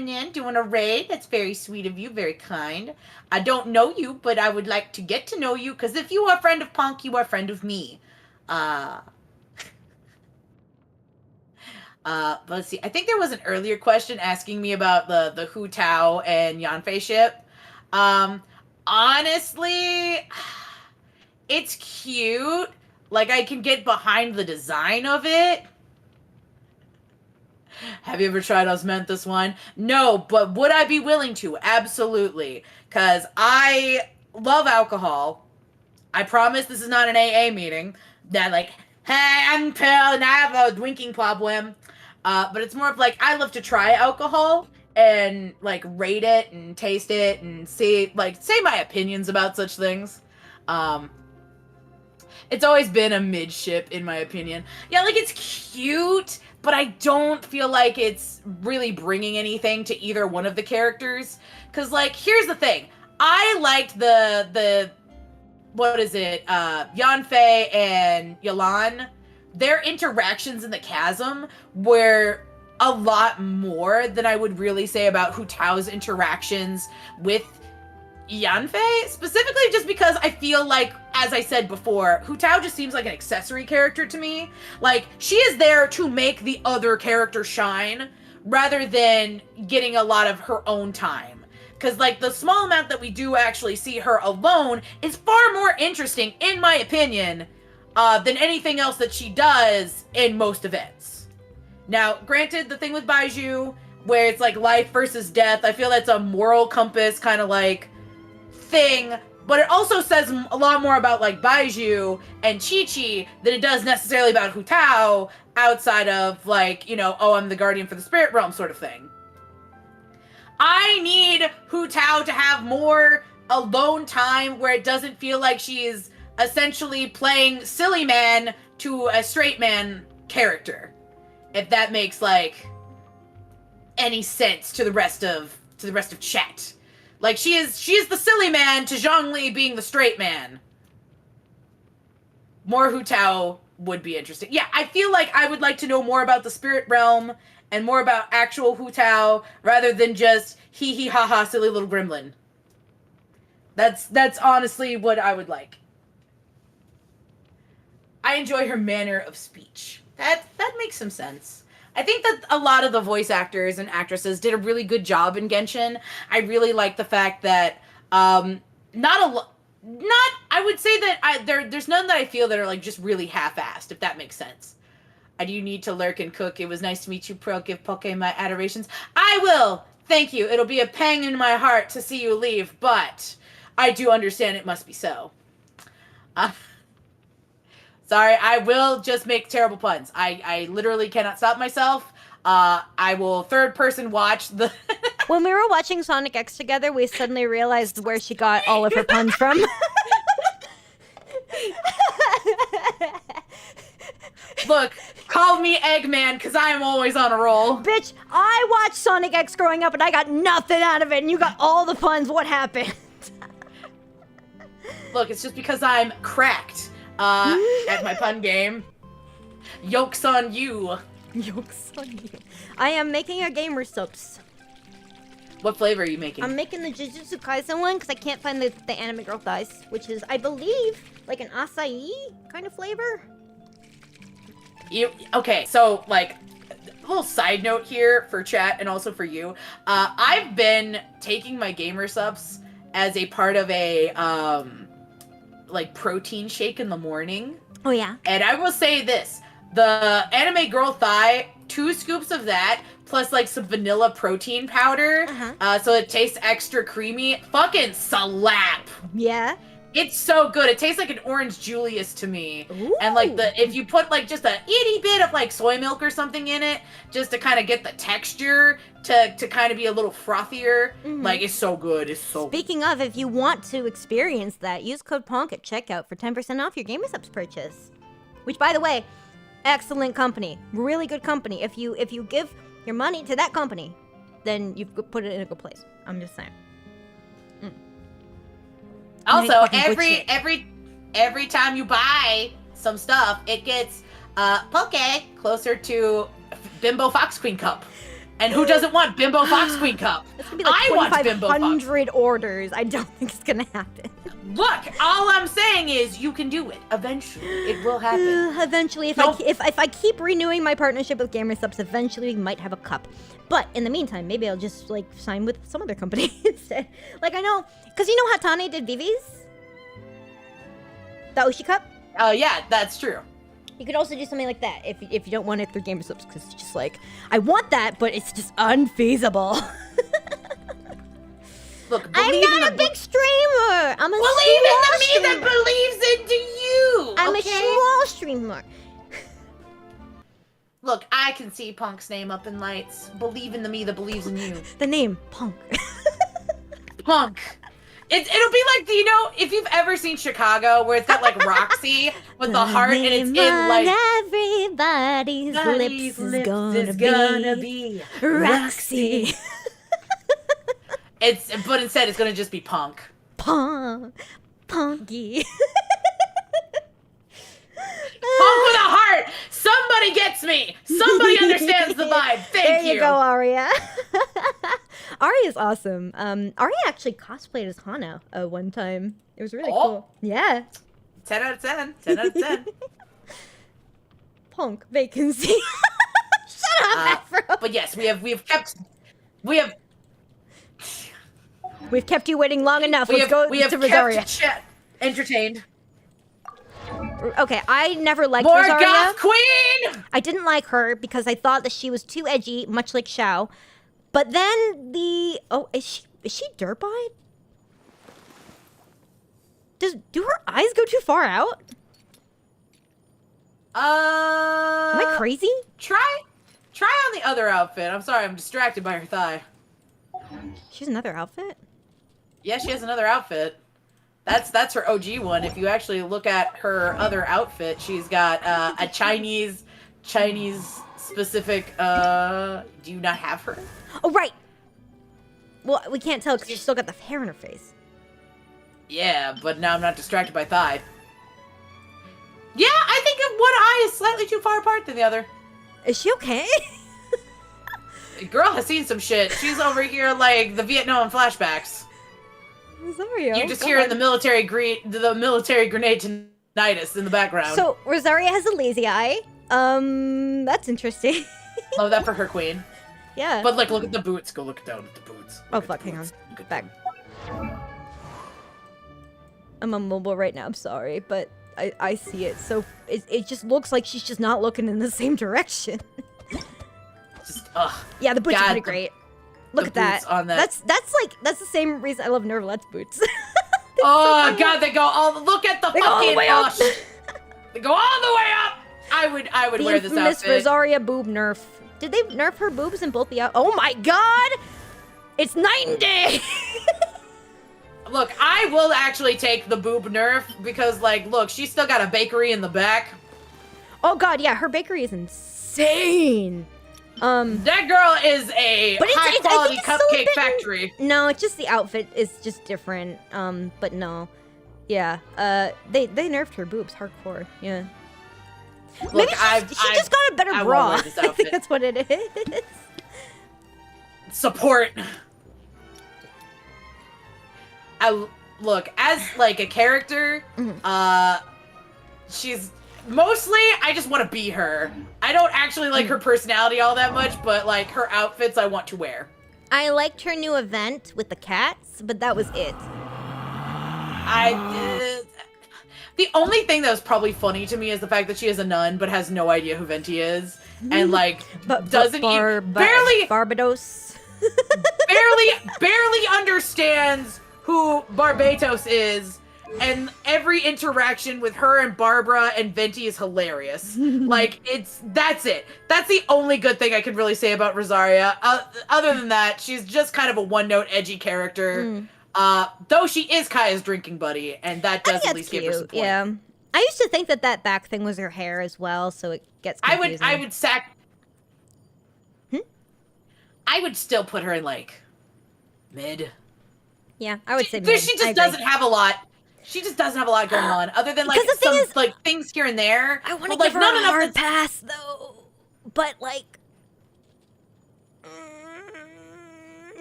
in, doing a raid. That's very sweet of you, very kind. I don't know you, but I would like to get to know you, because if you are a friend of Punk, you are a friend of me. But let's see. I think there was an earlier question asking me about the Hu Tao and Yanfei ship. Honestly, it's cute. Like, I can get behind the design of it. Have you ever tried Osmanthus wine? No, but would I be willing to? Absolutely. Because I love alcohol. I promise this is not an AA meeting. That like, hey, I'm Pearl and I have a drinking problem. But it's more of like, I love to try alcohol and like rate it and taste it and say my opinions about such things. It's always been a mid-ship in my opinion. Yeah, like it's cute, but I don't feel like it's really bringing anything to either one of the characters. Cause like, here's the thing. I liked the what is it? Yanfei and Yalan. Their interactions in the chasm were a lot more than I would really say about Hu Tao's interactions with Yanfei, specifically just because I feel like, as I said before, Hu Tao just seems like an accessory character to me. Like, she is there to make the other character shine, rather than getting a lot of her own time. Because, like, the small amount that we do actually see her alone is far more interesting, in my opinion, than anything else that she does in most events. Now, granted, the thing with Baiju, where it's like life versus death, I feel that's a moral compass kind of like thing, but it also says a lot more about like Baiju and Chi-Chi than it does necessarily about Hu Tao, outside of like, you know, oh, I'm the guardian for the spirit realm sort of thing. I need Hu Tao to have more alone time where it doesn't feel like she's essentially playing silly man to a straight man character. If that makes like any sense to the rest of chat. Like she is the silly man to Zhongli being the straight man. More Hu Tao would be interesting. Yeah, I feel like I would like to know more about the spirit realm and more about actual Hu Tao rather than just hee hee ha ha silly little gremlin. That's honestly what I would like. I enjoy her manner of speech. That makes some sense. I think that a lot of the voice actors and actresses did a really good job in Genshin. I really like the fact that I would say that there's none that I feel that are like just really half-assed, if that makes sense. I do need to lurk and cook. It was nice to meet you, Pro. Give Pockeii my adorations. I will! Thank you. It'll be a pang in my heart to see you leave, but I do understand it must be so. Sorry, I will just make terrible puns. I literally cannot stop myself. I will third-person watch the... When we were watching Sonic X together, we suddenly realized where she got all of her puns from. Look, call me Eggman, because I am always on a roll. Bitch, I watched Sonic X growing up and I got nothing out of it, and you got all the puns. What happened? Look, it's just because I'm cracked at my pun game. Yoke's on you. Yoke's on you. I am making a gamer subs. What flavor are you making? I'm making the Jujutsu Kaisen one because I can't find the anime girl thighs, which is, I believe, like an acai kind of flavor. Okay, so, like, a little side note here for chat and also for you. I've been taking my gamer subs as a part of a, like, protein shake in the morning. Oh, yeah? And I will say this. The anime girl thigh, 2 scoops of that, plus, like, some vanilla protein powder, so it tastes extra creamy. Fucking slap! Yeah? It's so good. It tastes like an orange Julius to me. Ooh. And like if you put like just a itty bit of like soy milk or something in it, just to kind of get the texture to kind of be a little frothier, like it's so good. It's so Speaking of, if you want to experience that, use code PONK at checkout for 10% off your GamerSubs purchase. Which, by the way, excellent company. Really good company. If you give your money to that company, then you've put it in a good place. I'm just saying. Also, every time you buy some stuff, it gets Pockeii closer to Bimbo Fox Queen Cup. And who doesn't want Bimbo Fox Queen Cup? It's gonna be like 2,500 orders. I don't think it's gonna happen. Look, all I'm saying is you can do it. Eventually, it will happen. Eventually, if I keep renewing my partnership with GamerSubs, eventually we might have a cup. But in the meantime, maybe I'll just like sign with some other company instead. Like I know, cause you know Hatane did Vivi's, the Oshi Cup. Oh yeah, that's true. You could also do something like that if you don't want it through GamerSubs, because it's just like I want that, but it's just unfeasible. Look, I'm not a big streamer. I'm a believe in small the me streamer. that believes into you. I'm okay? a small streamer. Look, I can see Punk's name up in lights. Believe in the me that believes in you. The name Punk. Punk. It'll be like, you know, if you've ever seen Chicago, where it's got like Roxy with the heart, and it's in like everybody's lips is gonna be Roxy. But instead it's gonna just be Punk. Punky. Punk with a heart! Somebody gets me! Somebody understands the vibe. Thank you. There you go, Aria. Aria's awesome. Aria actually cosplayed as Hana one time. It was really cool. Yeah. 10 out of 10. 10 out of 10. Punk vacancy. Shut up, Afro. But yes, we've kept you waiting long enough. Let's go to Rosaria. Chat entertained. Okay, I never liked More Rosaria. goth queen! I didn't like her because I thought that she was too edgy, much like Xiao. But then is she dirt-eyed? Do her eyes go too far out? Am I crazy? Try on the other outfit. I'm sorry, I'm distracted by her thigh. She has another outfit? Yeah, she has another outfit. That's her OG one. If you actually look at her other outfit, she's got a Chinese specific. Do you not have her? Oh right. Well, we can't tell because she's still got the hair in her face. Yeah, but now I'm not distracted by thigh. Yeah, I think one eye is slightly too far apart than the other. Is she okay? Girl has seen some shit. She's over here like the Vietnam flashbacks. Rosario. You're just hearing the military grenade tinnitus in the background. So Rosaria has a lazy eye. That's interesting. Love that for her, queen. Yeah. But like, look at the boots. Go look down at the boots. Oh Look at fuck, the hang on. boots. Look at Back. them. I'm on mobile right now, I'm sorry, but I see it. So it just looks like she's just not looking in the same direction. Just Yeah, the boots are God, pretty great. Look the at that. boots on that. That's the same reason I love Nervalette's boots. Oh god, they go all. Look at the They go all the fucking. way up. They go all the way up. I would The wear this infamous outfit. Rosaria boob nerf. Did they nerf her boobs in both the Oh my god! It's night and day! Look, I will actually take the boob nerf because, like, look, she's still got a bakery in the back. Oh god, yeah, her bakery is insane. That girl is a But high I quality think it's still a cupcake bit- factory. No, it's just the outfit is just different. But no. Yeah, they nerfed her boobs hardcore, yeah. Look, Maybe she just got a better I bra. wanna wear this I think outfit. that's what it is. Support. Look, as like a character, she's mostly I just want to be her. I don't actually like her personality all that much, but like her outfits I want to wear. I liked her new event with the cats, but that was it. The only thing that was probably funny to me is the fact that she is a nun but has no idea who Venti is, and like doesn't even Barbados. barely understands who Barbatos is, and every interaction with her and Barbara and Venti is hilarious. Like that's it. That's the only good thing I can really say about Rosaria. Other than that, she's just kind of a one-note edgy character. Though she is Kaya's drinking buddy, and that does at least give her some point. Yeah, I used to think that back thing was her hair as well, so it gets confusing. I would still put her in like mid. Yeah, I would say mid. She just doesn't have a lot. She just doesn't have a lot going on, other than like Because the thing some is, like things here and there. I want to but, give like, her none a hard enough pass though, but like,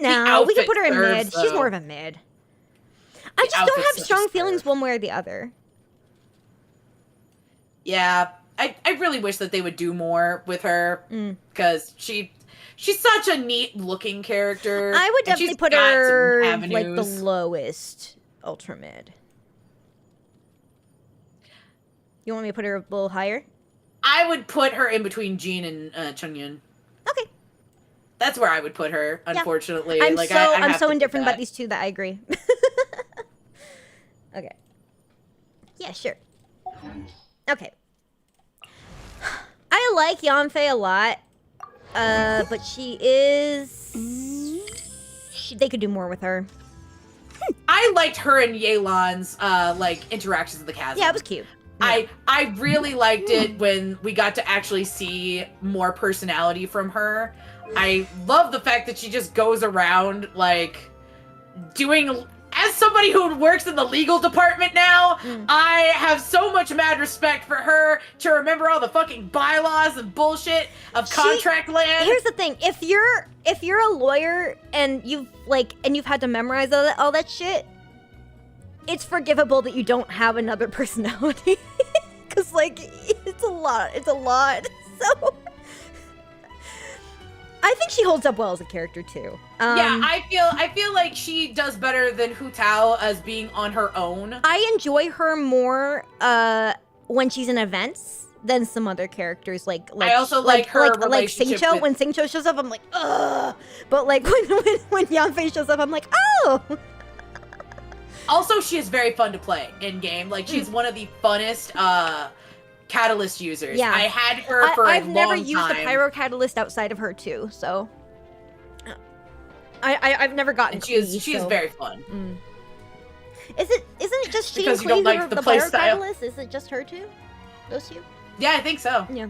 no, we can outfit put her in serves, mid. She's though. more of a mid. I just don't outfit have serves strong feelings her. one way or the other. Yeah, I really wish that they would do more with her because she's such a neat looking character. I would and definitely she's put got some her avenues. like the lowest ultra mid. You want me to put her a little higher? I would put her in between Jean and Chungyun. Okay. That's where I would put her. Unfortunately, I'm like, so I I'm have so to do indifferent that. about these two that I agree. Okay. Yeah, sure. Okay. I like Yanfei a lot, but she is. They could do more with her. I liked her and Yelan's like interactions in the chasm. Yeah, it was cute. I really liked it when we got to actually see more personality from her. I love the fact that she just goes around like doing. As somebody who works in the legal department now, I have so much mad respect for her to remember all the fucking bylaws and bullshit of contract land. Here's the thing: if you're a lawyer and you've had to memorize all that shit, it's forgivable that you don't have another personality. Cause like it's a lot. So I think she holds up well as a character too. Yeah, I feel like she does better than Hu Tao as being on her own. I enjoy her more when she's in events than some other characters. Like I also like her relationship Xingqiu. with- When Xingqiu shows up, I'm like, ugh. But like when Yanfei shows up, I'm like, oh. Also, she is very fun to play in game. Like she's one of the funnest catalyst users. Yeah. I had her for I've a long never used time. the pyro catalyst outside of her too, so I've never gotten. And she is so. very fun. Isn't it just she Because and you don't Clee who like have the the play pyro style. catalyst? Is it just her two? Those two? Yeah, I think so. Yeah.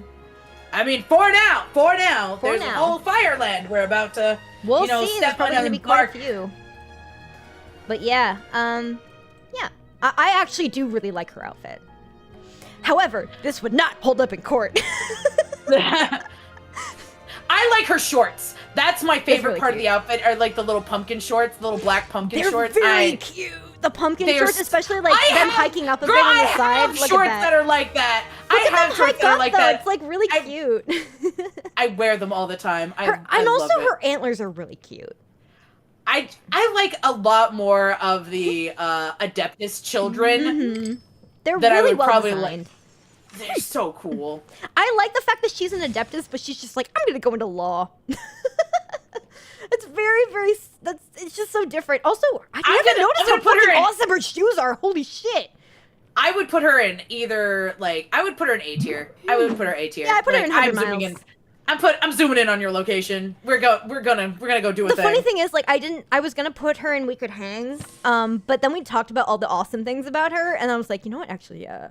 I mean, for now. There's now. a whole Fireland we're about to, We'll you know, see. There's step on probably gonna and be quite a embark. few. But yeah, yeah. I actually do really like her outfit. However, this would not hold up in court. I like her shorts. That's my favorite really part of cute. the outfit, are like the little pumpkin shorts, the little black pumpkin They're shorts. very cute. The pumpkin They are shorts, s- especially like I them have- hiking up a Girl, bit on I the side. have Look shorts at that are like that. Look I at have them shorts hike that are up, like though. that. It's like really cute. I wear them all the time. I And love also it. her antlers are really cute. I like a lot more of the Adeptus children. Mm-hmm. They're That I really would well probably designed. They're so cool. I like the fact that she's an Adeptus, but she's just like, I'm gonna go into law. It's very, very. It's just so different. Also, I haven't noticed I'm gonna how put her fucking in- awesome her shoes are. Holy shit! I would put her in either I would put her in A tier. I would put her A tier. Yeah, I put her in 100 I'm zooming miles. in. I'm zooming in on your location. We're gonna go do a The thing. funny thing is, like, I was gonna put her in We Could Hang, but then we talked about all the awesome things about her, and I was like, you know what? Actually, yeah.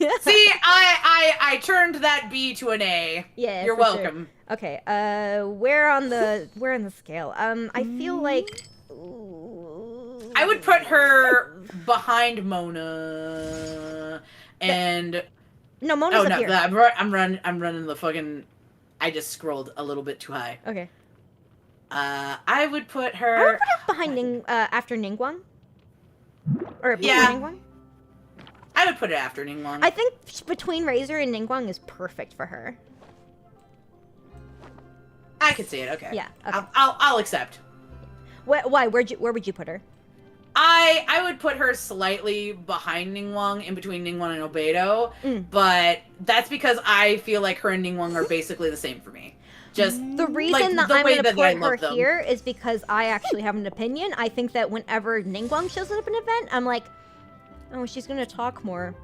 Yeah. See, I turned that B to an A. Yeah, You're for sure. welcome. Okay, where on the scale? I feel like I would put her behind Mona and no, Mona's up here. I'm running the fucking. I just scrolled a little bit too high. Okay. I would put I her. would put her behind after Ningguang. Or before Yeah. Ningguang. I would put it after Ningguang. I think between Razor and Ningguang is perfect for her. I could see it. Okay. Yeah, okay. I'll accept. Why? Where would you put her? I would put her slightly behind Ningguang, in between Ningguang and Obedo, but that's because I feel like her and Ningguang are basically the same for me. Just The reason that the I'm way going to that I put her love them. here is because I actually have an opinion. I think that whenever Ningguang shows up in an event, I'm like, oh, she's going to talk more.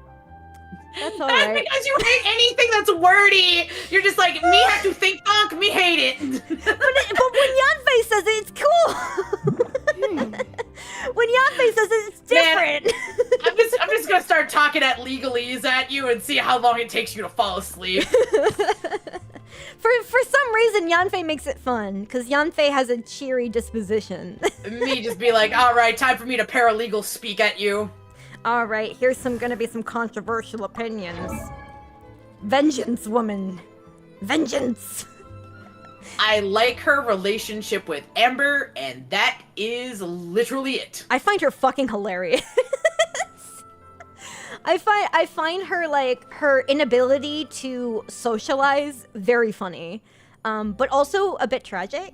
That's all That's right. because you hate anything that's wordy. You're just like, me have to think funk, me hate it. But when Yanfei says it, it's cool. When Yanfei says it, it's Man, different. I'm just gonna start talking at legalese at you and see how long it takes you to fall asleep. For some reason, Yanfei makes it fun, because Yanfei has a cheery disposition. Me just be like, all right, time for me to paralegal speak at you. All right, here's gonna be some controversial opinions. Vengeance, woman. Vengeance. I like her relationship with Amber, and that is literally it. I find her fucking hilarious. I find her, like, her inability to socialize very funny, but also a bit tragic.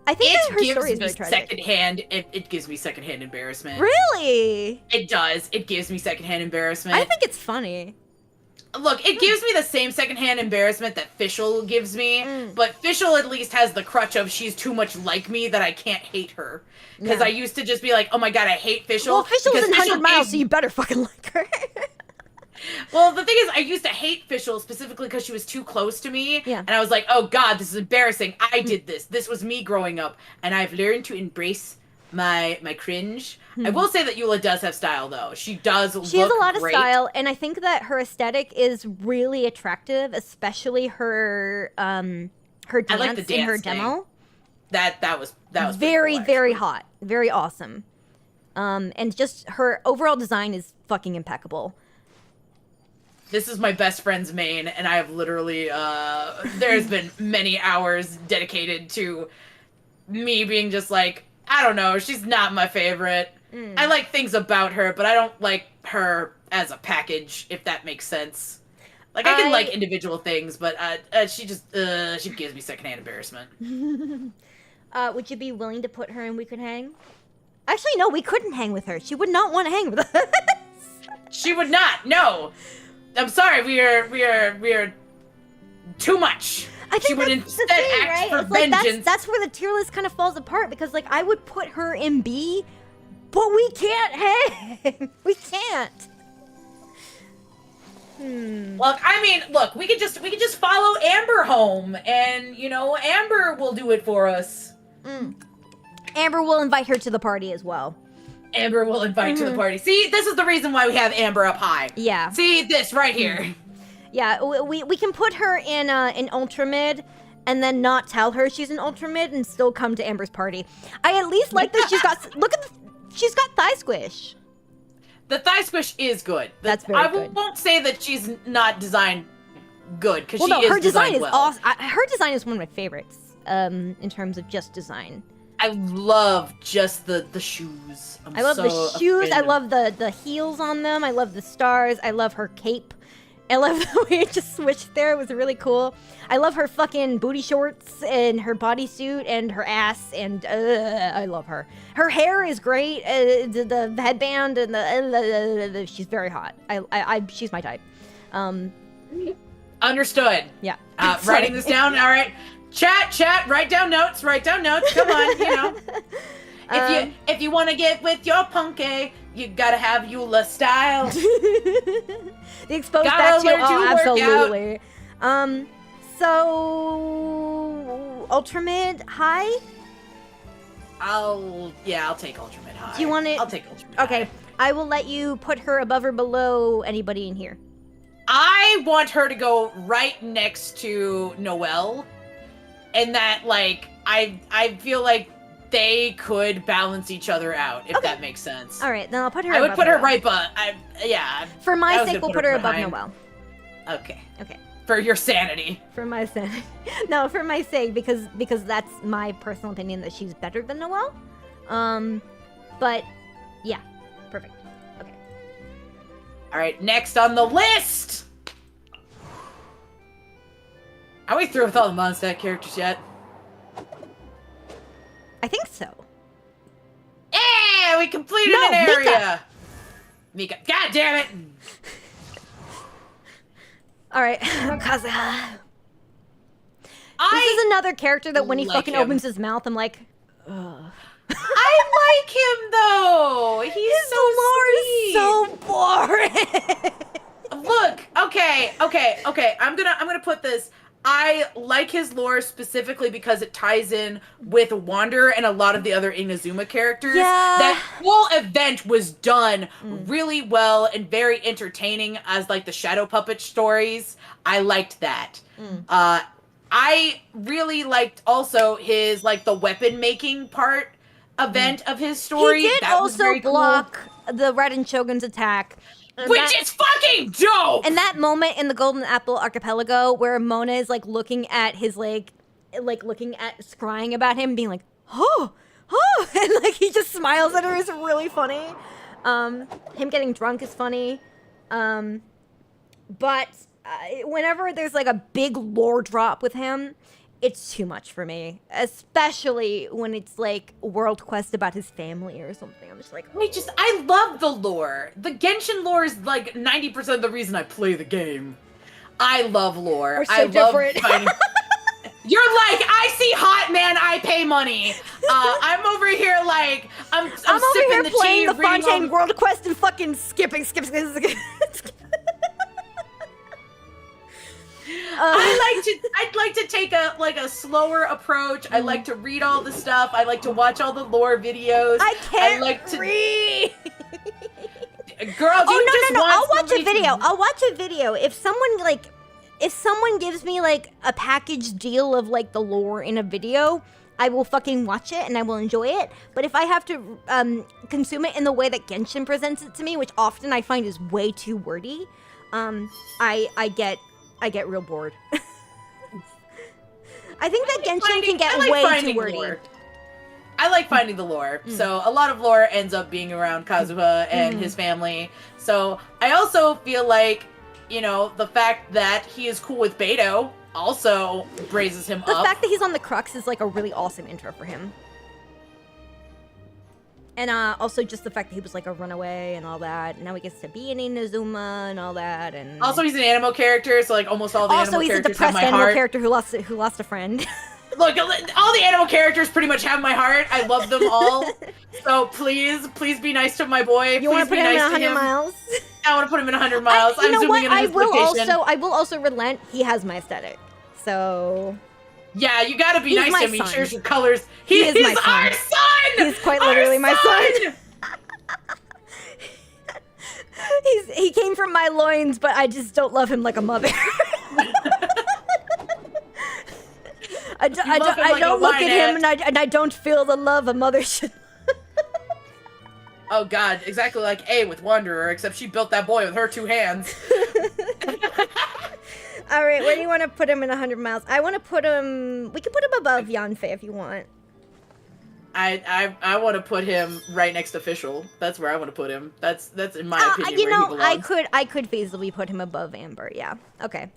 I think that her It story is gives very me tragic. secondhand. It gives me secondhand embarrassment. Really? It does. It gives me secondhand embarrassment. I think it's funny. Look, it gives me the same secondhand embarrassment that Fischl gives me, Mm. but Fischl at least has the crutch of she's too much like me that I can't hate her. Because Yeah. I used to just be like, oh my god, I hate Fischl. Well, Fischl's because in 100 miles, gave- so you better fucking like her. Well, the thing is, I used to hate Fischl specifically because she was too close to me. Yeah. And I was like, oh god, this is embarrassing. I did this. This was me growing up. And I've learned to embrace my cringe. I will say that Eula does have style, though. She does look She has a lot of great. style, and I think that her aesthetic is really attractive, especially her dance I like the in her dance thing. demo. That was pretty Very, cool, very actually. hot, very awesome. And just her overall design is fucking impeccable. This is my best friend's main, and I have literally, there's been many hours dedicated to me being just like, I don't know, she's not my favorite. I like things about her, but I don't like her as a package, if that makes sense. Like, I can like individual things, but she gives me secondhand embarrassment. Would you be willing to put her in We Could Hang? Actually, no, we couldn't hang with her. She would not want to hang with us. She would not, no! I'm sorry, we are too much. I think She would that's instead the thing, act right? for It's like vengeance. that's where the tier list kind of falls apart, because like I would put her in B, but we can't hang. We can't. Look, we could just follow Amber home, and Amber will do it for us. Amber will invite her to the party as well. Amber will invite to the party. See, this is the reason why we have Amber up high. Yeah. See this right here. Yeah, we can put her in ultra mid, and then not tell her she's an ultra mid, and still come to Amber's party. I at least like that she's got she's got thigh squish. The thigh squish is good. That's very good. I won't say that she's not designed good, because Well, she no, is her design designed is well. awesome. Her design is one of my favorites. In terms of just design. I love just the shoes. I love the shoes. I love the heels on them. I love the stars. I love her cape. I love the way it just switched there. It was really cool. I love her fucking booty shorts and her bodysuit and her ass, and I love her. Her hair is great. The headband and she's very hot. She's my type. Understood. Yeah. Writing this down. All right. Chat. Write down notes. Come on. You know. If you want to get with your Pockeii, you gotta have Eula style. The exposed Gotta back to learn to work absolutely. So Ultramid high? I'll take Ultramid high. Do you want it? I'll take Ultramid Okay, high. I will let you put her above or below anybody in here. I want her to go right next to Noelle, and that I feel like they could balance each other out, if that makes sense. All right, then I'll put her. I would above put her Noelle. right, but For I my was sake, gonna we'll put her above behind. Noelle. Okay. Okay. For your sanity. For my sanity. No, for my sake, because that's my personal opinion that she's better than Noelle. But yeah, perfect. Okay. All right, next on the list. Are we through with all the Mondstadt characters yet? I think so. Yeah, we completed No, an area. Mika. Mika. God damn it. All right, Kazuha. This I is another character that when he like fucking him. opens his mouth, I'm like, ugh. like him though. He's so sweet. So boring. Look, okay. I'm gonna put this. I like his lore specifically because it ties in with Wander and a lot of the other Inazuma characters. Yeah. That whole event was done really well and very entertaining as like the Shadow Puppet stories. I liked that. I really liked also his like the weapon making part event of his story. He did That was also very cool. block the Raiden Shogun's attack. And Which that- is fucking dope! And that moment in the Golden Apple Archipelago where Mona is like looking at his like looking at scrying about him, being like, oh, and like he just smiles at her is really funny. Him getting drunk is funny. But whenever there's like a big lore drop with him, it's too much for me, especially when it's like world quest about his family or something. I'm just like, I love the lore. The Genshin lore is like 90% of the reason I play the game. I love lore. We're so I love different. finding. You're like, I see hot man, I pay money. I'm over here like, I'm over sipping here the playing tea, the reading Fontaine all- World Quest and fucking skipping. I'd like to take a slower approach. I like to read all the stuff. I like to watch all the lore videos. I can't like to read. Girl, do you just No. want I'll watch a somebody to- video. I'll watch a video. If someone gives me like a package deal of like the lore in a video, I will fucking watch it and I will enjoy it. But if I have to consume it in the way that Genshin presents it to me, which often I find is way too wordy, I get real bored. I think that Genshin can get way too finding wordy. lore. I like finding the lore. So a lot of lore ends up being around Kazuha and his family. So I also feel like, you know, the fact that he is cool with Beto also raises him The up. fact that he's on the Crux is like a really awesome intro for him. And also just the fact that he was like a runaway and all that. And now he gets to be an Inazuma and all that. And Also, he's an animo character, so like almost all the also animal he's a characters have depressed my animal heart. character who lost a friend. Look, all the animal characters pretty much have my heart. I love them all. So please be nice to my boy. You want Please to put be him in nice to 100 miles? I want to put him in 100 miles. You I'm know zooming what? in I his will location. also relent. He has my aesthetic. So Yeah, you gotta be He's nice my to him. He son. shares your colors. He is my son. Our son! He's quite literally my son. He came from my loins, but I just don't love him like a mother. I love him like don't a look at him lioness. and I don't feel the love a mother should. Oh god, exactly like A with Wanderer, except she built that boy with her 2 hands. All right, where do you want to put him in 100 miles? I want to put him. We can put him above Yanfei if you want. I want to put him right next to Fischl. That's where I want to put him. That's in my opinion You where know, he belongs. I could feasibly put him above Amber. Yeah. Okay.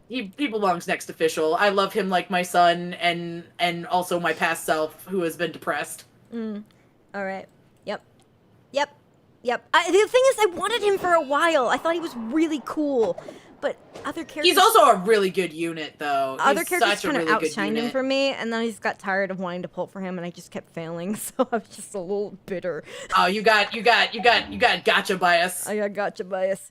He belongs next to Fischl. I love him like my son and also my past self who has been depressed. All right. Yep. The thing is, I wanted him for a while. I thought he was really cool, but other characters. He's also a really good unit, though. Other He's characters such a kind of really good outshined him unit. for me, and then I just got tired of wanting to pull for him, and I just kept failing. So I was just a little bitter. Oh, you got gotcha bias. I got gotcha bias.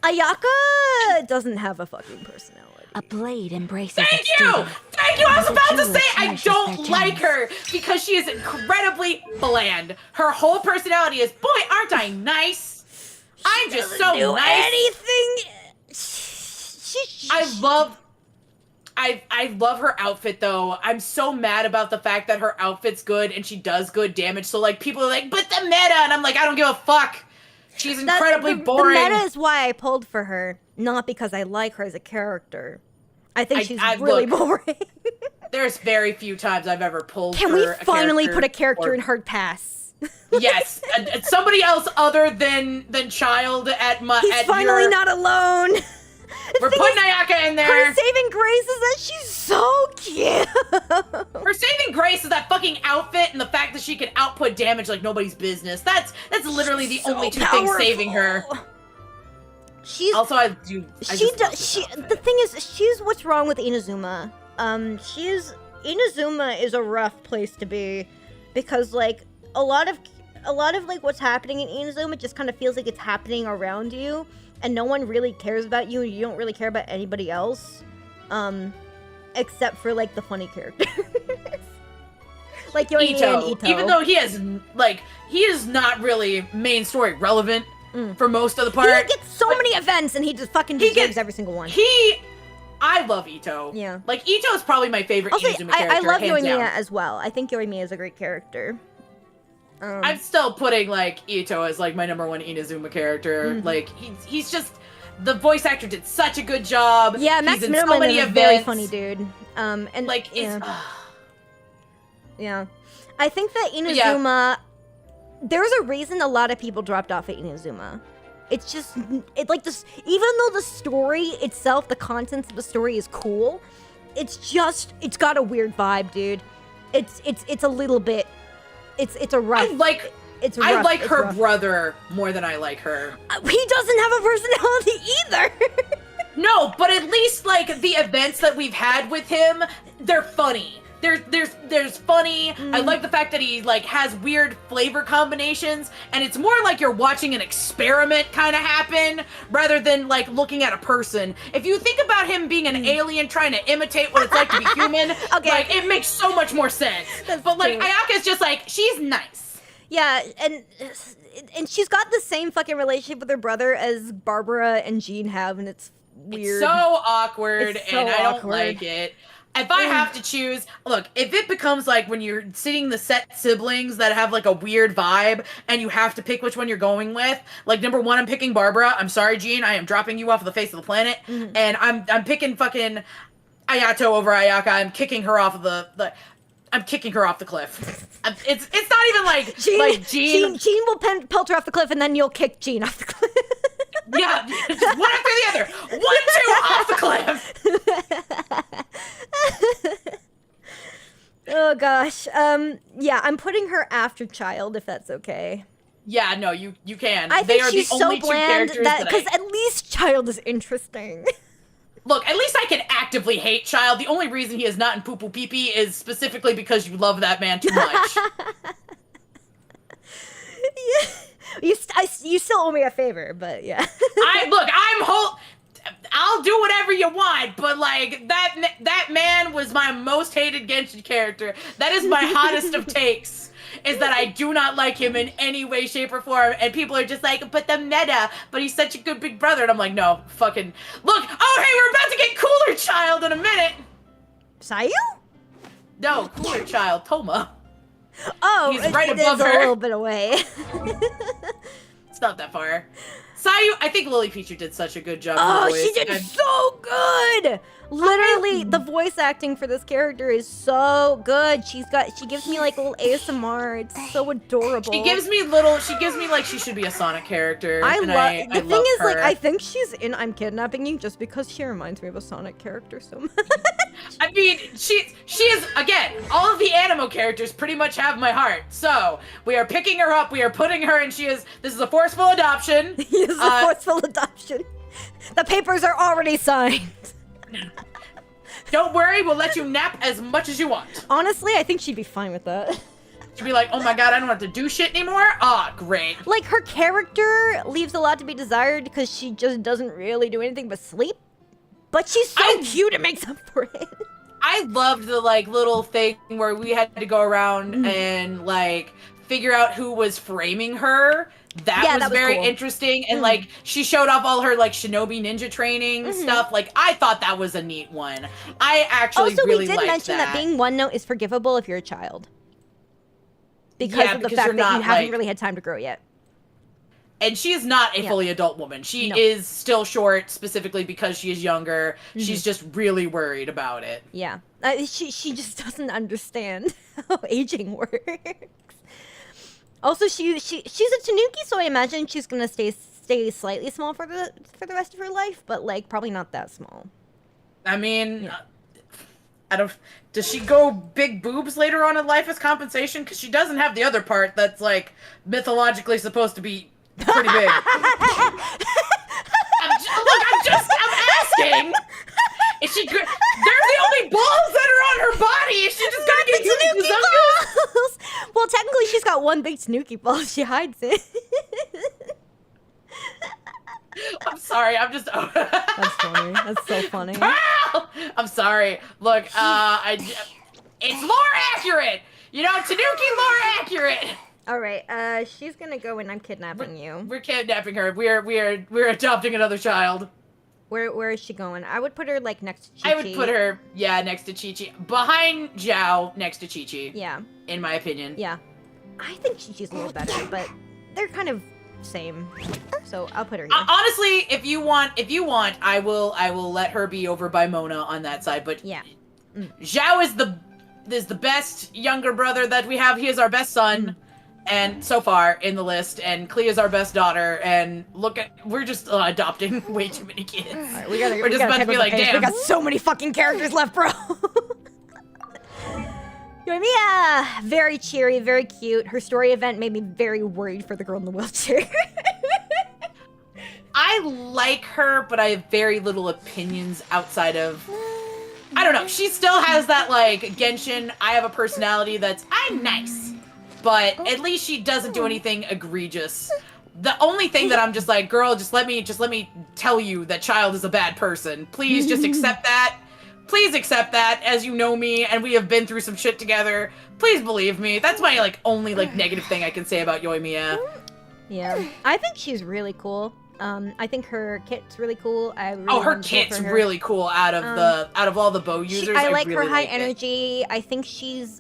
Ayaka doesn't have a fucking personality. A blade embraces Thank its you! duty. Thank you! I was The about to jeweler say I cherishes don't their like gems. her because she is incredibly bland. Her whole personality is, boy, aren't I nice? I'm just so Do nice. anything. I love her outfit though. I'm so mad about the fact that her outfit's good and she does good damage. So like people are like, but the meta, and I'm like, I don't give a fuck. She's incredibly boring. The meta is why I pulled for her, not because I like her as a character. I think she's I really look- boring. There's very few times I've ever pulled Can for we a finally put a character or- in hard pass? Yes, somebody else other than Child at my. He's at finally your, not alone. We're putting Ayaka in there. Her saving grace is that she's so cute. Her saving grace is that fucking outfit and the fact that she can output damage like nobody's business. That's literally the only two things saving her. She's Also, the thing is, she's what's wrong with Inazuma. Inazuma is a rough place to be because like a lot of like what's happening in Inazuma just kind of feels like it's happening around you and no one really cares about you and you don't really care about anybody else except for like the funny characters. Like Yoimi and Ito. Even though he is not really main story relevant for most of the part. He gets so many events and he just fucking deserves every single one. I love Ito. Yeah. Like, Ito's probably my favorite Also, Inazuma I character, love hands Yoimiya down. as well. I think Yoimiya is a great character. I'm still putting, like, Ito as, like, my number one Inazuma character. Like, he's just... The voice actor did such a good job. Yeah, Max He's in Middleman so many is a events. very funny dude. And Like, yeah. I think that Inazuma... There's a reason a lot of people dropped off at Inazuma. It's just... like this. Even though the story itself, the contents of the story is cool, it's just... It's got a weird vibe, dude. It's a little bit... It's a rough... I like her brother more than I like her. He doesn't have a personality either. No, but at least like the events that we've had with him, they're funny. There's funny. I like the fact that he like has weird flavor combinations, and it's more like you're watching an experiment kind of happen rather than like looking at a person. If you think about him being an alien trying to imitate what it's like to be human, like it makes so much more sense. But like Ayaka's just like she's nice. Yeah, and she's got the same fucking relationship with her brother as Barbara and Jean have, and it's weird. It's so awkward, It's so and I don't awkward. like it. If I have to choose, look, if it becomes like when you're sitting the set siblings that have like a weird vibe and you have to pick which one you're going with, like number one, I'm picking Barbara. I'm sorry, Jean, I am dropping you off of the face of the planet. And I'm picking fucking Ayato over Ayaka. I'm kicking her off of I'm kicking her off the cliff. It's not even like Jean. Jean will pelt her off the cliff, and then you'll kick Jean off the cliff. Yeah, just one after the other. 1, 2, off the cliff. Oh gosh. Yeah, I'm putting her after Child, if that's okay. Yeah, no, you can. I They think are she's the so only two bland characters that that because at least Child is interesting. Look, at least I can actively hate Child. The only reason he is not in Poo Poo Pee Pee is specifically because you love that man too much. Yeah. You still owe me a favor, but yeah. I'll do whatever you want, but like that man was my most hated Genshin character. That is my hottest of takes. Is that I do not like him in any way, shape, or form, and people are just like, but the meta, but he's such a good big brother, and I'm like, no, fucking look. Oh, hey, we're about to get Cooler Child in a minute. Sayu? No, Cooler Child, Toma. Oh, He's right it above is a her. little bit away. It's not that far. Sayu, I think Lily Pichu did such a good job. Oh, with the she voice. did so good! Literally, the voice acting for this character is so good. She gives me like a little ASMR. It's so adorable. She gives me like she should be a Sonic character. I and love. The I thing love is, like, her. I think she's in "I'm Kidnapping You" just because she reminds me of a Sonic character so much. I mean, she is, again, all of the Animo characters pretty much have my heart. So, we are picking her up, we are putting her, and this is a forceful adoption. This is a forceful adoption. The papers are already signed. Don't worry, we'll let you nap as much as you want. Honestly, I think she'd be fine with that. She'd be like, oh my god, I don't have to do shit anymore? Ah, great. Like, her character leaves a lot to be desired because she just doesn't really do anything but sleep. But she's so cute, it makes up for it. I loved the, like, little thing where we had to go around and, like, figure out who was framing her. That was very cool. Interesting, and like she showed off all her like shinobi ninja training stuff. Like I thought that was a neat one. I actually also, really we did liked mention that being one note is forgivable if you're a child, because Yeah, of the because fact you're that you not, haven't like- really had time to grow yet. And she is not a fully adult woman. She No. is still short, specifically because she is younger. She's just really worried about it. Yeah, she just doesn't understand how aging works. Also, she's a Tanuki, so I imagine she's gonna stay slightly small for the rest of her life, but like probably not that small. I mean, I don't. Does she go big boobs later on in life as compensation? Because she doesn't have the other part that's like mythologically supposed to be pretty big. I'm asking. Is she good? They're the only balls that are on her body. Is she just gonna get Tanuki used balls. Well, technically, she's got one big Tanuki ball. She hides it. I'm sorry. I'm just. That's funny. That's so funny. I'm sorry. Look, it's lore accurate. You know, Tanuki lore accurate. All right. She's gonna go when I'm kidnapping you. We're kidnapping her. We're adopting another child. Where is she going? I would put her like next to Chi-Chi. I would put her, next to Chi-Chi. Behind Zhao, next to Chi-Chi. Yeah. In my opinion. Yeah. I think Chi-Chi's a little better, but they're kind of same. So I'll put her here. Honestly, if you want, I will let her be over by Mona on that side. But yeah, Zhao is the best younger brother that we have. He is our best son. And so far in the list, and Clea's our best daughter, and we're just adopting way too many kids. All right, we're just just about to be like, damn. We got so many fucking characters left, bro. Yoimiya, very cheery, very cute. Her story event made me very worried for the girl in the wheelchair. I like her, but I have very little opinions outside of. I don't know. She still has that like Genshin. I have a personality I'm nice. But at least she doesn't do anything egregious. The only thing that I'm just like, girl, just let me tell you that child is a bad person. Please just accept that. Please accept that, as you know me, and we have been through some shit together. Please believe me. That's my like only like negative thing I can say about Yoimiya. Yeah, I think she's really cool. I think her kit's really cool. Her kit's really cool. Out of all the bow users, I like really her high like energy. It. I think she's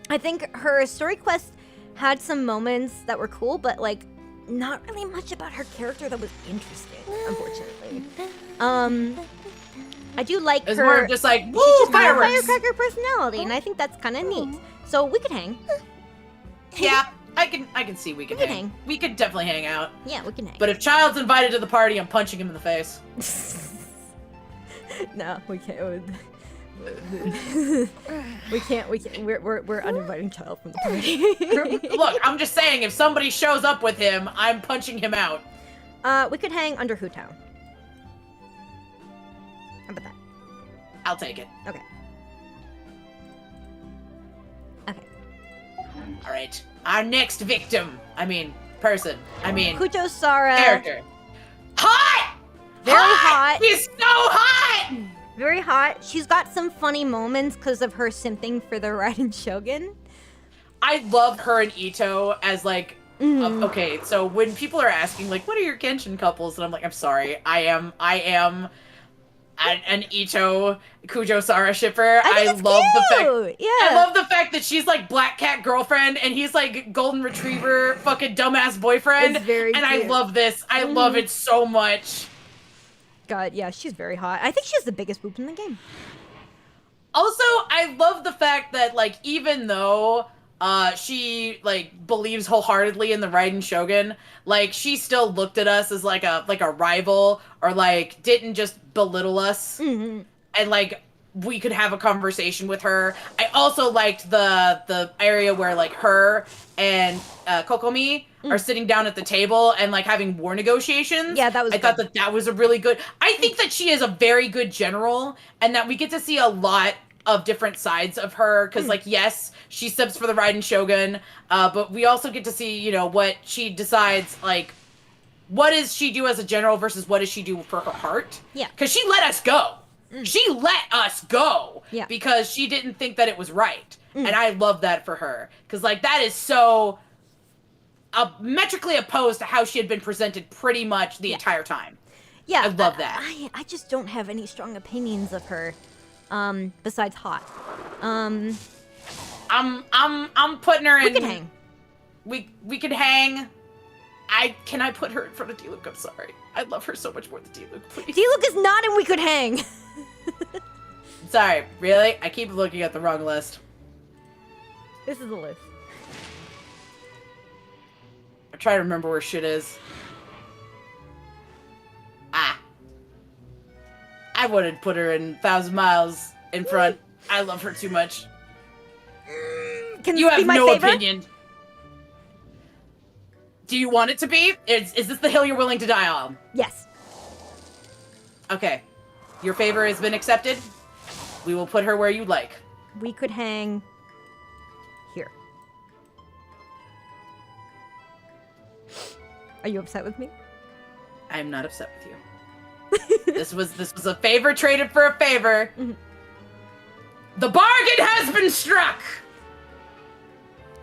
I think her story quest had some moments that were cool, but like not really much about her character that was interesting, unfortunately. I do like it's her. more of just like woo, she's just got a fireworks. firecracker personality, and I think that's kind of neat. So we could hang. Yeah, I can see we can hang. We could definitely hang out. Yeah, we can hang. But if Child's invited to the party, I'm punching him in the face. No, we can't. we can't. We're uninviting Child from the party. Look, I'm just saying, if somebody shows up with him, I'm punching him out. We could hang under Hu Tao. How about that? I'll take it. Okay. All right. Our next victim. Person. Kuto Sara. Character. Hot! Very hot. He's so hot! Very hot. She's got some funny moments because of her simping for the Raiden Shogun. I love her and Ito as like, okay, so when people are asking like, what are your Genshin couples? And I'm like, I'm sorry, I am an Ito Kujo Sara shipper. I think it's love cute. the fact. Yeah. I love the fact that she's like Black Cat girlfriend and he's like golden retriever fucking dumbass boyfriend. It's very and cute. I love this. I love it so much. God, yeah, she's very hot. I think she has the biggest boobs in the game. Also, I love the fact that like even though she like believes wholeheartedly in the Raiden Shogun, like she still looked at us as like a rival or like didn't just belittle us. And like we could have a conversation with her. I also liked the area where like her and Kokomi are sitting down at the table and like having war negotiations. Yeah, that was I thought good. that was a really good. I think that she is a very good general and that we get to see a lot of different sides of her because like yes, she subs for the Raiden Shogun, but we also get to see, you know, what she decides, like what does she do as a general versus what does she do for her heart. Yeah. Because she let us go. She let us go Yeah. because she didn't think that it was right. And I love that for her. Because, like, that is so metrically opposed to how she had been presented pretty much the entire time. Yeah, I love that. I just don't have any strong opinions of her, besides hot. I'm putting her in. We could hang. We could hang. Can I put her in front of D-Luke? I'm sorry. I love her so much more than D-Luke, please. D-Luke is not in We Could Hang. Sorry, really? I keep looking at the wrong list. This is the list. I'm trying to remember where shit is. I wouldn't put her in 1,000 Miles in front. I love her too much. Can You this have be my no favorite? opinion. Do you want it to be? Is this the hill you're willing to die on? Yes. Okay. Your favor has been accepted. We will put her where you like. We could hang here. Are you upset with me? I am not upset with you. This was a favor traded for a favor. The bargain has been struck.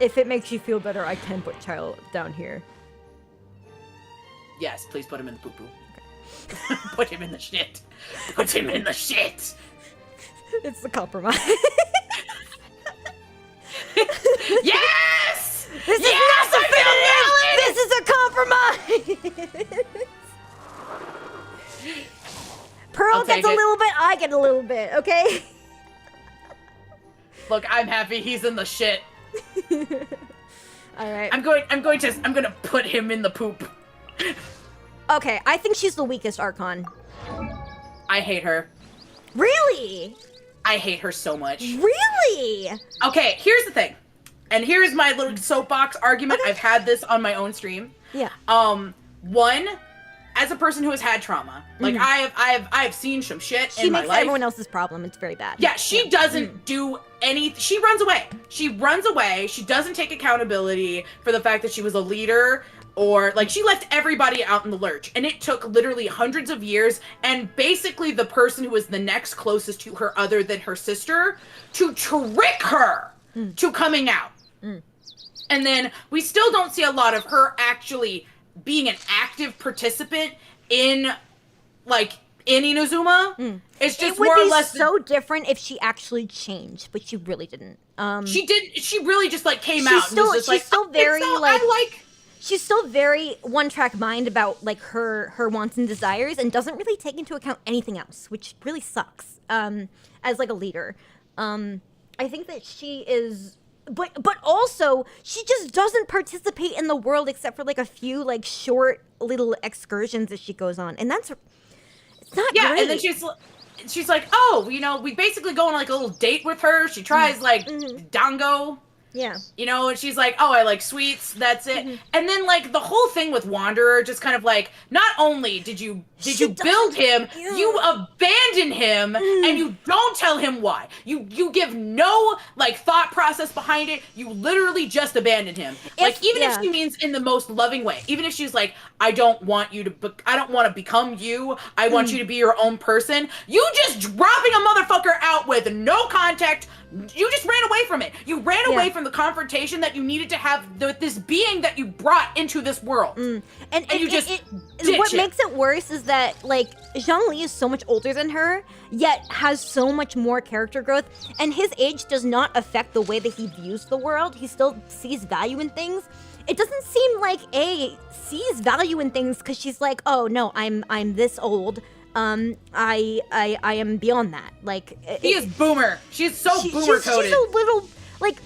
If it makes you feel better, I can put Child down here. Yes, please put him in the poo-poo. Okay. Put him in the shit. Put him in the shit. It's the compromise. Yes! This Yes, is not definitive! This is a compromise! Pearl I'll take gets a it. little bit, I get a little bit, okay? Look, I'm happy he's in the shit. Alright. I'm gonna put him in the poop. Okay, I think she's the weakest Archon. I hate her. Really? I hate her so much. Really? Okay, here's the thing. And here's my little soapbox argument. I've had this on my own stream. Yeah. One, as a person who has had trauma, like I have seen some shit She in my makes life. everyone else's problem. It's very bad. Yeah, she doesn't do any. She runs away. She runs away. She doesn't take accountability for the fact that she was a leader, or like she left everybody out in the lurch. And it took literally hundreds of years, and basically the person who was the next closest to her, other than her sister, to trick her to coming out. And then we still don't see a lot of her actually being an active participant in, like, in Inazuma. It's just It would more or be less so different if she actually changed, but she really didn't. she really just like came She's out still- and was just she's like, still very, like- I like She's still very one-track mind about like her wants and desires, and doesn't really take into account anything else, which really sucks. As like a leader, I think that she is. But also, she just doesn't participate in the world except for like a few like short little excursions as she goes on, and it's not yeah, great. and then she's like, oh, you know, we basically go on like a little date with her. She tries like dango. Yeah. You know, and she's like, oh, I like sweets, that's it. And then, like, the whole thing with Wanderer, just kind of like, not only did you build him, you abandon him, and you don't tell him why. You give no, like, thought process behind it. You literally just abandon him. Like, even if she means in the most loving way, even if she's like, I don't want to become you, I want you to be your own person, you just dropping a motherfucker out with no contact. You just ran away from it. You ran away from from the confrontation that you needed to have with this being that you brought into this world. And you just what ditch it. makes it worse is that like Zhongli is so much older than her, yet has so much more character growth, and his age does not affect the way that he views the world. He still sees value in things. It doesn't seem like A sees value in things because she's like, oh no, I'm this old. I am beyond that. Like He is boomer. She's so boomer coded. She's a little like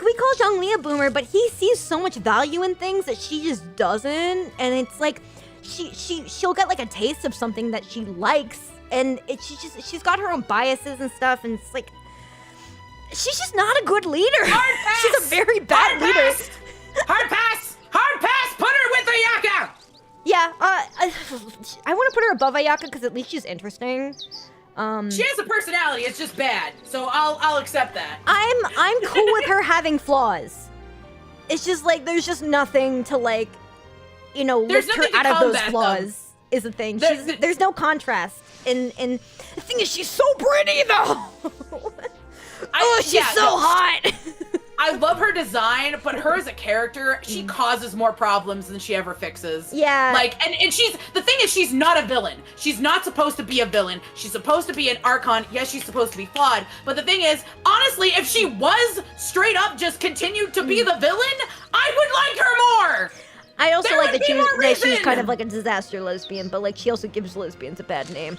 we call Zhongli a boomer, but he sees so much value in things that she just doesn't, and it's like she'll get like a taste of something that she likes, and she's got her own biases and stuff, and it's like she's just not a good leader. Hard pass! She's a very bad leader. Pass! Hard pass! Hard pass! Put her with Ayaka! Yeah, I want to put her above Ayaka because at least she's interesting. She has a personality, it's just bad. So I'll accept that. I'm cool with her having flaws. It's just like there's just nothing to like, There's lift her nothing to out of those combat flaws. them. Is the thing. There- There's no contrast. And the thing is, she's so pretty though. She's so hot. I love her design, but her as a character, she causes more problems than she ever fixes. Yeah. Like, and the thing is, she's not a villain. She's not supposed to be a villain. She's supposed to be an Archon. Yes, she's supposed to be flawed. But the thing is, honestly, if she was straight up just continued to be the villain, I would like her more. I also There like would that be she was more that she was reason. kind of like a disaster lesbian, but like she also gives lesbians a bad name.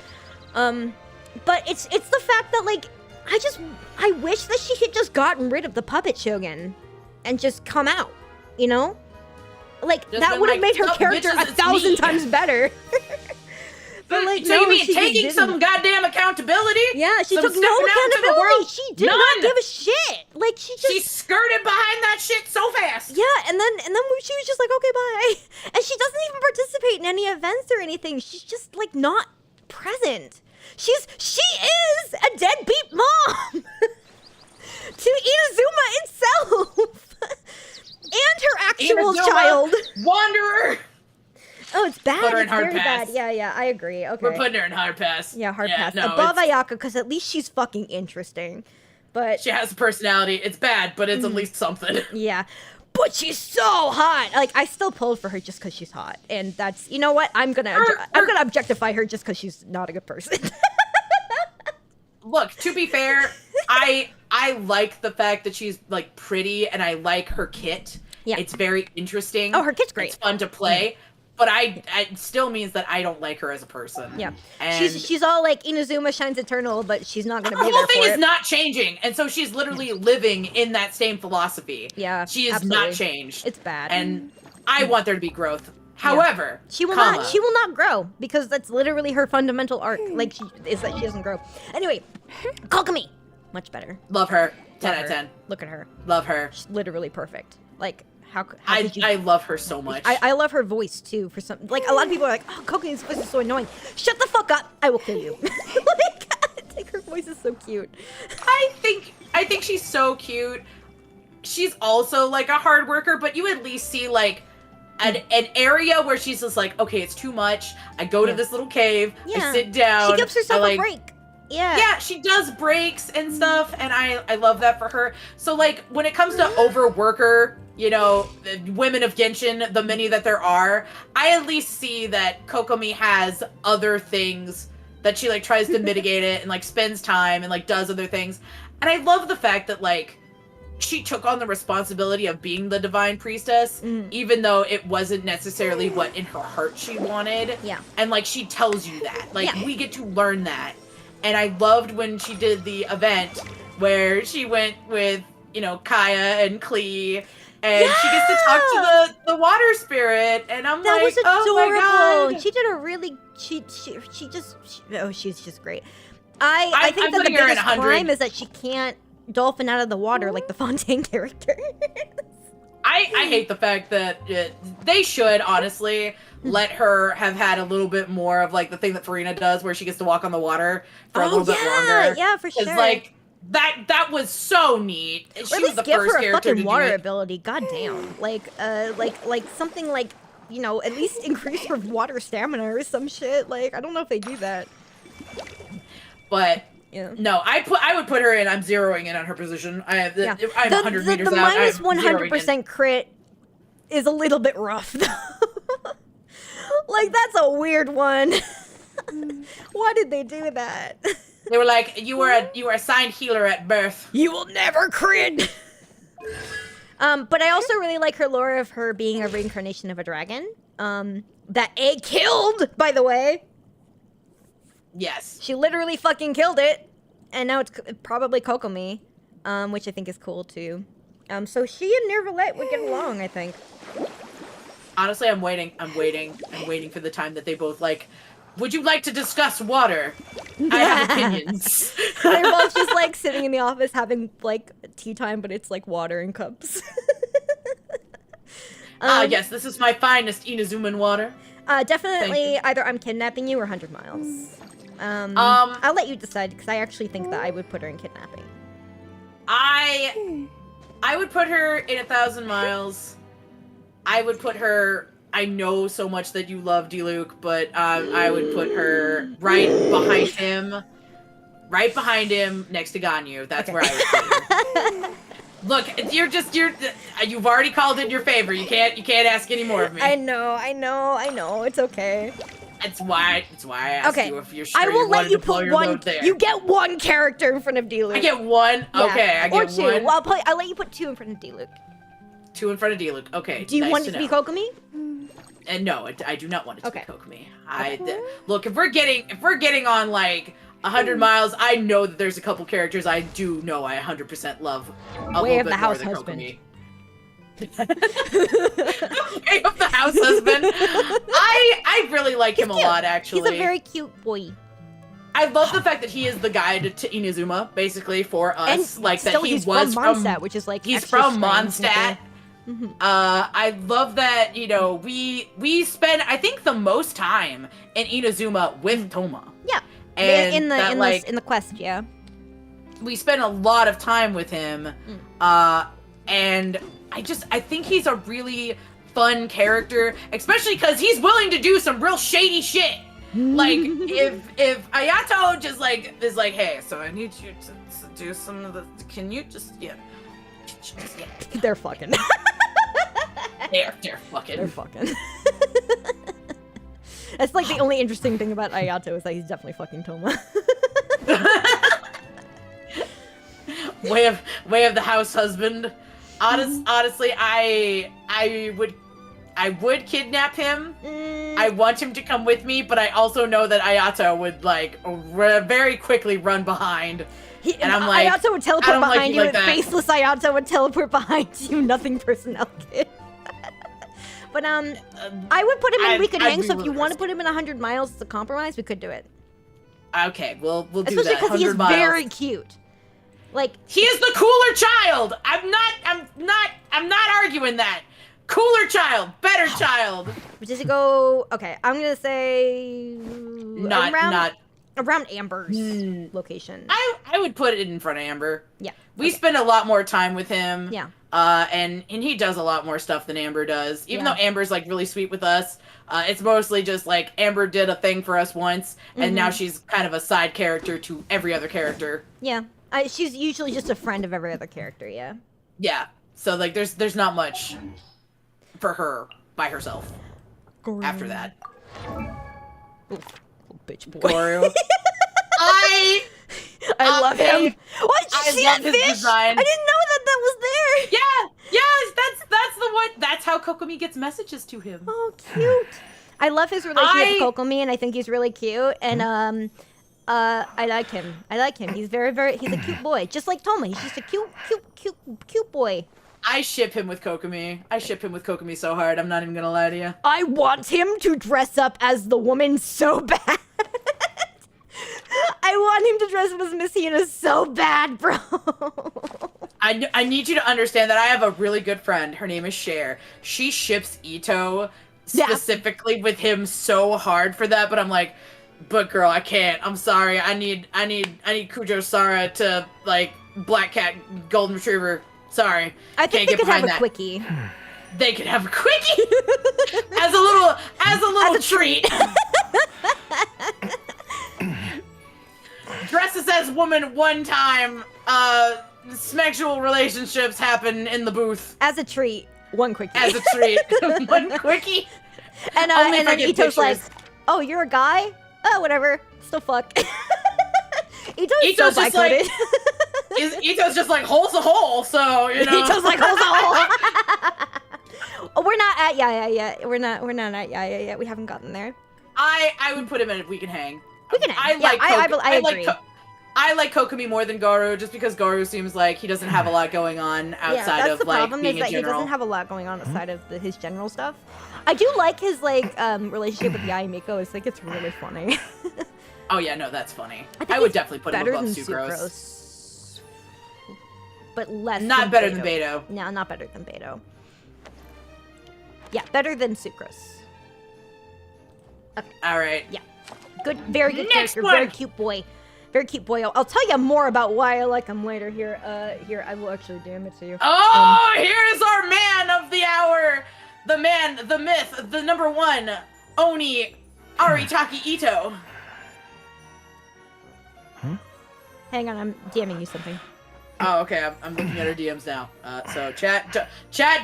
But it's the fact that like I wish that she had just gotten rid of the puppet shogun and just come out, Like Just that been would have like, made her "Sup, character bitches, it's 1,000 me." times better. But like so you no, mean she just taking didn't. some goddamn accountability? Yeah, she Some took no stepping out into the accountability. world? She did None. not give a shit. Like she skirted behind that shit so fast. Yeah, and then she was just like, okay, bye. And she doesn't even participate in any events or anything. She's just like not present. She is a deadbeat mom to Inazuma itself and her actual Inazuma, child. Wanderer. Oh, it's bad. Put her in It's hard very pass. bad. Yeah, I agree. Okay. We're putting her in hard pass. Yeah, hard pass. No, Above it's- Ayaka, because at least she's fucking interesting. But She has a personality. It's bad, but it's at least something. yeah. But she's so hot. Like I still pulled for her just because she's hot, and that's what I'm gonna objectify her just because she's not a good person. Look, to be fair, I like the fact that she's like pretty, and I like her kit. Yeah. It's very interesting. Oh, her kit's great. It's fun to play. But it still means that I don't like her as a person. Yeah, And she's all like Inazuma shines eternal, but she's not gonna her be whole there thing for is it. not changing, and so she's literally living in that same philosophy. Yeah, she is absolutely. not changed. It's bad. And I want there to be growth. However, She will comma, not. She will not grow because that's literally her fundamental arc. Like, is that she doesn't grow. Anyway, Kokumi, much better. love her. 10 Love out of her. 10. Look at her. Love her. She's literally perfect. Like, how I could you? I love her so much. I love her voice too. For some, like a lot of people are like, oh, Kokumi's voice is so annoying. Shut the fuck up! I will kill you. Like her voice is so cute. I think she's so cute. She's also like a hard worker, but you at least see like an area where she's just like, okay, it's too much. I go to this little cave. Yeah. I sit down. She gives herself I, a break. Yeah. Yeah, she does breaks and stuff, and I love that for her. So like when it comes to overworker, the women of Genshin, the many that there are, I at least see that Kokomi has other things that she like tries to mitigate it and like spends time and like does other things. And I love the fact that like she took on the responsibility of being the divine priestess, even though it wasn't necessarily what in her heart she wanted. Yeah. And like she tells you that. Like Yeah. we get to learn that. And I loved when she did the event where she went with, Kaya and Klee, and she gets to talk to the water spirit, and I'm That like, was adorable. oh my god. She did a really she's just great. I think I'm that the putting her at biggest 100. crime is that she can't dolphin out of the water like the Fontaine character. I hate the fact that they should honestly let her have had a little bit more of like the thing that Farina does, where she gets to walk on the water for a little bit longer. Yeah, for sure. It's like that was so neat. Or She at was least the give first her a character to fucking do water it. ability. God damn. Like something like, at least increase her water stamina or some shit. Like, I don't know if they do that. But Yeah. No, I would put her in. I'm zeroing in on her position. I'm 100 meters the out. minus I'm 100% crit is a little bit rough, though. Like, that's a weird one. Why did they do that? They were like, you were assigned healer at birth. You will never crit. But I also really like her lore of her being a reincarnation of a dragon. That egg killed, by the way. Yes. She literally fucking killed it, and now it's probably Pockeii, which I think is cool too. So she and Nervalette would get along, I think. Honestly, I'm waiting for the time that they both like. Would you like to discuss water? I have opinions. They're both just like sitting in the office having like tea time, but it's like water in cups. Yes, this is my finest Inazuman water. Definitely either I'm kidnapping you or 100 miles. I'll let you decide because I actually think that I would put her in kidnapping. I would put her in 1,000 miles. I would put her. I know so much that you love D-Luke, but I would put her right behind him, next to Ganyu. That's where I would put her. Look, you've already called in your favor. You can't ask any more of me. I know. It's okay. It's why I asked you if you're sure I will you let wanted you to blow put your one. load there. You get one character in front of D-Luke. I get one. Yeah. Okay, I get or two. one. Well, I'll let you put 2 in front of D-Luke. 2 in front of D-Luke. Okay. Do you nice want to it to be know. Pockeii? And no, I do not want it to Okay. be Pockeii. Look, if we're getting on like 100 miles, I know that there's a couple characters I do know I 100% love a Way little of bit the house more than husband. Pockeii. Way of the house husband. I really like him a lot, actually. He's a very cute boy. I love the fact that he is the guide to Inazuma, basically, for us. And like still, that he he's was from Mondstadt, which is like he's extra from strange Mondstadt. and I love that, we spend, I think, the most time in Inazuma with Toma. Yeah. And in the quest, yeah. We spend a lot of time with him. And I think he's a really fun character, especially because he's willing to do some real shady shit. Like, if Ayato just like is like, hey, so I need you to do some of the, can you just, They're fucking. They're fucking. They're fucking. That's like the only interesting thing about Ayato is that he's definitely fucking Toma. Way of the house husband. Honestly, I would kidnap him. I want him to come with me, but I also know that Ayato would like very quickly run behind. And I'm like, Ayato would teleport behind you, like and that. faceless Ayato would teleport behind you, nothing personnel kid. But I would put him in We Could Hang, so if you want to put him in 100 miles as a compromise, we could do it. Okay, we'll do Especially that. because he is 100 miles. very cute. Like, he is the cooler child. I'm not arguing that. Cooler child, better child. does it go? Okay, I'm gonna say around Amber's location. I would put it in front of Amber. Yeah. We spend a lot more time with him. Yeah. And he does a lot more stuff than Amber does. Even though Amber's like really sweet with us, it's mostly just like Amber did a thing for us once, and now she's kind of a side character to every other character. Yeah. She's usually just a friend of every other character, yeah. Yeah. So like there's not much for her by herself after that. Oof, bitch boy. Goru. I love him. What? Did you see that love his fish? design. I didn't know that was there. Yeah. Yes, that's the one. That's how Kokomi gets messages to him. Oh, cute. I love his relationship with Kokomi, and I think he's really cute. And I like him. He's he's a cute boy, just like Toma. He's just a cute boy. I ship him with Kokomi. I ship him with Kokomi so hard. I'm not even gonna lie to you. I want him to dress up as the woman so bad. I want him to dress up as Miss Hina so bad, bro. I need you to understand that I have a really good friend. Her name is Cher. She ships Ito specifically with him so hard for that, but I'm like, but girl, I can't. I'm sorry. I need Kujo Sara to like Black Cat Golden Retriever. Sorry. I think they could have a quickie. They could have a quickie as a little treat. dresses as woman one time. Sexual relationships happen in the booth. As a treat, one quickie. As a treat, one quickie. And Only if I then get Ito's like, pictures. "Oh, you're a guy? Oh, whatever. Still fuck." Ito's so Ito's just like, bi-coded. Ito's just like, hole's a hole, so, you know. Ito's like, "Hold on." Oh, we're not at Yaya yet. We're not at Yaya yet. We haven't gotten there. I would put him in if we can hang. We can hang. I agree. I like Kokomi more than Garu, just because Garu seems like he doesn't have a lot going on outside that's of the like problem, being is that a general. he doesn't have a lot going on outside of his general stuff. I do like his like relationship with Yaya Miko. It's like it's really funny. Oh yeah, no, that's funny. think I would he's definitely put him better above than Sucrose. but less. Not better than Beto. No, not better than Beto. Yeah, better than Sucrose. All right. Yeah, good, very good Next character, one! very cute boy. Very cute boy. I'll tell you more about why I like him later. Here, I will actually DM it to you. Oh, here is our man of the hour, the man, the myth, the number one, Oni Aritaki Ito. Hang on, I'm DMing you something. Oh, okay. I'm looking at her DMs now. So chat,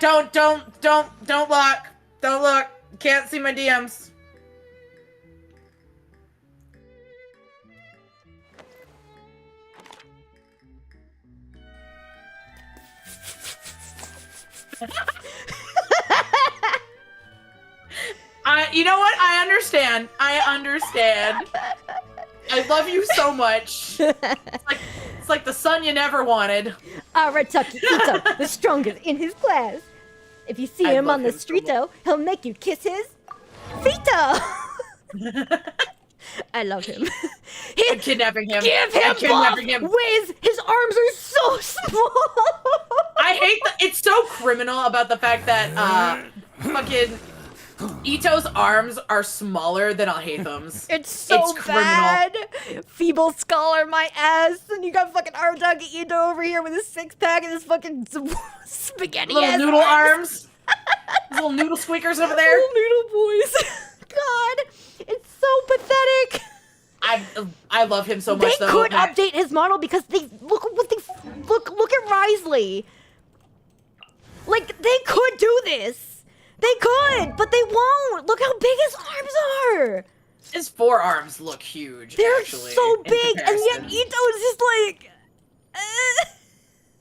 don't look, don't look. Can't see my DMs. You know what? I understand. I love you so much. It's like the son you never wanted. Arataki Ito, the strongest in his class. If you see I him love on the him so streeto, he'll make you kiss his feeto. I love him. I'm kidnapping him. Give him I'm kidnapping buff. him. Wiz, his arms are so small. I hate it's so criminal about the fact that fucking Ito's arms are smaller than Alhaitham's. It's so criminal. bad. Feeble scholar, my ass. And you got fucking Arataki Ito over here with his six-pack and his fucking spaghetti Little ass noodle arms. Little noodle squeakers over there. Little noodle boys. God, it's so pathetic. I love him so much They though. could update his model because they look at Risley. Like they could do this. They could, but they won't. Look how big his arms are. His forearms look huge. They're actually, so in big, and yet comparison. Ito is just like.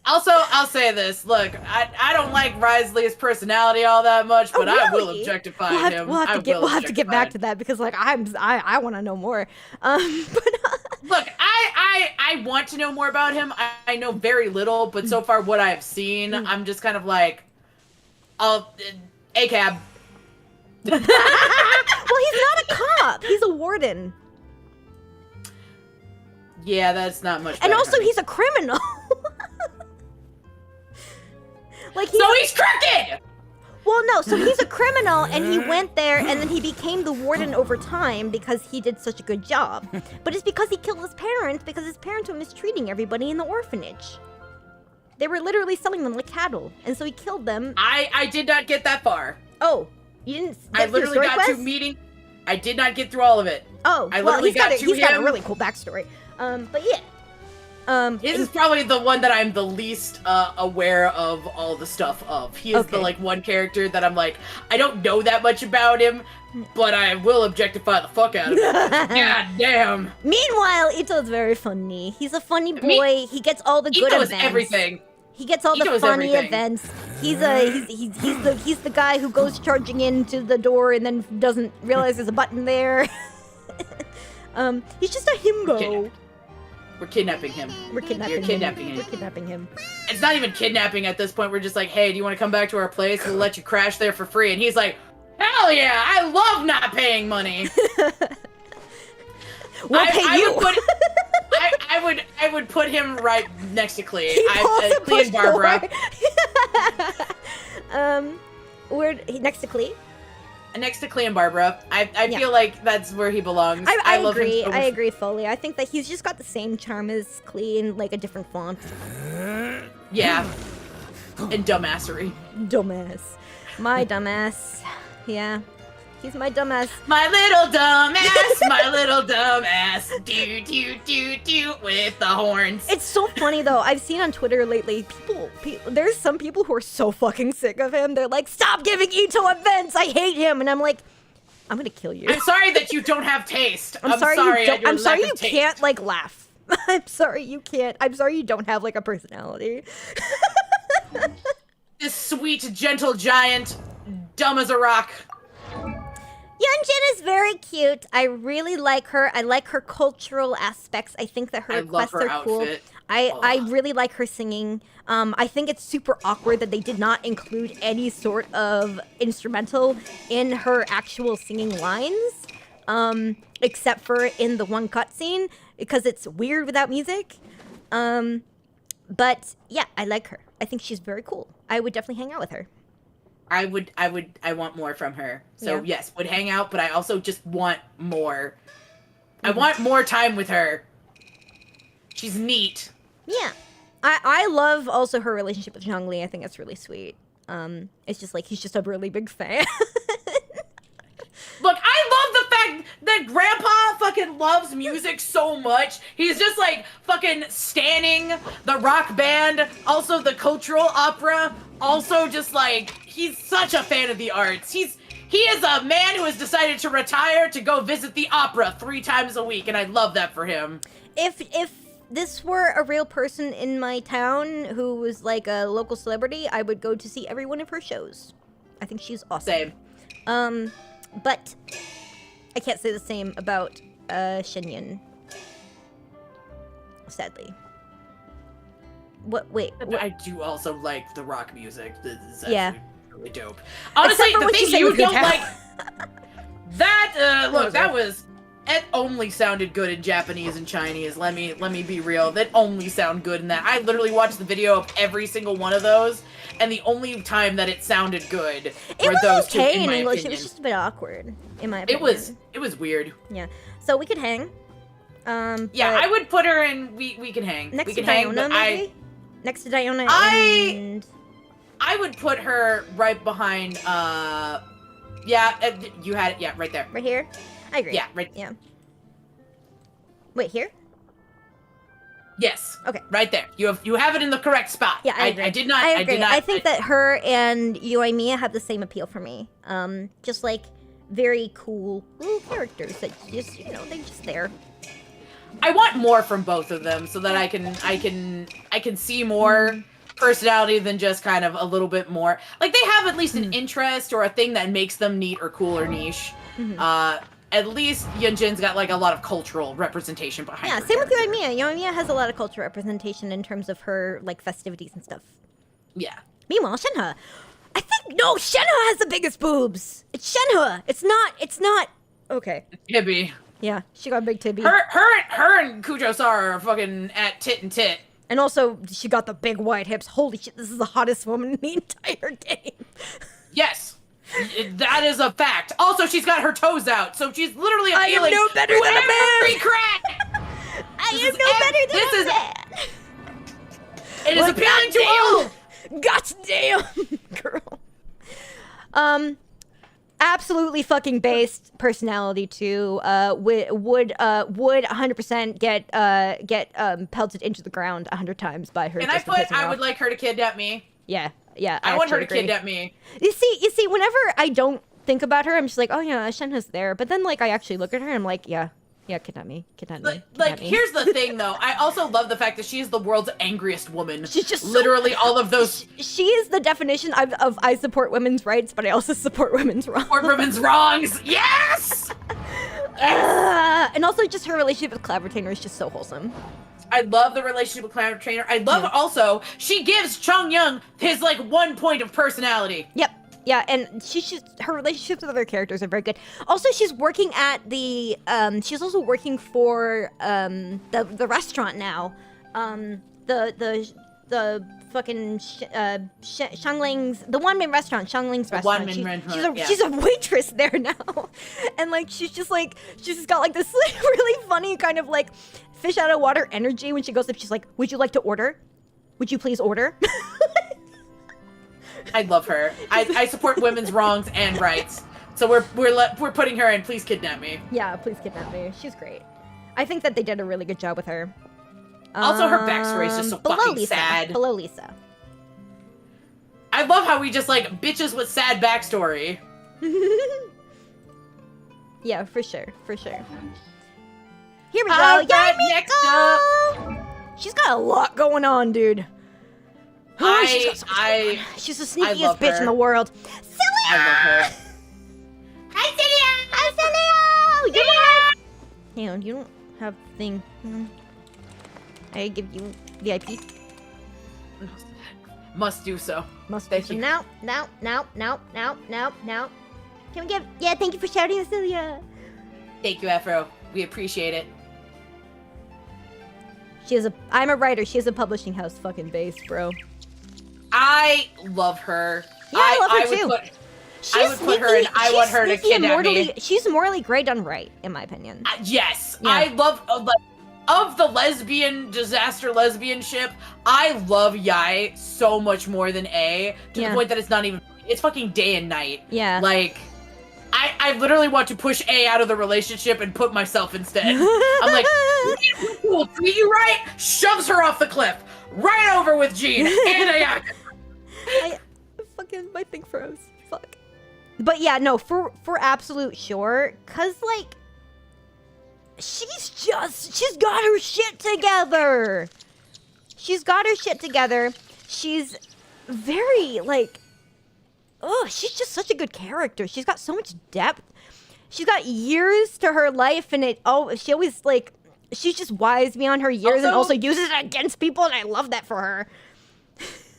Also, I'll say this. Look, I don't like Risley's personality all that much, but I will objectify him. We'll have to get back to that because like I want to know more. Look, I want to know more about him. I know very little, but so far what I have seen, I'm just kind of like, ACAB. Well, he's not a cop. He's a warden. Yeah, that's not much. And better. also, he's a criminal. Like he's crooked. Well, no. So he's a criminal, and he went there, and then he became the warden over time because he did such a good job. But it's because he killed his parents because his parents were mistreating everybody in the orphanage. They were literally selling them like cattle, and so he killed them. I did not get that far. Oh, you didn't. I literally got to meeting. I did not get through all of it. Oh, I literally he's got a him. really cool backstory. But yeah. His is probably the one that I'm the least aware of all the stuff of. He is the like one character that I'm like, I don't know that much about him, but I will objectify the fuck out of him. God damn. Meanwhile, Ito's very funny. He's a funny boy. He gets all the good Ito is events. everything. He gets all Ito the is funny everything. events. He's the guy who goes charging into the door and then doesn't realize there's a button there. He's just a himbo. We're kidnapping him. We're kidnapping You're kidnapping him. We're kidnapping him. It's not even kidnapping at this point. We're just like, hey, do you want to come back to our place? We'll let you crash there for free. And he's like, hell yeah, I love not paying money. We'll pay you. I would put him right next to Clee. He Clee and Barbara. Where next to Clee? Next to Clee and Barbara. I feel like that's where he belongs. I love agree. him so I much. agree fully. I think that he's just got the same charm as Clee in like a different font. Yeah. And dumbassery. Dumbass. My dumbass. Yeah. He's my dumbass. My little dumbass, my little dumbass. Do with the horns. It's so funny though. I've seen on Twitter lately, there's some people who are so fucking sick of him. They're like, stop giving Ito events. I hate him. And I'm like, I'm gonna kill you. I'm sorry that you don't have taste. I'm sorry you taste. can't like laugh. I'm sorry you can't. I'm sorry you don't have like a personality. This sweet, gentle giant, dumb as a rock. Yunjin is very cute. I really like her. I like her cultural aspects. I think that her requests are cool. I really like her singing. I think it's super awkward that they did not include any sort of instrumental in her actual singing lines, except for in the one cutscene, because it's weird without music. But yeah, I like her. I think she's very cool. I would definitely hang out with her. I want more from her. So yes, would hang out, but I also just want more. I want more time with her. She's neat. Yeah. I love also her relationship with Zhongli. I think it's really sweet. It's just like he's just a really big fan. Look, I love the fact that Grandpa fucking loves music so much. He's just like fucking standing the rock band, also the cultural opera, also just like he's such a fan of the arts. He is a man who has decided to retire to go visit the opera 3 times a week, and I love that for him. If this were a real person in my town who was like a local celebrity, I would go to see every one of her shows. I think she's awesome. Same. But I can't say the same about Shenyun. Sadly. Wait. I do also like the rock music. This is Yeah. really dope. Honestly, Except for the what you thing say you with your don't town. like... It only sounded good in Japanese and Chinese. Let me be real. That only sound good in that. I literally watched the video of every single one of those, and the only time that it sounded good were those two, okay in in my English. opinion. It was just a bit awkward, in my opinion. It was weird. Yeah. So we could hang. Yeah, but I would put her in. We can hang. next we to can hang. Diona, But maybe. Next to Diona and I would put her right behind. You had it. Yeah, right there. right here. I agree. Yeah, right. Yeah. Wait, here? Yes. Okay. Right there. You have it in the correct spot. Yeah, I agree. I did not. I agree. did not. I think that her and Yoimiya have the same appeal for me. Just like very cool little characters that just they're just there. I want more from both of them so that I can see more personality than just kind of a little bit more. Like they have at least an interest or a thing that makes them neat or cool or niche. At least Yunjin's got like a lot of cultural representation behind her. Yeah, same with character. Yoimiya. Yoimiya has a lot of cultural representation in terms of her like festivities and stuff. Yeah. Meanwhile, Shenhe, I think Shenhe has the biggest boobs. It's Shenhe. It's not. Okay. Hibby. Yeah, she got a big tibby. Her and Kujo-Sara are fucking at tit and tit. And also, she got the big white hips. Holy shit, this is the hottest woman in the entire game. Yes. That is a fact. Also, she's got her toes out, so she's literally appealing I am no better than a every man. crack. I am no better than a man. It is appealing to all. Goddamn, girl. Absolutely fucking based personality too. Would 100% get pelted into the ground 100 times by her. Can I just for put? pissing her I would off. like her to kidnap me. Yeah. I want her to actually agree. kidnap me. You see, whenever I don't think about her, I'm just like, oh yeah, Shenhe's there. But then like I actually look at her and I'm like, yeah, kidnap me. Like, here's the thing though. I also love the fact that she is the world's angriest woman. She's just literally all of those. She is the definition of I support women's rights, but I also support women's wrongs. Or women's wrongs. Yes. And also just her relationship with Cloud Retainer is just so wholesome. I love the relationship with Cloud Trainer. I love also she gives Chung Young his like 1 point of personality. Yep. Yeah, and her relationships with other characters are very good. Also, she's working at the she's also working for the restaurant now. The fucking Shangling's, the one-man restaurant, Shangling's restaurant. She's a waitress there now, and like she's just got like this like, really funny kind of like fish out of water energy when she goes up. She's like, "Would you like to order? Would you please order?" I love her. I support women's wrongs and rights. So we're putting her in Please Kidnap Me. Yeah, Please Kidnap Me. She's great. I think that they did a really good job with her. Also, her backstory is just so below fucking Lisa. sad. Below Lisa. I love how we just like bitches with sad backstory. Yeah, for sure, for sure. Here we go. Alright, next up. She's got a lot going on, dude. Oh, she's got so much going I on. She's the I sneakiest love bitch her. in the world. Celia! I love her. Hi, Celia! Hi, Celia! You Hang on, you don't have the thing. I give you VIP. Must do so. Must Thank do so. you. Now. Can we give? Yeah, thank you for shouting, Celia. Thank you, Afro. We appreciate it. She has a. I'm a writer. She has a publishing house. Fucking base, bro. I love her. Yeah, I love her too. I would put her in. I want her to kidnap me. She's morally gray done right, in my opinion. Yes, Yeah. I love of the lesbian disaster lesbian ship. I love Yai so much more than A to Yeah. the point that it's not even. It's fucking day and night. Yeah. Like, I literally want to push A out of the relationship and put myself instead. I'm like, we'll treat you right. Shoves her off the cliff, right over with Jean and Ayaka. I fucking my thing froze. Fuck. But yeah, no, for absolute sure, cause like she's got her shit together. She's got her shit together. She's very like, oh, she's just such a good character. She's got so much depth. She's got years to her life, and she always like, she's just wise beyond her years, and also uses it against people, and I love that for her.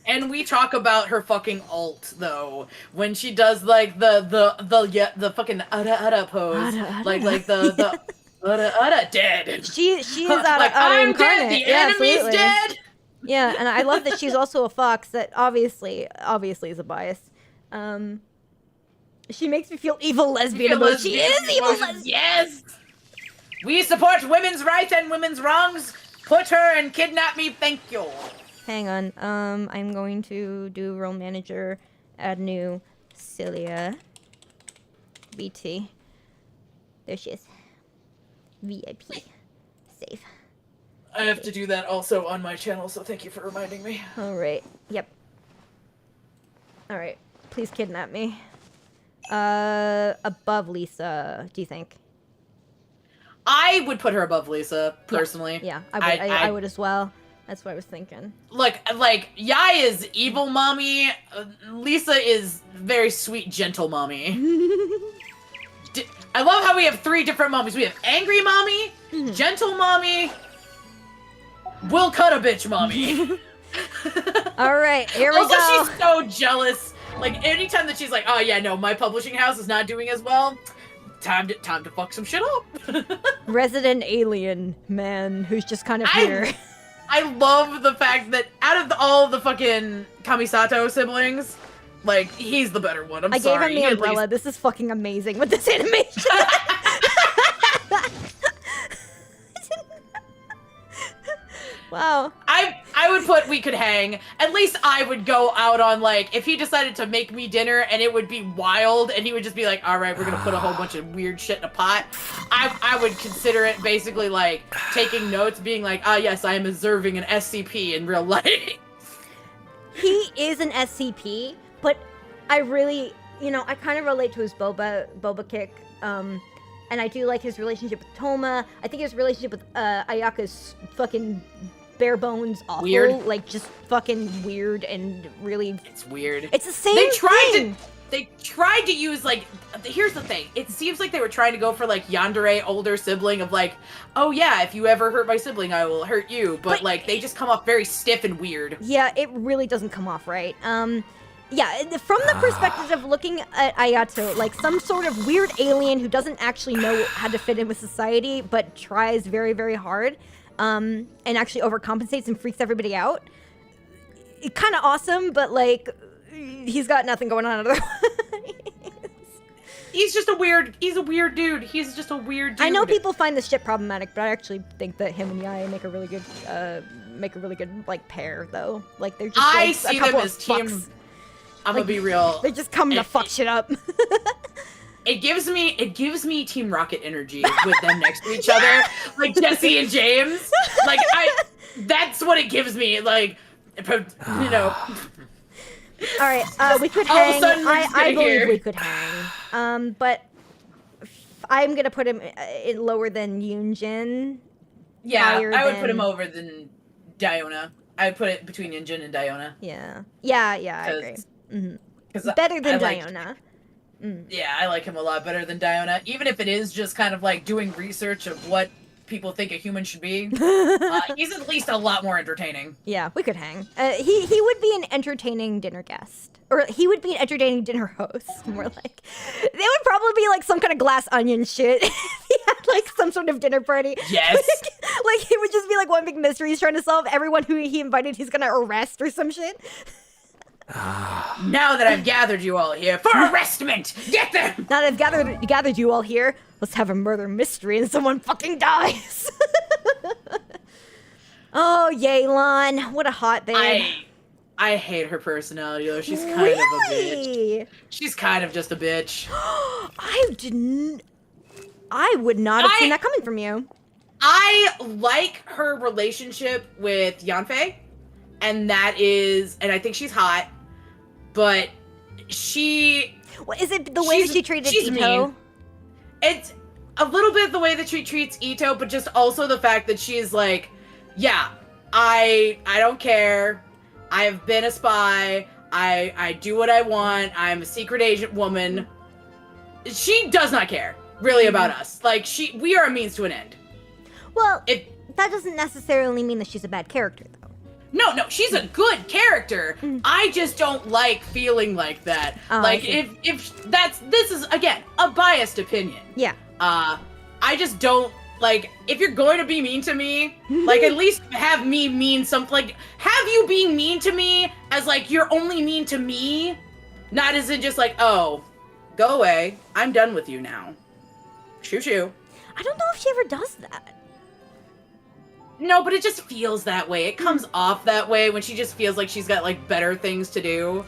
And we talk about her fucking ult though when she does like the fucking ada pose, like the ada dead. She is like, ada I'm incarnate. dead. The Yeah, enemy's absolutely. dead. Yeah, and I love that she's also a fox. That obviously is a bias. She makes me feel evil lesbian emotion. She is evil lesbian. Yes. We support women's rights and women's wrongs. Put her and kidnap me. Thank you. Hang on. I'm going to do role manager, add new Celia. BT. There she is. VIP. Save. I have to do that also on my channel, so thank you for reminding me. All right. Yep. All right. Please kidnap me. Above Lisa, do you think? I would put her above Lisa, personally. Yeah, I would as well. That's what I was thinking. Look, like, Yai is evil mommy. Lisa is very sweet, gentle mommy. I love how we have 3 different mommies. We have angry mommy, gentle mommy, will cut a bitch mommy. All right, here we Also, go. she's so jealous. Like, anytime that she's like, oh yeah, no, my publishing house is not doing as well, time to fuck some shit up. Resident alien man who's just kind of here. I love the fact that out of all the fucking Kamisato siblings, like, he's the better one. I sorry. gave him the umbrella. This is fucking amazing with this animation. Wow. I would put we could hang. At least I would go out on, like, if he decided to make me dinner and it would be wild and he would just be like, all right, we're gonna put a whole bunch of weird shit in a pot. I would consider it basically like taking notes, being like, ah, yes, I am observing an SCP in real life. He is an SCP, but I really, I kind of relate to his Boba kick. And I do like his relationship with Toma. I think his relationship with Ayaka's fucking bare bones awful. Weird. Like, just fucking weird and really... It's weird. It's the same thing. They tried to use, like, here's the thing. It seems like they were trying to go for, like, yandere older sibling of, like, oh yeah, if you ever hurt my sibling, I will hurt you. But like, they just come off very stiff and weird. Yeah, it really doesn't come off right. Yeah, from the perspective of looking at Ayato, like some sort of weird alien who doesn't actually know how to fit in with society, but tries very, very hard, and actually overcompensates and freaks everybody out. Kind of awesome, but like, he's got nothing going on otherwise. He's a weird dude. He's just a weird dude. I know people find this shit problematic, but I actually think that him and Yai make a really good like pair, though. Like they're just I like, see a couple them of as team. fucks. I'm gonna be real. They're just coming to fuck shit up. It gives me Team Rocket energy with them next to each other, like Jesse and James. Like that's what it gives me. Like, you know. All right, we could All of a hang. sudden, we're I just gonna believe hear. we could hang. But I'm gonna put him lower than Yoonjin. Yeah, higher I would put him than- over than Diona. I would put it between Yunjin and Diona. Yeah, I agree. Because Better than I like- Diona. Yeah, I like him a lot better than Diona. Even if it is just kind of like doing research of what people think a human should be, he's at least a lot more entertaining. Yeah, we could hang. He would be an entertaining dinner guest. Or he would be an entertaining dinner host. More like, they would probably be like some kind of glass onion shit. If he had like some sort of dinner party. Yes. Like it would just be like one big mystery he's trying to solve. Everyone who he invited, he's gonna arrest or some shit. Now that I've gathered you all here for arrestment, get them! Now that I've gathered you all here, let's have a murder mystery and someone fucking dies. Oh, Yelan, what a hot babe. I hate her personality though. She's kind of a bitch. Really? She's kind of just a bitch. I would not have seen that coming from you. I like her relationship with Yanfei, and I think she's hot, but What, is it the way that she treated Ito? mean. It's a little bit the way that she treats Ito, but just also the fact that she's like, yeah, I don't care. I've been a spy. I do what I want. I'm a secret agent woman. She does not care really about us. Like we are a means to an end. Well, that doesn't necessarily mean that she's a bad character, though. No, she's a good character. I just don't like feeling like that. Oh, like I see. if this is again a biased opinion. Yeah. I just don't like if you're going to be mean to me, like at least have me mean something. Like have you being mean to me as like you're only mean to me, not as in just like, oh, go away. I'm done with you now. Shoo shoo. I don't know if she ever does that. No, but it just feels that way. It comes off that way when she just feels like she's got like better things to do.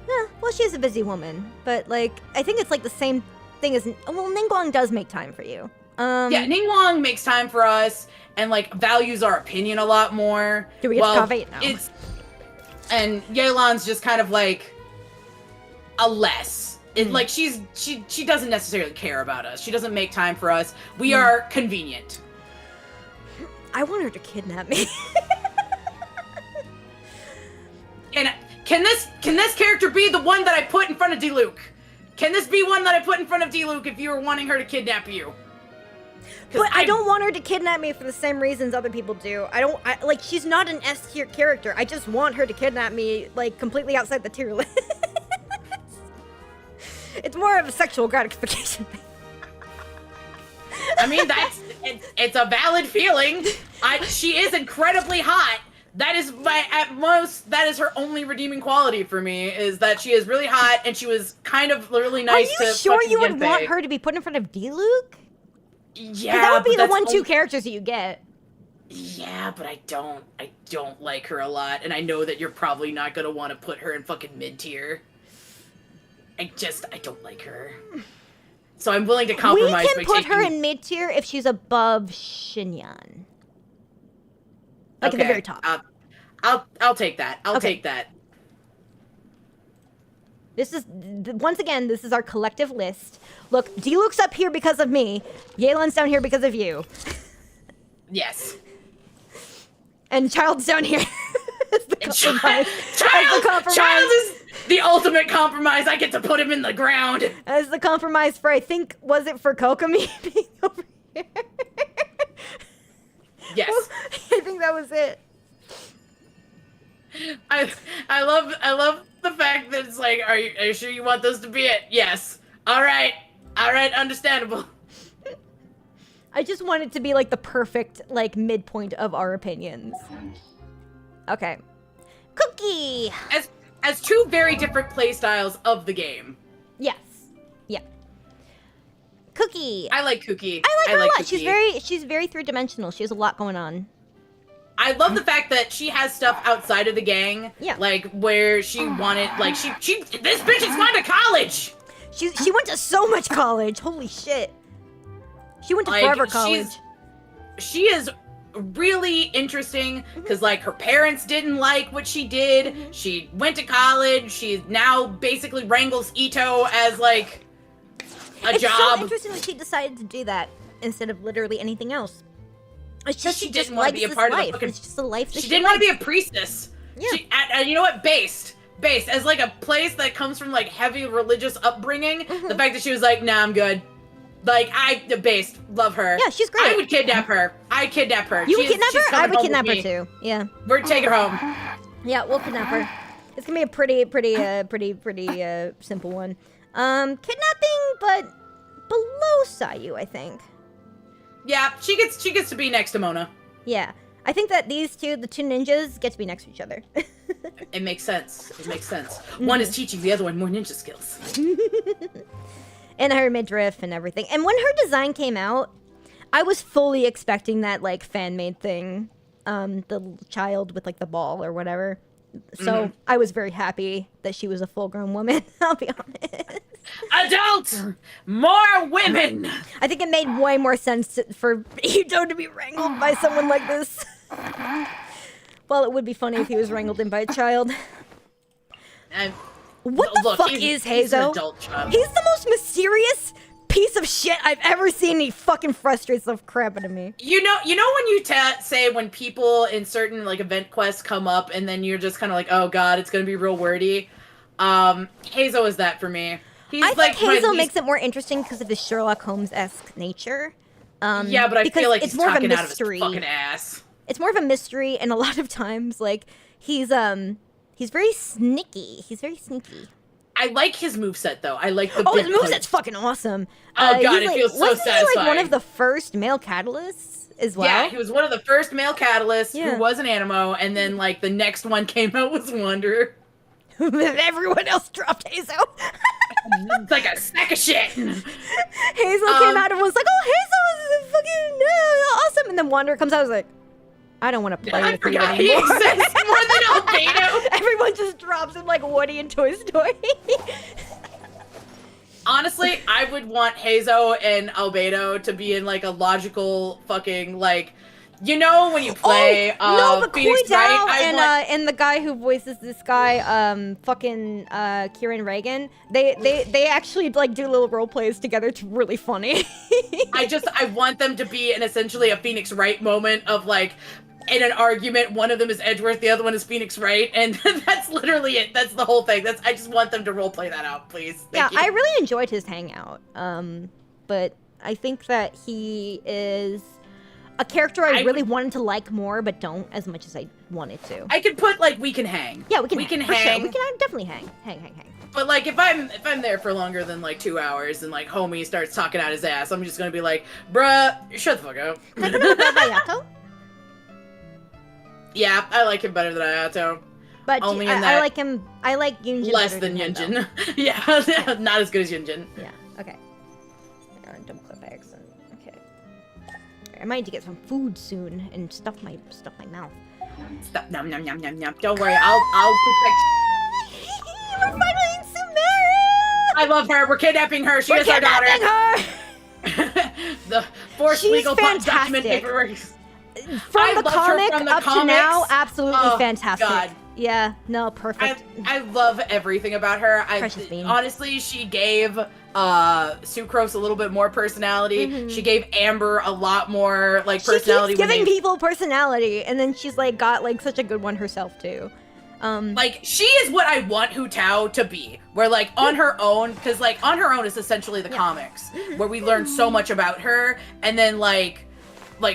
Yeah, well, she's a busy woman, but like I think it's like the same thing as Ningguang does make time for you. Yeah, Ningguang makes time for us and like values our opinion a lot more. Do we get to coffee? No. And Yelan's just kind of like a less. Like she doesn't necessarily care about us. She doesn't make time for us. We are convenient. I want her to kidnap me. And can this character be the one that I put in front of Diluc? Can this be one that I put in front of Diluc if you were wanting her to kidnap you? But I don't want her to kidnap me for the same reasons other people do. Like she's not an S tier character. I just want her to kidnap me like completely outside the tier list. It's more of a sexual gratification thing. I mean, it's a valid feeling. She is incredibly hot. That is that is her only redeeming quality for me, is that she is really hot and she was kind of really nice to Are you sure fucking you would Genpei. want her to be put in front of Diluc? Yeah, that would be but the that's 1-2 characters that you get. Yeah, but I don't like her a lot, and I know that you're probably not gonna want to put her in fucking mid-tier. I don't like her. So I'm willing to compromise We can put her taking- in mid tier if she's above Xinyan. Like at the very top. I'll take that. I'll take that. This is, once again, this is our collective list. Look, Diluc's up here because of me. Yelan's down here because of you. Yes. And Child's down here. As the compromise. Child is the ultimate compromise. I get to put him in the ground. As the compromise for, I think, was it for Kokomi being over here? Yes. I think that was it. I love the fact that it's like, are you sure you want this to be it? Yes. All right, understandable. I just want it to be like the perfect like midpoint of our opinions. Okay. Cookie! As two very different play styles of the game. Yes. Yeah. Cookie. I like Cookie. I like her a lot. Cookie. She's very three-dimensional. She has a lot going on. I love the fact that she has stuff outside of the gang. Yeah. Like where she wanted, like she this bitch is going to college. She went to so much college. Holy shit. She went to forever college. She is really interesting because like her parents didn't like what she did. She went to college. She now basically wrangles Ito as like a It's job. so interesting that she decided to do that instead of literally anything else. It's Because just she just didn't want to be a likes part this of the life. fucking. It's just a life that She didn't want to likes. be a priestess. Yeah. And you know what? Based as like a place that comes from like heavy religious upbringing. The fact that she was like, nah, I'm good. Like based, love her. Yeah, she's great. I would kidnap her. I'd kidnap her. You would She's- kidnap she's her? I coming would home kidnap her with me. too. Yeah. We're taking her home. Yeah, we'll kidnap her. It's gonna be a pretty simple one. Kidnapping, but below Sayu, I think. Yeah, she gets to be next to Mona. Yeah. I think that the two ninjas, get to be next to each other. It makes sense. It makes sense. One is teaching the other one more ninja skills. And her midriff and everything. And when her design came out, I was fully expecting that, like, fan-made thing. The child with, like, the ball or whatever. So I was very happy that she was a full-grown woman, I'll be honest. Adults! More women! I think it made way more sense for Ito to be wrangled by someone like this. Well, it would be funny if he was wrangled in by a child. And What the look, fuck he's is an Heizo? adult child. He's the most mysterious piece of shit I've ever seen. He fucking frustrates the crap out of me. You know when you say when people in certain like event quests come up and then you're just kind of like, oh god, it's gonna be real wordy. Heizo is that for me. He's I like think my Hazel least- makes it more interesting because of his Sherlock Holmes-esque nature. yeah, but I because feel like it's he's more of a talking out of his mystery. fucking ass. It's more of a mystery, and a lot of times, like, he's very sneaky. He's very sneaky. I like his moveset though. I like the Oh, big his moveset's punch. fucking awesome. Oh, God, he's it feels so wasn't he, like, one satisfying. of the first male catalysts as well? Yeah, he was one of the first male catalysts Yeah. who was an animo, and then like the next one came out was Wonder. Everyone else dropped Hazel. It's like a sack of shit. Hazel came out and was like, "Oh, Hazel is fucking awesome," and then Wanderer comes out and was like, "I don't want to play I with you forgot he anymore." exists more than Albedo. Everyone just drops him like Woody in Toy Story. Honestly, I would want Heizo and Albedo to be in like a logical fucking like, you know, when you play no, but Phoenix Koi Tao Wright, and the guy who voices this guy, Kieran Reagan, they actually like do little role plays together. It's really funny. I want them to be in essentially a Phoenix Wright moment of like, in an argument, one of them is Edgeworth, the other one is Phoenix Wright, and that's literally it. That's the whole thing. I just want them to role play that out, please. Thank you. I really enjoyed his hangout. But I think that he is a character I really wanted to like more, but don't as much as I wanted to. I could put like we can hang. Yeah, we can for hang. sure. We can definitely hang. But like if I'm there for longer than like 2 hours and like homie starts talking out his ass, I'm just gonna be like, bruh, shut the fuck up. Can I put him above Ayato? Yeah, I like him better than Ayato. But Only in I that like him. I like Yunjin Less better than him, though. Yunjin. Yeah, not as good as Yunjin. Yeah. Okay. Double clip by accident. Okay. I might need to get some food soon and stuff my mouth. Stop. Nom nom nom nom nom. Don't worry, I'll protect. We're finally in Sumeru! I love her. We're kidnapping her. She is our daughter. her! The forced She's legal document fantastic. paperwork. From I the loved her comic from the up to now, comics. absolutely Oh, fantastic. God. Yeah, no, perfect. I love everything about her. Precious bean. Honestly, she gave Sucrose a little bit more personality. She gave Amber a lot more like personality. She keeps giving people personality, and then she's like got like such a good one herself too. Like she is what I want Hu Tao to be. Where like on her own, because like on her own is essentially the comics, where we learn so much about her, and then like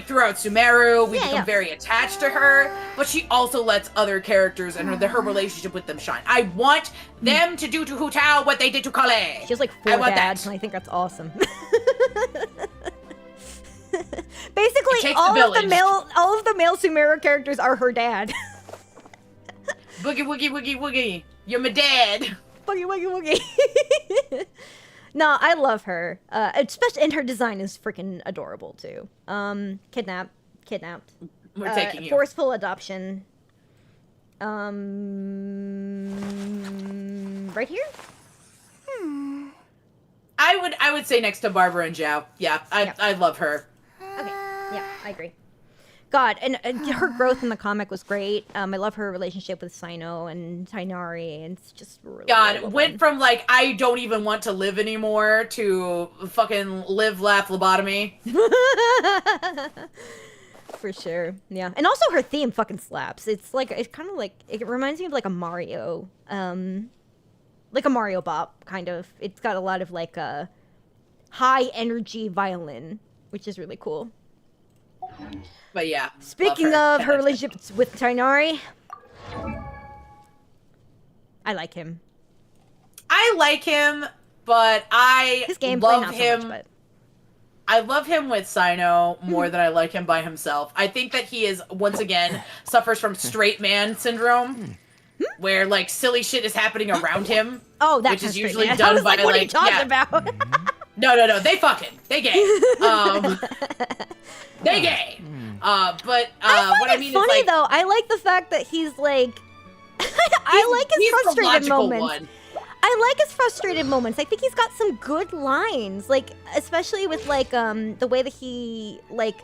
throughout Sumeru, we become very attached to her, but she also lets other characters and her relationship with them shine. I want them to do to Hu Tao what they did to Kale. She has like I 4 want dads, that. and I think that's awesome. It Basically, takes all a of the village. male Sumeru characters are her dad. Boogie woogie woogie woogie. You're my dad. Boogie woogie woogie. No, I love her. Especially, and her design is freaking adorable too. Kidnapped. We're taking you. Forceful adoption. Right here? I would say next to Barbara and Zhao. Yeah, I love her. Okay, yeah, I agree. God, and her growth in the comic was great. I love her relationship with Sino and Tainari, and it's just really God, well went done. from like I don't even want to live anymore to fucking live, laugh, lobotomy. For sure, yeah. And also her theme fucking slaps. It's kind of like, it reminds me of like a Mario, like a Mario bop, kind of. It's got a lot of like a high energy violin, which is really cool. But yeah. Speaking love of her relationship with Tainari, I like him. I like him, but I His gameplay love not him. so much, but I love him with Sino more than I like him by himself. I think that he is, once again, suffers from straight man syndrome, where like silly shit is happening around him. Oh, that's which is usually I done was by like, what are you like talking yeah. about? No, they fucking, they gay. They gay. But what I mean funny is like, though. I like the fact that he's like, I like his he's the frustrated logical moments. one. I like his frustrated moments. I think he's got some good lines, like especially with like the way that he like,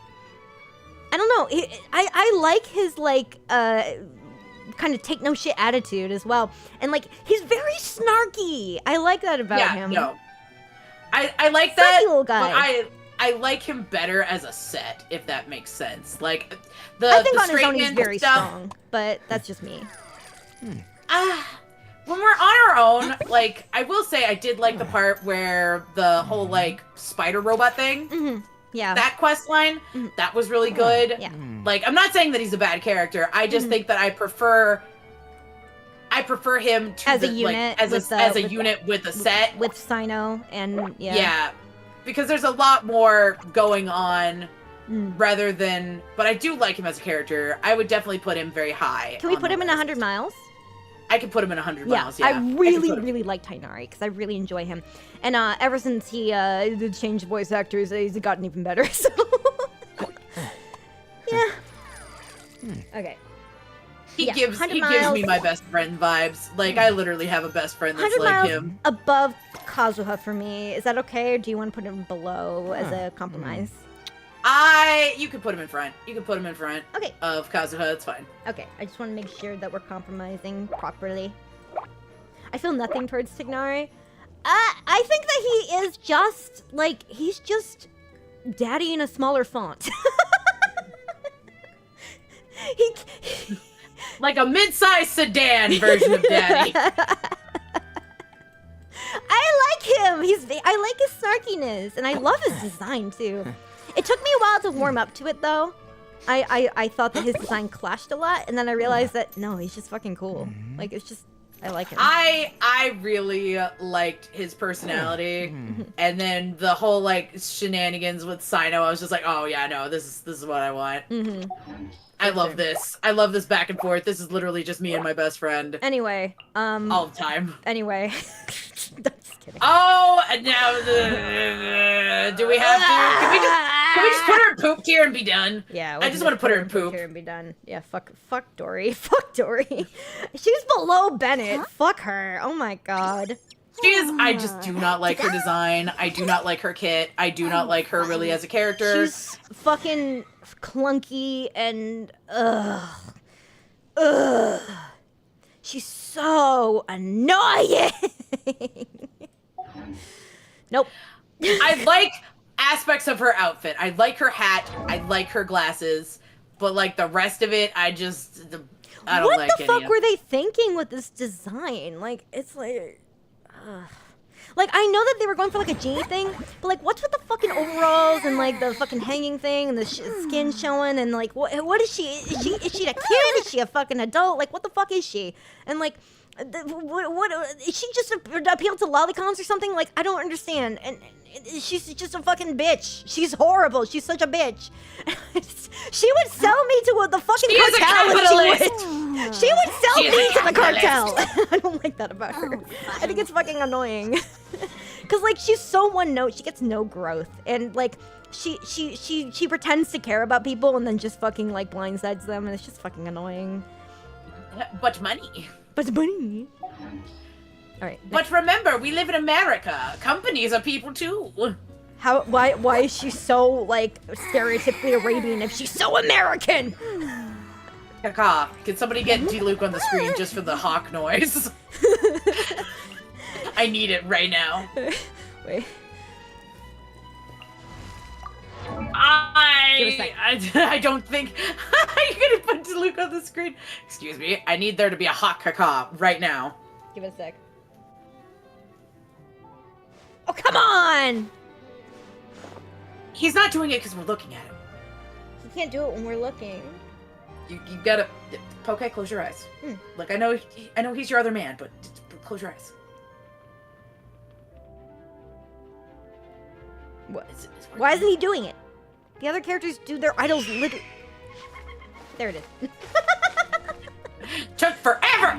I don't know. I like his like kind of take no shit attitude as well, and like he's very snarky. I like that about him. No, I like Snarky that. little guy. But I like him better as a set, if that makes sense. Like the I think the on his own he's straight man very stuff, strong, but that's just me. When we're on our own, like, I will say I did like the part where the whole, like, spider robot thing, Yeah. that quest line, that was really good. Yeah. Like, I'm not saying that he's a bad character, I just think that I prefer him to As a the, unit like, with as a with unit with a set. with Sino and Yeah. Because there's a lot more going on rather than, but I do like him as a character. I would definitely put him very high. Can we on put the him in list. 100 miles? I could put him in 100 Yeah, miles, yeah. I really, could put him- really like Tainari because I really enjoy him. And ever since he did change voice actors, he's gotten even better. So, yeah. Okay. He Yeah, gives 100 he gives me miles. my best friend vibes. Like I literally have a best friend that's 100 like miles him. above Kazuha for me. Is that okay, or do you want to put him below as a compromise? You could put him in front. You could put him in front Okay. of Kazuha. It's fine. Okay, I just want to make sure that we're compromising properly. I feel nothing towards Tignari. I think that he is just, like, he's just daddy in a smaller font. he Like a mid-sized sedan version of Daddy. I like him. I like his snarkiness, and I love his design too. It took me a while to warm up to it, though. I thought that his design clashed a lot, and then I realized that no, he's just fucking cool. Like it's just, I like him. I really liked his personality, and then the whole like shenanigans with Sino. I was just like, oh yeah, no, this is what I want. I love this. I love this back and forth. This is literally just me and my best friend Anyway, all the time. Anyway, I'm just kidding. Oh, and now do we have to? Can we just put her in poop tier and be done? Yeah, I just want to put her in poop. here and be done. Yeah, fuck Dory. Fuck Dory. She's below Bennett. Fuck her. Oh my god. She is. I just do not like her design. I do not like her kit. I do not like her really as a character. She's fucking clunky and she's so annoying. Nope. I like aspects of her outfit. I like her hat. I like her glasses. But like the rest of it, I don't What like the any fuck of were they thinking with this design? Like, it's like... Like, I know that they were going for, like, a genie thing, but, like, what's with the fucking overalls and, like, the fucking hanging thing and the skin showing and, like, what is she? Is she a kid? Is she a fucking adult? Like, what the fuck is she? And, like, what is she just appealed to lolicons or something? Like, I don't understand. And she's just a fucking bitch. She's horrible. She's such a bitch. She would sell me to the fucking She is a cartel if capitalist. she would sell She is me a to the capitalist. cartel. I don't like that about her. I think it's fucking annoying. Cause like she's so one note. She gets no growth, and like she pretends to care about people and then just fucking like blindsides them, and it's just fucking annoying. But money. But money. right. But remember, we live in America. Companies are people too. Why is she so, like, stereotypically Arabian if she's so American? Kaka, can somebody get D-Luke on the screen just for the hawk noise? I need it right now. Wait. I don't think you're gonna put D-Luke on the screen. Excuse me, I need there to be a hawk Kaka right now. Give it a sec. Oh, come on! He's not doing it because we're looking at him. You can't do it when we're looking. You gotta, Pockeii, close your eyes. Look, I know he's your other man, but close your eyes. What? Why isn't he doing it? The other characters do their idols literally. There it is. Took forever!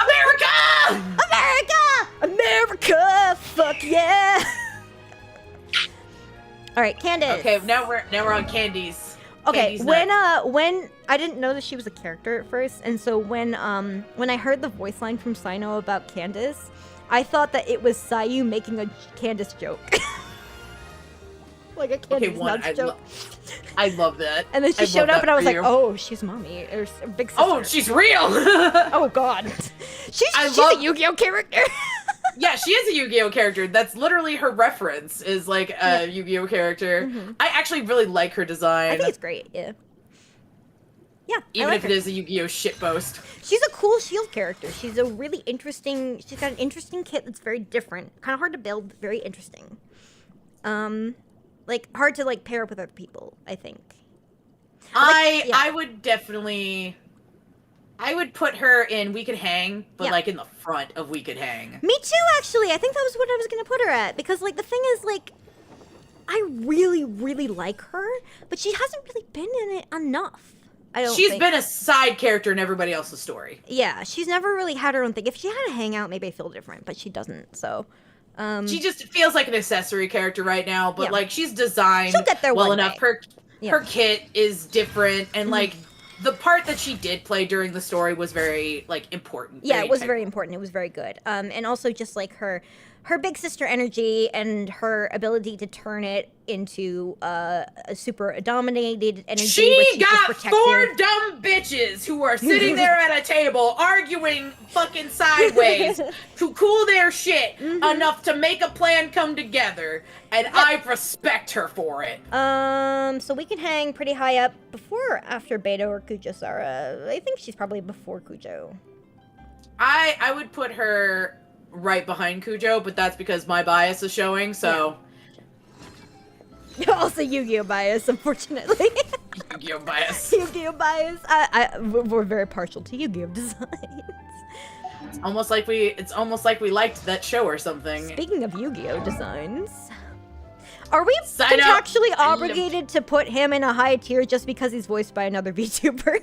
America! America! Fuck yeah! All right, Candace. Okay, now we're on Candy's. Okay, Candy's when next. I didn't know that she was a character at first, and so when I heard the voice line from Sino about Candace, I thought that it was Sayu making a Candace joke. Like a Candace nuts joke. I love that. And then she showed up and I was like, oh, she's mommy. Or big sister. Oh, she's real! Oh god. She's a Yu-Gi-Oh character. Yeah, she is a Yu-Gi-Oh character. That's literally her reference, is like a Yu-Gi-Oh character. I actually really like her design. I think it's great, yeah. Yeah, even if it is a Yu-Gi-Oh shitpost. She's a cool shield character. She's a really interesting, she's got an interesting kit that's very different. Kind of hard to build, very interesting. Like, hard to, like, pair up with other people, I think. I would definitely... I would put her in We Could Hang, but, like, in the front of We Could Hang. Me too, actually. I think that was what I was going to put her at. Because, like, the thing is, like, I really, really like her, but she hasn't really been in it enough. She's been a side character in everybody else's story. Yeah, she's never really had her own thing. If she had a hangout, maybe I feel different, but she doesn't, so... she just feels like an accessory character right now, but like she's designed She'll get there well one enough. day. Her kit is different, and like the part that she did play during the story was very like important. Yeah, it was very important. It was very good. And also just like her big sister energy and her ability to turn it into a super dominated energy. She got 4 dumb bitches who are sitting there at a table arguing fucking sideways to cool their shit enough to make a plan come together, and I respect her for it. So We Can Hang pretty high up before or after Beto or Kujo-Sara. I think she's probably before Kujo. I would put her right behind Kujo, but that's because my bias is showing, so... Also Yu-Gi-Oh bias, unfortunately. Yu-Gi-Oh bias. Yu-Gi-Oh bias. We're very partial to Yu-Gi-Oh designs. It's almost like we liked that show or something. Speaking of Yu-Gi-Oh designs, are we Sign contractually obligated to put him in a high tier just because he's voiced by another VTuber?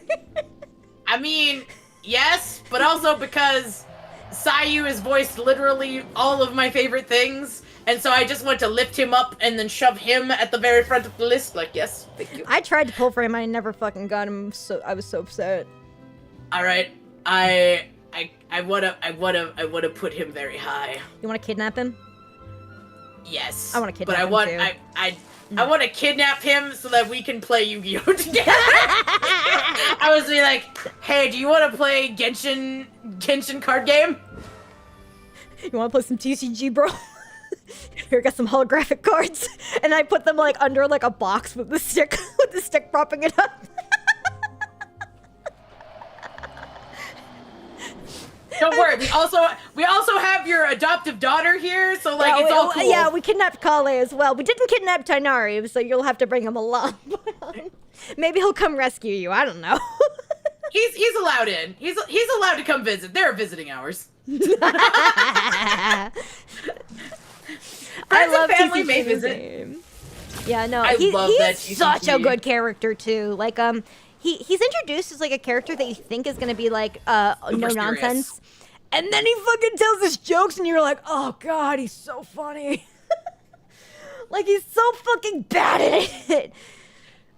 I mean, yes, but also because Sayu has voiced literally all of my favorite things, and so I just want to lift him up and then shove him at the very front of the list. Like, yes, thank you. I tried to pull for him, I never fucking got him. So I was so upset. All right, I wanna put him very high. You want to kidnap him? Yes. I want to kidnap him. But I want to kidnap him so that we can play Yu-Gi-Oh together. I was like, hey, do you want to play Genshin card game? You want to play some TCG, bro? Here, got some holographic cards, and I put them like under like a box with the stick propping it up. Don't worry, we also have your adoptive daughter here, so like it's all cool. Yeah, we kidnapped Kale as well. We didn't kidnap Tainari, so you'll have to bring him along. Maybe he'll come rescue you. I don't know. He's allowed in. He's allowed to come visit. There are visiting hours. I love family TCG may visit. name. Yeah, no, he's such a good character too. Like he's introduced as like a character that you think is gonna be like no nonsense, and then he fucking tells his jokes, and you're like, oh god, he's so funny. Like he's so fucking bad at it.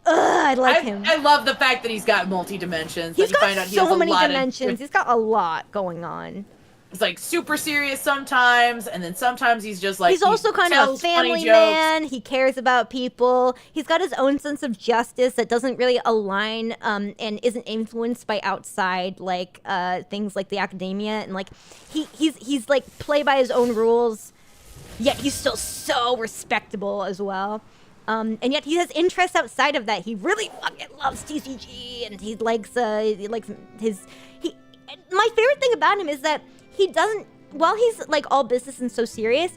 I like him. I love the fact that he's got multi-dimensions. He's got so many dimensions. He's got a lot going on. He's like super serious sometimes, and then sometimes he's just like he's also kind of a tells funny family jokes. man. He cares about people. He's got his own sense of justice that doesn't really align and isn't influenced by outside like things like the academia, and like he's like play by his own rules, yet he's still so respectable as well. And yet he has interests outside of that. He really fucking loves TCG, and he likes his. My favorite thing about him is that he doesn't. While he's like all business and so serious,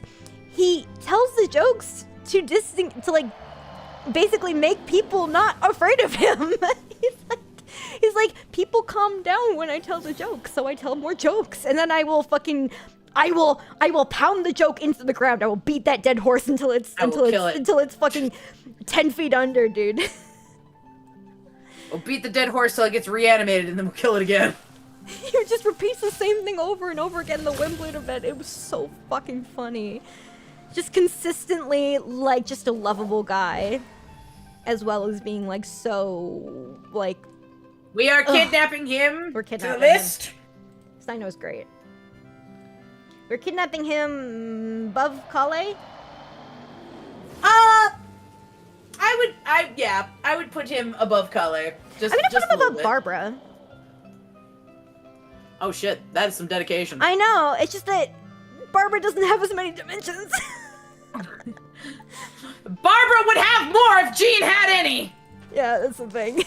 he tells the jokes to like basically make people not afraid of him. he's like people calm down when I tell the jokes, so I tell more jokes, and then I will pound the joke into the ground. I will beat that dead horse until it's fucking 10 feet under, dude. We'll beat the dead horse till it gets reanimated, and then we'll kill it again. He just repeats the same thing over and over again in the Wimbledon event. It was so fucking funny. Just consistently, like, just a lovable guy. As well as being, like, so, like... We are kidnapping him We're to kidnapping the list. Steino's great. We're kidnapping him above Kale? I would put him above Kale. Just, I'm gonna just put him a little above bit. Barbara. Oh shit, that is some dedication. I know, it's just that Barbara doesn't have as many dimensions. Barbara would have more if Jean had any! Yeah, that's the thing.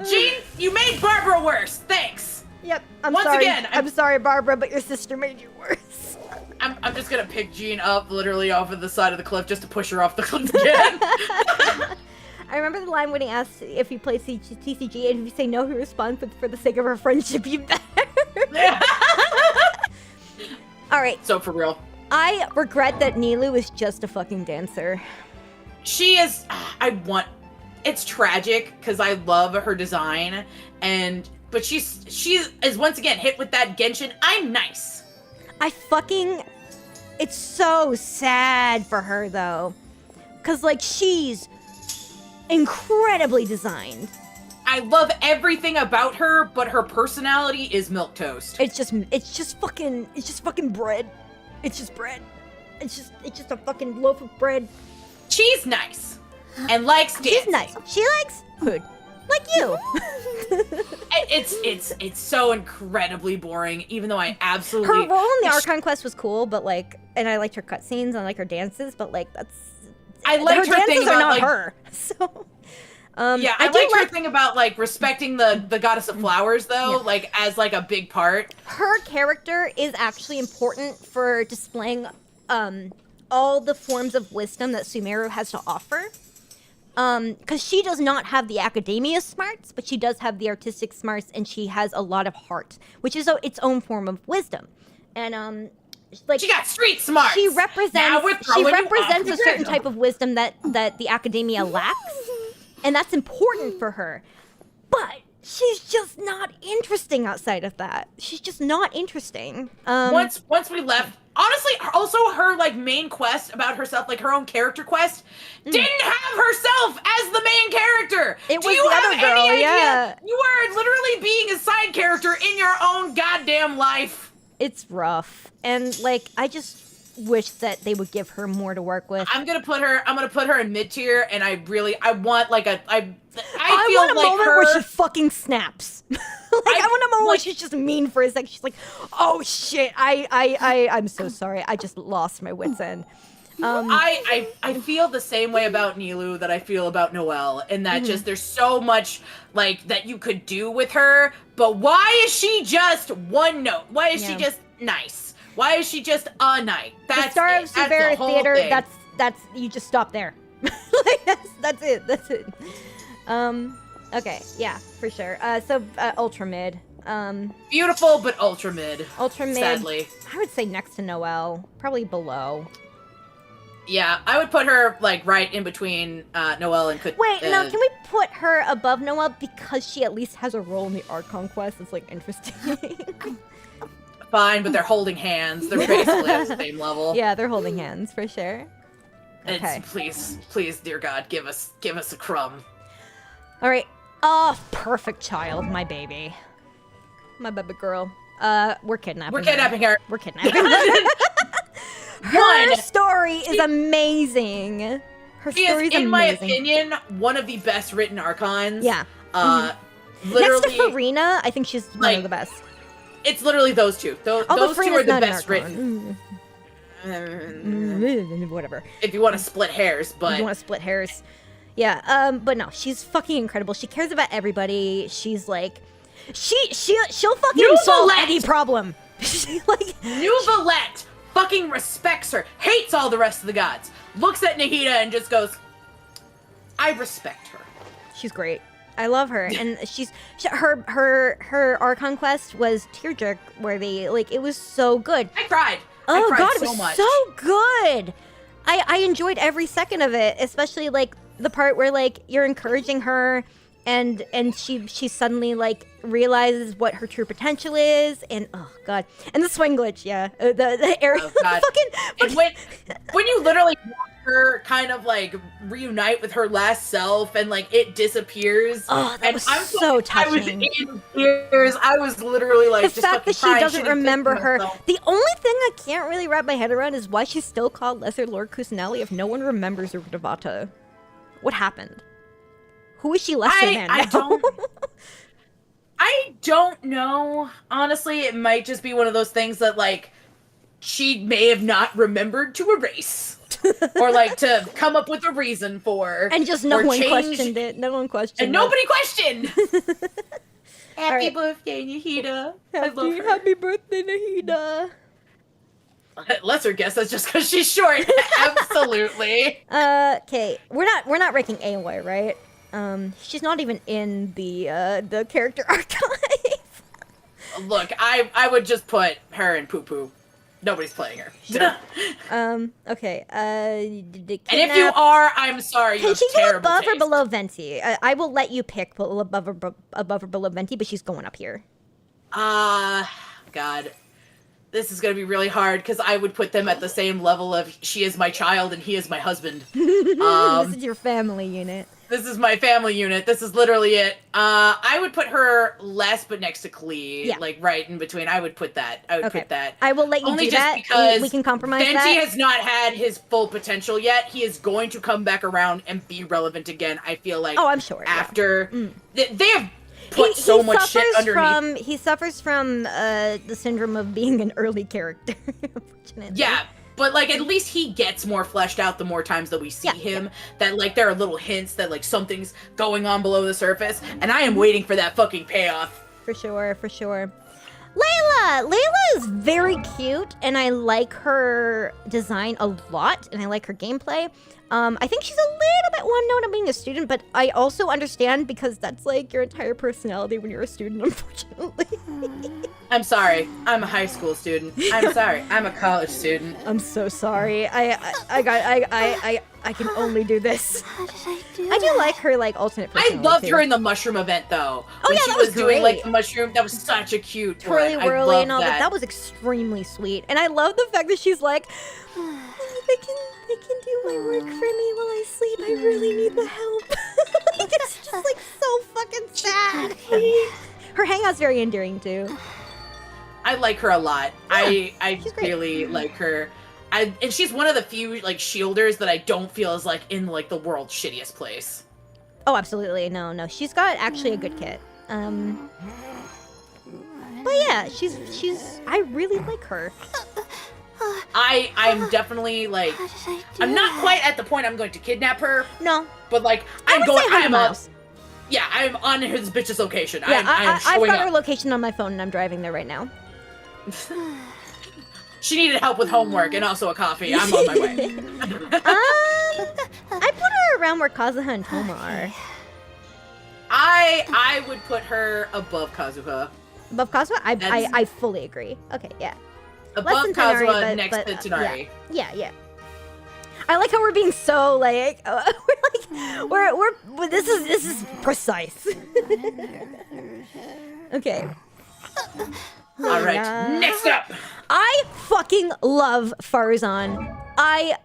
Jean, you made Barbara worse. Thanks. Yep, I'm Once sorry. again, I'm sorry, Barbara, but your sister made you worse. I'm just gonna pick Jean up literally off of the side of the cliff just to push her off the cliff again. I remember the line when he asked if you play TCG, and if you say no, he responds, but for the sake of our friendship, you better. Yeah. Alright, So for real. I regret that Nilu is just a fucking dancer. She is, it's tragic because I love her design, but she is once again hit with that Genshin. I'm nice. It's so sad for her, though. Because, like, she's incredibly designed. I love everything about her, but her personality is milquetoast. It's just fucking bread. It's just bread. It's just a fucking loaf of bread. She's nice and likes dancing. She's nice. She likes food. Like you. It's so incredibly boring, even though I absolutely... Her role in the Archon Quest was cool, but like, and I liked her cutscenes and I liked her dances, but like, I liked her thing dances are about, not like, her. So, yeah, I liked her thing about like respecting the goddess of flowers, though, like as like a big part. Her character is actually important for displaying all the forms of wisdom that Sumeru has to offer. Because she does not have the academia smarts, but she does have the artistic smarts, and she has a lot of heart, which is its own form of wisdom. And like She got street smarts. she represents a certain type of wisdom that the academia lacks, and that's important for her. But she's just not interesting outside of that. She's just not interesting. Once we left, honestly, also her like main quest about herself, like her own character quest, didn't have herself as the main character. It Do was you the have other girl, any idea? yeah. You are literally being a side character in your own goddamn life. It's rough, and like I just wish that they would give her more to work with. I'm gonna put her in mid tier, and I want like I feel want a like moment her. where she fucking snaps. I want a moment where she's just mean for a second. She's like, "Oh shit, I'm so sorry. I just lost my wits end." I feel the same way about Nilu that I feel about Noelle, and that just there's so much like that you could do with her, but why is she just one note? Why is she just nice? Why is she just a knight? The Star of Severa Theater. Thing. That's you just stop there. Like that's it. Okay, yeah, for sure. So ultra mid. Beautiful, but ultra mid. Ultra mid. Sadly, I would say next to Noelle, probably below. yeah, I would put her like right in between Noelle and. Wait, no, can we put her above Noelle because she at least has a role in the Archon Quest? It's like interesting. Fine, but they're holding hands. They're basically at the same level. Yeah, they're holding hands for sure. Okay. Please, dear God, give us a crumb. All right. Oh, perfect child, my baby. My baby girl. We're kidnapping. We're kidnapping her. We're kidnapping her. Her One, story is amazing. Her she story is, is in my amazing. opinion, one of the best written archons. Yeah. Literally, Next to Farina, I think she's one of the best. It's literally those two. Those two Farina's are the not an best archon. written. Whatever. If you want to split hairs, If but you want to split hairs. Yeah, but no, she's fucking incredible. She cares about everybody. She's like, she'll fucking solve Nouvellette! any problem. She like Nouvellette fucking respects her, hates all the rest of the gods, looks at Nahida and just goes, I respect her. she's great. I love her, and her Archon quest was Tearjerk worthy. Like it was so good. I cried. Oh I cried god, it so was much. so good. I enjoyed every second of it, especially like the part where like you're encouraging her and she suddenly like realizes what her true potential is, and oh god, and the swing glitch, yeah, the area, Oh, God. fucking And when you literally watch her kind of like reunite with her last self and like it disappears. Oh, that and was so so I was touching. in tears. I was literally like The just fact that fucking she crying, doesn't shitting remember pissing her. myself. The only thing I can't really wrap my head around is why she's still called Lesser Lord Kusanelli if no one remembers her Devata. What happened? Who is she lesser than? I don't know. Honestly, it might just be one of those things that like she may have not remembered to erase. Or like to come up with a reason for. And just no or one change- questioned it. No one questioned And it. nobody questioned. Happy right. birthday, Nahida. I love her. Happy birthday, Nahida. Lesser guess that's just because she's short. Absolutely. Okay. We're not ranking Aloy, right? She's not even in the character archive. Look, I would just put her in poo poo. Nobody's playing her. Okay. And if you are, I'm sorry. You Can have she go terrible above or taste. below Venti? I will let you pick above or below Venti, but she's going up here. God. This is gonna be really hard because I would put them at the same level of she is my child and he is my husband. This is your family unit. This is my family unit. This is literally it. I would put her less, but next to Klee, Yeah. like right in between. I would put that. I would Okay. put that. I will let you Only do just that. because We can compromise Venti that. has not had his full potential yet. He is going to come back around and be relevant again. I feel like. Oh, I'm sure. Yeah. After they have put so much shit underneath. He suffers from the syndrome of being an early character. Unfortunately. Yeah, but like at least he gets more fleshed out the more times that we see him. That like there are little hints that like something's going on below the surface, and I am waiting for that fucking payoff. For sure, for sure. Layla is very cute, and I like her design a lot, and I like her gameplay. I think she's a little bit one note on being a student, but I also understand because that's like your entire personality when you're a student, unfortunately. I'm sorry. I'm a high school student. I'm sorry. I'm a college student. I'm so sorry. I can only do this. I do like her like alternate I personality. loved too. her in the mushroom event though. Oh, When yeah, she that was doing like great. the mushroom. That was such a cute twirly one. whirly I and all loved that. That was extremely sweet, and I love the fact that she's like, they can do my work for me while I sleep. I really need the help. It's just like so fucking sad. Her hangout's very endearing too. I like her a lot. I she's great. really like her. And she's one of the few like shielders that I don't feel is like in like the world's shittiest place. Oh, absolutely. No. She's got actually a good kit. But yeah, she's. I really like her. I'm definitely like I'm not quite at the point I'm going to kidnap her, No, but like I I'm would going. say 100 I'm miles. Yeah, I'm on his bitch's location. Yeah, I'm I've showing got her up. location on my phone, and I'm driving there right now. She needed help with homework and also a coffee. I'm on my way. I put her around where Kazuha and Toma are. I would put her above Kazuha. Above Kazuha? That's- I fully agree. Okay, yeah. Above Less than Tonari, Kazuha, but- next but, to Tonari. Yeah. I like how we're being so like we're this is precise. Okay. All right, next up. I fucking love Farzan. I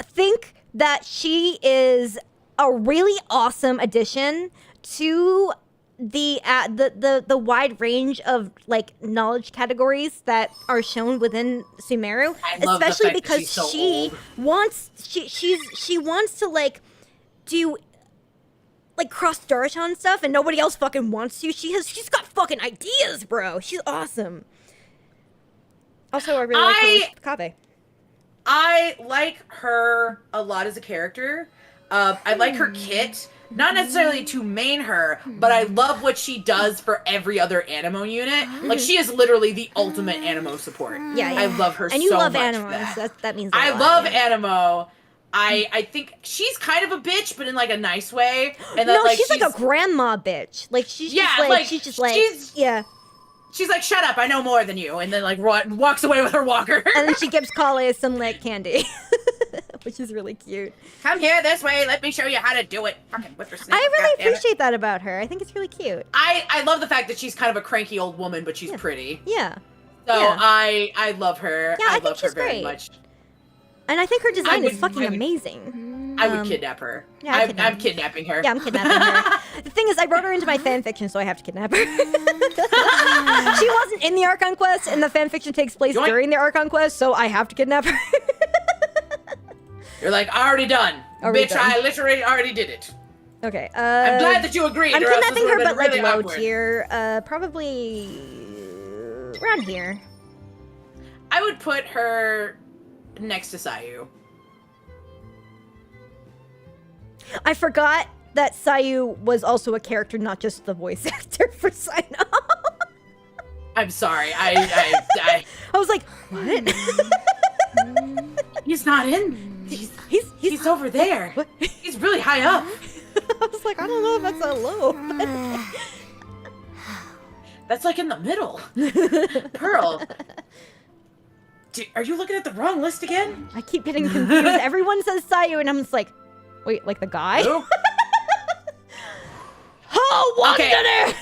think that she is a really awesome addition to the wide range of like knowledge categories that are shown within Sumeru, I love the especially fact that because she's so she old. wants she wants to like do like cross Darshan stuff and nobody else fucking wants to. She's got fucking ideas, bro. She's awesome. Also, I really like her with Pockeii. I like her a lot as a character. I like her kit. Not necessarily to main her, but I love what she does for every other Animo unit. Like, she is literally the ultimate Animo support. Yeah. I love her so much. And you love for Animo, that. so that means a I lot, love yeah. Animo. I think she's kind of a bitch, but in like a nice way. And that, No, like, she's like a grandma bitch. Like she's Yeah, just like, like, she's just like she's- yeah. She's like, shut up, I know more than you. And then like walks away with her walker. And then she gives Kale some like candy, which is really cute. Come here this way, let me show you how to do it. Fucking whippersnapper. I really goddammit. appreciate that about her. I think it's really cute. I love the fact that she's kind of a cranky old woman, but she's pretty. Yeah. So Yeah. I love her. Yeah, I think love her she's very great. much. And I think her design is would- fucking I would- amazing. I would kidnap her. yeah, I'd I'm kidnapping her. Yeah, I'm kidnapping her. The thing is, I wrote her into my fanfiction, so I have to kidnap her. She wasn't in the Archon quest, and the fanfiction takes place Yoink. during the Archon quest, so I have to kidnap her. You're like, already done. Already Bitch, done. I literally already did it. Okay. I'm glad that you agreed. I'm or else this kidnapping her, would've but been like really low awkward. tier. Probably around here. I would put her next to Sayu. I forgot that Sayu was also a character, not just the voice actor for Sino. I'm sorry. I I was like, what? he's not in. He's over there. What? He's really high up. I was like, I don't know if that's that low. That's like in the middle. Pearl. Are you looking at the wrong list again? I keep getting confused. Everyone says Sayu, and I'm just like, wait, like the guy? Who? Oh, Wonder! Okay.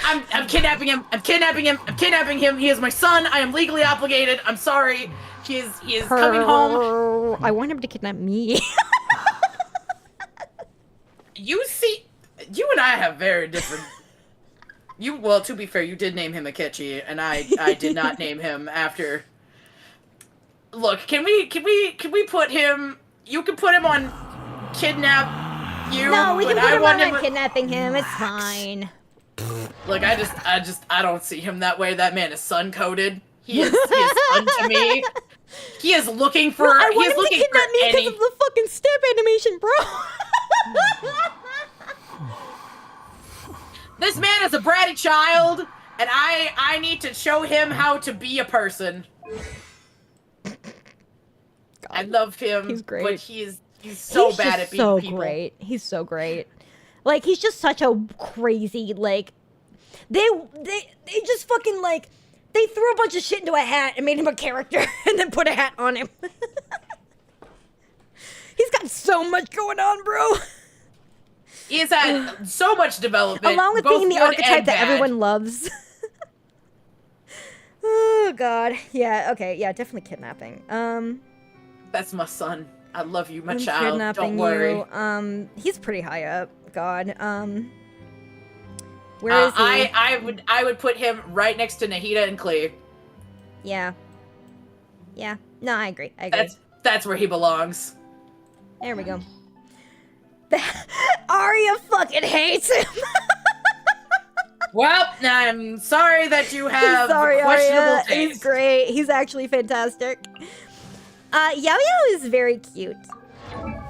I'm kidnapping him. I'm kidnapping him. I'm kidnapping him. He is my son. I am legally obligated. I'm sorry. He is coming home. I want him to kidnap me. You see, you and I have very different. Well, to be fair, you did name him Akechi, and I did not name him after. Look, can we put him? You can put him on kidnap you. No, we can but put I him want on kidnapping him. It's fine. Look, I don't see him that way. That man is sun coded. He is sun to me. He is looking for. I he want is him to looking kidnap for me any. because of the fucking step animation, bro. This man is a bratty child, and I need to show him how to be a person. I love him. He's great. But he's so bad at being so people. great. He's so great. Like, he's just such a crazy, like, they just fucking, like, they threw a bunch of shit into a hat and made him a character and then put a hat on him. He's got so much going on, bro. He's had so much development. Along with both being the good archetype and that bad. everyone loves. Oh, God. Yeah, okay. Yeah, definitely kidnapping. That's my son. I love you, my I'm child. kidnapping Don't worry. you. He's pretty high up. God. Where is he? I would put him right next to Nahida and Klee. Yeah. Yeah. No, I agree. I agree. That's where he belongs. There we go. Arya fucking hates him. Well, I'm sorry that you have Sorry, questionable Arya. taste. He's great. He's actually fantastic. Yao Yao is very cute.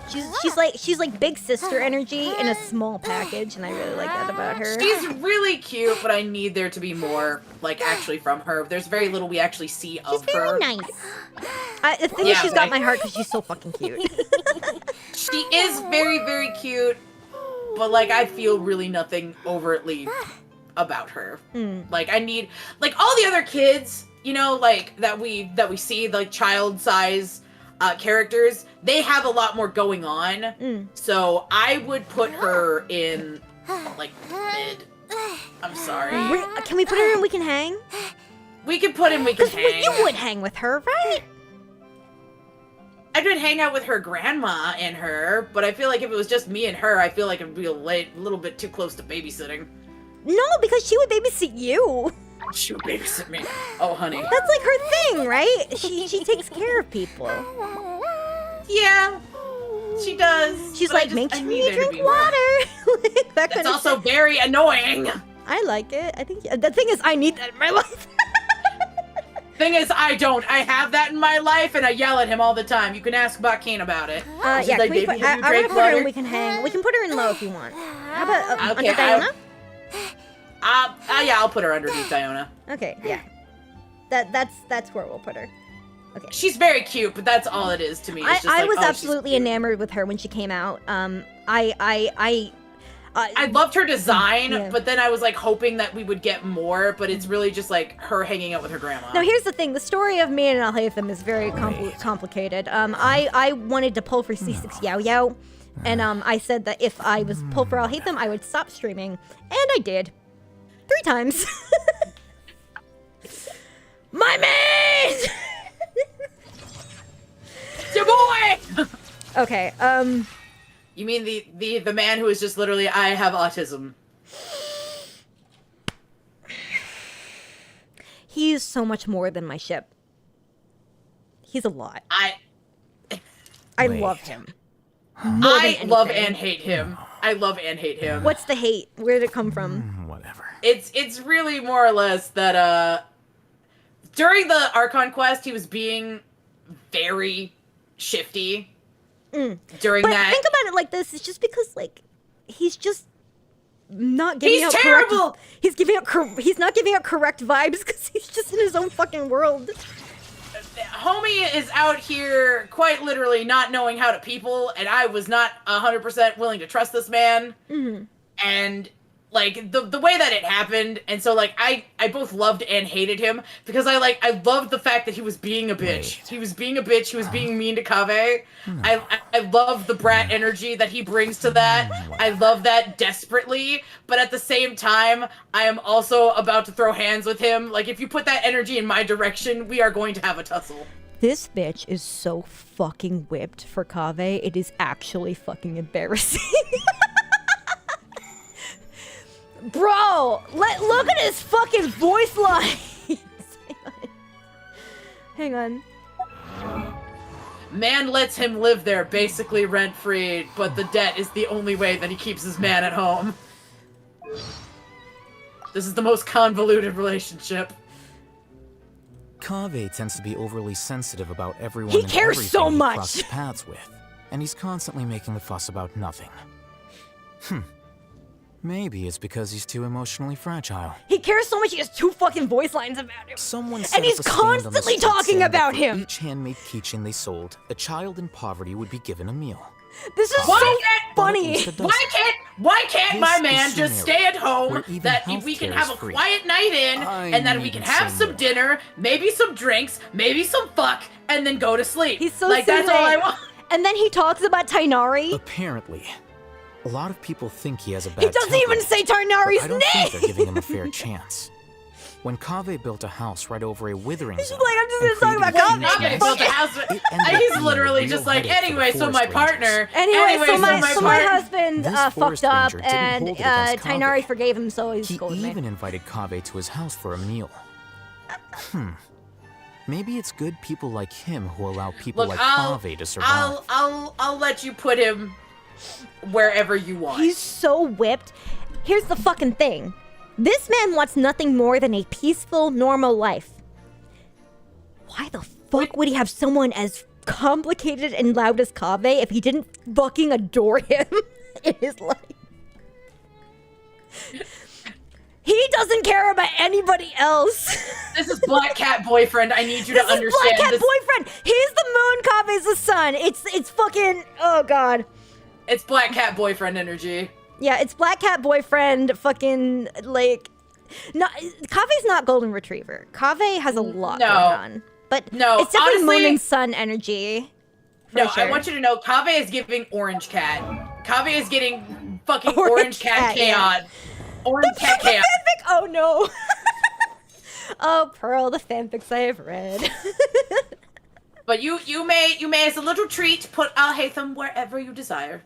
She's like big sister energy in a small package, and I really like that about her. She's really cute, but I need there to be more, like, actually from her. There's very little we actually see of She's her. very nice. The thing is, she's got my heart because she's so fucking cute. She is very, very cute, but, like, I feel really nothing overtly about her. Like, I need, like, all the other kids, you know, like, that we see, like, child size characters, they have a lot more going on. So I would put her in, like, mid. I'm sorry. Can we put her in We Can Hang? We could put in We Can Hang. You would hang with her, right? I would hang out with her grandma and her, but I feel like if it was just me and her, I feel like it would be a little bit too close to babysitting. No, because she would babysit you. She would babysit me. Oh, honey. That's like her thing, right? She takes care of people. Yeah, she does. She's but like, make I sure need you there to drink be more. water. Like, that That's kind of also shit. very annoying. I like it. I think the thing is, I need that in my life. Thing is, I don't. I have that in my life, and I yell at him all the time. You can ask Buckine about it. Yeah, She's can like, we baby, put, have you I drank want to put her water? in. We can hang. We can put her in low if you want. How about Okay, under Diana? Yeah, I'll put her underneath Diona. Okay, yeah. That's where we'll put her. Okay. She's very cute, but that's all it is to me. It's just I like, was oh, she's absolutely cute. enamored with her when she came out. I loved her design, Yeah. but then I was like hoping that we would get more, but it's really just like her hanging out with her grandma. Now here's the thing: the story of me and Al-Haytham is very complicated. I wanted to pull for C6 Yao Yao, and I said that if I was pull for Al-Haytham, I would stop streaming, and I did 3 times. My man. Your boy! Okay. You mean the man who is just literally, I have autism. He's so much more than my ship. He's a lot. I love him. More than I love anything. and hate him. I love and hate him. What's the hate? Where did it come from? Whatever. It's really more or less that during the Archon quest he was being very shifty. During But that. think about it like this: it's just because like he's just not giving He's out terrible! He's not giving out correct vibes because he's just in his own fucking world. Homie is out here quite literally not knowing how to people, and I was not 100% willing to trust this man. Mm-hmm. And like the way that it happened, and so like I both loved and hated him because I loved the fact that he was being a bitch. He was being a bitch. He was being mean to Kaveh. I love the brat energy that he brings to that. I love that desperately, but at the same time, I am also about to throw hands with him. Like if you put that energy in my direction, we are going to have a tussle. This bitch is so fucking whipped for Kaveh. It is actually fucking embarrassing. Bro, look at his fucking voice lines. Hang on. Man lets him live there basically rent-free, but the debt is the only way that he keeps his man at home. This is the most convoluted relationship. Kaveh tends to be overly sensitive about everyone He and cares everything so he much. crosses paths with, and he's constantly making a fuss about nothing. Maybe it's because he's too emotionally fragile. He cares so much he has 2 fucking voice lines about him. Someone set And he's up a stand on the constantly street talking saying that about for him. Each handmade keychain they sold, a child in poverty would be given a meal. This is Why so can't- funny. Why can't my This man is just scenario stay at home, where even that healthcare we can is have a free. quiet night in, and that we can needn't have say some more. dinner, maybe some drinks, maybe some fuck, and then go to sleep. He's so like that's all I soothing. want. And then he talks about Tainari. Apparently, a lot of people think he has a bad He doesn't temper, even say but Tainari's I don't think they're giving him a name. fair chance. When Kaveh built a house right over a withering He's zone, like, I'm just and gonna talk created about a Kaveh. huge Kaveh built a mess, house. it ended up He's being literally a just real like, headache for the anyway, so my forest partner. rangers. Anyway, so my partner. husband This fucked forest up, ranger didn't and hold it against Tainari Kaveh. forgave him, so he's He cool with me. even invited Kaveh to his house for a meal. Maybe it's good people like him who allow people Look, like Kaveh to survive. I'll let you put him wherever you want. He's so whipped. Here's the fucking thing. This man wants nothing more than a peaceful, normal life. Why the fuck would he have someone as complicated and loud as Kaveh if he didn't fucking adore him in his life? He doesn't care about anybody else. This is Black Cat Boyfriend. I need you to This is understand Black Cat this. Boyfriend. He's the moon, Kaveh's the sun. It's fucking, oh god. It's Black Cat Boyfriend energy. Yeah, it's Black Cat Boyfriend, fucking, like... Kave's not Golden Retriever. Kaveh has a lot No. going on. But No, it's definitely honestly- moon and sun energy. for No, sure. I want you to know, Kaveh is giving Orange Cat. Kaveh is getting fucking Orange Orange Cat Cat, yeah. chaos. Orange Cat The chaos. fanfic! Oh no! Oh, Pearl, the fanfics I have read. But you may as a little treat put Al Haytham wherever you desire.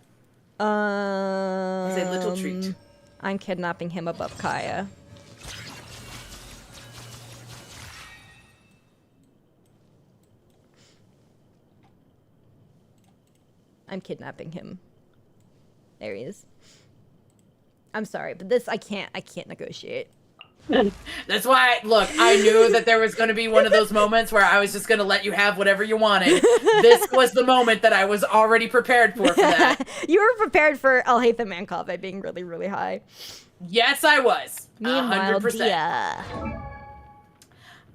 As a little treat. I'm kidnapping him above Kaya. I'm kidnapping him. There he is. I'm sorry, but this I can't negotiate. That's why, look, I knew that there was going to be one of those moments where I was just going to let you have whatever you wanted. This was the moment that I was already prepared for that. You were prepared for I'll hate the man Kave being really, really high. Yes, I was. Meanwhile, 100%. Dia.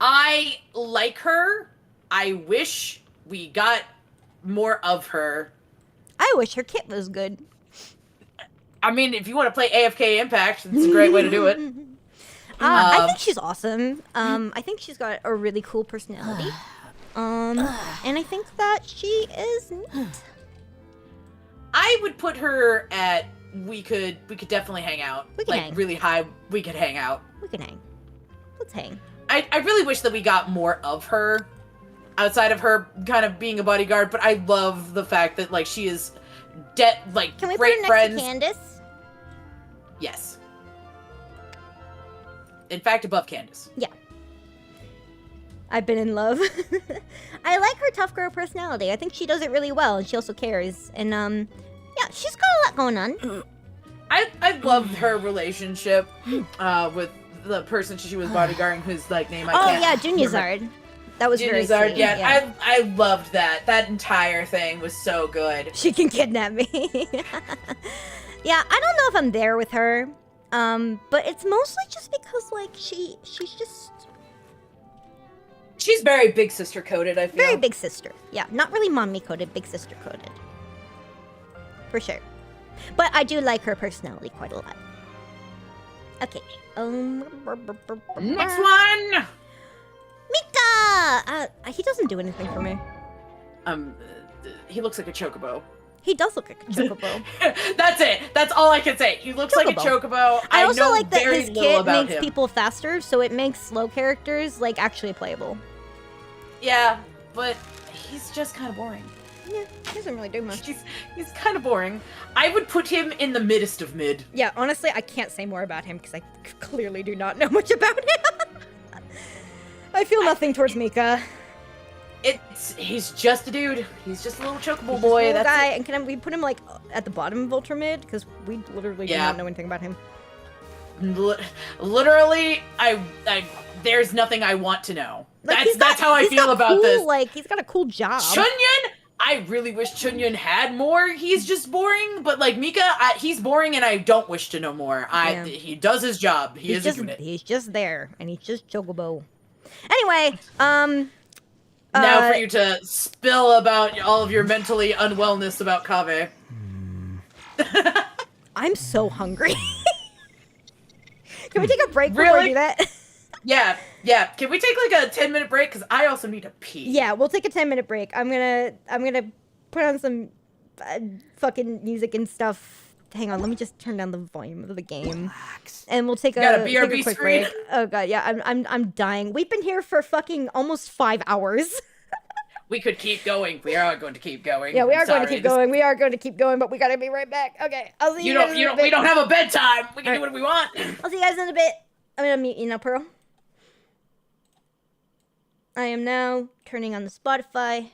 I like her. I wish we got more of her. I wish her kit was good. I mean, if you want to play AFK Impact, it's a great way to do it. I think she's awesome. I think she's got a really cool personality. And I think that she is neat. I would put her at we could definitely hang out. We can hang. Really high, we could hang out. We can hang. Let's hang. I really wish that we got more of her outside of her kind of being a bodyguard, but I love the fact that like she is like Can we put great her next friends. to Candace? Yes. In fact, above Candace. Yeah. I've been in love. I like her tough girl personality. I think she does it really well, and she also cares. And yeah, she's got a lot going on. I loved her relationship with the person she was bodyguarding, whose like name I can't yeah, remember. Junyazard. That was very Junyazard, sweet. yeah. I loved that. That entire thing was so good. She can kidnap me. Yeah, I don't know if I'm there with her. But it's mostly just because like she's just She's very big sister coded, I feel. very big sister. Yeah, not really mommy coded, big sister coded. For sure. But I do like her personality quite a lot. Okay. Next one! Mika! He doesn't do anything for me. He looks like a chocobo. He does look like a chocobo. That's it. That's all I can say. He looks like a chocobo. I also know like that very his little kit about makes him. people faster, so it makes slow characters like actually playable. Yeah, but he's just kind of boring. Yeah, he doesn't really do much. He's kind of boring. I would put him in the middest of mid. Yeah, honestly, I can't say more about him because I clearly do not know much about him. I feel nothing towards Mika. He's just a dude. He's just a little chocobo He's boy. just a little That's guy, it. and can we put him like at the bottom of Ultra Mid? Because we literally do Yeah. not know anything about him. Literally, there's nothing I want to know. Like, That's how I feel about cool, this. Like he's got a cool job. Chunyun, I really wish Chunyun had more. He's just boring. But like Mika, he's boring, and I don't wish to know more. Yeah. He does his job. He's is a unit. He's just there, and he's just chocobo. Anyway, Now for you to spill about all of your mentally unwellness about Kave. I'm so hungry. Can we take a break before Really? we do that? Yeah. Can we take like a 10-minute break? Because I also need to pee. Yeah, we'll take a 10-minute break. I'm gonna put on some fucking music and stuff. Hang on, let me just turn down the volume of the game. And we'll take Got a take a BRB quick screen? break. Oh god, yeah, I'm dying. We've been here for fucking almost 5 hours. We could keep going. We are going to keep going. Yeah, we are I'm going to sorry. keep going. We are going to keep going, but we gotta be right back. Okay, I'll see you guys in a bit. We don't have a bedtime. We can do what we want. I'll see you guys in a bit. I'm gonna mute you now, Pearl. I am now turning on the Spotify.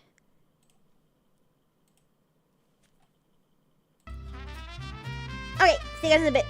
Okay, see you guys in a bit.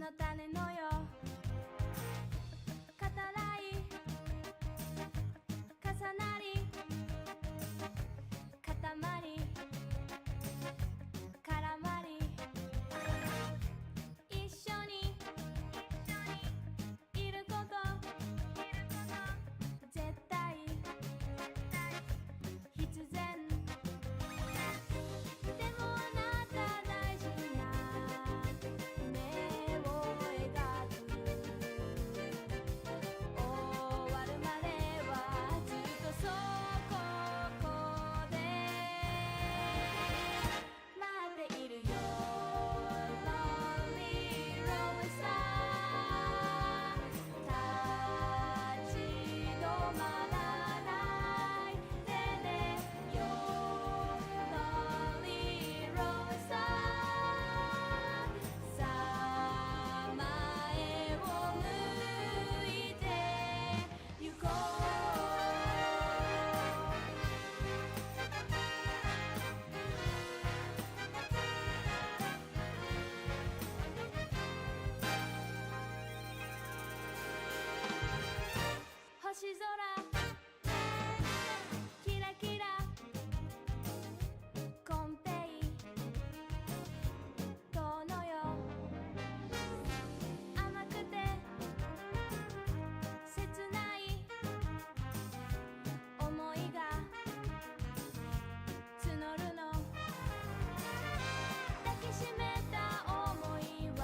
の種のよ語らい重なり固まり絡まり一緒にいること絶対必然でもあなた大事な夢を描く終わるまではずっとこで待っているよ Lonely Road Star 立ち止まらないでねよ Lonely Road Star さ前を向いて行こう星空キラキラコンペイ遠のよ甘くて切ない思いが募るの抱きしめた想いは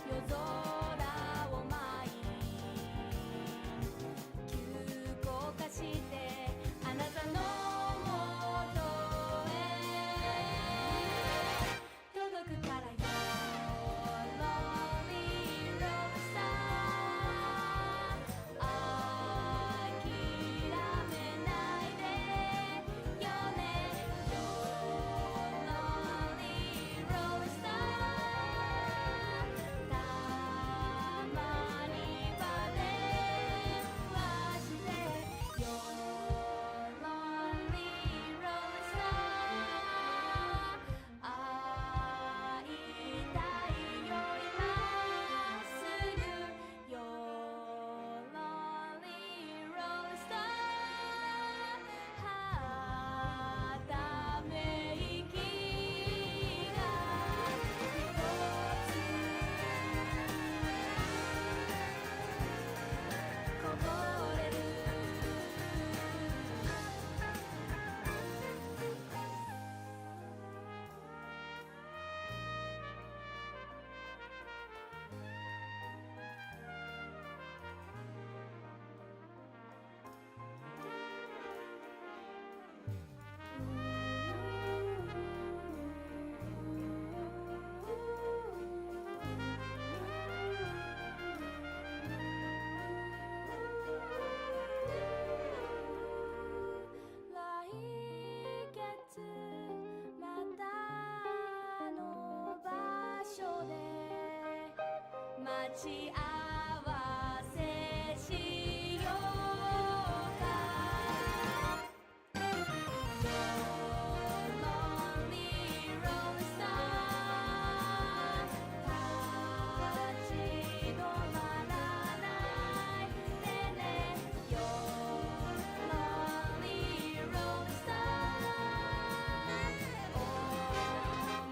夜空を舞い急降下してあなたの元へ届くからよ Lonely Road Star 諦めないでよねよ Lonely Road Star たまには電話してよ Lonely Road Star 会いたいよ今すぐよ Lonely Road Star はため息が一つこぼれる来月またあの場所で待ち合わせしようか Lonely Road Star 立ち止まらないでねよ Lonely Road Star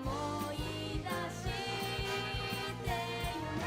思い出してよね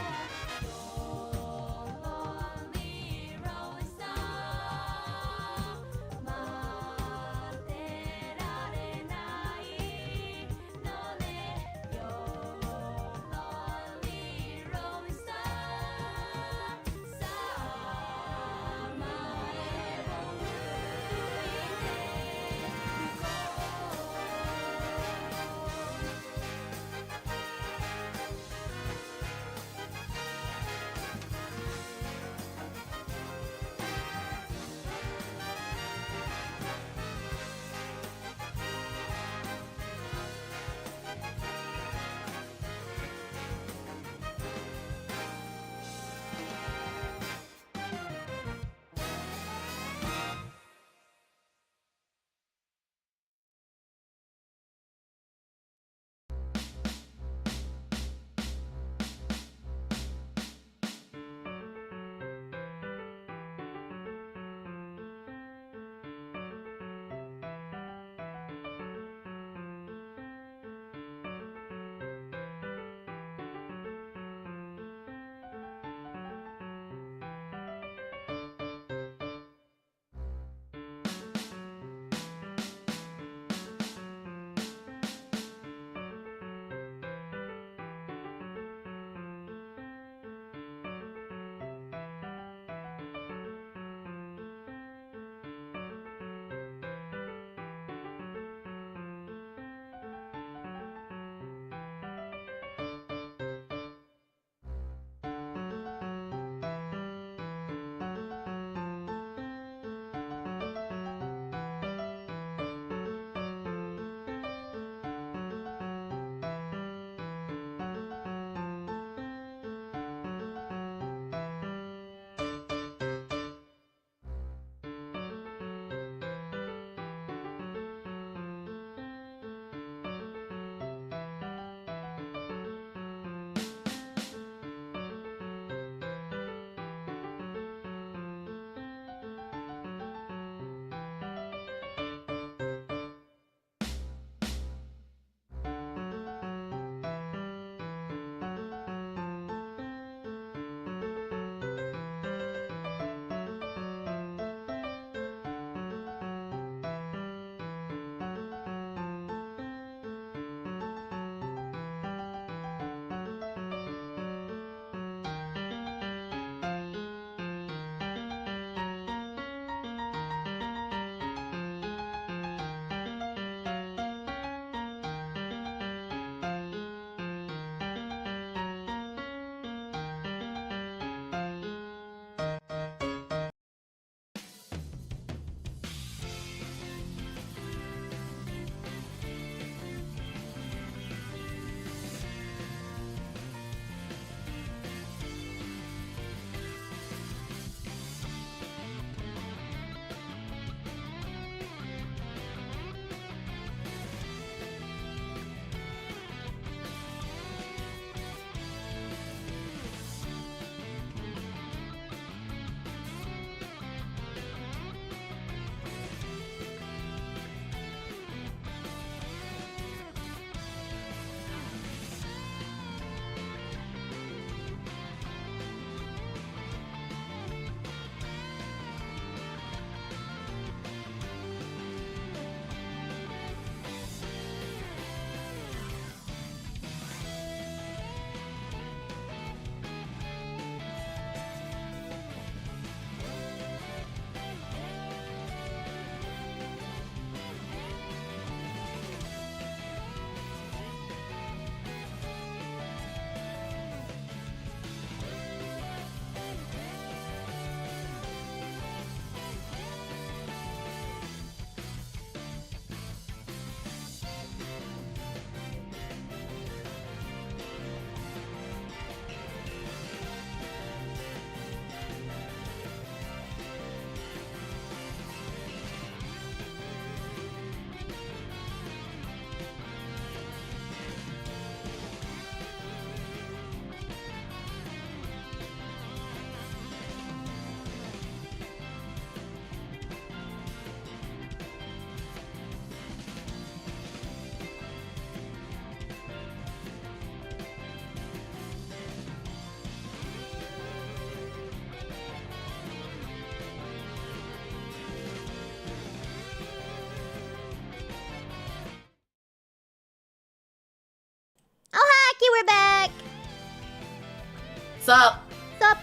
Sup? Sup?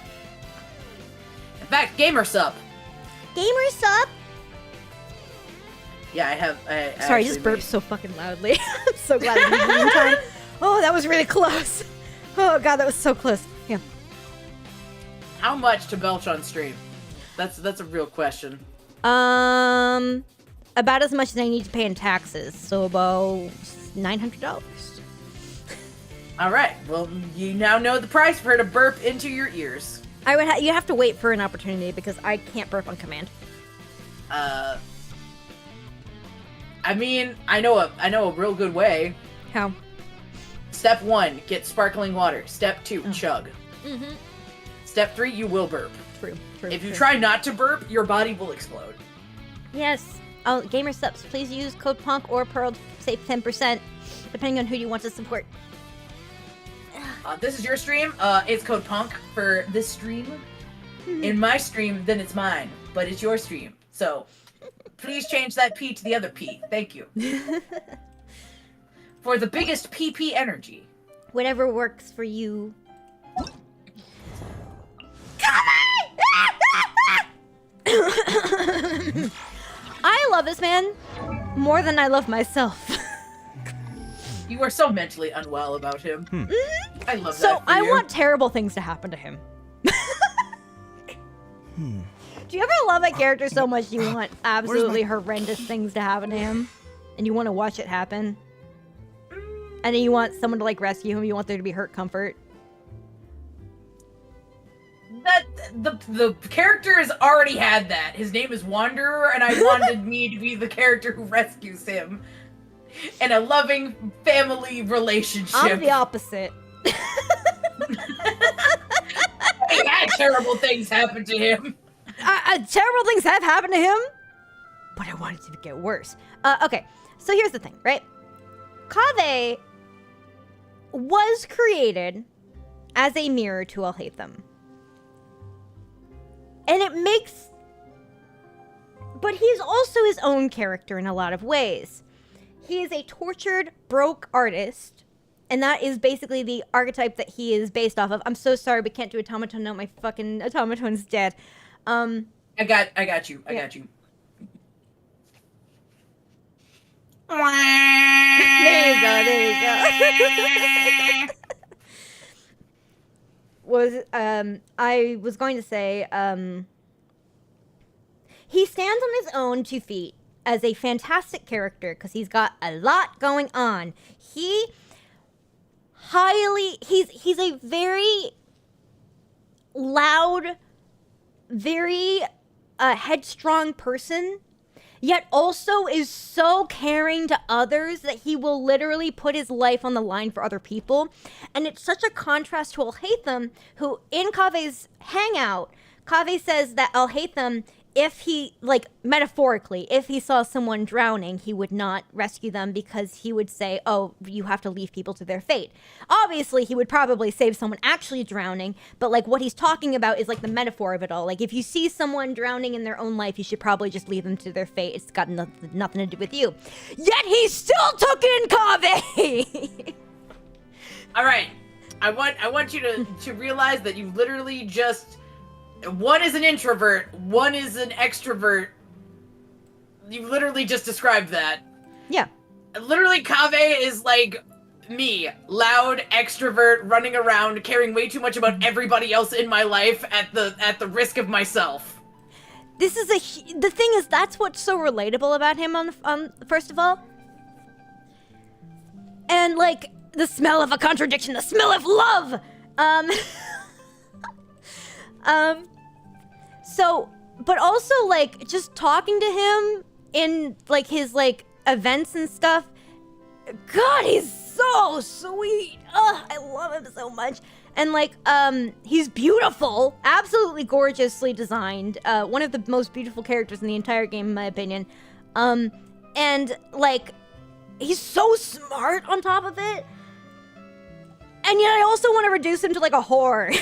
In fact, gamer sup. Gamer sup? Yeah, I Sorry, I actually just burped made- so fucking loudly. I'm so glad I did it in time. Oh, that was really close. Oh god, that was so close. Yeah. How much to belch on stream? That's a real question. About as much as I need to pay in taxes, so about $900. All right. Well, you now know the price for her to burp into your ears. You have to wait for an opportunity because I can't burp on command. I mean, I know a real good way. How? Step 1, get sparkling water. Step 2, chug. Mm-hmm. Step 3, you will burp. True. If you try not to burp, your body will explode. Yes. Oh, gamer subs, please use code PUNK or Pearl to save 10%, depending on who you want to support. This is your stream. It's code PUNK for this stream. In my stream, then it's mine. But it's your stream. So, please change that P to the other P. Thank you. For the biggest PP energy. Whatever works for you. I love this man more than I love myself. You are so mentally unwell about him. I love that. So for I you. want terrible things to happen to him. Do you ever love a character so much you want absolutely horrendous things to happen to him? And you want to watch it happen? And then you want someone to like rescue him, you want there to be hurt comfort? That the character has already had that. His name is Wanderer, and I wanted me to be the character who rescues him in a loving family relationship. I'm the opposite. He had terrible things happen to him. Terrible things have happened to him, but I want it to get worse. Okay, so here's the thing, right? Kaveh was created as a mirror to Alhaitham. And it makes... But he's also his own character in a lot of ways. He is a tortured, broke artist, and that is basically the archetype that he is based off of. I'm so sorry we can't do automaton now. My fucking automaton's dead. I got you. I Yeah. got you. There you go. I was going to say, he stands on his own 2 feet as a fantastic character because he's got a lot going on. He's a very loud, very headstrong person, yet also is so caring to others that he will literally put his life on the line for other people. And it's such a contrast to Alhaitham, who in Kaveh's hangout, Kaveh says that Alhaitham, if he, like, metaphorically, if he saw someone drowning, he would not rescue them because he would say, oh, you have to leave people to their fate. Obviously, he would probably save someone actually drowning, but, like, what he's talking about is, like, the metaphor of it all. Like, if you see someone drowning in their own life, you should probably just leave them to their fate. It's got nothing to do with you. Yet he still took in Kaveh! All right. I want you to realize that you literally just... One is an introvert, one is an extrovert. You literally just described that. Yeah. Literally, Kaveh is like me. Loud, extrovert, running around, caring way too much about everybody else in my life at the risk of myself. This is the thing is, that's what's so relatable about him on first of all. And, like, the smell of a contradiction, the smell of love! So, but also, like, just talking to him in, like, his, like, events and stuff. God, he's so sweet. Ugh, I love him so much. And, like, he's beautiful. Absolutely gorgeously designed. One of the most beautiful characters in the entire game, in my opinion. And, like, he's so smart on top of it. And yet I also want to reduce him to, like, a whore.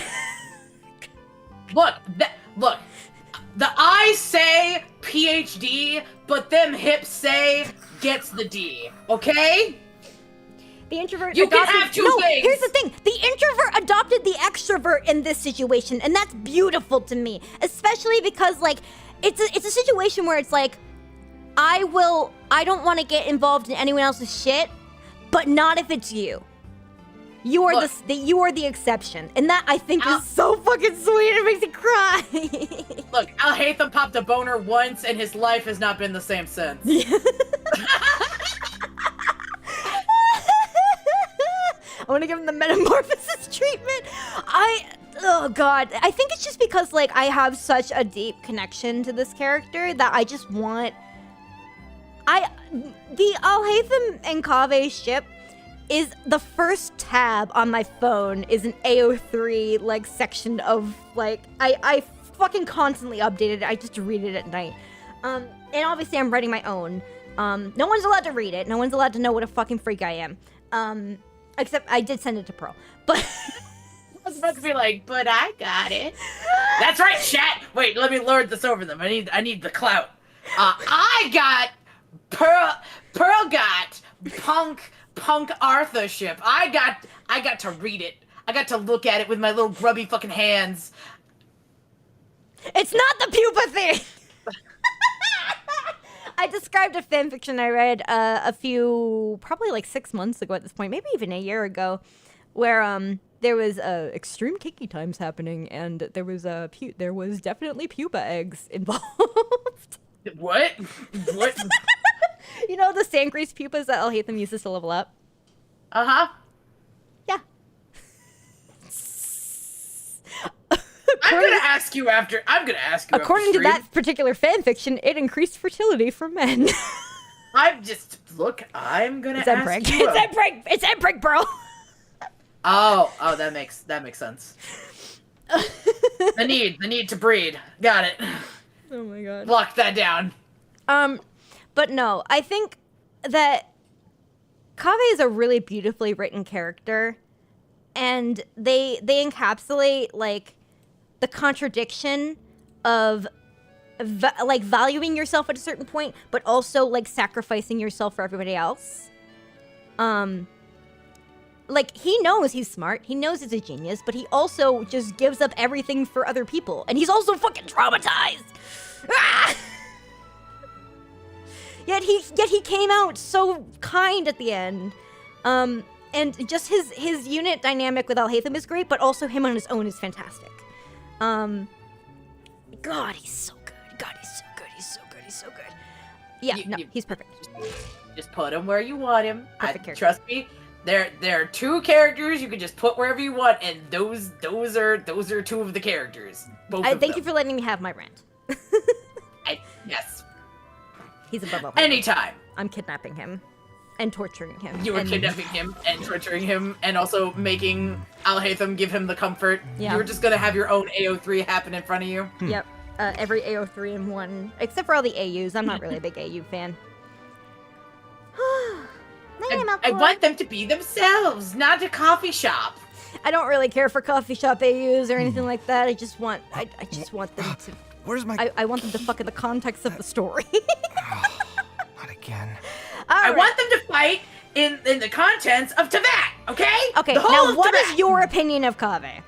Look, the eyes say PhD, but them hips say gets the D, okay? The introvert You can adopted... have two no, things. here's the thing. The introvert adopted the extrovert in this situation, and that's beautiful to me. Especially because, like, it's a situation where it's like, I don't want to get involved in anyone else's shit, but not if it's you. You are you are the exception, and that I think is so fucking sweet. It makes me cry. Look, Alhaitham popped a boner once, and his life has not been the same since. I want to give him the metamorphosis treatment. Oh god, I think it's just because like I have such a deep connection to this character that I just want. The Alhaitham and Kaveh ship is the first tab on my phone is an AO3 like section of like I fucking constantly update it. I just read it at night. And obviously I'm writing my own. No one's allowed to read it. No one's allowed to know what a fucking freak I am. Except I did send it to Pearl. But I was about to be like, but I got it. That's right, chat. Wait, let me lord this over them. I need the clout. I got Pearl got punk authorship. I got to read it. I got to look at it with my little grubby fucking hands. It's not the pupa thing. I described a fanfiction I read probably like 6 months ago at this point, maybe even a year ago, where there was extreme kinky times happening, and there was definitely pupa eggs involved. What? What? You know the Sandgrease pupas that Alhaitham uses to level up? Uh-huh. Yeah. I'm gonna ask you after. According to that particular fanfiction, it increased fertility for men. I'm gonna ask you. It's Empreg, bro. Oh, that makes sense. the need to breed. Got it. Oh my god. Lock that down. But no, I think that Kaveh is a really beautifully written character, and they encapsulate like the contradiction of like valuing yourself at a certain point, but also like sacrificing yourself for everybody else. Like he knows he's smart, he knows he's a genius, but he also just gives up everything for other people, and he's also fucking traumatized. Ah! Yet he came out so kind at the end. And just his unit dynamic with Alhaitham is great, but also him on his own is fantastic. God, he's so good. God, he's so good. He's so good. He's so good. Yeah, he's perfect. Just put him where you want him. Perfect character. Trust me. There are two characters you can just put wherever you want, and those are two of the characters. Both of them. Thank you for letting me have my rant. Yes. He's above all. Anytime. I'm kidnapping him and torturing him. You were kidnapping him and torturing him and also making Alhaitham give him the comfort. Yeah. You were just gonna have your own AO3 happen in front of you. Yep. Every AO3 in one, except for all the AUs. I'm not really a big AU fan. I want them to be themselves, not a coffee shop. I don't really care for coffee shop AUs or anything like that. I just want them to. Where's my... I want them to fuck in the context of the story. Not again. I want them to fight in the contents of Teyvat, okay? Okay, the whole now of what Teyvat. is your opinion of Kaveh?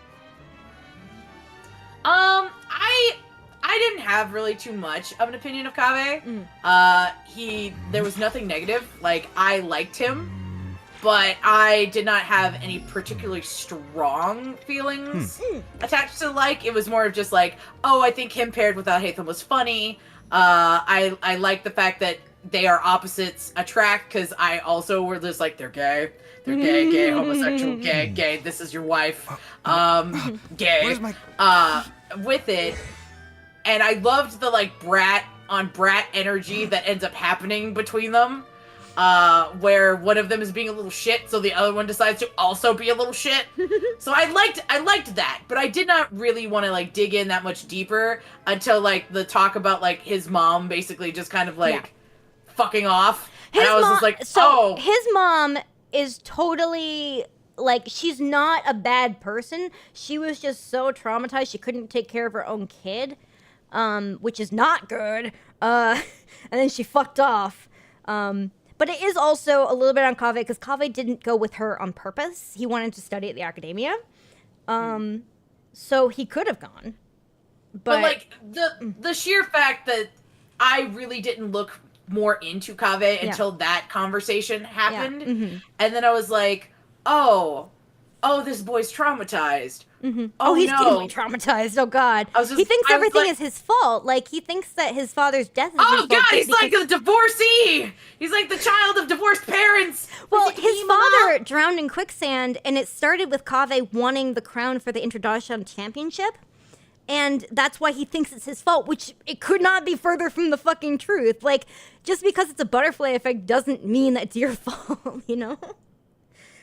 I didn't have really too much of an opinion of Kaveh. There was nothing negative. Like, I liked him, but I did not have any particularly strong feelings attached to like. It was more of just like, oh, I think him paired with Alhaitham was funny. I like the fact that they are opposites attract, because I also were just like, they're gay, homosexual, gay, this is your wife, gay, Where's my... with it. And I loved the like brat on brat energy that ends up happening between them, where one of them is being a little shit, so the other one decides to also be a little shit. So I liked that, but I did not really want to like dig in that much deeper until like the talk about like his mom basically just kind of like fucking off. And I was just like, oh. His mom is totally, like, she's not a bad person. She was just so traumatized she couldn't take care of her own kid, which is not good. And then she fucked off. But But it is also a little bit on Kaveh because Kaveh didn't go with her on purpose. He wanted to study at the academia. So he could have gone. But like the sheer fact that I really didn't look more into Kaveh until that conversation happened. And then I was like, oh, this boy's traumatized. Oh, he's no. deeply traumatized. Oh, God. He thinks everything is his fault. Like, he thinks that his father's death is his fault. Oh, God, he's like a divorcee! He's like the child of divorced parents! Well, his father drowned in quicksand, and it started with Kaveh wanting the crown for the Introduction Championship. And that's why he thinks it's his fault, which it could not be further from the fucking truth. Like, just because it's a butterfly effect doesn't mean that it's your fault, you know?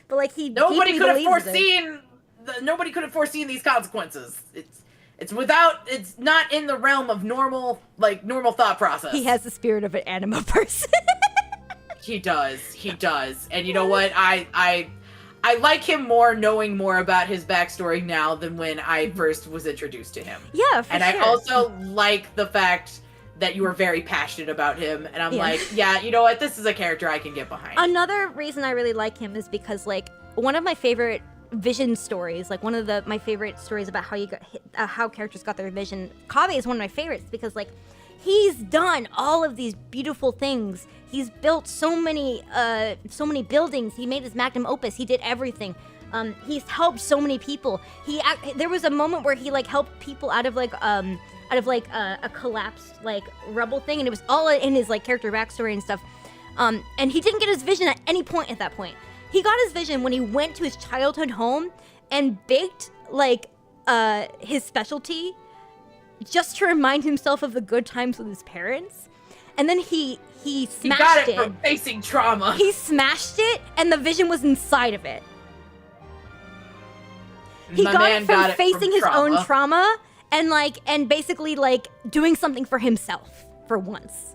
But, like, Nobody could have foreseen... Nobody could have foreseen these consequences. It's not in the realm of normal thought process. He has the spirit of an anima person. He does. And you know what? I like him more knowing more about his backstory now than when I first was introduced to him. Yeah, for and sure. I also like the fact that you were very passionate about him. And I'm like, yeah, you know what? This is a character I can get behind. Another reason I really like him is because, like, one of my favorite vision stories, like one of my favorite stories about how characters got their vision, Kaveh is one of my favorites because, like, he's done all of these beautiful things. He's built so many buildings. He made his magnum opus. He did everything. He's helped so many people. There was a moment where he, like, helped people out of a collapsed, like, rubble thing, and it was all in his, like, character backstory and stuff. And he didn't get his vision at any point at that point. He got his vision when he went to his childhood home and baked, like, his specialty just to remind himself of the good times with his parents. And then he smashed it. He got it from facing trauma. He smashed it, and the vision was inside of it. He got it from facing his own trauma and basically, like, doing something for himself for once.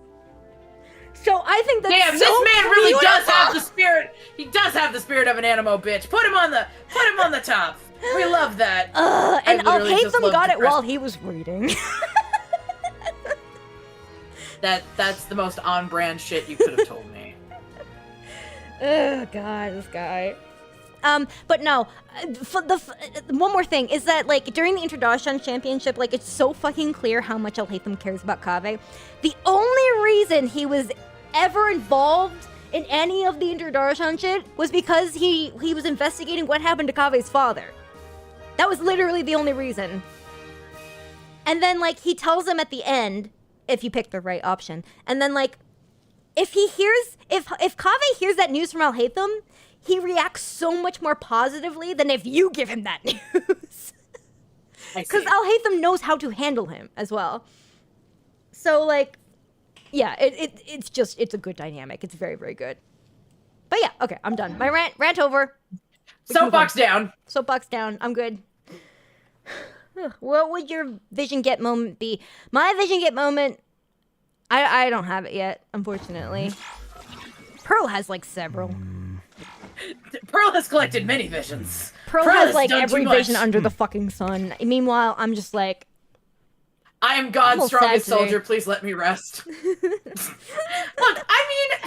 So I think that's this man really does have the spirit. He does have the spirit of an animo bitch. Put him on the top. We love that. And Alhaitham got it while he was reading. That's the most on-brand shit you could have told me. Oh God, this guy. But no, one more thing is that, like, during the Introduction Championship, like, it's so fucking clear how much Alhaitham cares about Kaveh. The only reason he was ever involved in any of the Introduction shit was because he was investigating what happened to Kaveh's father. That was literally the only reason. And then, like, he tells him at the end, if you pick the right option, and then, like, if Kaveh hears that news from Alhaitham, he reacts so much more positively than if you give him that news. Because Alhaitham knows how to handle him as well. So, like, yeah, it's a good dynamic. It's very, very good. But yeah, okay, I'm done. My rant over. Soapbox down. Soapbox down. I'm good. What would your vision get moment be? My vision get moment, I don't have it yet, unfortunately. Pearl has, like, several. Pearl has collected many visions. Pearl has, like, every vision under the fucking sun. Meanwhile, I'm just like, I am God's strongest soldier. Please let me rest. Look, I mean,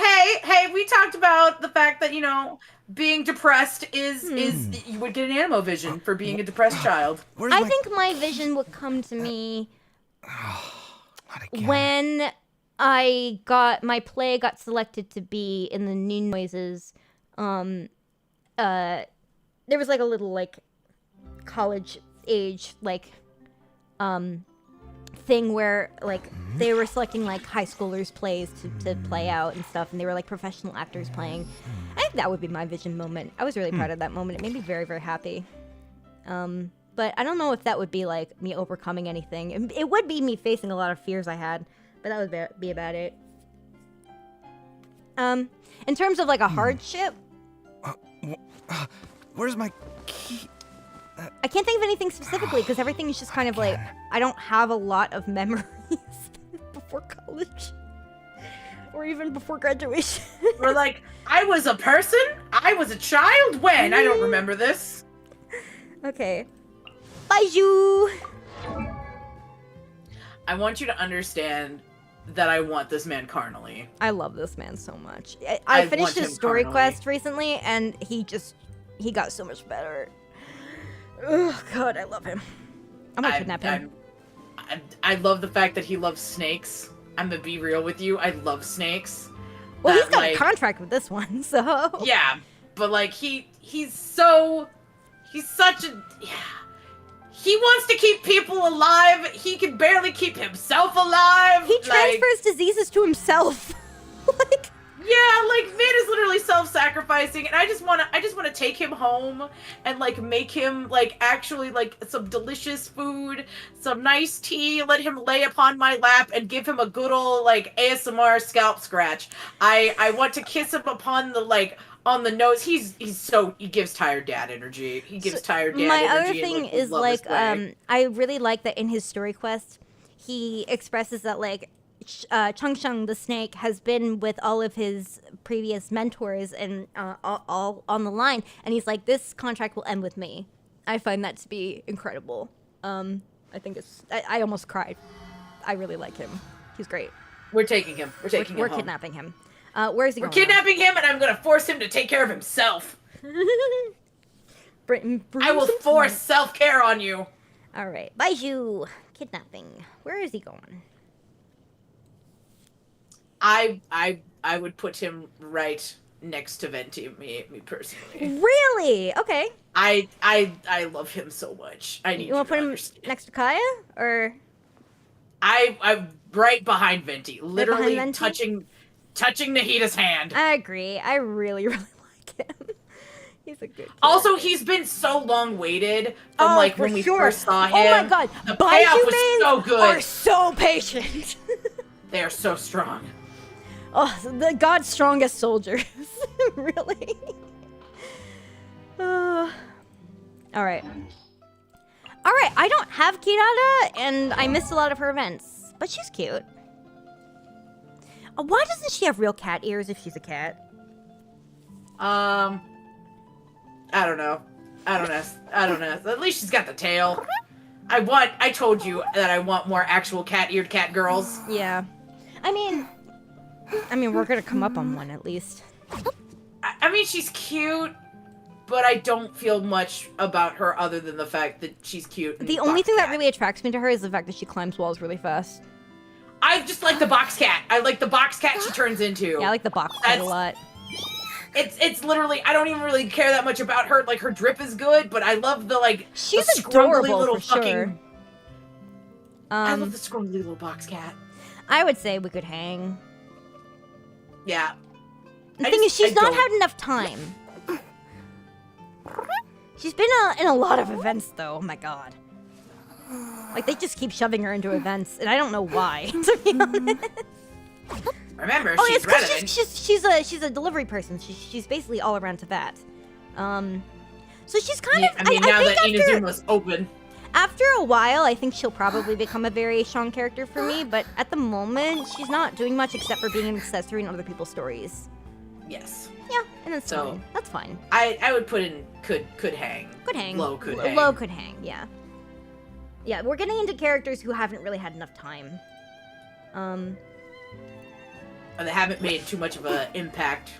hey, we talked about the fact that, you know, being depressed is you would get an animo vision for being a depressed child. I think my vision would come to me when my play got selected to be in the New Noises. There was, like, a little, like, college age, like, thing where, like, they were selecting, like, high schoolers plays to play out and stuff, and they were, like, professional actors playing. I think that would be my vision moment. I was really proud of that moment. It made me very, very happy. But I don't know if that would be, like, me overcoming anything. It would be me facing a lot of fears I had, but that would be about it. In terms of, like, a hardship, where's my key? I can't think of anything specifically because everything is just kind of like, I don't have a lot of memories before college or even before graduation. We're like, I was a person? I was a child? When? I don't remember this. Okay. Bye, you. I want you to understand that I want this man carnally. I love this man so much. I I finished want his him story carnally. quest recently, and he got so much better. Oh god, I love him. I'm gonna kidnap him. I love the fact that he loves snakes. I'm gonna be real with you. I love snakes. Well, That, he's got like- a contract with this one, so Yeah, but like he's such a he wants to keep people alive. He can barely keep himself alive. he transfers diseases to himself. Like, yeah, like Vin is literally self-sacrificing, and I just wanna take him home and like make him like actually like some delicious food, some nice tea, let him lay upon my lap and give him a good old like ASMR scalp scratch. I want to kiss him upon the like on the nose. He gives tired dad energy. He gives tired dad my energy. other in, thing like, the is lovest like way. I really like that in his story quest he expresses that like Chung Chung the snake has been with all of his previous mentors and all on the line, and he's like, this contract will end with me. I find that to be incredible. I think I almost cried. I really like him. He's great. We're taking him. We're taking him We're home. kidnapping him. Where is he We're going? kidnapping him, and I'm gonna force him to take care of himself. I will force self-care on you. All right, Baiju, kidnapping. Where is he going? I would put him right next to Venti, me personally. Really? Okay. I love him so much. I need You want to put him understand. next to Kaya, or I'm right behind Venti, literally Venti? touching Nahita's hand. I agree. I really, really like him. He's a good kid. Also, he's been so long waited from like for when we sure. first saw him. Oh my god, the Baiju payoff was mains so good. are so patient. They are so strong. Oh, the God's strongest soldiers. Really. All right. All right. I don't have Kirara, and I missed a lot of her events, but she's cute. Why doesn't she have real cat ears if she's a cat? I don't know. I don't know. At least she's got the tail. I told you that I want more actual cat-eared cat girls. Yeah. I mean, we're gonna come up on one at least. I mean, she's cute, but I don't feel much about her other than the fact that she's cute. The only thing that really attracts me to her is the fact that she climbs walls really fast. I just like the box cat. I like the box cat she turns into. Yeah, I like the box cat a lot. It's literally, I don't even really care that much about her. Like, her drip is good, but I love the, like, She's the scrumbly adorable little for fucking... sure. I love the scrumbly little box cat. I would say we could hang. Yeah. The thing is, she's not had enough time. She's been in a lot of events, though. Oh my god. Like, they just keep shoving her into events, and I don't know why, to be honest. Remember, Oh, she's it's 'cause relevant. she's a delivery person. She's basically all around Tibet. So she's kind of. I mean, now think that Inazuma's open. after a while, I think she'll probably become a very strong character for me. But at the moment, she's not doing much except for being an accessory in other people's stories. Yes. Yeah, and that's So- fine. That's fine. I would put in could hang. Could hang. Low could hang. Low could hang. Yeah. Yeah, we're getting into characters who haven't really had enough time. Or they haven't made too much of an impact.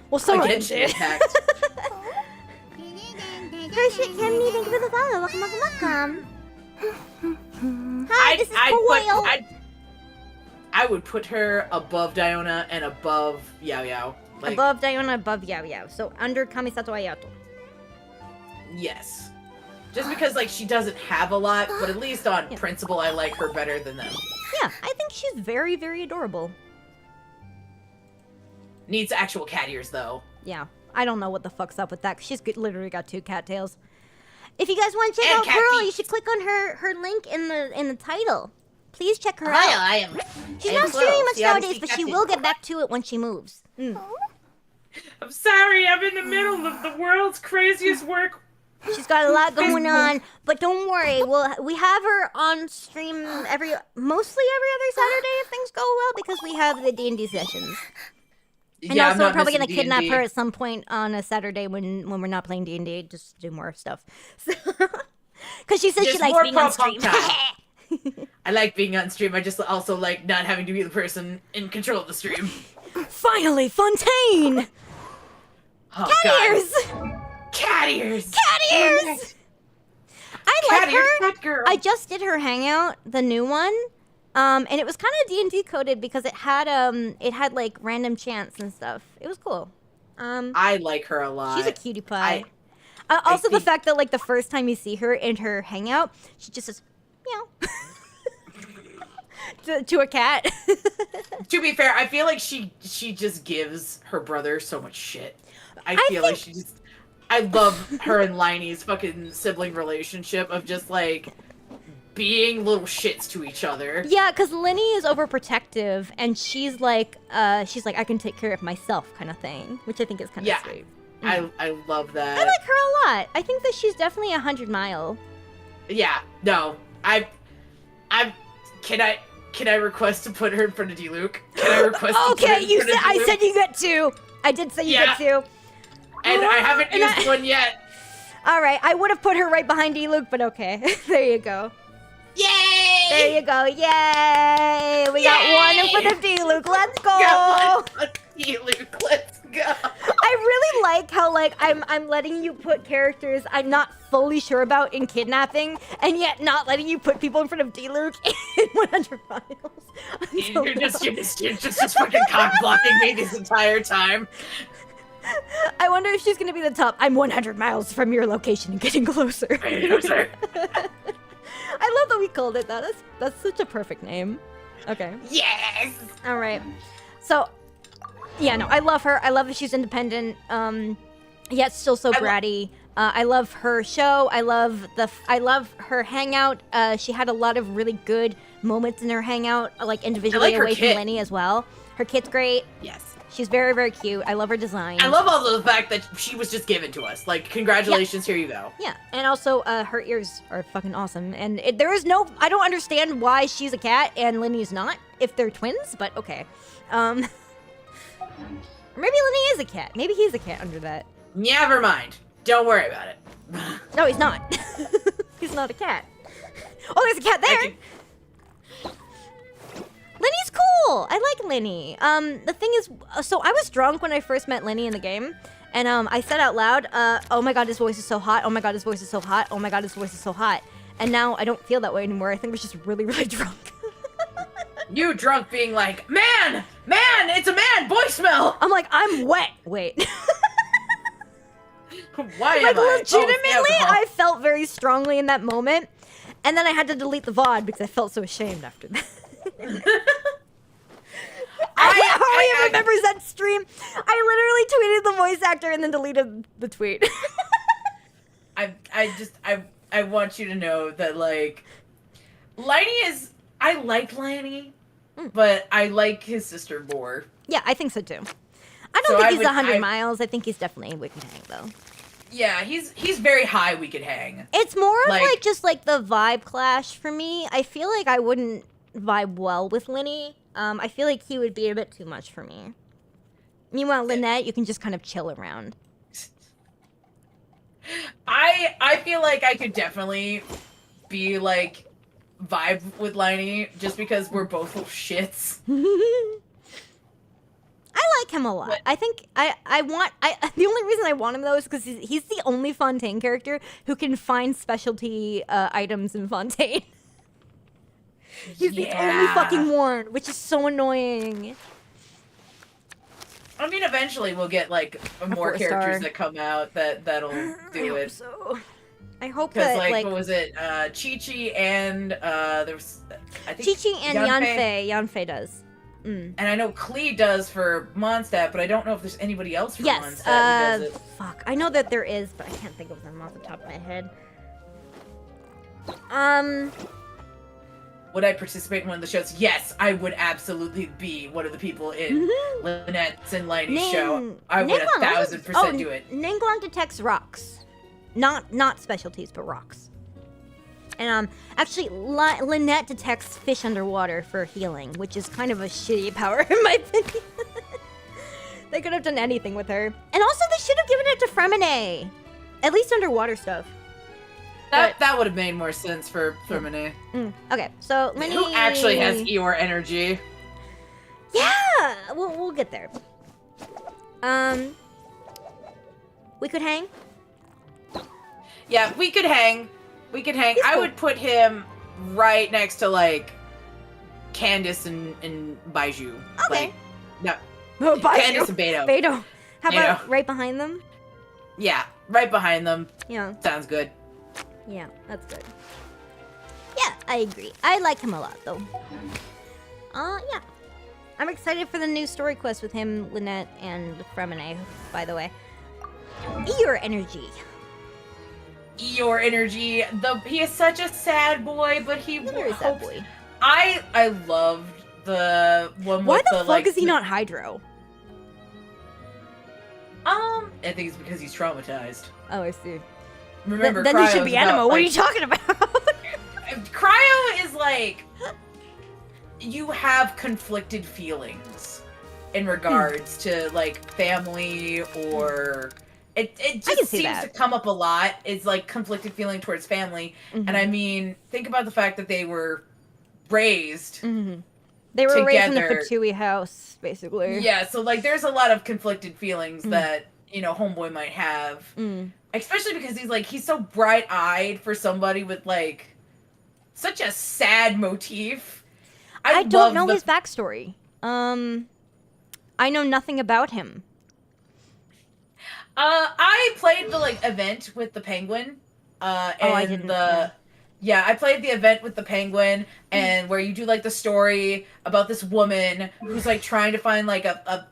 Well, some of them Against did. impact. Hershey, Kimmy, thank you for the follow. Welcome. Hi, this is Foil. I would put her above Diona and above Yao Yao. Like, Above Diona, above Yao Yao. So under Kamisato Ayato. yes. Just because, like, she doesn't have a lot, but at least on principle, I like her better than them. Yeah, I think she's very, very adorable. Needs actual cat ears, though. Yeah, I don't know what the fuck's up with that, 'cause she's literally got 2 cattails. If you guys want to check And out cat Pearl, feet. you should click on her link in the title. Please check her Hi, out. I am. She's I not am streaming Pearl. much See how to nowadays, see but she captain. will get back to it when she moves. I'm sorry, I'm in the middle of the world's craziest work. She's got a lot going on, but don't worry. We have her on stream mostly every other Saturday if things go well, because we have the D&D sessions. And Yeah, I'm also, we're not probably missing gonna kidnap D&D. her at some point on a Saturday when we're not playing D&D, just to do more stuff. Because she says she Just likes more being on pro punk stream. time. I like being on stream. I just also like not having to be the person in control of the stream. Finally, Fontaine! Oh, Cat God. ears! Cat ears! Cat ears! I Cat like ears, her. cat girl. I just did her hangout, the new one. And it was kind of D&D coded because it had like random chants and stuff. It was cool. I like her a lot. She's a cutie pie. Also, the fact that like the first time you see her in her hangout, she just says meow to a cat. To be fair, I feel like she just gives her brother so much shit. I feel like she just. I love her and Liney's fucking sibling relationship of just like being little shits to each other. Yeah, because Linny is overprotective, and she's like I can take care of myself kind of thing, which I think is kind of sweet. I love that. I like her a lot. I think that she's definitely 100 mile. Yeah, no, can I request to put her in front of D-Luke? Can I request? To put her Okay, in you front of said I D-Luke? said you get two. I did say you get two. And I haven't used one yet. All right, I would have put her right behind D-Luke, but okay. There you go. Yay! There you go. Yay! We got one in front of D-Luke. Let's go. Got one D-Luke. Let's go. I really like how like I'm letting you put characters I'm not fully sure about in kidnapping, and yet not letting you put people in front of D-Luke in 100 miles. You're just fucking cock blocking me this entire time. I wonder if she's gonna be the top. I'm 100 miles from your location and getting closer. I love that we called it that. That's such a perfect name. Okay. Yes. All right. So, yeah, no, I love her. I love that she's independent. Yet still so bratty. I love her show. I love her hangout. She had a lot of really good moments in her hangout, like individually her away kit. from Lenny as well. Her kit's great. Yes. She's very, very cute. I love her design. I love also the fact that she was just given to us. Like, congratulations, here you go. Yeah, and also her ears are fucking awesome. And I don't understand why she's a cat and Lenny's not, if they're twins, but okay. Or maybe Lenny is a cat. Maybe he's a cat under that. Never mind. Don't worry about it. No, he's not. He's not a cat. Oh, there's a cat there! Lenny's cool! I like Lenny. The thing is, so I was drunk when I first met Lenny in the game, and I said out loud, oh my god, his voice is so hot, oh my god, his voice is so hot, oh my god, his voice is so hot. And now I don't feel that way anymore. I think I was just really, really drunk. You drunk being like, man, it's a man, boy smell! I'm like, I'm wet. Wait. Why like, am I? legitimately, I felt very strongly in that moment, and then I had to delete the VOD because I felt so ashamed after that. I remembers that stream. I literally tweeted the voice actor and then deleted the tweet. I want you to know that, like, Liney is... I like Liney, but I like his sister more. Yeah, I think so too. I don't think he's 100 miles. I think he's definitely we can hang though. Yeah, he's very high we could hang. It's more of like just like the vibe clash for me. I feel like I wouldn't vibe well with Lenny. I feel like he would be a bit too much for me. Meanwhile, Lynette, you can just kind of chill around. I feel like I could definitely be like vibe with Liney just because we're both little shits. I like him a lot. I think the only reason I want him though is because he's the only Fontaine character who can find specialty items in Fontaine. He's the only fucking one, which is so annoying. I mean, eventually we'll get like more characters that come out that'll do it. So I hope because that like what was it? Chi-Chi and there was I think Chi-Chi and Yanfei. Yanfei does. And I know Klee does for Mondstadt, but I don't know if there's anybody else for Mondstadt who does it. Fuck. I know that there is, but I can't think of them off the top of my head. Would I participate in one of the shows? Yes, I would absolutely be one of the people in Lynette's and Liney's show. I would 1,000% do it. Ningguang detects rocks. Not specialties, but rocks. And actually, Lynette detects fish underwater for healing, which is kind of a shitty power in my opinion. They could have done anything with her. And also, they should have given it to Fremine. At least underwater stuff. That would have made more sense for Monet. Okay, so let me... Who actually has Eeyore energy? Yeah, we'll get there. We could hang. Yeah, we could hang. We could hang. He's I cool. would put him right next to like Candace and Baiju. Okay. Like, Oh, no, Baiju. Candace and Beto. Beto. How about Beto. right behind them? Yeah, right behind them. Yeah. Sounds good. Yeah, that's good. Yeah, I agree. I like him a lot, though. Yeah. I'm excited for the new story quest with him, Lynette, and Fremine, by the way. Eeyore energy. Eeyore energy. He is such a sad boy, but he Very sad boy. I loved the one Why with the fuck like, is he not Hydro? I think it's because he's traumatized. Oh, I see. Remember, then he should Cryo's be about, Animo. What are like- you talking about? Cryo is like you have conflicted feelings in regards to like family or it can just see seems that. to come up a lot. It's like conflicted feeling towards family. And I mean, think about the fact that they were raised. They were raised in the Together. Pockeii house, basically. Yeah, so like there's a lot of conflicted feelings that, you know, homeboy might have. Especially because he's so bright-eyed for somebody with like such a sad motif. I don't know love his backstory. I know nothing about him. I played the like event with the penguin. And I didn't, yeah, I played the event with the penguin and where you do like the story about this woman who's like trying to find like a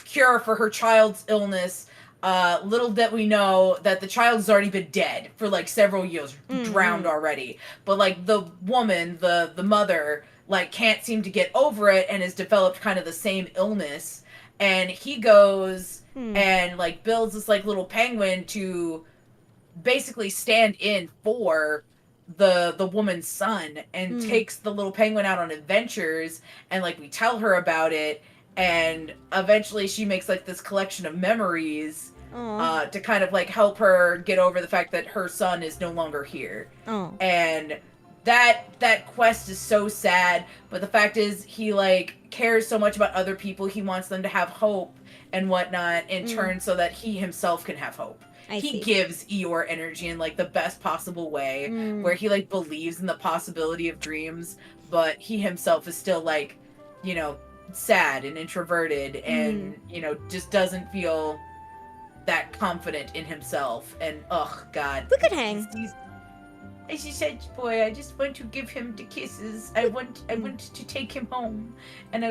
cure for her child's illness. Little did we know that the child's already been dead for like several years, drowned already. But like the woman, the mother, like can't seem to get over it and has developed kind of the same illness. And he goes and like builds this like little penguin to basically stand in for the woman's son and takes the little penguin out on adventures, and like we tell her about it, and eventually she makes like this collection of memories to kind of like help her get over the fact that her son is no longer here. And that quest is so sad, but the fact is he like cares so much about other people. He wants them to have hope and whatnot in turn so that he himself can have hope. I He see. gives Eeyore energy in like the best possible way where he like believes in the possibility of dreams, but he himself is still like, you know, sad and introverted and, you know, just doesn't feel that confident in himself. And God. We could hang. As you said, boy, I just want to give him the kisses. I want to take him home. And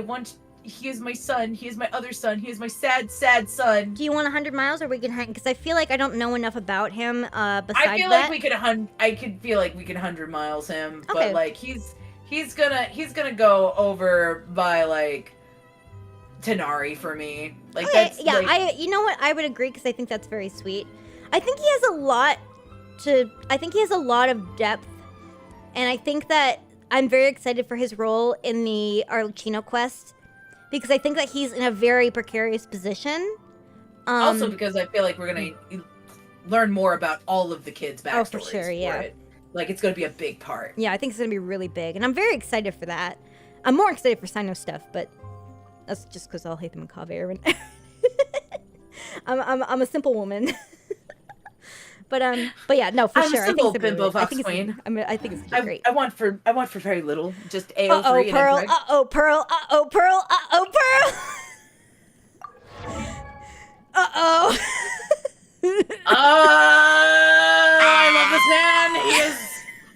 he is my son. He is my other son. He is my sad, sad son. Do you want 100 miles or we can hang? Because I feel like I don't know enough about him besides I feel that. like we could I could feel like we could 100 miles him, Okay. but like he's gonna go over by like Tanari for me. Like Okay, that's yeah, like, you know what? I would agree because I think that's very sweet. I think he has a lot of depth, and I think that I'm very excited for his role in the Arlecchino quest because I think that he's in a very precarious position. also because I feel like we're gonna learn more about all of the kids' backstories. Oh, for sure, yeah. it. Like it's gonna be a big part. Yeah, I think it's gonna be really big, and I'm very excited for that. I'm more excited for Sino stuff, but that's just because I'll hate them in Kaveh. I'm a simple woman. But yeah, no, for I'm sure. a simple I think it's bimbo fox I think queen. I think it's gonna be great. I want for very little, just AO3 Uh-oh, and Pearl. then Uh-oh, Pearl. Uh-oh, Pearl. Uh-oh, Pearl. Uh-oh. I love this man. He is.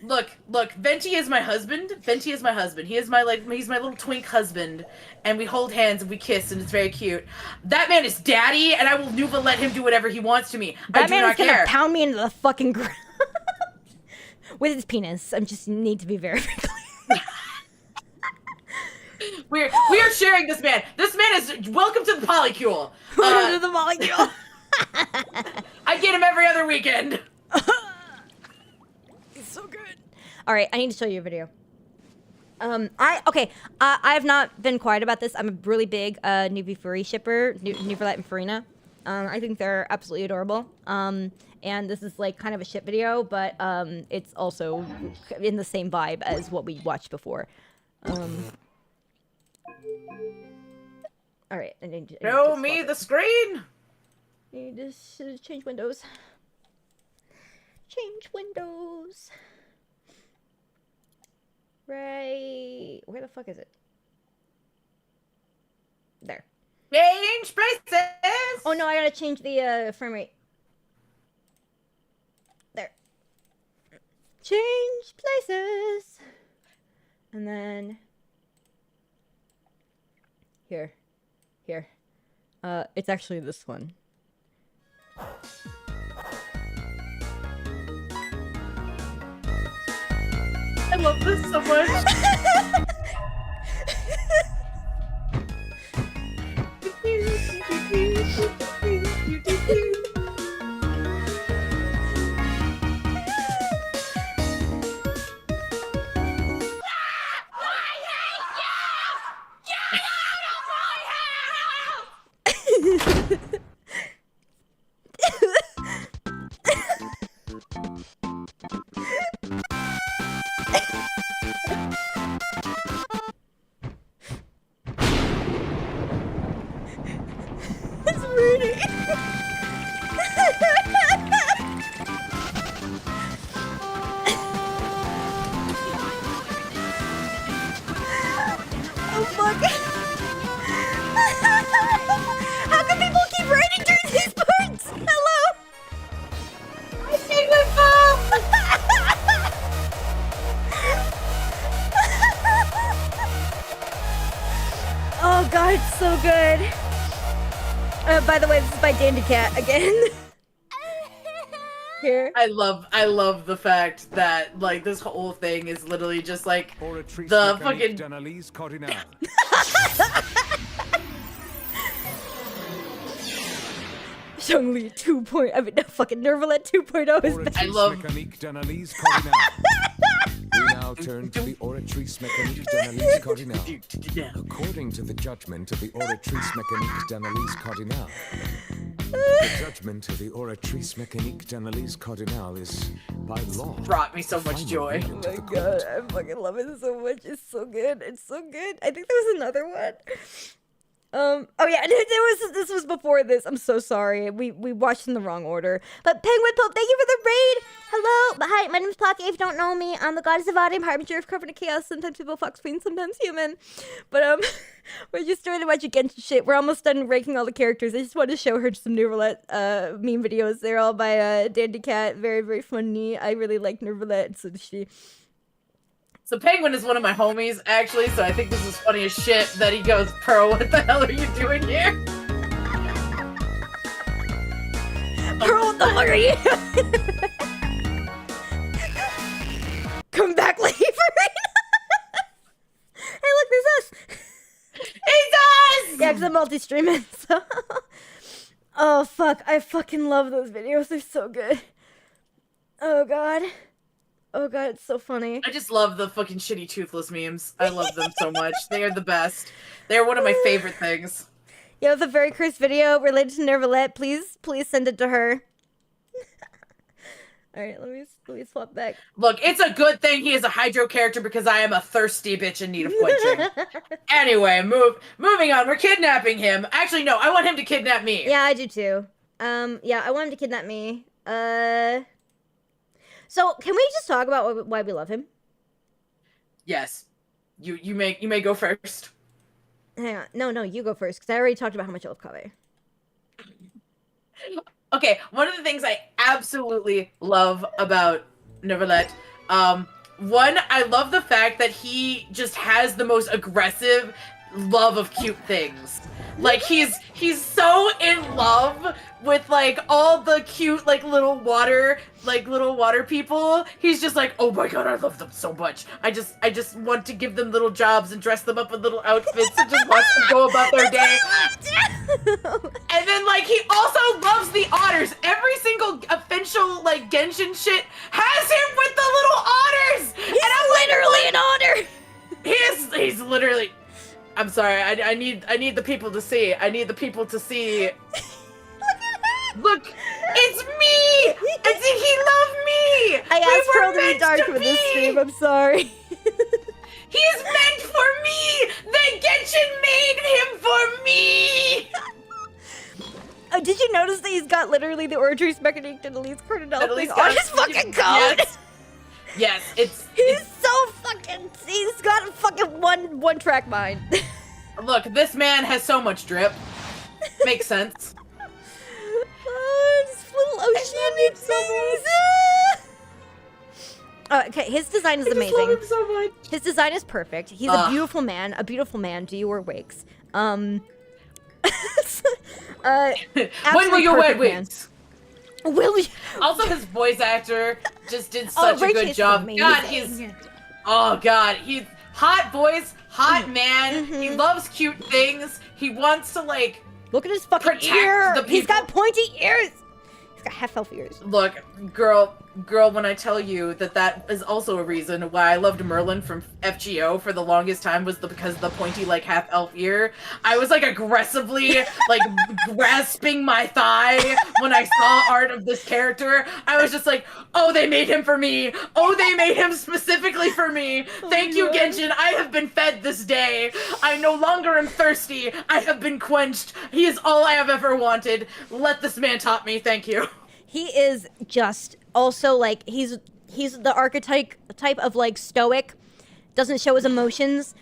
Look. Venti is my husband. Venti is my husband. He's my little twink husband, and we hold hands and we kiss, and it's very cute. That man is daddy, and I will never let him do whatever he wants to me. I That do man not is gonna care. pound me into the fucking ground with his penis. I just need to be very, very clear. We are sharing this man. This man is welcome to the polycule. Welcome to the molecule. I get him every other weekend. He's so good. All right, I need to show you a video. I have not been quiet about this. I'm a really big Nuvi Furi shipper, Nuverlet and Farina. I think they're absolutely adorable. And this is like kind of a shit video, but it's also in the same vibe as what we watched before. All right, I need to Show swap me it. the screen. Need to change windows. Change windows. Right. Where the fuck is it? There. Change places. Oh no, I gotta change the frame rate. There. Change places. And then here. It's actually this one. I love this so much. It's Rudy. Oh fuck. How come people keep writing during these parts? Hello. I think we Oh god, it's so good. By the way, this is by Dandy Cat again. Here. I love the fact that like this whole thing is literally just like the fucking Zhongli 2.0. I mean, no, fucking Nervalet 2.0 is back. I love. We now turn to the Oratrice Mécanique d'Analyse Cardinale. According to the judgment of the Oratrice Mécanique d'Analyse Cardinale, the judgment of the Oratrice Mécanique d'Analyse Cardinale is, by law, Brought me so much joy. Oh my god, I fucking love it so much. It's so good. It's so good. I think there was another one. Oh yeah, this was before this. I'm so sorry. We watched in the wrong order. But Penguin Pope, thank you for the raid. Hello. Hi, my name is Pockeii. If you don't know me, I'm the goddess of autumn, harbinger of covenant chaos. Sometimes people fox queen, sometimes human. But we're just doing a bunch of Genshin shit. We're almost done ranking all the characters. I just wanted to show her some Nervalet meme videos. They're all by Dandy Cat. Very, very funny. I really like Nervalet. So does she. So Penguin is one of my homies, actually, so I think this is funny as shit that he goes, Pearl, what the hell are you doing here? Pearl, what the fuck are you? Come back, Lady Farina. Hey, look, there's us. It's us! Yeah, because I'm multi-streaming, so. Oh, fuck. I fucking love those videos. They're so good. Oh, God. Oh god, it's so funny. I just love the fucking shitty toothless memes. I love them so much. They are the best. They're one of my favorite things. Yeah, the very cursed video related to Nervalet. Please send it to her. Alright, let me swap back. Look, it's a good thing he is a Hydro character because I am a thirsty bitch in need of quenching. Anyway, moving on. We're kidnapping him. Actually, no, I want him to kidnap me. Yeah, I do too. Yeah, I want him to kidnap me. So, can we just talk about why we love him? Yes. You may go first. Hang on. No, you go first, because I already talked about how much I love Kaveh. Okay, one of the things I absolutely love about Nervalet, one, I love the fact that he just has the most aggressive love of cute things. Like, he's so in love with, like, all the cute, like, little water people. He's just like, oh my god, I love them so much. I just want to give them little jobs and dress them up in little outfits and just watch them go about their day. And then, like, he also loves the otters. Every single official, like, Genshin shit has him with the little otters! He's literally an otter! He's literally... I'm sorry, I need the people to see. I need the people to see. Look Look, it's me! And did he love me? I asked Pearl to be meant dark to for this be! stream. I'm sorry. He's meant for me! The Genshin made him for me! Did you notice that he's got literally the Ordrace Mechanique and Elise Cardinal At thing least on got- his fucking code? Yes, it's... He's so fucking... He's got a fucking one track mind. Look, this man has so much drip. Makes sense. This little ocean things. Okay, his design is amazing. I love him so much. His design is perfect. He's a beautiful man. A beautiful man. Do you wear wigs? When will you wear wigs? Will you? Also, his voice actor just did Oh, such a Ray good Chase job. is God, amazing. he's hot voice, hot man. He loves cute things. He wants to like Look at his fucking protect ear. the people. He's got pointy ears. He's got half-elf ears. Look, girl, when I tell you that is also a reason why I loved Merlin from FGO for the longest time was because of the pointy, like, half-elf ear. I was, like, aggressively, like, grasping my thigh when I saw art of this character. I was just like, oh, they made him for me. Oh, they made him specifically for me. Thank you, Genshin. I have been fed this day. I no longer am thirsty. I have been quenched. He is all I have ever wanted. Let this man top me. Thank you. He is just also like he's the archetype of like stoic, doesn't show his emotions,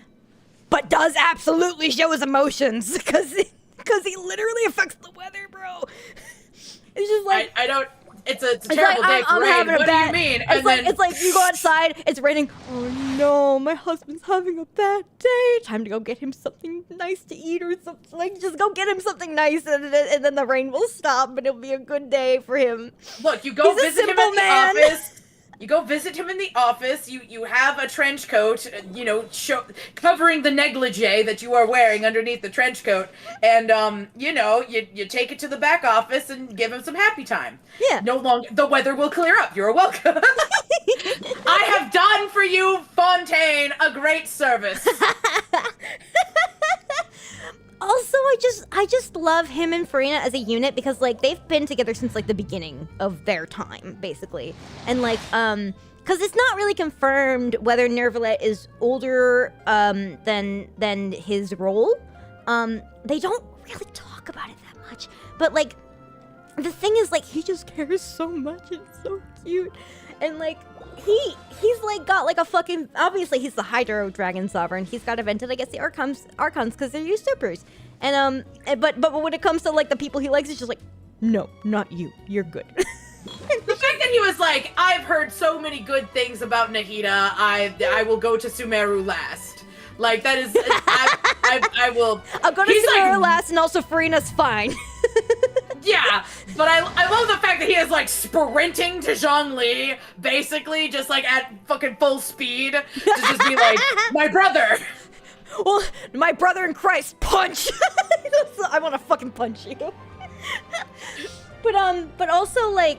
but does absolutely show his emotions because he literally affects the weather, bro. It's just like I don't. It's a terrible like, day for rain. What do you mean? It's like you go outside, it's raining. Oh no, my husband's having a bad day. Time to go get him something nice to eat or something. Like, just go get him something nice, and then the rain will stop, and it'll be a good day for him. Look, you go He's a visit him simple at the man. office. You go visit him in the office. You have a trench coat, covering the negligee that you are wearing underneath the trench coat, and you take it to the back office and give him some happy time. Yeah. No longer the weather will clear up. You're welcome. I have done for you, Fontaine, a great service. Also, I just love him and Farina as a unit because like they've been together since like the beginning of their time, basically, and like because it's not really confirmed whether Nervalet is older than his role. They don't really talk about it that much, but like the thing is like he just cares so much and it's so cute, and like he's like got like a fucking, obviously he's the Hydro Dragon Sovereign. He's got invented, I guess, the Archons because they're usurpers. And but when it comes to like the people he likes, it's just like, no, not you. You're good. The fact that he was like, I've heard so many good things about Nahida, I will go to Sumeru last. Like, that is, I will. I'll go to Sumeru last, and also Farina's fine. Yeah, but I love the fact that he is like sprinting to Zhongli, basically just like at fucking full speed, to just be like, my brother. Well, my brother in Christ, punch! I want to fucking punch you. But also like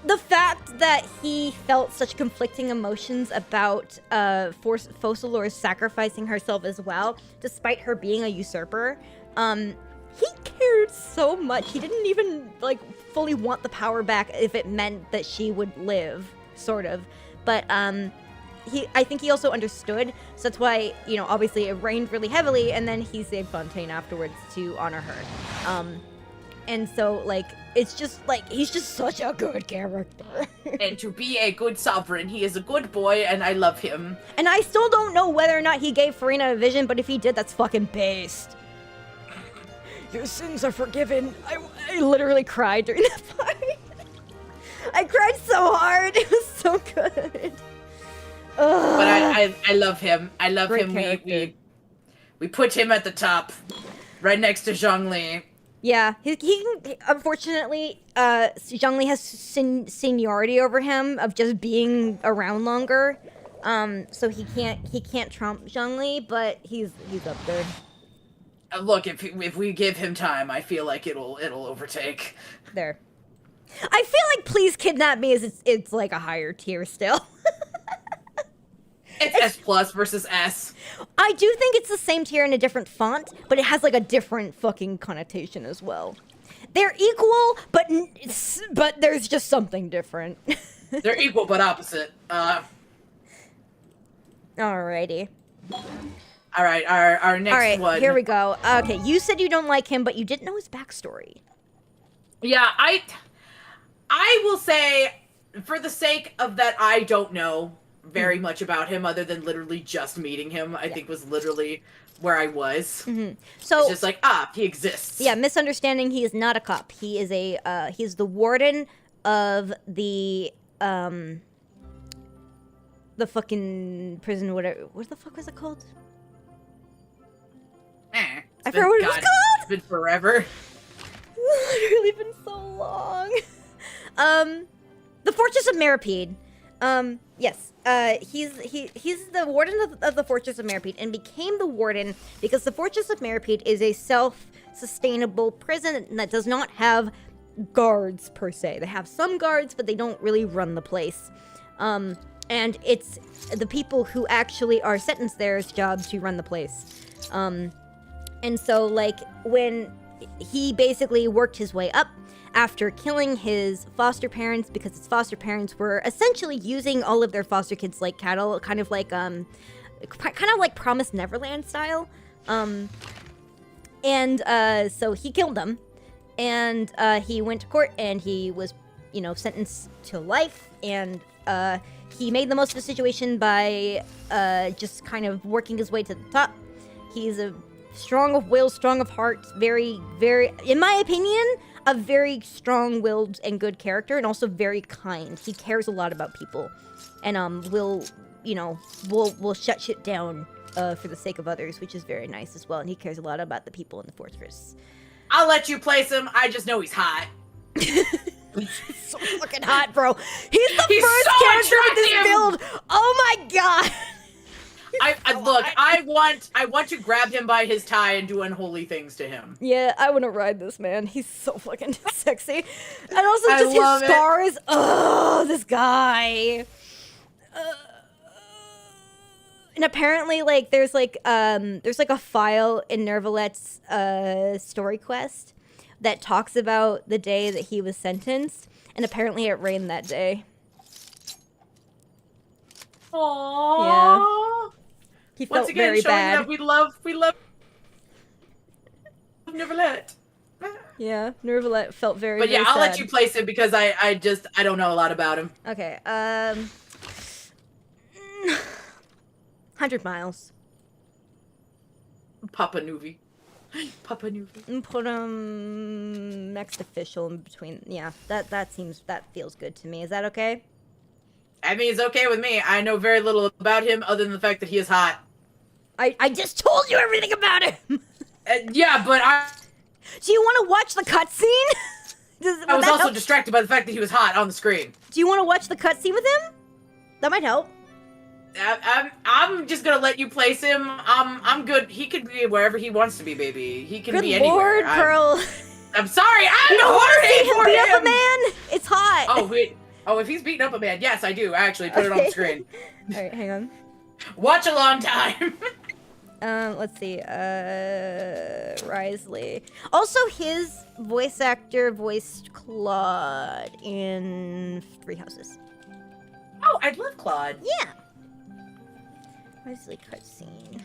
the fact that he felt such conflicting emotions about Focalors sacrificing herself as well, despite her being a usurper. He cared so much. He didn't even like fully want the power back if it meant that she would live, sort of. But I think he also understood. So that's why, obviously it rained really heavily, and then he saved Fontaine afterwards to honor her. And so like it's just like he's just such a good character. And to be a good sovereign, he is a good boy, and I love him. And I still don't know whether or not he gave Farina a vision, but if he did, that's fucking based. Your sins are forgiven. I literally cried during that part. I cried so hard. It was so good. But I love him. I love Great him. character. We put him at the top, right next to Zhongli. Yeah, he unfortunately, Zhongli has seniority over him of just being around longer. So he can't trump Zhongli, but he's up there. Look, if we give him time, I feel like it'll overtake. There. I feel like Please Kidnap Me is it's like a higher tier still. It's S plus versus S. I do think it's the same tier in a different font, but it has like a different fucking connotation as well. They're equal, but there's just something different. They're equal but opposite. Alrighty. All right, our next All right, one. here we go. Okay, you said you don't like him, but you didn't know his backstory. Yeah, I will say, for the sake of that, I don't know very much about him other than literally just meeting him. I think was literally where I was. So it's just like, he exists. Yeah, misunderstanding. He is not a cop. He is he's the warden of the fucking prison. Whatever. What the fuck was it called? I forgot what it was called. It's been forever. Literally been so long. The Fortress of Meripede. Yes. He's the warden of the Fortress of Meripede and became the warden because the Fortress of Meripede is a self-sustainable prison that does not have guards per se. They have some guards, but they don't really run the place. And it's the people who actually are sentenced there's job to run the place. And so, like, when he basically worked his way up after killing his foster parents because his foster parents were essentially using all of their foster kids like cattle, kind of like Promised Neverland style. So he killed them, and he went to court and he was, sentenced to life, and he made the most of the situation by just kind of working his way to the top. He's a strong of will, strong of heart, very, very, in my opinion, a very strong-willed and good character, and also very kind. He cares a lot about people, and will shut shit down for the sake of others, which is very nice as well. And he cares a lot about the people in the fortress. I'll let you place him. I just know he's hot. He's so fucking hot, bro. He's the first character with this build. Oh my god. I want to grab him by his tie and do unholy things to him. Yeah, I want to ride this man. He's so fucking sexy. And also just his scars. Oh, this guy. And apparently, like, there's a file in Nervalet's story quest that talks about the day that he was sentenced, and apparently it rained that day. Aww. Yeah. He felt Once again, very showing bad. that we love Nervalet. Yeah, Nervalet felt very. But yeah, very I'll sad. let you place him because I don't know a lot about him. Okay. 100 miles. Papa Nuvi. Papa Nuvi. Put him next official in between. Yeah, that feels good to me. Is that okay? I mean, it's okay with me. I know very little about him other than the fact that he is hot. I just told you everything about him. Yeah, but Do you want to watch the cutscene? I was also distracted by the fact that he was hot on the screen. Do you want to watch the cutscene with him? That might help. I'm just gonna let you place him. I'm good. He could be wherever he wants to be, baby. He can be anywhere. Good lord, Pearl. I'm sorry. I'm You don't want to see horny him for beat him. up a man? It's hot. Oh wait. Oh, if he's beating up a man, yes, I do. Actually, put it on the screen. All right, hang on. Watch a long time. Let's see. Risley. Also, his voice actor voiced Claude in Three Houses. Oh, I love Claude. Yeah. Risley cutscene.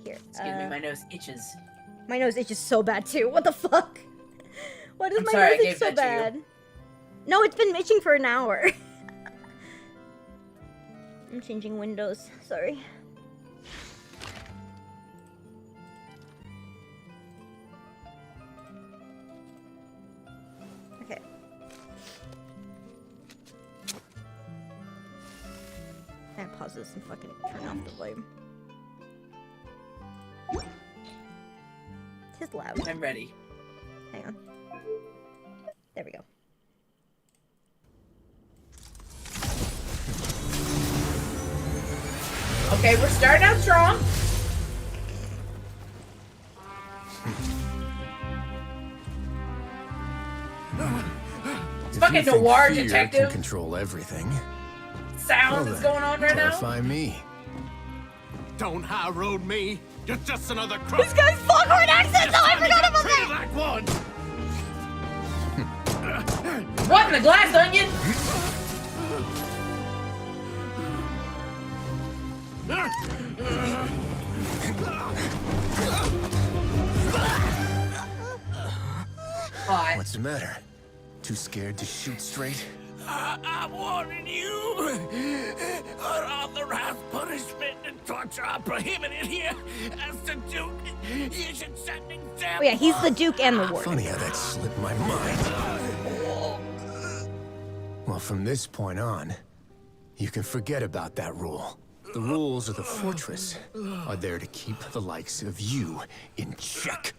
Here. Excuse me, my nose itches. My nose itches so bad too. What the fuck? Why does I'm my sorry, I nose gave itch so that to you. bad? No, it's been itching for an hour. I'm changing windows. Sorry. Okay. I pause this and fucking turn off the volume. It's loud. I'm ready. Hang on. There we go. Okay, we're starting out strong. It's fucking noir detective can control everything. sounds that's going on right now. Terrify me. Don't high road me. You're just another crook. This guy's Foghorn accent, though. I forgot about treated that. like one. What in the glass onion? What's the matter? Too scared to shoot straight? I'm warning you. Unauthorized punishment and torture are prohibited here. As the Duke, you should send an example. Oh yeah, he's the Duke and the Warden. Funny how that slipped my mind. Well, from this point on, you can forget about that rule. The rules of the fortress are there to keep the likes of you in check.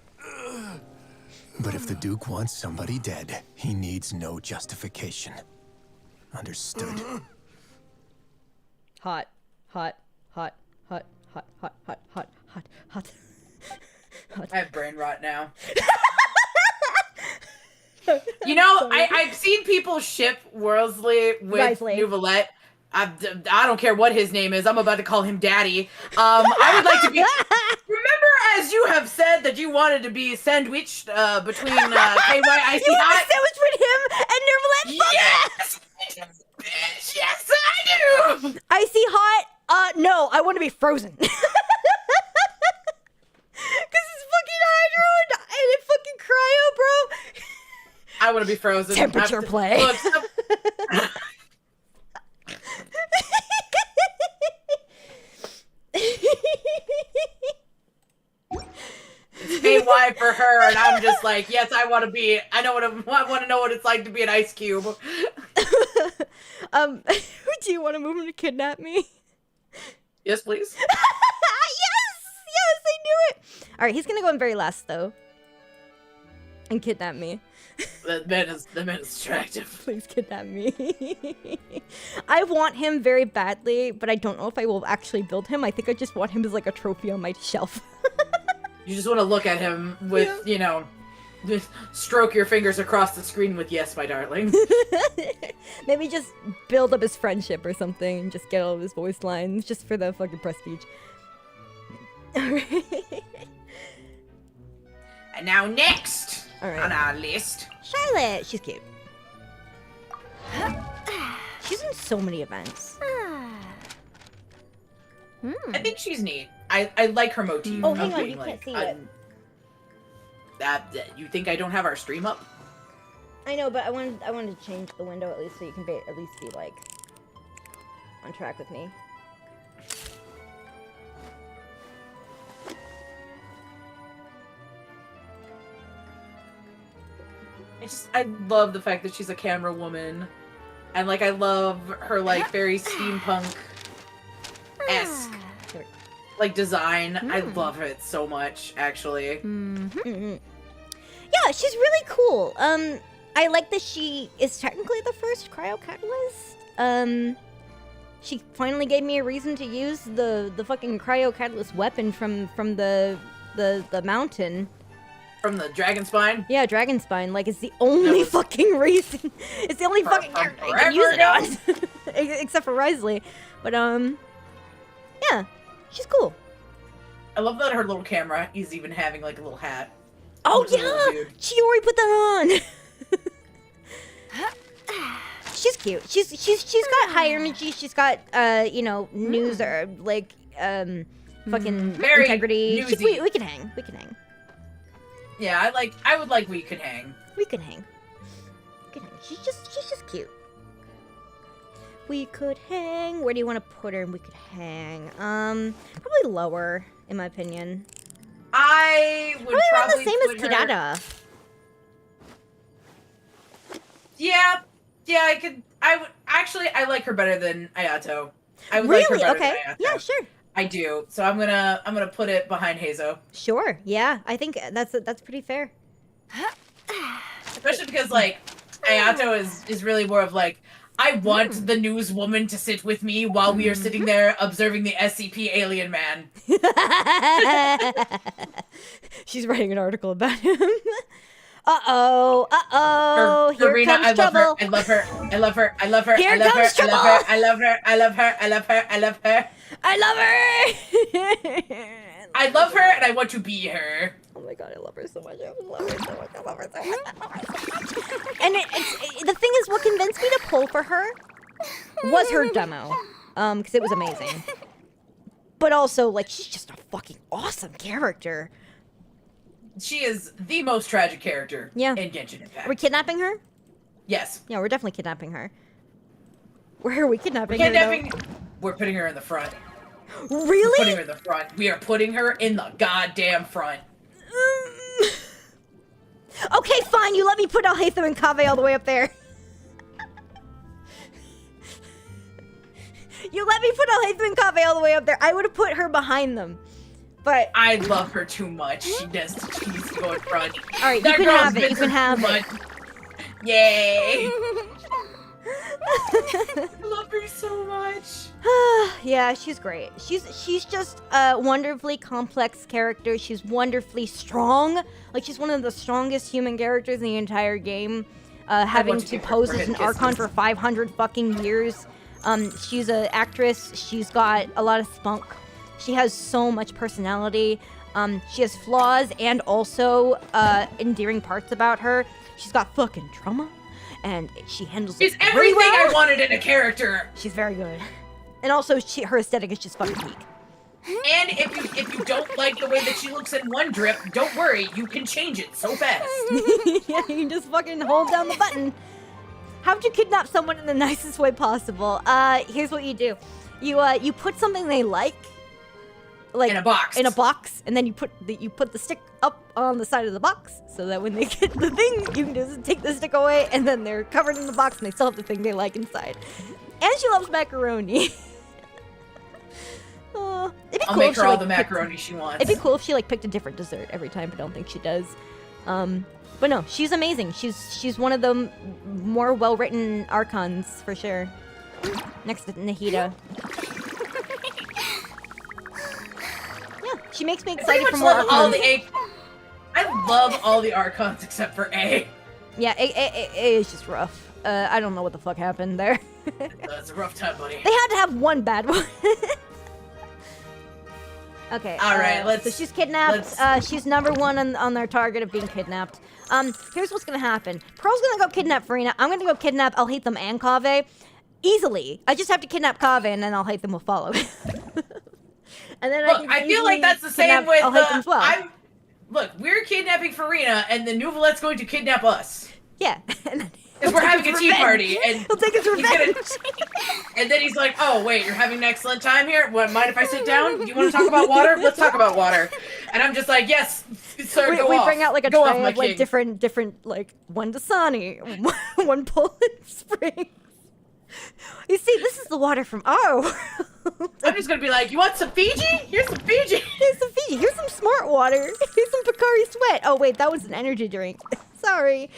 But if the Duke wants somebody dead, he needs no justification. Understood? Hot, hot, hot, hot, hot, hot, hot, hot, hot, hot. I have brain rot now. You know, I've seen people ship Worsley with Risley. Nouvelette. I don't care what his name is. I'm about to call him Daddy. I would like to be... Remember, as you have said, that you wanted to be sandwiched between KY Icy You want Hot... a sandwich between him and Nervalette? Yes! Bitch, yes, I do! Icy Hot? No, I want to be frozen. Because it's fucking hydro and it fucking cryo, bro. I want to be frozen. Temperature play. Look, it's KY for her, and I'm just like, yes, I want to be. I want to know what it's like to be an ice cube. Do you want to move him to kidnap me? Yes, please. Yes, I knew it. All right, he's gonna go in very last though, and kidnap me. The man is attractive. Please kidnap me. I want him very badly, but I don't know if I will actually build him. I think I just want him as like a trophy on my shelf. You just want to look at him with, you know, just stroke your fingers across the screen with "Yes, my darling." Maybe just build up his friendship or something, and just get all of his voice lines just for the fucking prestige. And now next All right. on our list, Charlotte, she's cute. She's in so many events. I think she's neat. I like her motif. Oh, of hang on, being you like, can't see it. You think I don't have our stream up? I know, but I wanted to change the window at least so you can at least be like on track with me. I love the fact that she's a camera woman, and like I love her like very steampunk-esque like design. I love it so much, actually. Yeah, she's really cool. I like that she is technically the first cryo catalyst. She finally gave me a reason to use the fucking cryo catalyst weapon from the mountain. From the dragon spine? Yeah, dragon spine. Like, it's the only fucking reason. It's the only fucking character I can use it on. Except for Risley. But, yeah. She's cool. I love that her little camera is even having, like, a little hat. Oh, Looks like a little yeah! dude. She already put that on! She's cute. She's got high energy. She's got, you know, news or, like, fucking Very integrity. newsy. We can hang. We can hang. Yeah, I would like we could hang. We can hang. We can hang. She's just cute. We could hang. Where do you want to put her? We could hang. Probably lower, in my opinion. I would Probably around probably the same as put her- Kidada. Yeah, I could. I would actually. I like her better than Ayato. I would Really? like her better Okay. than Ayato. Yeah, sure. I do. So I'm gonna put it behind Hazo. Sure. Yeah, I think that's pretty fair. Especially because like Ayato is really more of like, I want the newswoman to sit with me while we are sitting there observing the SCP alien man. She's writing an article about him. Uh-oh. Here Serena, comes I love trouble. her. I love her. I love her. I love her. Here I love comes her. trouble. I love her. I love her. I love her. I love her. I love her. I love her. I love her, and I want to be her. Oh my god, I love her so much. I love her so much. I love her so much. And the thing is, what convinced me to pull for her was her demo. Because it was amazing. But also, like, she's just a fucking awesome character. She is the most tragic character Yeah. in Genshin Impact. Are we kidnapping her? Yes. Yeah, we're definitely kidnapping her. Where are we kidnapping Kidnapping. We're putting her in the front. her? Really? We're putting her in the front. We are putting her in the goddamn front. Okay, fine. You let me put Alhaitham and Kaveh all the way up there. You let me put Alhaitham and Kaveh all the way up there. I would have put her behind them. But I love her too much. She needs to go in front. all right, That you can girl's have it. been You can through have too it. much. Yay! I love her so much. Yeah, she's great. She's just a wonderfully complex character. She's wonderfully strong. Like, she's one of the strongest human characters in the entire game. Having want to to give her pose as forehead an Archon kisses. for 500 fucking years. She's an actress. She's got a lot of spunk. She has so much personality. She has flaws and also endearing parts about her. She's got fucking trauma, and she handles She's it very everything I well. wanted in a character. She's very good. And also, her aesthetic is just fucking peak. And if you don't like the way that she looks in one drip, don't worry, you can change it so fast. Yeah, you can just fucking hold down the button. How'd you kidnap someone in the nicest way possible? Here's what you do. You put something they like In a box. in a box, and then you put the stick up on the side of the box, so that when they get the thing, you can just take the stick away, and then they're covered in the box, and they still have the thing they like inside. And she loves macaroni. It'd be I'll cool make if her she, all like, the picked- macaroni she wants. It'd be cool if she like picked a different dessert every time, but I don't think she does. But no, she's amazing. She's one of the more well-written Archons for sure. Next to Nahida. Yeah, she makes me I pretty excited much for more love all Archons. the A. I love all the Archons except for A. Yeah, A is just rough. I don't know what the fuck happened there. It's a rough time, buddy. They had to have one bad one. Okay. All right, So she's kidnapped. She's number one on their target of being kidnapped. Here's what's gonna happen. Pearl's gonna go kidnap Farina. I'm gonna go kidnap Alhaitham and Kaveh. Easily. I just have to kidnap Kaveh, and then Alhaitham will follow. And then Look, I feel like that's the same with Alhaitham as well. Look, we're kidnapping Farina, and the Nouvelette's going to kidnap us. Yeah. Because we're having a tea party, and he'll take his revenge. And then he's like, "Oh wait, you're having an excellent time here. What? Mind if I sit down? Do you want to talk about water? Let's talk about water." And I'm just like, "Yes, sir, go we off. bring out like a Go off, tray my of like king." different like one Dasani, one Poland Springs. You see, this is the water from our world. I'm just gonna be like, "You want some Fiji? Here's some Fiji. Here's some Fiji. Here's some smart water. Here's some Pockeii Sweat. Oh wait, that was an energy drink. Sorry."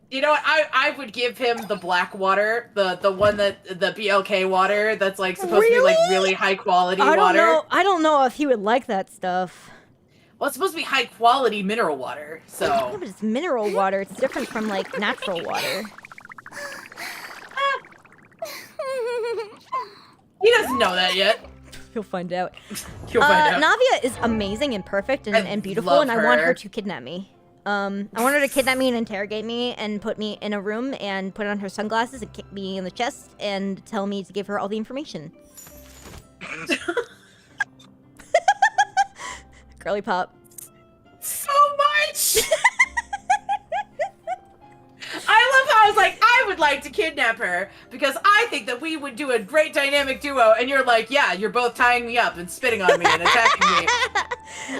You know what? I would give him the black water, the one that the BLK water that's like supposed to be like really high quality water. I don't know if he would like that stuff. Well, it's supposed to be high quality mineral water, so. Yeah, but it's mineral water. It's different from like natural water. He doesn't know that yet. He'll find out. He'll find out. Navia is amazing and perfect and beautiful, love and I want her. her to kidnap me. I want her to kidnap me and interrogate me and put me in a room and put on her sunglasses and kick me in the chest and tell me to give her all the information. Girly pop. So much! I love how I was like, I would like to kidnap her because I think that we would do a great dynamic duo, and you're like, yeah, you're both tying me up and spitting on me and attacking me.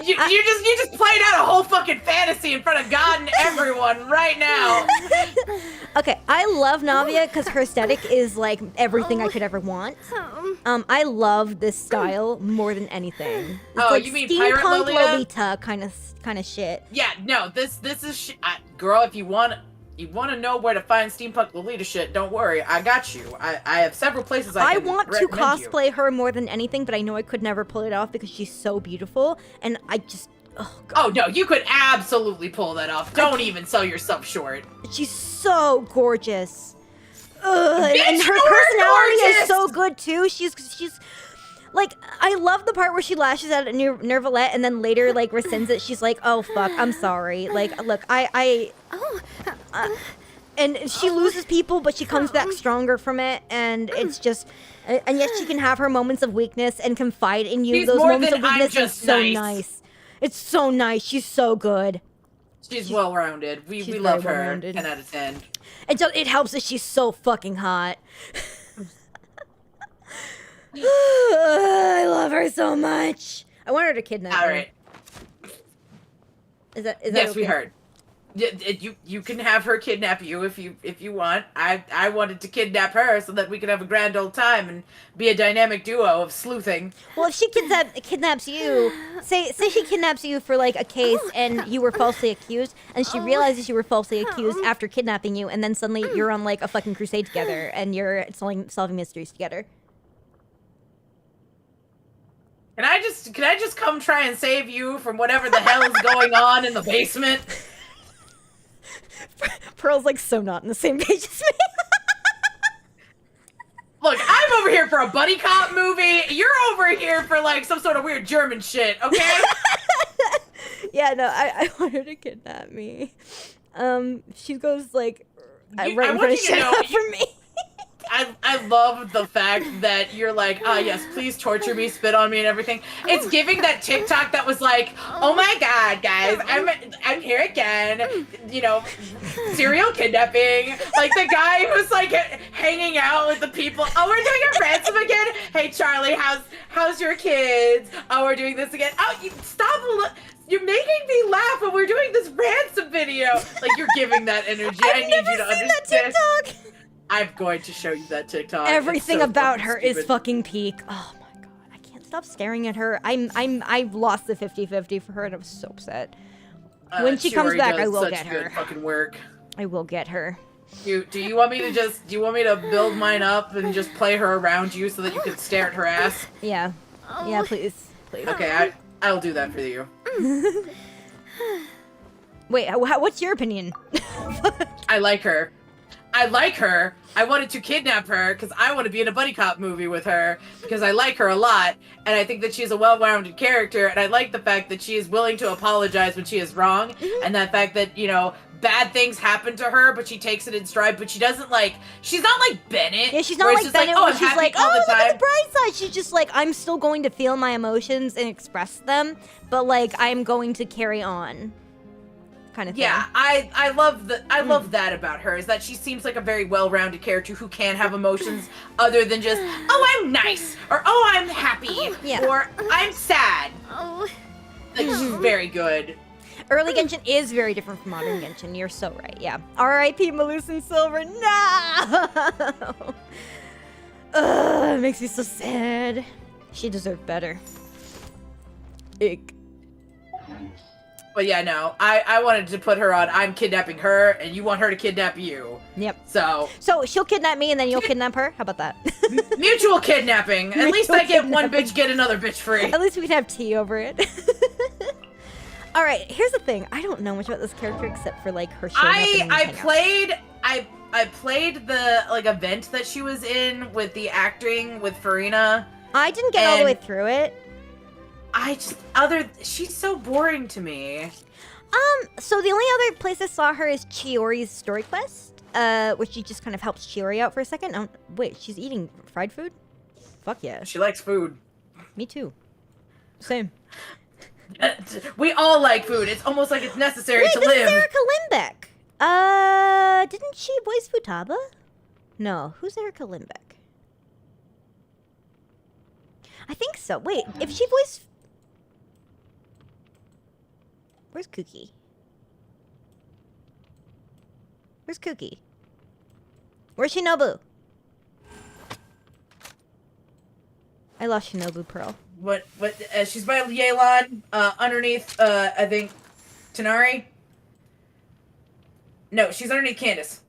You just played out a whole fucking fantasy in front of God and everyone right now. Okay, I love Navia because her aesthetic is like everything I could ever want. I love this style more than anything. It's Oh, like you mean Pirate steampunk Lolita? kind of shit. Yeah, no, this is girl. If you want to know where to find steampunk Lolita shit, don't worry, I got you. I have several places I can want to recommend you. cosplay her more than anything, but I know I could never pull it off because she's so beautiful, and I just Oh no, you could absolutely pull that off. Don't even sell yourself short. She's so gorgeous. Ugh, and her you're personality is gorgeous! so good too. She's like, I love the part where she lashes out at Nervalette and then later like rescinds it. She's like, oh fuck, I'm sorry. Like, look, and she loses people, but she comes back stronger from it, and it's just, and yet she can have her moments of weakness and confide in you. She's Those more moments than of I'm weakness are just so nice. nice. It's so nice. She's so good. She's well-rounded. We very love her. well-rounded. 10 out of 10. And so it helps that she's so fucking hot. I love her so much. I want her to kidnap All her. right. Is that Yes, okay? we heard. You can have her kidnap you if you want. I wanted to kidnap her so that we could have a grand old time and be a dynamic duo of sleuthing. Well, if she kidnaps you, say she kidnaps you for like a case and you were falsely accused, and she realizes you were falsely accused after kidnapping you, and then suddenly you're on like a fucking crusade together and you're solving mysteries together. Can I just come try and save you from whatever the hell is going on in the basement? Pearl's like so not in the same page as me. Look, I'm over here for a buddy cop movie. You're over here for like some sort of weird German shit, okay? Yeah, no, I want her to kidnap me. She goes like right in front of Shanna for me. I love the fact that you're like, yes, please torture me, spit on me and everything. It's giving that TikTok that was like, oh my god, guys, I'm here again. You know, serial kidnapping. Like the guy who's like hanging out with the people. Oh, we're doing a ransom again? Hey Charlie, how's your kids? Oh, we're doing this again. Oh, you're making me laugh when we're doing this ransom video. Like you're giving that energy. I need you to understand. That TikTok. I'm going to show you that TikTok. Everything It's so about fucking her stupid. is fucking peak. Oh my god, I can't stop staring at her. I've lost the 50-50 for her and I was so upset. When she comes Shiori back, does I will such get good her. fucking work. I will get her. Do you want me to build mine up and just play her around you so that you can stare at her ass? Yeah. Yeah, please. Please. Okay, I'll do that for you. Wait, what's your opinion? I like her. I wanted to kidnap her because I want to be in a buddy cop movie with her because I like her a lot and I think that she's a well-rounded character and I like the fact that she is willing to apologize when she is wrong and that fact that, you know, bad things happen to her but she takes it in stride but she doesn't like, she's not like Bennett. Yeah, she's not where like it's just Bennett oh, where I'm she's happy like, all oh, the look time. at the bright side. She's just like, I'm still going to feel my emotions and express them, but like, I'm going to carry on. Kind of thing. Yeah, I love that about her is that she seems like a very well-rounded character who can have emotions other than just oh I'm nice or oh I'm happy or I'm sad. Like she's very good. Early Genshin is very different from modern Genshin. You're so right. Yeah. R.I.P. Melusan Silver. No. Ugh, it makes me so sad. She deserved better. Ick. But yeah, no, I wanted to put her on I'm kidnapping her, and you want her to kidnap you. Yep. So she'll kidnap me, and then you'll kidnap her? How about that? Mutual kidnapping. At least I get one bitch, get another bitch free. At least we can have tea over it. Alright, here's the thing. I don't know much about this character except for, like, her showing up and I played the, like, event that she was in with the acting with Farina. I didn't get all the way through it. She's so boring to me. So the only other place I saw her is Chiori's story quest, where she just kind of helps Chiori out for a second. Wait, she's eating fried food? Fuck yeah. She likes food. Me too. Same. We all like food. It's almost like it's necessary Wait, to this live. is Erica Limbeck. Didn't she voice Futaba? No, who's Erica Limbeck? I think so. Wait, if she voiced... Where's Kuki? Where's Kuki? Where's Shinobu? I lost Shinobu Pearl. What, she's by Yelan, underneath, I think, Tanari? No, she's underneath Candace.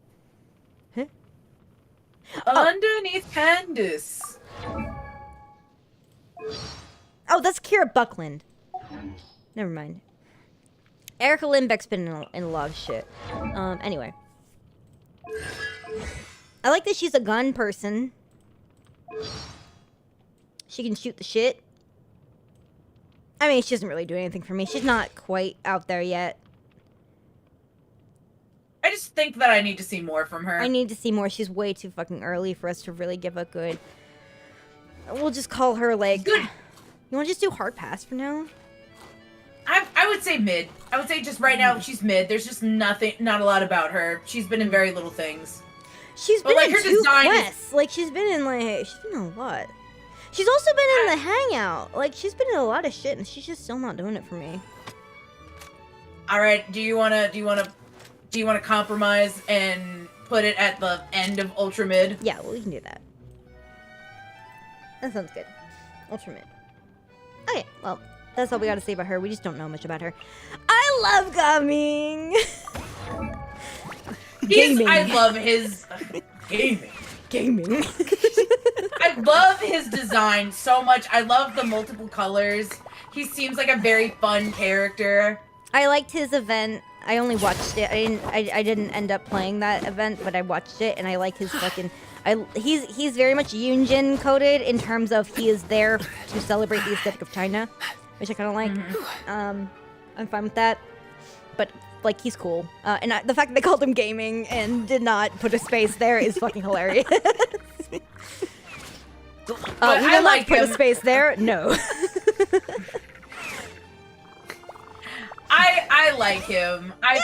Huh? Underneath Candace. Oh, that's Kira Buckland. Never mind. Erica Lindbeck's been in a lot of shit. Anyway. I like that she's a gun person. She can shoot the shit. I mean, she doesn't really do anything for me. She's not quite out there yet. I just think that I need to see more from her. I need to see more. She's way too fucking early for us to really give a good... We'll just call her, like... Good. You want to just do hard pass for now? I would say mid. I would say just right now, she's mid. There's just not a lot about her. She's been in very little things. She's been like, in her 2 design quests. Like, she's been in a lot. She's also been in the Hangout. Like, she's been in a lot of shit, and she's just still not doing it for me. All right, do you wanna compromise and put it at the end of Ultra Mid? Yeah, well, we can do that. That sounds good. Ultra Mid. Okay, well, that's all we gotta say about her. We just don't know much about her. I love gaming! Gaming. I love his... gaming. Gaming. I love his design so much. I love the multiple colors. He seems like a very fun character. I liked his event. I only watched it. I didn't end up playing that event, but I watched it, and I like his fucking... He's very much Yunjin coded in terms of he is there to celebrate the aesthetic of China, which I kind of like. I'm fine with that, but like he's cool. And the fact that they called him gaming and did not put a space there is fucking hilarious. We will not put a space there. No. I like him. I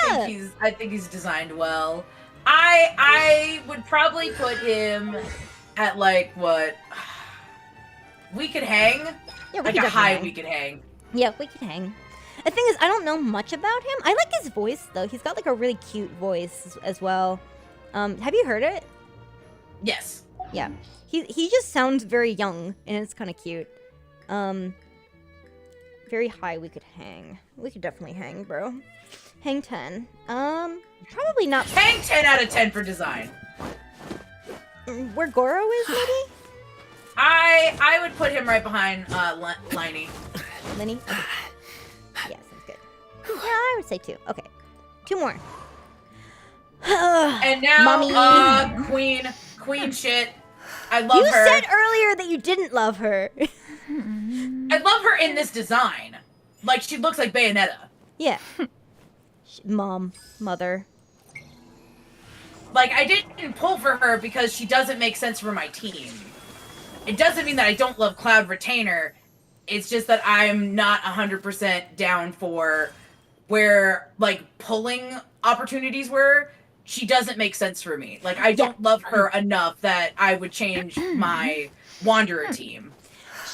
think he's designed well. I would probably put him at like what we could hang. Yeah, like a high we could hang. Yeah, we could hang. The thing is, I don't know much about him. I like his voice though. He's got like a really cute voice as well. Have you heard it? Yes. Yeah. He just sounds very young and it's kind of cute. Very high we could hang. We could definitely hang, bro. Hang 10. Probably not. Hang 10 out of 10 for design. Where Goro is, maybe? I would put him right behind Liney. Linny? Okay. Yeah, sounds good. Yeah, I would say 2. Okay. 2 more. And now, Queen shit. I love her. You said earlier that you didn't love her. I love her in this design. Like, she looks like Bayonetta. Yeah. Mother. Like, I didn't pull for her because she doesn't make sense for my team. It doesn't mean that I don't love Cloud Retainer. It's just that I'm not 100% down for where, like, pulling opportunities were. She doesn't make sense for me. Like, I don't love her enough that I would change my Wanderer team.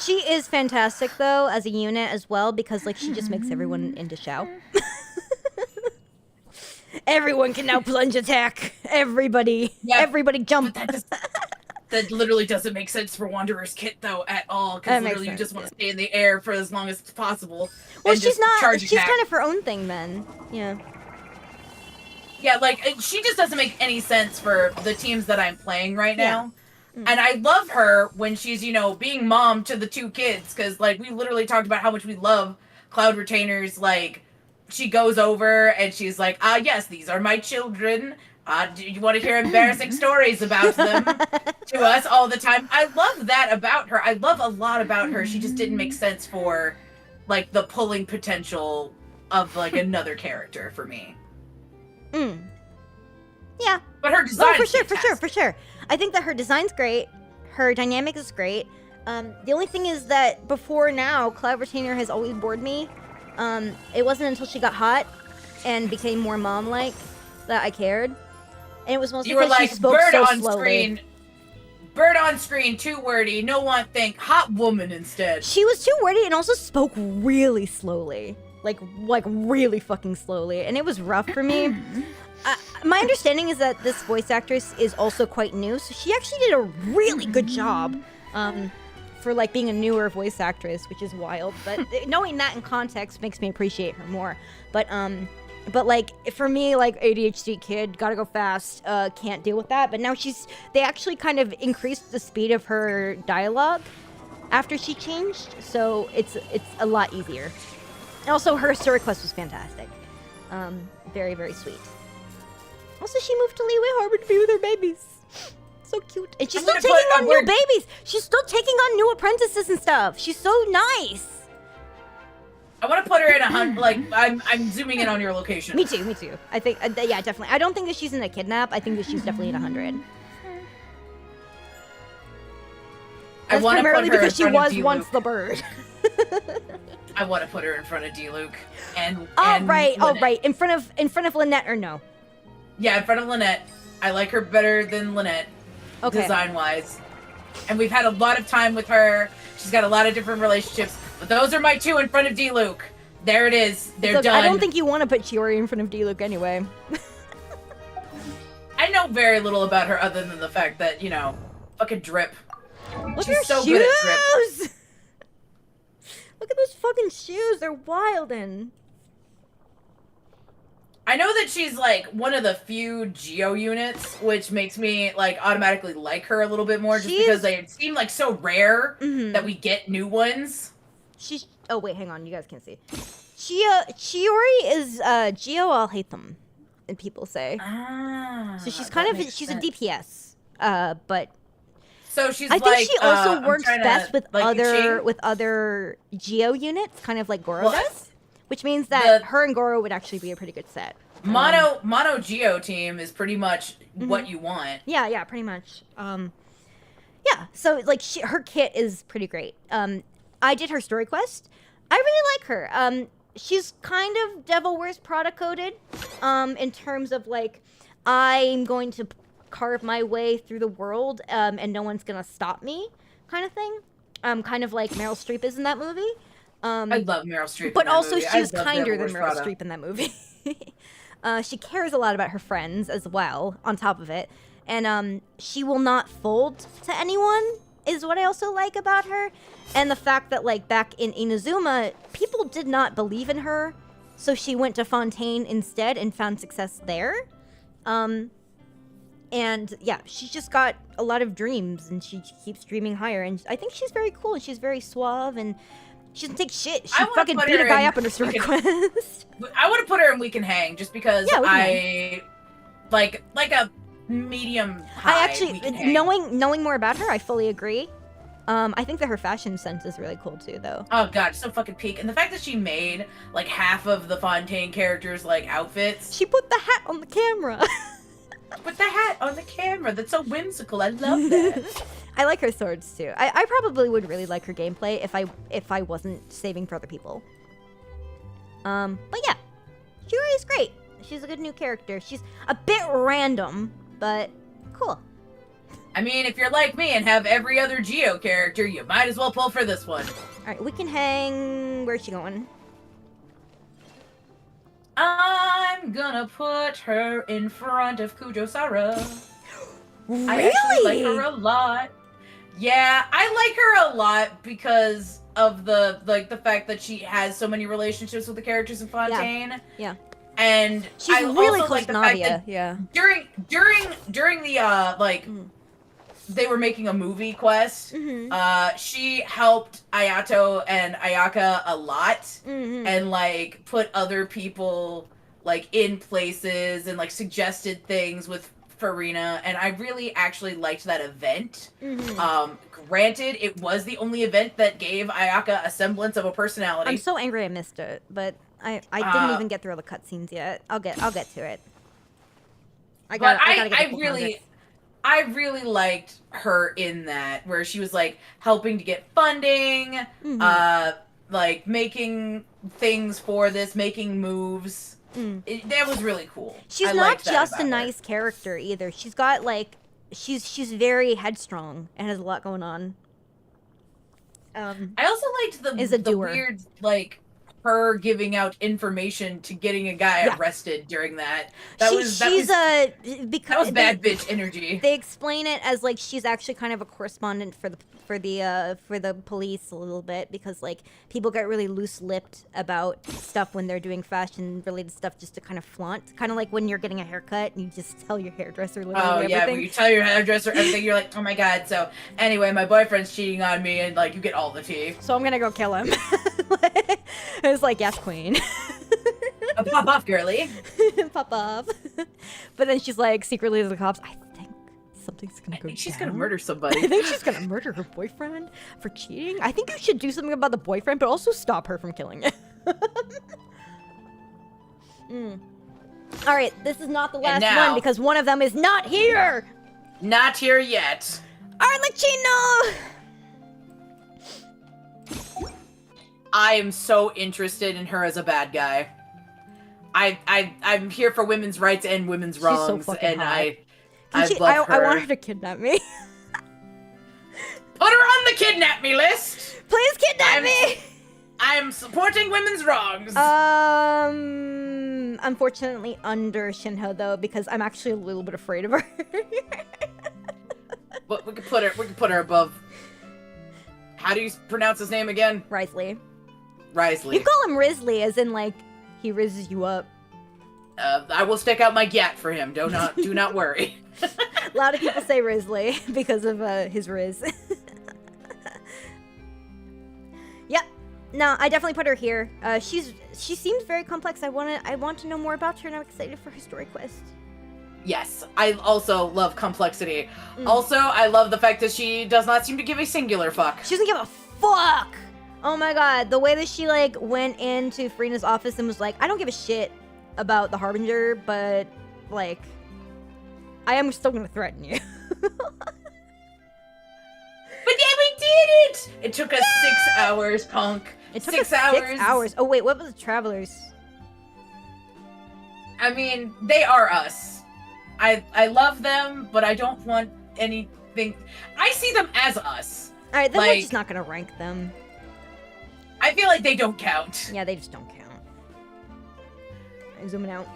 She is fantastic, though, as a unit as well, because, like, she just makes everyone into Shao. Everyone can now plunge attack. Everybody jump. That literally doesn't make sense for Wanderer's kit, though, at all. Because literally you just want to stay in the air for as long as possible. Well, and she's not. She's attack. kind of her own thing, then. Yeah. Yeah, like, she just doesn't make any sense for the teams that I'm playing right now. And I love her when she's, you know, being mom to the 2 kids. Because, like, we literally talked about how much we love Cloud Retainers. Like, she goes over and she's like, yes, these are my children. Do you want to hear embarrassing stories about them to us all the time? I love that about her. I love a lot about her. She just didn't make sense for, like, the pulling potential of, like, another character for me. Yeah. But her design for sure. I think that her design's great. Her dynamic is great. The only thing is that before now, Cloud Retainer has always bored me. It wasn't until she got hot and became more mom-like that I cared. And it was mostly because she spoke so slowly. Bird on screen, too wordy. No one think hot woman instead. She was too wordy and also spoke really slowly. Like really fucking slowly. And it was rough for me. My understanding is that this voice actress is also quite new, so she actually did a really good job for like being a newer voice actress, which is wild. But knowing that in context makes me appreciate her more. But like for me, like ADHD kid, gotta go fast, can't deal with that. But now they actually kind of increased the speed of her dialogue after she changed, so it's a lot easier. And also her story quest was fantastic. Very, very sweet. Also, she moved to Leeway Harbor to be with her babies. So cute. And she's still taking on new babies. She's still taking on new apprentices and stuff. She's so nice. I want to put her in 100. Like I'm zooming in on your location. Me too. Me too. I think. Yeah, definitely. I don't think that she's in a kidnap. I think that she's definitely at 100. That's primarily because she was once the bird. I want to put her in front of D-Luke and right. Lynette. Right. In front of Lynette or no? Yeah, in front of Lynette. I like her better than Lynette, design-wise. And we've had a lot of time with her. She's got a lot of different relationships. But those are my two in front of D-Luke. There it is. They're done. I don't think you want to put Chiori in front of D-Luke anyway. I know very little about her other than the fact that, you know, fucking drip. Look She's at her so shoes! good at drip. Look at those fucking shoes. They're wildin'. I know that she's like one of the few Geo units, which makes me like automatically like her a little bit more, just because they seem like so rare that we get new ones. She's. Oh wait, hang on. You guys can't see. Chiori is Geo I'll hate them, and people say. So she's kind of she's a DPS, but. So she's. I think she also works best with like other Geo units, kind of like Goro does, which means that her and Goro would actually be a pretty good set. Mono Geo team is pretty much what you want. Yeah, pretty much. Yeah. So like her kit is pretty great. I did her story quest. I really like her. She's kind of Devil Wears Prada coded, in terms of like, I'm going to carve my way through the world, and no one's gonna stop me, kind of thing. Kind of like Meryl Streep is in that movie. I love Meryl Streep. But in that also movie. she's I love kinder Devil than Wears Meryl Prada. Streep in that movie. She cares a lot about her friends as well, on top of it. And she will not fold to anyone, is what I also like about her. And the fact that, like, back in Inazuma, people did not believe in her, so she went to Fontaine instead and found success there. And yeah, she's just got a lot of dreams, and she keeps dreaming higher. And I think she's very cool, and she's very suave, and she doesn't take shit. She fucking beat a guy up in her story quest. I want to put her in We Can Hang, just because Yeah, We Can I like a medium high. I actually, knowing more about her, I fully agree. I think that her fashion sense is really cool too, though. Oh god, so fucking peak. And the fact that she made like half of the Fontaine characters like outfits. She put the hat on the camera. Put the hat on the camera. That's so whimsical. I love that. I like her swords too. I probably would really like her gameplay if I wasn't saving for other people. But yeah, Chiori is great. She's a good new character. She's a bit random, but cool. I mean, if you're like me and have every other Geo character, you might as well pull for this one. Alright, We Can Hang. Where's she going? I'm gonna put her in front of Kujo-Sara. Really? I actually like her a lot. Yeah, I like her a lot because of the fact that she has so many relationships with the characters in Fontaine. Yeah. And she's I really also close like to the fact Navia. that Yeah. during the they were making a movie quest. She helped Ayato and Ayaka a lot, and like put other people like in places and like suggested things with Farina, and I really actually liked that event. Granted, it was the only event that gave Ayaka a semblance of a personality. I'm so angry I missed it, but I didn't even get through all the cutscenes yet. I'll get to it. I gotta get the full context. I really liked her in that, where she was like helping to get funding, like making things for this, making moves. That was really cool. She's not just a nice character either. She's got like, she's very headstrong and has a lot going on. I also liked the doer. weird like her giving out information to getting a guy arrested during that. That was bad bitch energy. They explain it as like she's actually kind of a correspondent for the police a little bit, because like people get really loose-lipped about stuff when they're doing fashion-related stuff just to kind of flaunt. Kind of like when you're getting a haircut and you just tell your hairdresser literally everything. When you tell your hairdresser everything, you're like, oh my god. So anyway, my boyfriend's cheating on me, and like you get all the tea. So I'm gonna go kill him. It's like, yes, queen. Pop off, girly. Pop off. But then she's like secretly to the cops, I think something's gonna I go think she's down. gonna murder I somebody. think she's gonna murder her boyfriend for cheating. I think you should do something about the boyfriend, but also stop her from killing it. All right, this is not the last now- one because one of them is not here. Not here yet. Arlecchino. I am so interested in her as a bad guy. I'm here for women's rights and women's She's so wrongs, fucking and hot. I I love her. I want her to kidnap me. Put her on the kidnap me list. Please kidnap me. I'm supporting women's wrongs. Unfortunately under Shinho though, because I'm actually a little bit afraid of her. But we could put her above. How do you pronounce his name again? Risley. Risley. You call him Risley, as in like he rizzes you up. I will stick out my gat for him. Do not worry. A lot of people say Risley because of his riz. Yep. No, I definitely put her here. She seems very complex. I want to know more about her, and I'm excited for her story quest. Yes, I also love complexity. Also, I love the fact that she does not seem to give a singular fuck. She doesn't give a fuck. Oh my god, the way that she like went into Farina's office and was like, I don't give a shit about the Harbinger, but like, I am still gonna threaten you. But yeah, we did it! It took us 6 hours, punk. It took 6 us hours. 6 hours. Oh wait, what was the Travelers? I mean, they are us. I love them, but I don't want anything. I see them as us. All right, then we're Like- just not gonna rank them. I feel like they don't count. Yeah, they just don't count. I'm zooming out.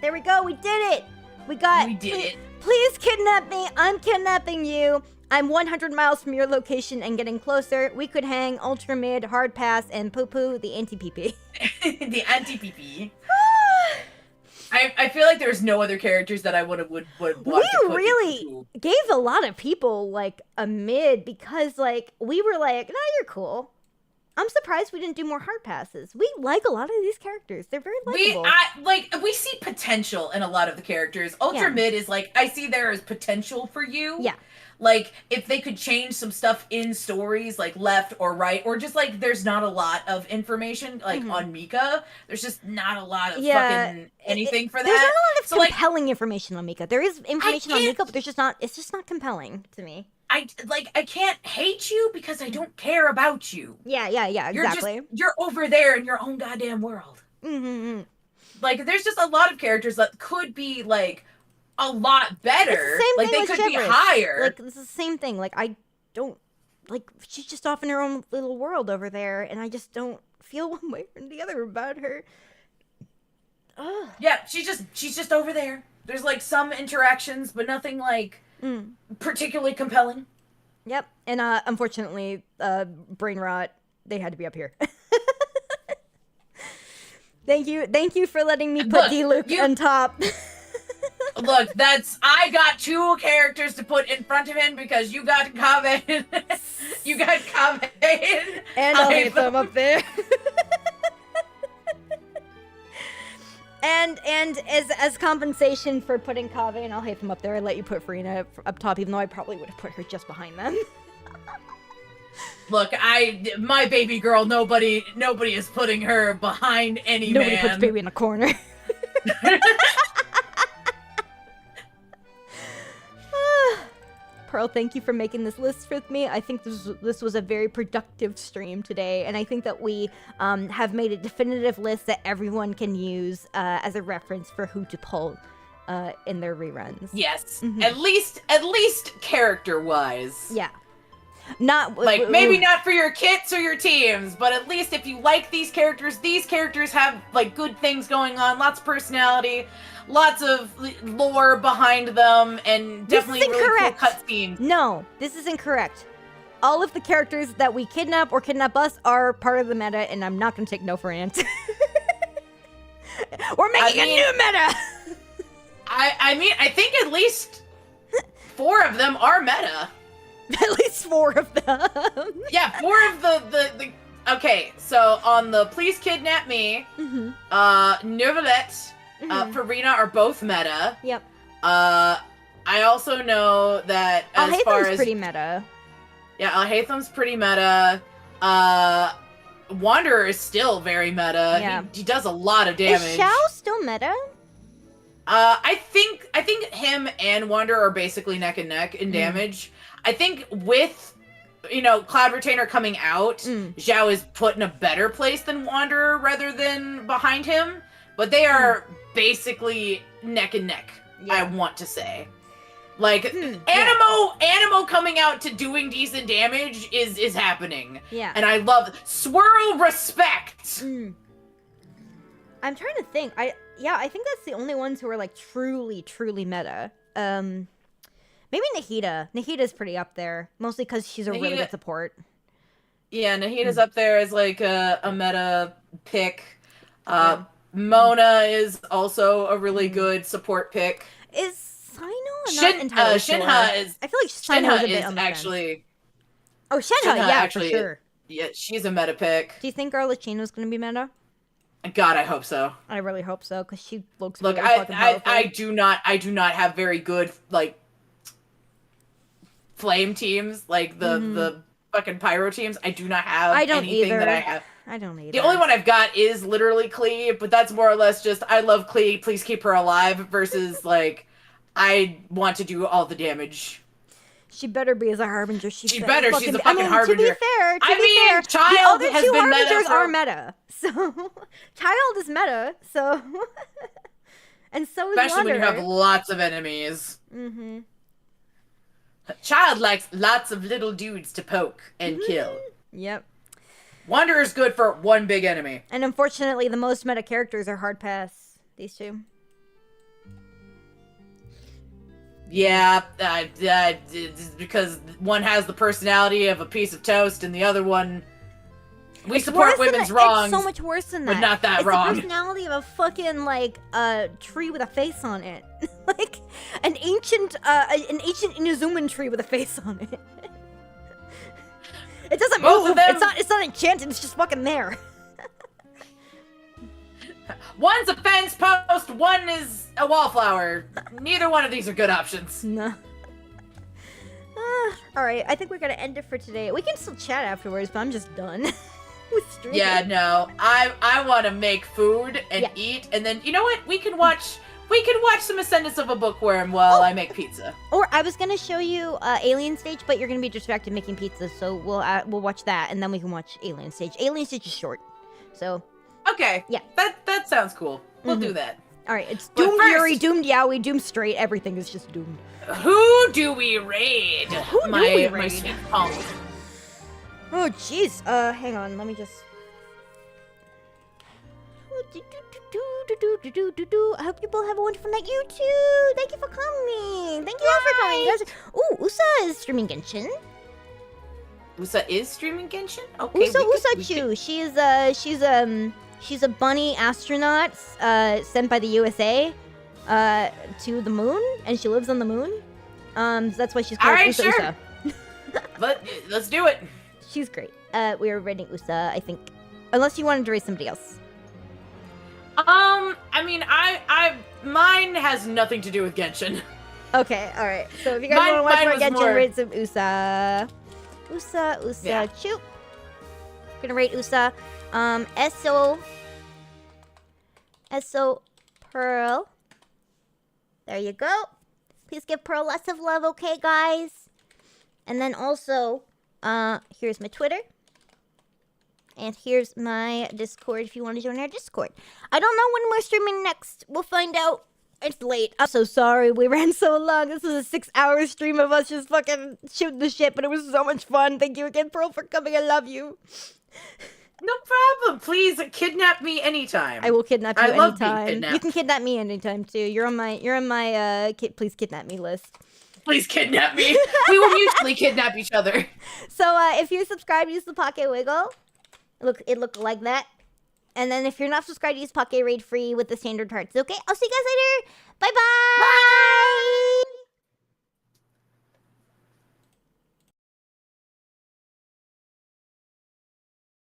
There we go. We did it. We did it. Please kidnap me. I'm kidnapping you. I'm 100 miles from your location and getting closer. We could hang ultra mid, hard pass, and poo poo the anti PP. The anti-PP. I feel like there's no other characters that I would want to put We into really two. gave a lot of people like a mid because like we were like, no, you're cool. I'm surprised we didn't do more hard passes. We like a lot of these characters. They're very likable. We see potential in a lot of the characters. Ultra Yeah. mid is like, I see there is potential for you. Yeah. Like, if they could change some stuff in stories, like left or right, or just like there's not a lot of information, like on Mika. There's just not a lot of fucking anything for that. There's not a lot of So, like, compelling information on Mika. There is information on can't- Mika, but there's just not. It's just not compelling to me. I can't hate you because I don't care about you. Yeah, exactly. You're over there in your own goddamn world. Mm-hmm. Like, there's just a lot of characters that could be like a lot better. It's the same Like, thing they with could be Shivers. higher. Like it's the same thing. Like I don't like she's just off in her own little world over there, and I just don't feel one way or the other about her. Ugh. Yeah, she's just over there. There's like some interactions, but nothing like particularly compelling. Yep. And unfortunately, brain rot. They had to be up here. Thank you for letting me put Look, D-Luke on top. Look, I got 2 characters to put in front of him because you got Kaveh. You got Kaveh. And I'll hate them up there. And as compensation for putting Kaveh and I'll hate them up there, I let you put Farina up top, even though I probably would have put her just behind them. Look, my baby girl, nobody is putting her behind any Nobody man. puts baby in a corner. Pearl, thank you for making this list with me. I think this was a very productive stream today, and I think that we have made a definitive list that everyone can use as a reference for who to pull in their reruns. Yes, Mhm. at least character-wise. Yeah. Not like maybe not for your kits or your teams, but at least if you like these characters have like good things going on, lots of personality, lots of lore behind them, and definitely This is really cool incorrect. cutscenes. No, this is incorrect. All of the characters that we kidnap or kidnap us are part of the meta, and I'm not going to take no for an answer. We're making a new meta! I mean, I think at least 4 of them are meta. At least 4 of them. Yeah, 4 of the Okay, so on the Please Kidnap Me, Neuvillette, Farina are both meta. Yep. I also know that as far as pretty meta. Yeah, Alhaitham's pretty meta. Wanderer is still very meta. Yeah. He does a lot of damage. Is Xiao still meta? I think him and Wanderer are basically neck and neck in damage. I think with Cloud Retainer coming out, Xiao is put in a better place than Wanderer rather than behind him. But they are basically neck and neck, I want to say. Like, Animo coming out to doing decent damage is happening. Yeah. And I love Swirl respect! I'm trying to think. I think that's the only ones who are like truly meta. Maybe Nahida. Nahida's pretty up there, mostly because she's a really good support. Yeah, Nahida's up there as like a meta pick. Mona is also a really good support pick. Is Sino? I'm not entirely sure. Shinha is. I feel like Sino is a bit on the actually. fence. Oh, Shinha, yeah, actually, for sure. Yeah, she's a meta pick. Do you think Arlecchino's gonna be meta? God, I hope so. I really hope so, because she looks. Look, really fucking powerful. I do not have very good like flame teams, like the fucking pyro teams. I do not have anything that I have. I don't either. The only one I've got is literally Klee, but that's more or less just I love Klee, please keep her alive, versus like I want to do all the damage. She better be as a harbinger. She's a fucking harbinger. To be fair, Child the other has two been harbingers meta are meta. So Child is meta. So and so is especially Wanderer. when you have lots of enemies. Child likes lots of little dudes to poke and kill. Yep. Wanderer's good for one big enemy. And unfortunately, the most meta characters are hard pass. These two. Yeah, it's because one has the personality of a piece of toast, and the other one we support women's wrongs. It's so much worse than that. But not that it's wrong. It's the personality of a fucking like tree with a face on it, like an ancient Inazuman tree with a face on it. It doesn't move. It's not enchanted. It's just fucking there. One's a fence post. One is a wallflower. Neither one of these are good options. No. All right. I think we're gonna end it for today. We can still chat afterwards, but I'm just done with streaming. Yeah, no. I want to make food and eat, and then you know what? We can watch some Ascendance of a Bookworm while I make pizza. Or I was gonna show you Alien Stage, but you're gonna be distracted making pizza, so we'll watch that, and then we can watch Alien Stage. Alien Stage is short, so. Okay. Yeah. That sounds cool. We'll do that. All right. It's Doomed Yuri, Doomed Yaoi, Doomed Straight. Everything is just doomed. Who do we raid? Who do we raid? My Oh jeez. Hang on. Let me just. I hope you both have a wonderful night. You too. Thank you for coming. Thank you all for coming. You guys. Ooh, Usa is streaming Genshin. Usa is streaming Genshin? Okay. Usa-chu. She's a bunny astronaut sent by the USA to the moon, and she lives on the moon. So that's why she's called Usa. Sure. Let's do it. She's great. We are raiding Usa, I think. Unless you wanted to raid somebody else. I mean, mine has nothing to do with Genshin. Okay, alright. So if you guys want to watch more Genshin, raid some Usa. Chu. Gonna rate Usa. Eso Pearl. There you go. Please give Pearl lots of love, okay, guys? And then also, here's my Twitter. And here's my Discord if you want to join our Discord. I don't know when we're streaming next. We'll find out. It's late. I'm so sorry we ran so long. This was a 6-hour stream of us just fucking shooting the shit, but it was so much fun. Thank you again, Pearl, for coming. I love you. No problem. Please kidnap me anytime. I will kidnap you anytime. Love being kidnapped. You can kidnap me anytime too. You're on my please kidnap me list. Please kidnap me. We will mutually kidnap each other. So if you're subscribed, use the Pockeii wiggle. It looked like that. And then if you're not subscribed, use Pockeii raid free with the standard hearts. Okay, I'll see you guys later. Bye-bye. Bye.